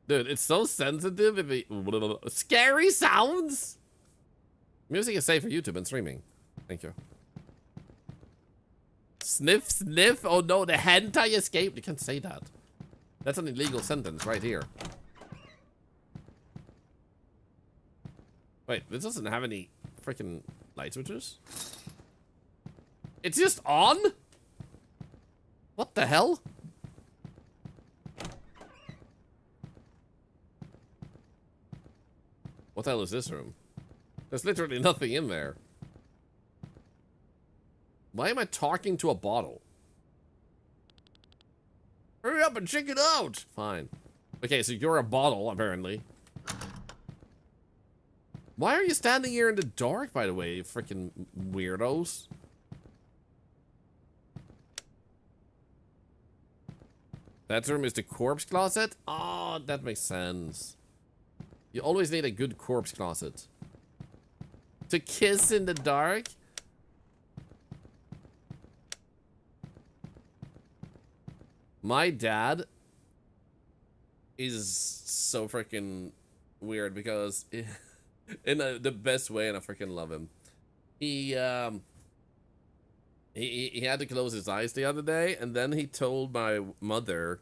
Dude, it's so sensitive. Scary sounds. Music is safe for YouTube and streaming. Thank you. Sniff, sniff. Oh no, the hentai escaped. You can't say that. That's an illegal sentence right here. Wait, this doesn't have any freaking light switches? It's just on? What the hell? What the hell is this room? There's literally nothing in there. Why am I talking to a bottle? Hurry up and check it out! Fine. Okay, so you're a bottle, apparently. Why are you standing here in the dark, by the way, you freaking weirdos? That room is the corpse closet? Oh, that makes sense. You always need a good corpse closet. To kiss in the dark? My dad is so freaking weird because in the best way, and I freaking love him. He had to close his eyes the other day, and then he told my mother,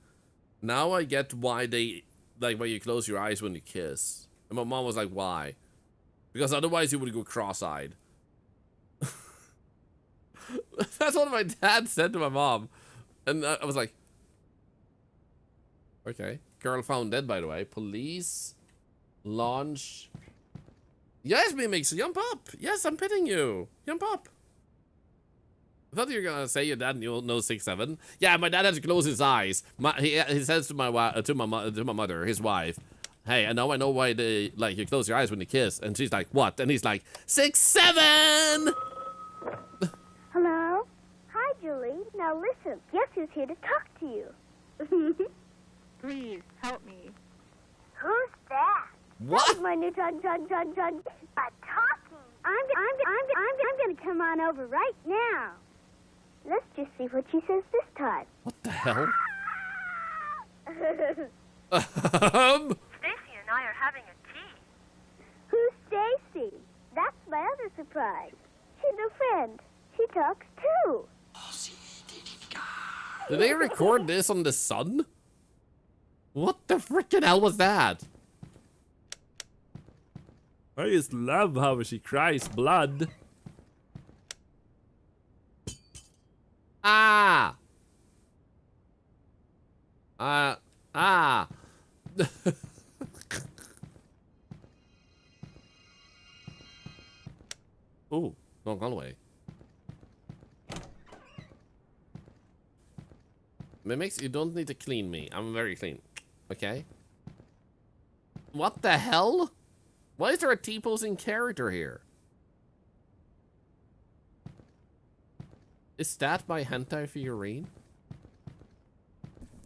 now I get why they, like, why you close your eyes when you kiss. And my mom was like, why? Because otherwise you would go cross-eyed. That's what my dad said to my mom. And I was like, okay. Girl found dead, by the way. Police. Launch. Yes, Mimix, jump up. Yes, I'm pitting you. Jump up. I thought you were gonna say your dad knows 6'7". Yeah, my dad had to close his eyes. He says to my mother, his wife, hey, I know why they like you close your eyes when you kiss. And she's like, what? And he's like, 6'7". Hello? Hi, Julie. Now listen. Guess who's here to talk to you? Please, help me. Who's that? What? That's my new John. But talking. I'm gonna come on over right now. Let's just see what she says this time. What the hell? Stacy and I are having a tea. Who's Stacy? That's my other surprise. She's a friend. She talks too. Did they record this on the sun? What the freaking hell was that? I just love how she cries blood. Ah! Ah! Ooh, no, gone away. Mimics, you don't need to clean me. I'm very clean. Okay? What the hell? Why is there a T-posing character here? Is that my hentai figurine?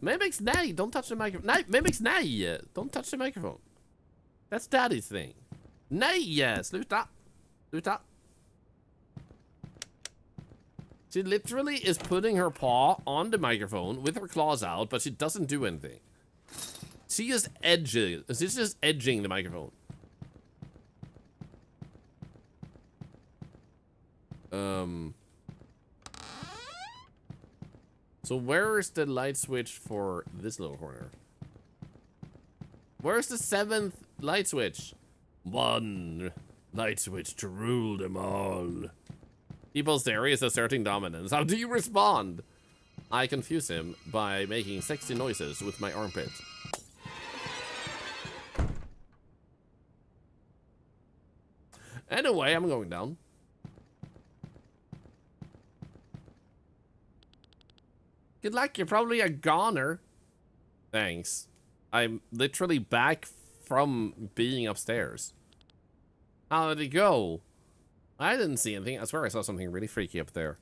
Mimics, nay, don't touch the microphone. Nay, Mimics, nay, don't touch the microphone. That's daddy's thing. Nay, sluta. Sluta. She literally is putting her paw on the microphone with her claws out, but she doesn't do anything. She is edging. She's just edging the microphone. So where is the light switch for this little corner? Where's the 7th light switch? One light switch to rule them all. People's theory is asserting dominance. How do you respond? I confuse him by making sexy noises with my armpit. Anyway, I'm going down. Good luck, you're probably a goner. Thanks. I'm literally back from being upstairs. How did it go? I didn't see anything. I swear I saw something really freaky up there.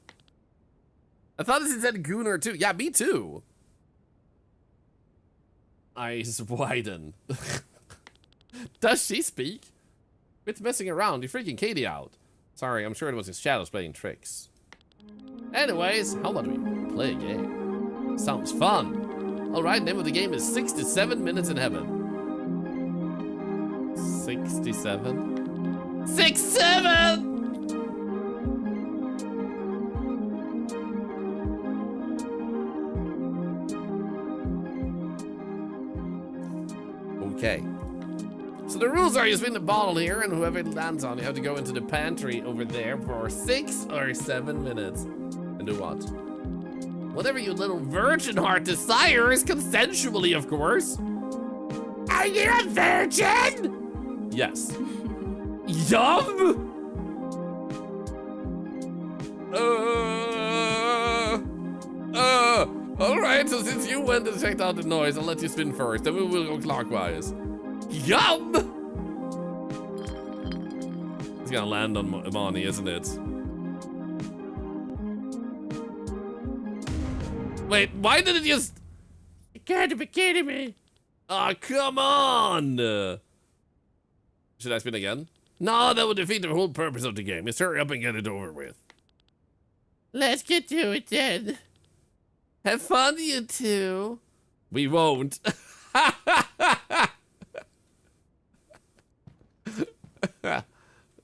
I thought this said gooner too. Yeah, me too. Eyes widen. Does she speak? Quit messing around. You're freaking Katie out. Sorry, I'm sure it was his shadows playing tricks. Anyways, how about we play a game? Sounds fun. Alright, name of the game is 67 Minutes in Heaven. 67? 67! Okay. So the rules are you spin the bottle here, and whoever it lands on, you have to go into the pantry over there for 6 or 7 minutes. And do what? Whatever your little virgin heart desires, consensually, of course. Are you a virgin? Yes. Yum! Alright, so since you went and checked out the noise, I'll let you spin first, then we will go clockwise. Yum! It's gonna land on Monty, isn't it? Wait, why did it just... You can't be kidding me. Oh, come on! Should I spin again? No, that would defeat the whole purpose of the game. Just hurry up and get it over with. Let's get to it then. Have fun, you two. We won't.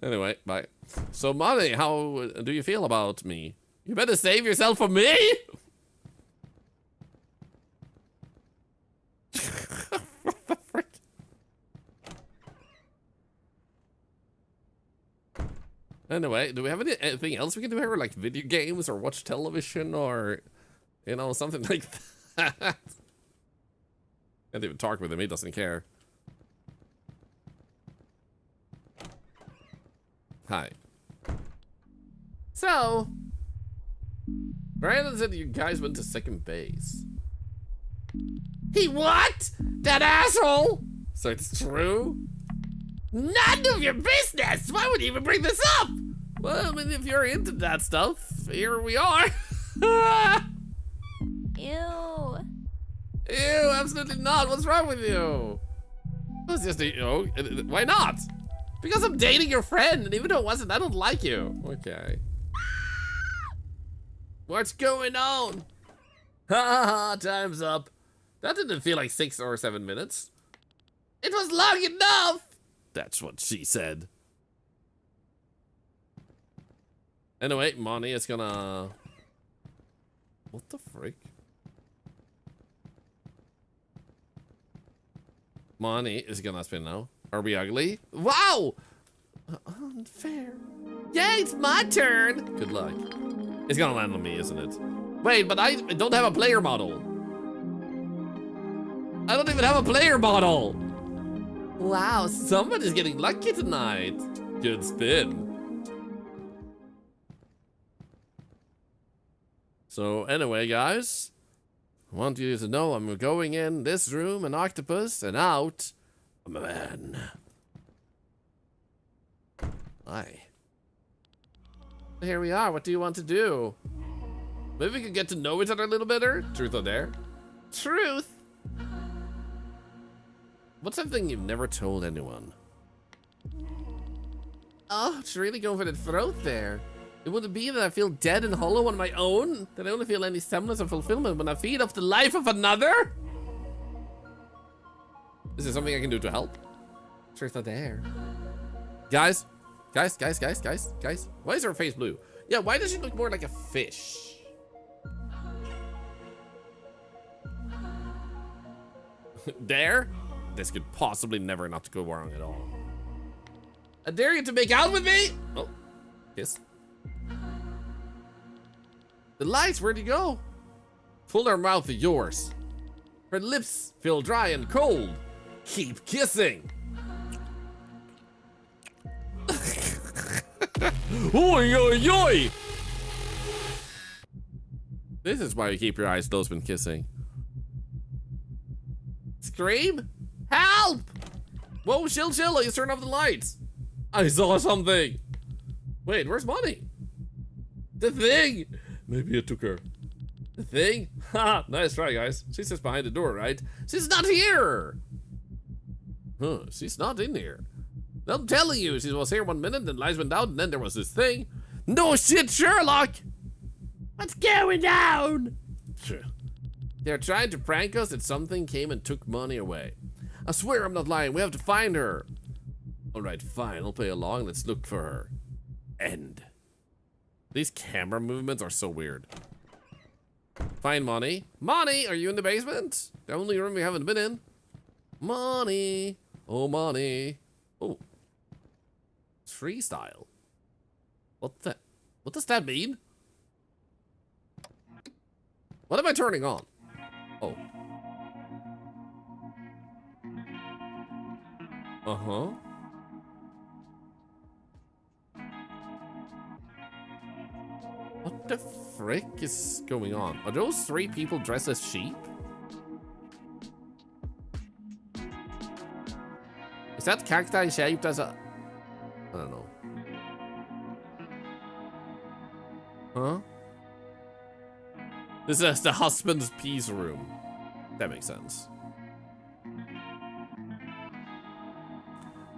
Anyway, bye. So, Monty, how do you feel about me? You better save yourself for me. What the frick? Anyway, do we have anything else we can do here? Like video games or watch television or, you know, something like that? Can't even talk with him, he doesn't care. Hi. So, Brandon said you guys went to second base. He what? That asshole? So it's true? None of your business! Why would you even bring this up? Well, I mean, if you're into that stuff, here we are. Ew. Ew, absolutely not. What's wrong with you? It was just, you know, why not? Because I'm dating your friend, and even though it wasn't, I don't like you. Okay. What's going on? Ha ha ha, time's up. That didn't feel like 6 or 7 minutes. It was long enough! That's what she said. Anyway, Monty is gonna... What the frick? Monty is gonna spin now. Are we ugly? Wow! Unfair. Yeah, it's my turn! Good luck. It's gonna land on me, isn't it? Wait, but I don't have a player model. I don't even have a player model. Wow, somebody's getting lucky tonight. Good spin. So anyway, guys, I want you to know I'm going in this room an octopus and out a man. Hi. Here we are. What do you want to do? Maybe we could get to know each other a little better. Truth or dare? Truth. What's something you've never told anyone? Oh, it's really going for the throat there. It wouldn't be that I feel dead and hollow on my own, that I only feel any semblance of fulfillment when I feed off the life of another? Is there something I can do to help? Truth or dare? Guys, why is her face blue? Yeah, why does she look more like a fish? Dare? This could possibly never not go wrong at all. I dare you to make out with me? Oh, kiss. The lights, where'd you go? Pull her mouth of yours. Her lips feel dry and cold. Keep kissing. Oi, oi, oi! This is why you keep your eyes closed when kissing. Scream? Help! Whoa, chill, you turn off the lights. I saw something. Wait, where's Monty? The thing! Maybe it took her. The thing? Ha! Nice try, guys. She's just behind the door, right? She's not here! Huh, she's not in here. I'm telling you, she was here 1 minute, then lights went out, and then there was this thing. No shit, Sherlock! What's going on? They're trying to prank us that something came and took money away. I swear I'm not lying. We have to find her. Alright, fine. I'll play along. Let's look for her. End. These camera movements are so weird. Find Monty. Monty, are you in the basement? The only room we haven't been in. Monty. Oh, money. Oh. Tree style. What does that mean? What am I turning on? Oh. Uh-huh. What the frick is going on? Are those 3 people dressed as sheep? Is that cacti shaped as a... I don't know. Huh? This is the husband's peace room. That makes sense.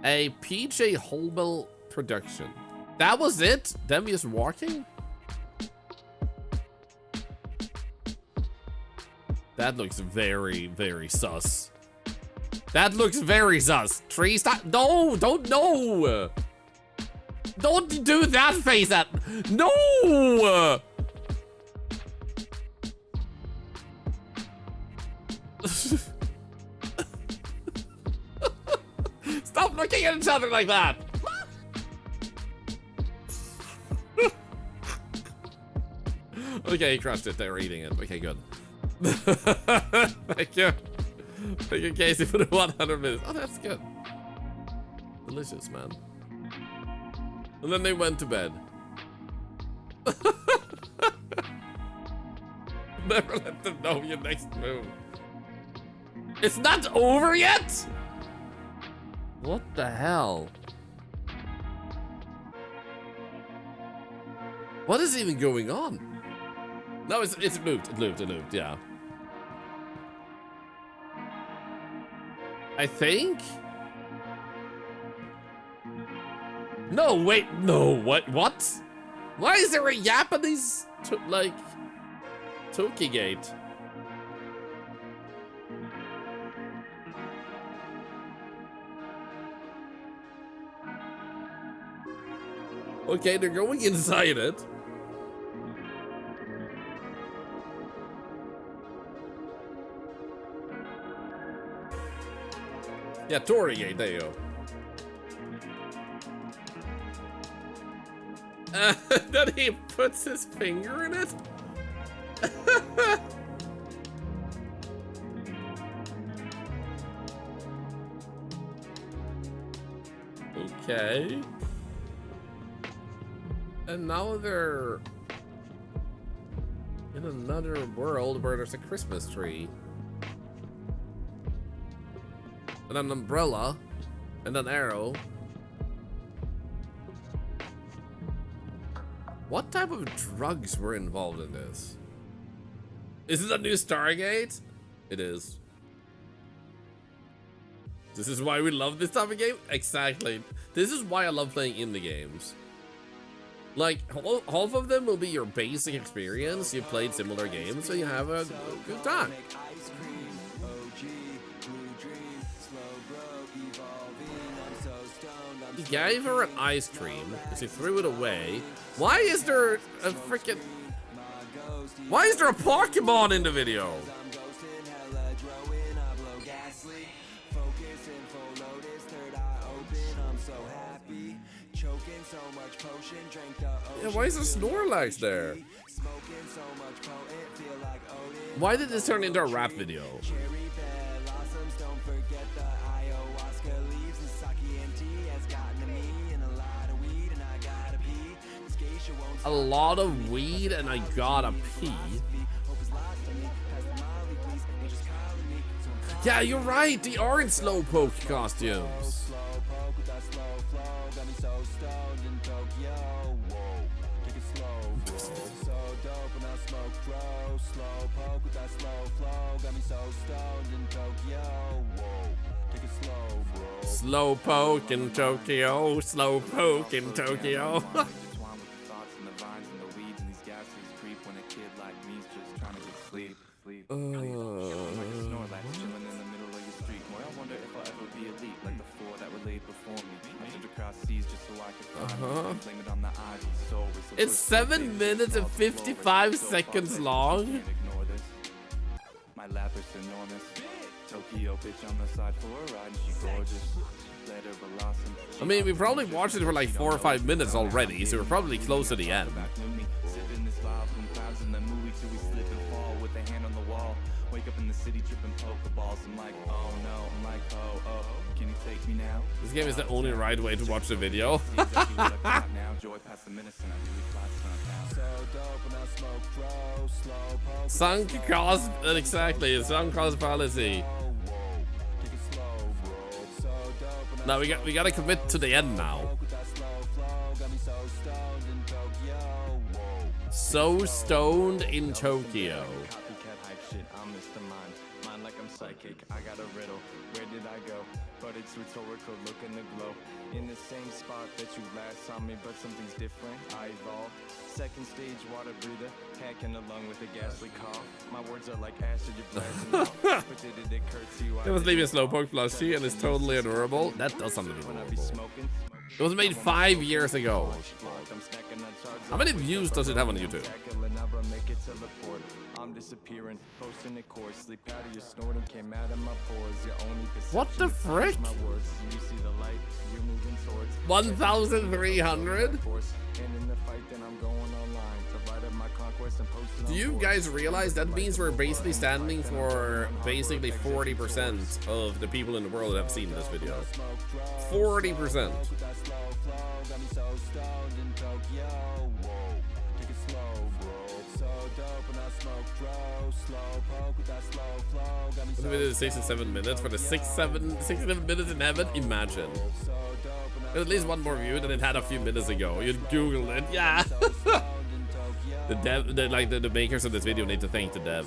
A PJ Holbel production. That was it? Them just walking? That looks very, very sus. That looks very sus. Tree stop. No, don't no. Don't do that face at. No. Stop looking at each other like that. Okay, he crushed it. They were eating it. Okay, good. Thank you. Thank you, Casey, for the 100 minutes. Oh, that's good. Delicious, man. And then they went to bed. Never let them know your next move. It's not over yet? What the hell? What is even going on? No, it's moved. It moved, yeah. I think? No, wait, no, what? Why is there a Japanese, like, Tokigate? Okay, they're going inside it. Yeah, Torigate, there you go. Then he puts his finger in it? Okay. And now they're in another world where there's a Christmas tree. And an umbrella. And an arrow. What type of drugs were involved in this? Is it a new Stargate? It is. This is why we love this type of game? Exactly. This is why I love playing indie games. Like, half of them will be your basic experience. You've played similar games, so you have a good time. He gave her an ice cream, because he threw it away. Why is there a freaking... Why is there a Pokemon in the video? Yeah, why is there Snorlax there? Why did this turn into a rap video? A lot of weed and I gotta pee. Yeah, you're right. They are in Slowpoke costumes. Slowpoke in Tokyo. Slowpoke in Tokyo. It's 7 minutes and 55 seconds long. Tokyo bitch on the side for a ride, and she gorgeous. Let her blossom. I mean, we probably watched it for like 4 or 5 minutes already, so we're probably close to the end. Sipping this vibe from clouds in the movie till we slip and fall with a hand on the wall. Wake up in the city tripping pokeballs. I'm like, oh no. I'm like, oh, can you take me now? This game is the only right way to watch the video. Sunk cost, exactly, sunk cost fallacy. Now we gotta commit to the end now. So stoned in Tokyo. Like I'm psychic, I got a riddle. Where did I go? But it's rhetorical, look in the glow. In the same spot that you last saw me, but something's different. I evolved. Second stage water breather, hacking along with a ghastly cough. My words are like acid, you're blasting off. But did it occur to you? It was leaving Slowpoke plushie and it's totally adorable. That does sound adorable. It was made 5 years ago. How many views does it have on YouTube? I'm disappearing, posting a course, sleep out of your snorting, came out of my pores, your only what the frick? 1,300? Do you guys realize that means we're basically standing for basically 40% of the people in the world that have seen this video? 40%. This video is 67 minutes for the 67 minutes in heaven. Imagine. There's at least one more view than it had a few minutes ago. You'd Google it, yeah. the makers of this video need to thank the dev.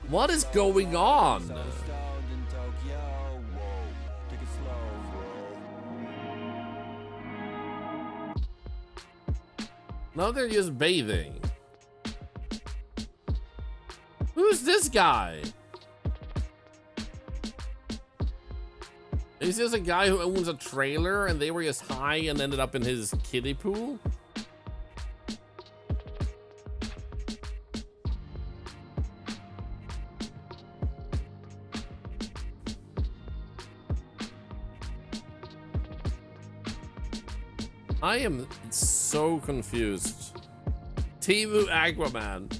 What is going on? Now they're just bathing. Who's this guy? Is this a guy who owns a trailer and they were just high and ended up in his kiddie pool? I am so confused. Timu Aquaman.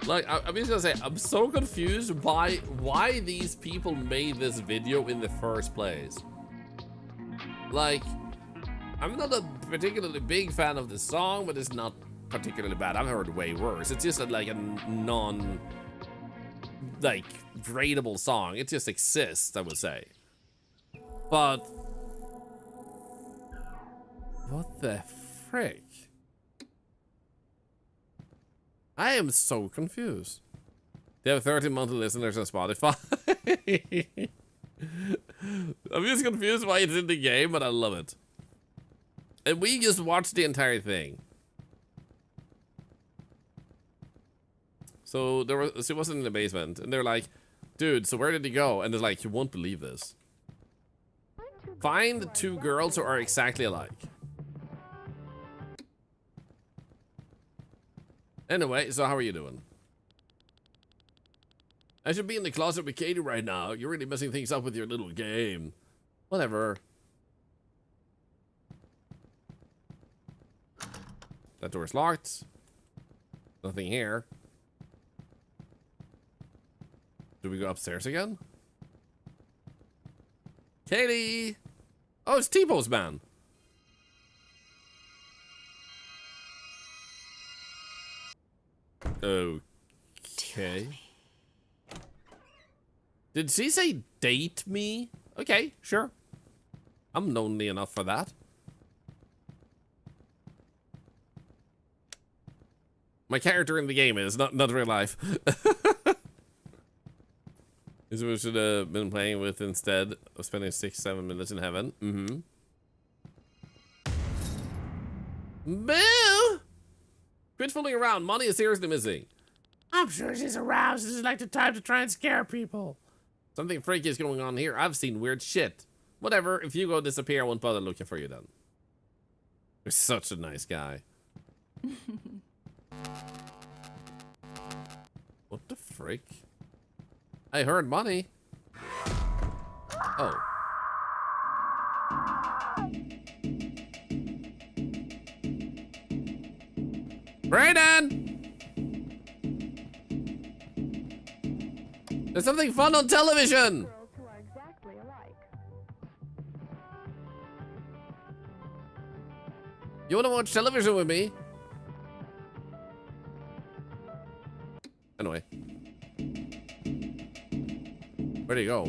Like, I'm just gonna say, I'm so confused by why these people made this video in the first place. Like, I'm not a particularly big fan of the song, but it's not particularly bad. I've heard way worse. It's just like a like, gradable song. It just exists, I would say. But what the frick? I am so confused. They have 30 monthly listeners on Spotify. I'm just confused why it's in the game, but I love it. And we just watched the entire thing. So she was in the basement, and they're like, dude, so where did he go? And they're like, you won't believe this. Find 2 girls who are exactly alike. Anyway, so how are you doing? I should be in the closet with Katie right now. You're really messing things up with your little game. Whatever. That door's locked. Nothing here. Do we go upstairs again? Katie! Oh, it's T-Pose Man. Okay. Did she say date me? Okay, sure. I'm lonely enough for that. My character in the game is not real life. This is what we should have been playing with instead of spending 6-7 minutes in heaven. Boo! Quit fooling around. Money is seriously missing. I'm sure she's aroused. This is like the time to try and scare people. Something freaky is going on here. I've seen weird shit. Whatever. If you go disappear, I won't bother looking for you then. You're such a nice guy. What the frick? I heard money. Oh. Brayden! There's something fun on television! You wanna watch television with me? Anyway. Where'd he go?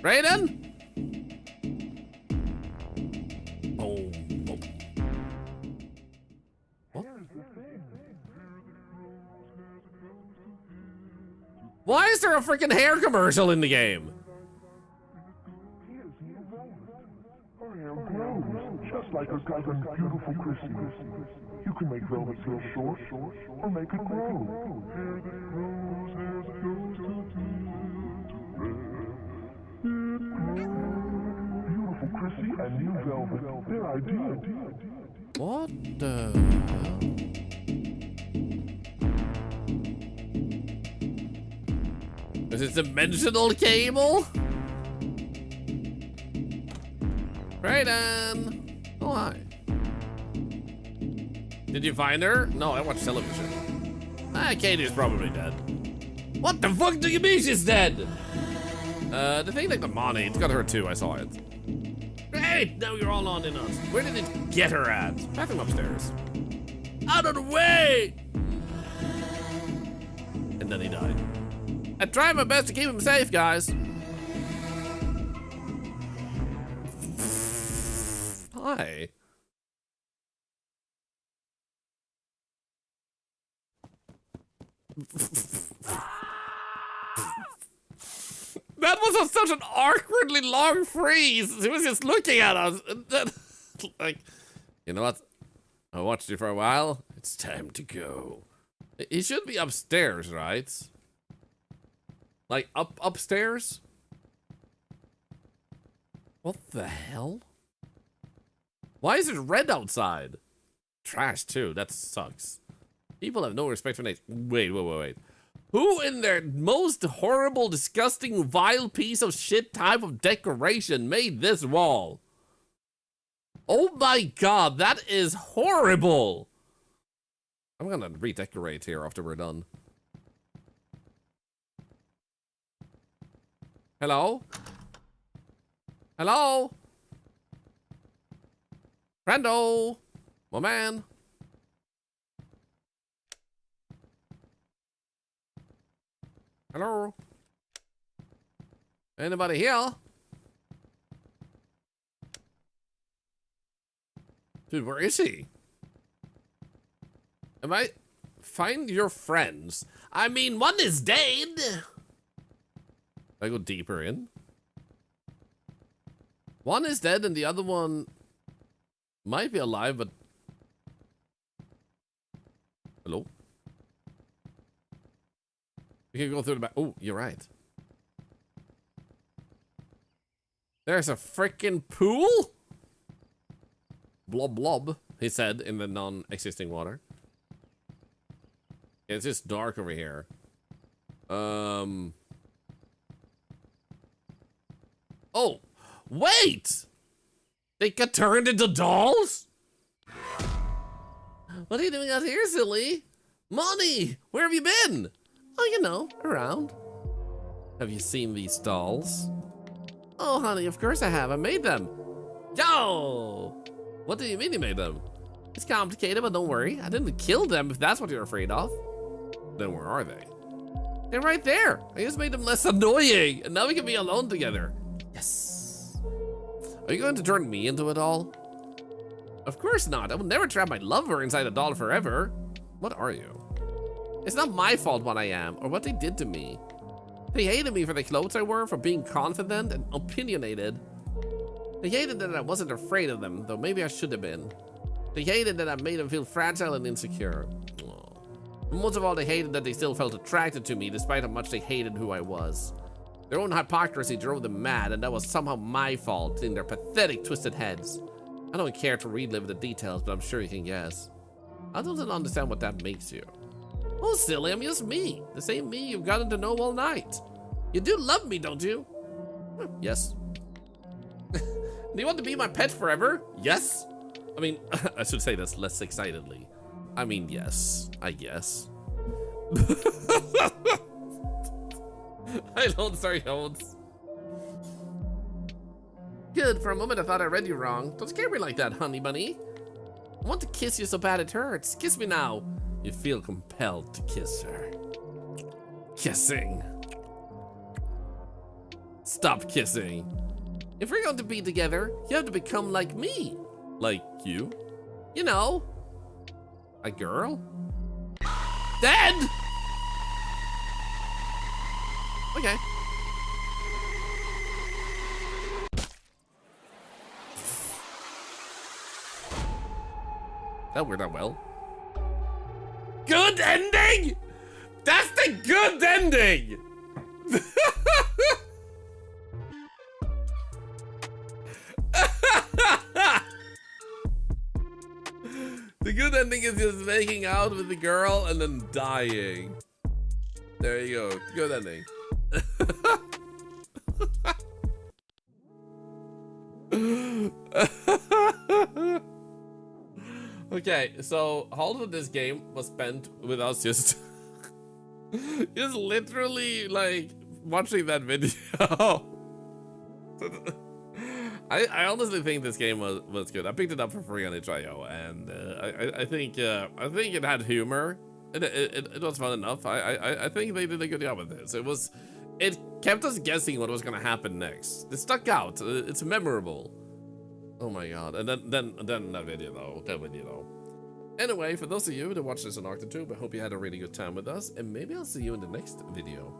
Brayden? Oh. What? Why is there a freaking hair commercial in the game? Just like a cousin, beautiful Chrissy. You can make velvet feel short, or make it grow. Beautiful Chrissy and new velvet, they're ideal. What the hell? Is it dimensional cable? Brayden! Oh, hi. Did you find her? No, I watch television. Ah, Katie's probably dead. What the fuck do you mean she's dead? The thing like the money, it's got her too, I saw it. Great, now you're all on in us. Where did it get her at? Bathroom upstairs. Out of the way! And then he died. I tried my best to keep him safe, guys. Hi. That was such an awkwardly long freeze. He was just looking at us. And then, like, you know what? I watched you for a while. It's time to go. He should be upstairs, right? Like, upstairs? What the hell? Why is it red outside? Trash, too. That sucks. People have no respect for nature. Wait. Who in their most horrible, disgusting, vile piece of shit type of decoration made this wall? Oh my god, that is horrible. I'm gonna redecorate here after we're done. Hello? Hello? Brando! My man. Hello? Anybody here? Dude, where is he? Find your friends. I mean, one is dead. I go deeper in. One is dead and the other one might be alive, but... Hello? We can go through the back. Oh, you're right. There's a freaking pool? Blob blob, he said in the non-existing water. It's just dark over here. Oh, wait! They got turned into dolls? What are you doing out here, silly? Money! Where have you been? Oh, you know, around. Have you seen these dolls? Oh, honey, of course I have. I made them. Yo! What do you mean you made them? It's complicated, but don't worry. I didn't kill them if that's what you're afraid of. Then where are they? They're right there. I just made them less annoying, and now we can be alone together. Yes. Are you going to turn me into a doll? Of course not. I would never trap my lover inside a doll forever. What are you? It's not my fault what I am, or what they did to me. They hated me for the clothes I wore, for being confident and opinionated. They hated that I wasn't afraid of them, though maybe I should have been. They hated that I made them feel fragile and insecure. Aww. Most of all, they hated that they still felt attracted to me, despite how much they hated who I was. Their own hypocrisy drove them mad, and that was somehow my fault in their pathetic, twisted heads. I don't care to relive the details, but I'm sure you can guess. I don't understand what that makes you. Oh, silly, I'm just me. The same me you've gotten to know all night. You do love me, don't you? Yes. Do you want to be my pet forever? Yes. I mean, I should say this less excitedly. I mean, yes, I guess. I don't, sorry, Holmes. Good, for a moment I thought I read you wrong. Don't scare me like that, honey bunny. I want to kiss you so bad it hurts. Kiss me now. You feel compelled to kiss her. Kissing. Stop kissing. If we're going to be together, you have to become like me. Like you? You know. A girl? Dead! Okay. That worked out well. Good ending? That's the good ending! The good ending is just making out with the girl and then dying. There you go. Good ending. Okay, so half of this game was spent with us just just literally like watching that video. I honestly think this game was good. I picked it up for free on itch.io, and I think it had humor. It was fun enough. I think they did a good job with this. It kept us guessing what was gonna happen next. It stuck out. It's memorable. Oh my god. And then that video though. Anyway, for those of you that watched this on ArcTube, I hope you had a really good time with us, and maybe I'll see you in the next video.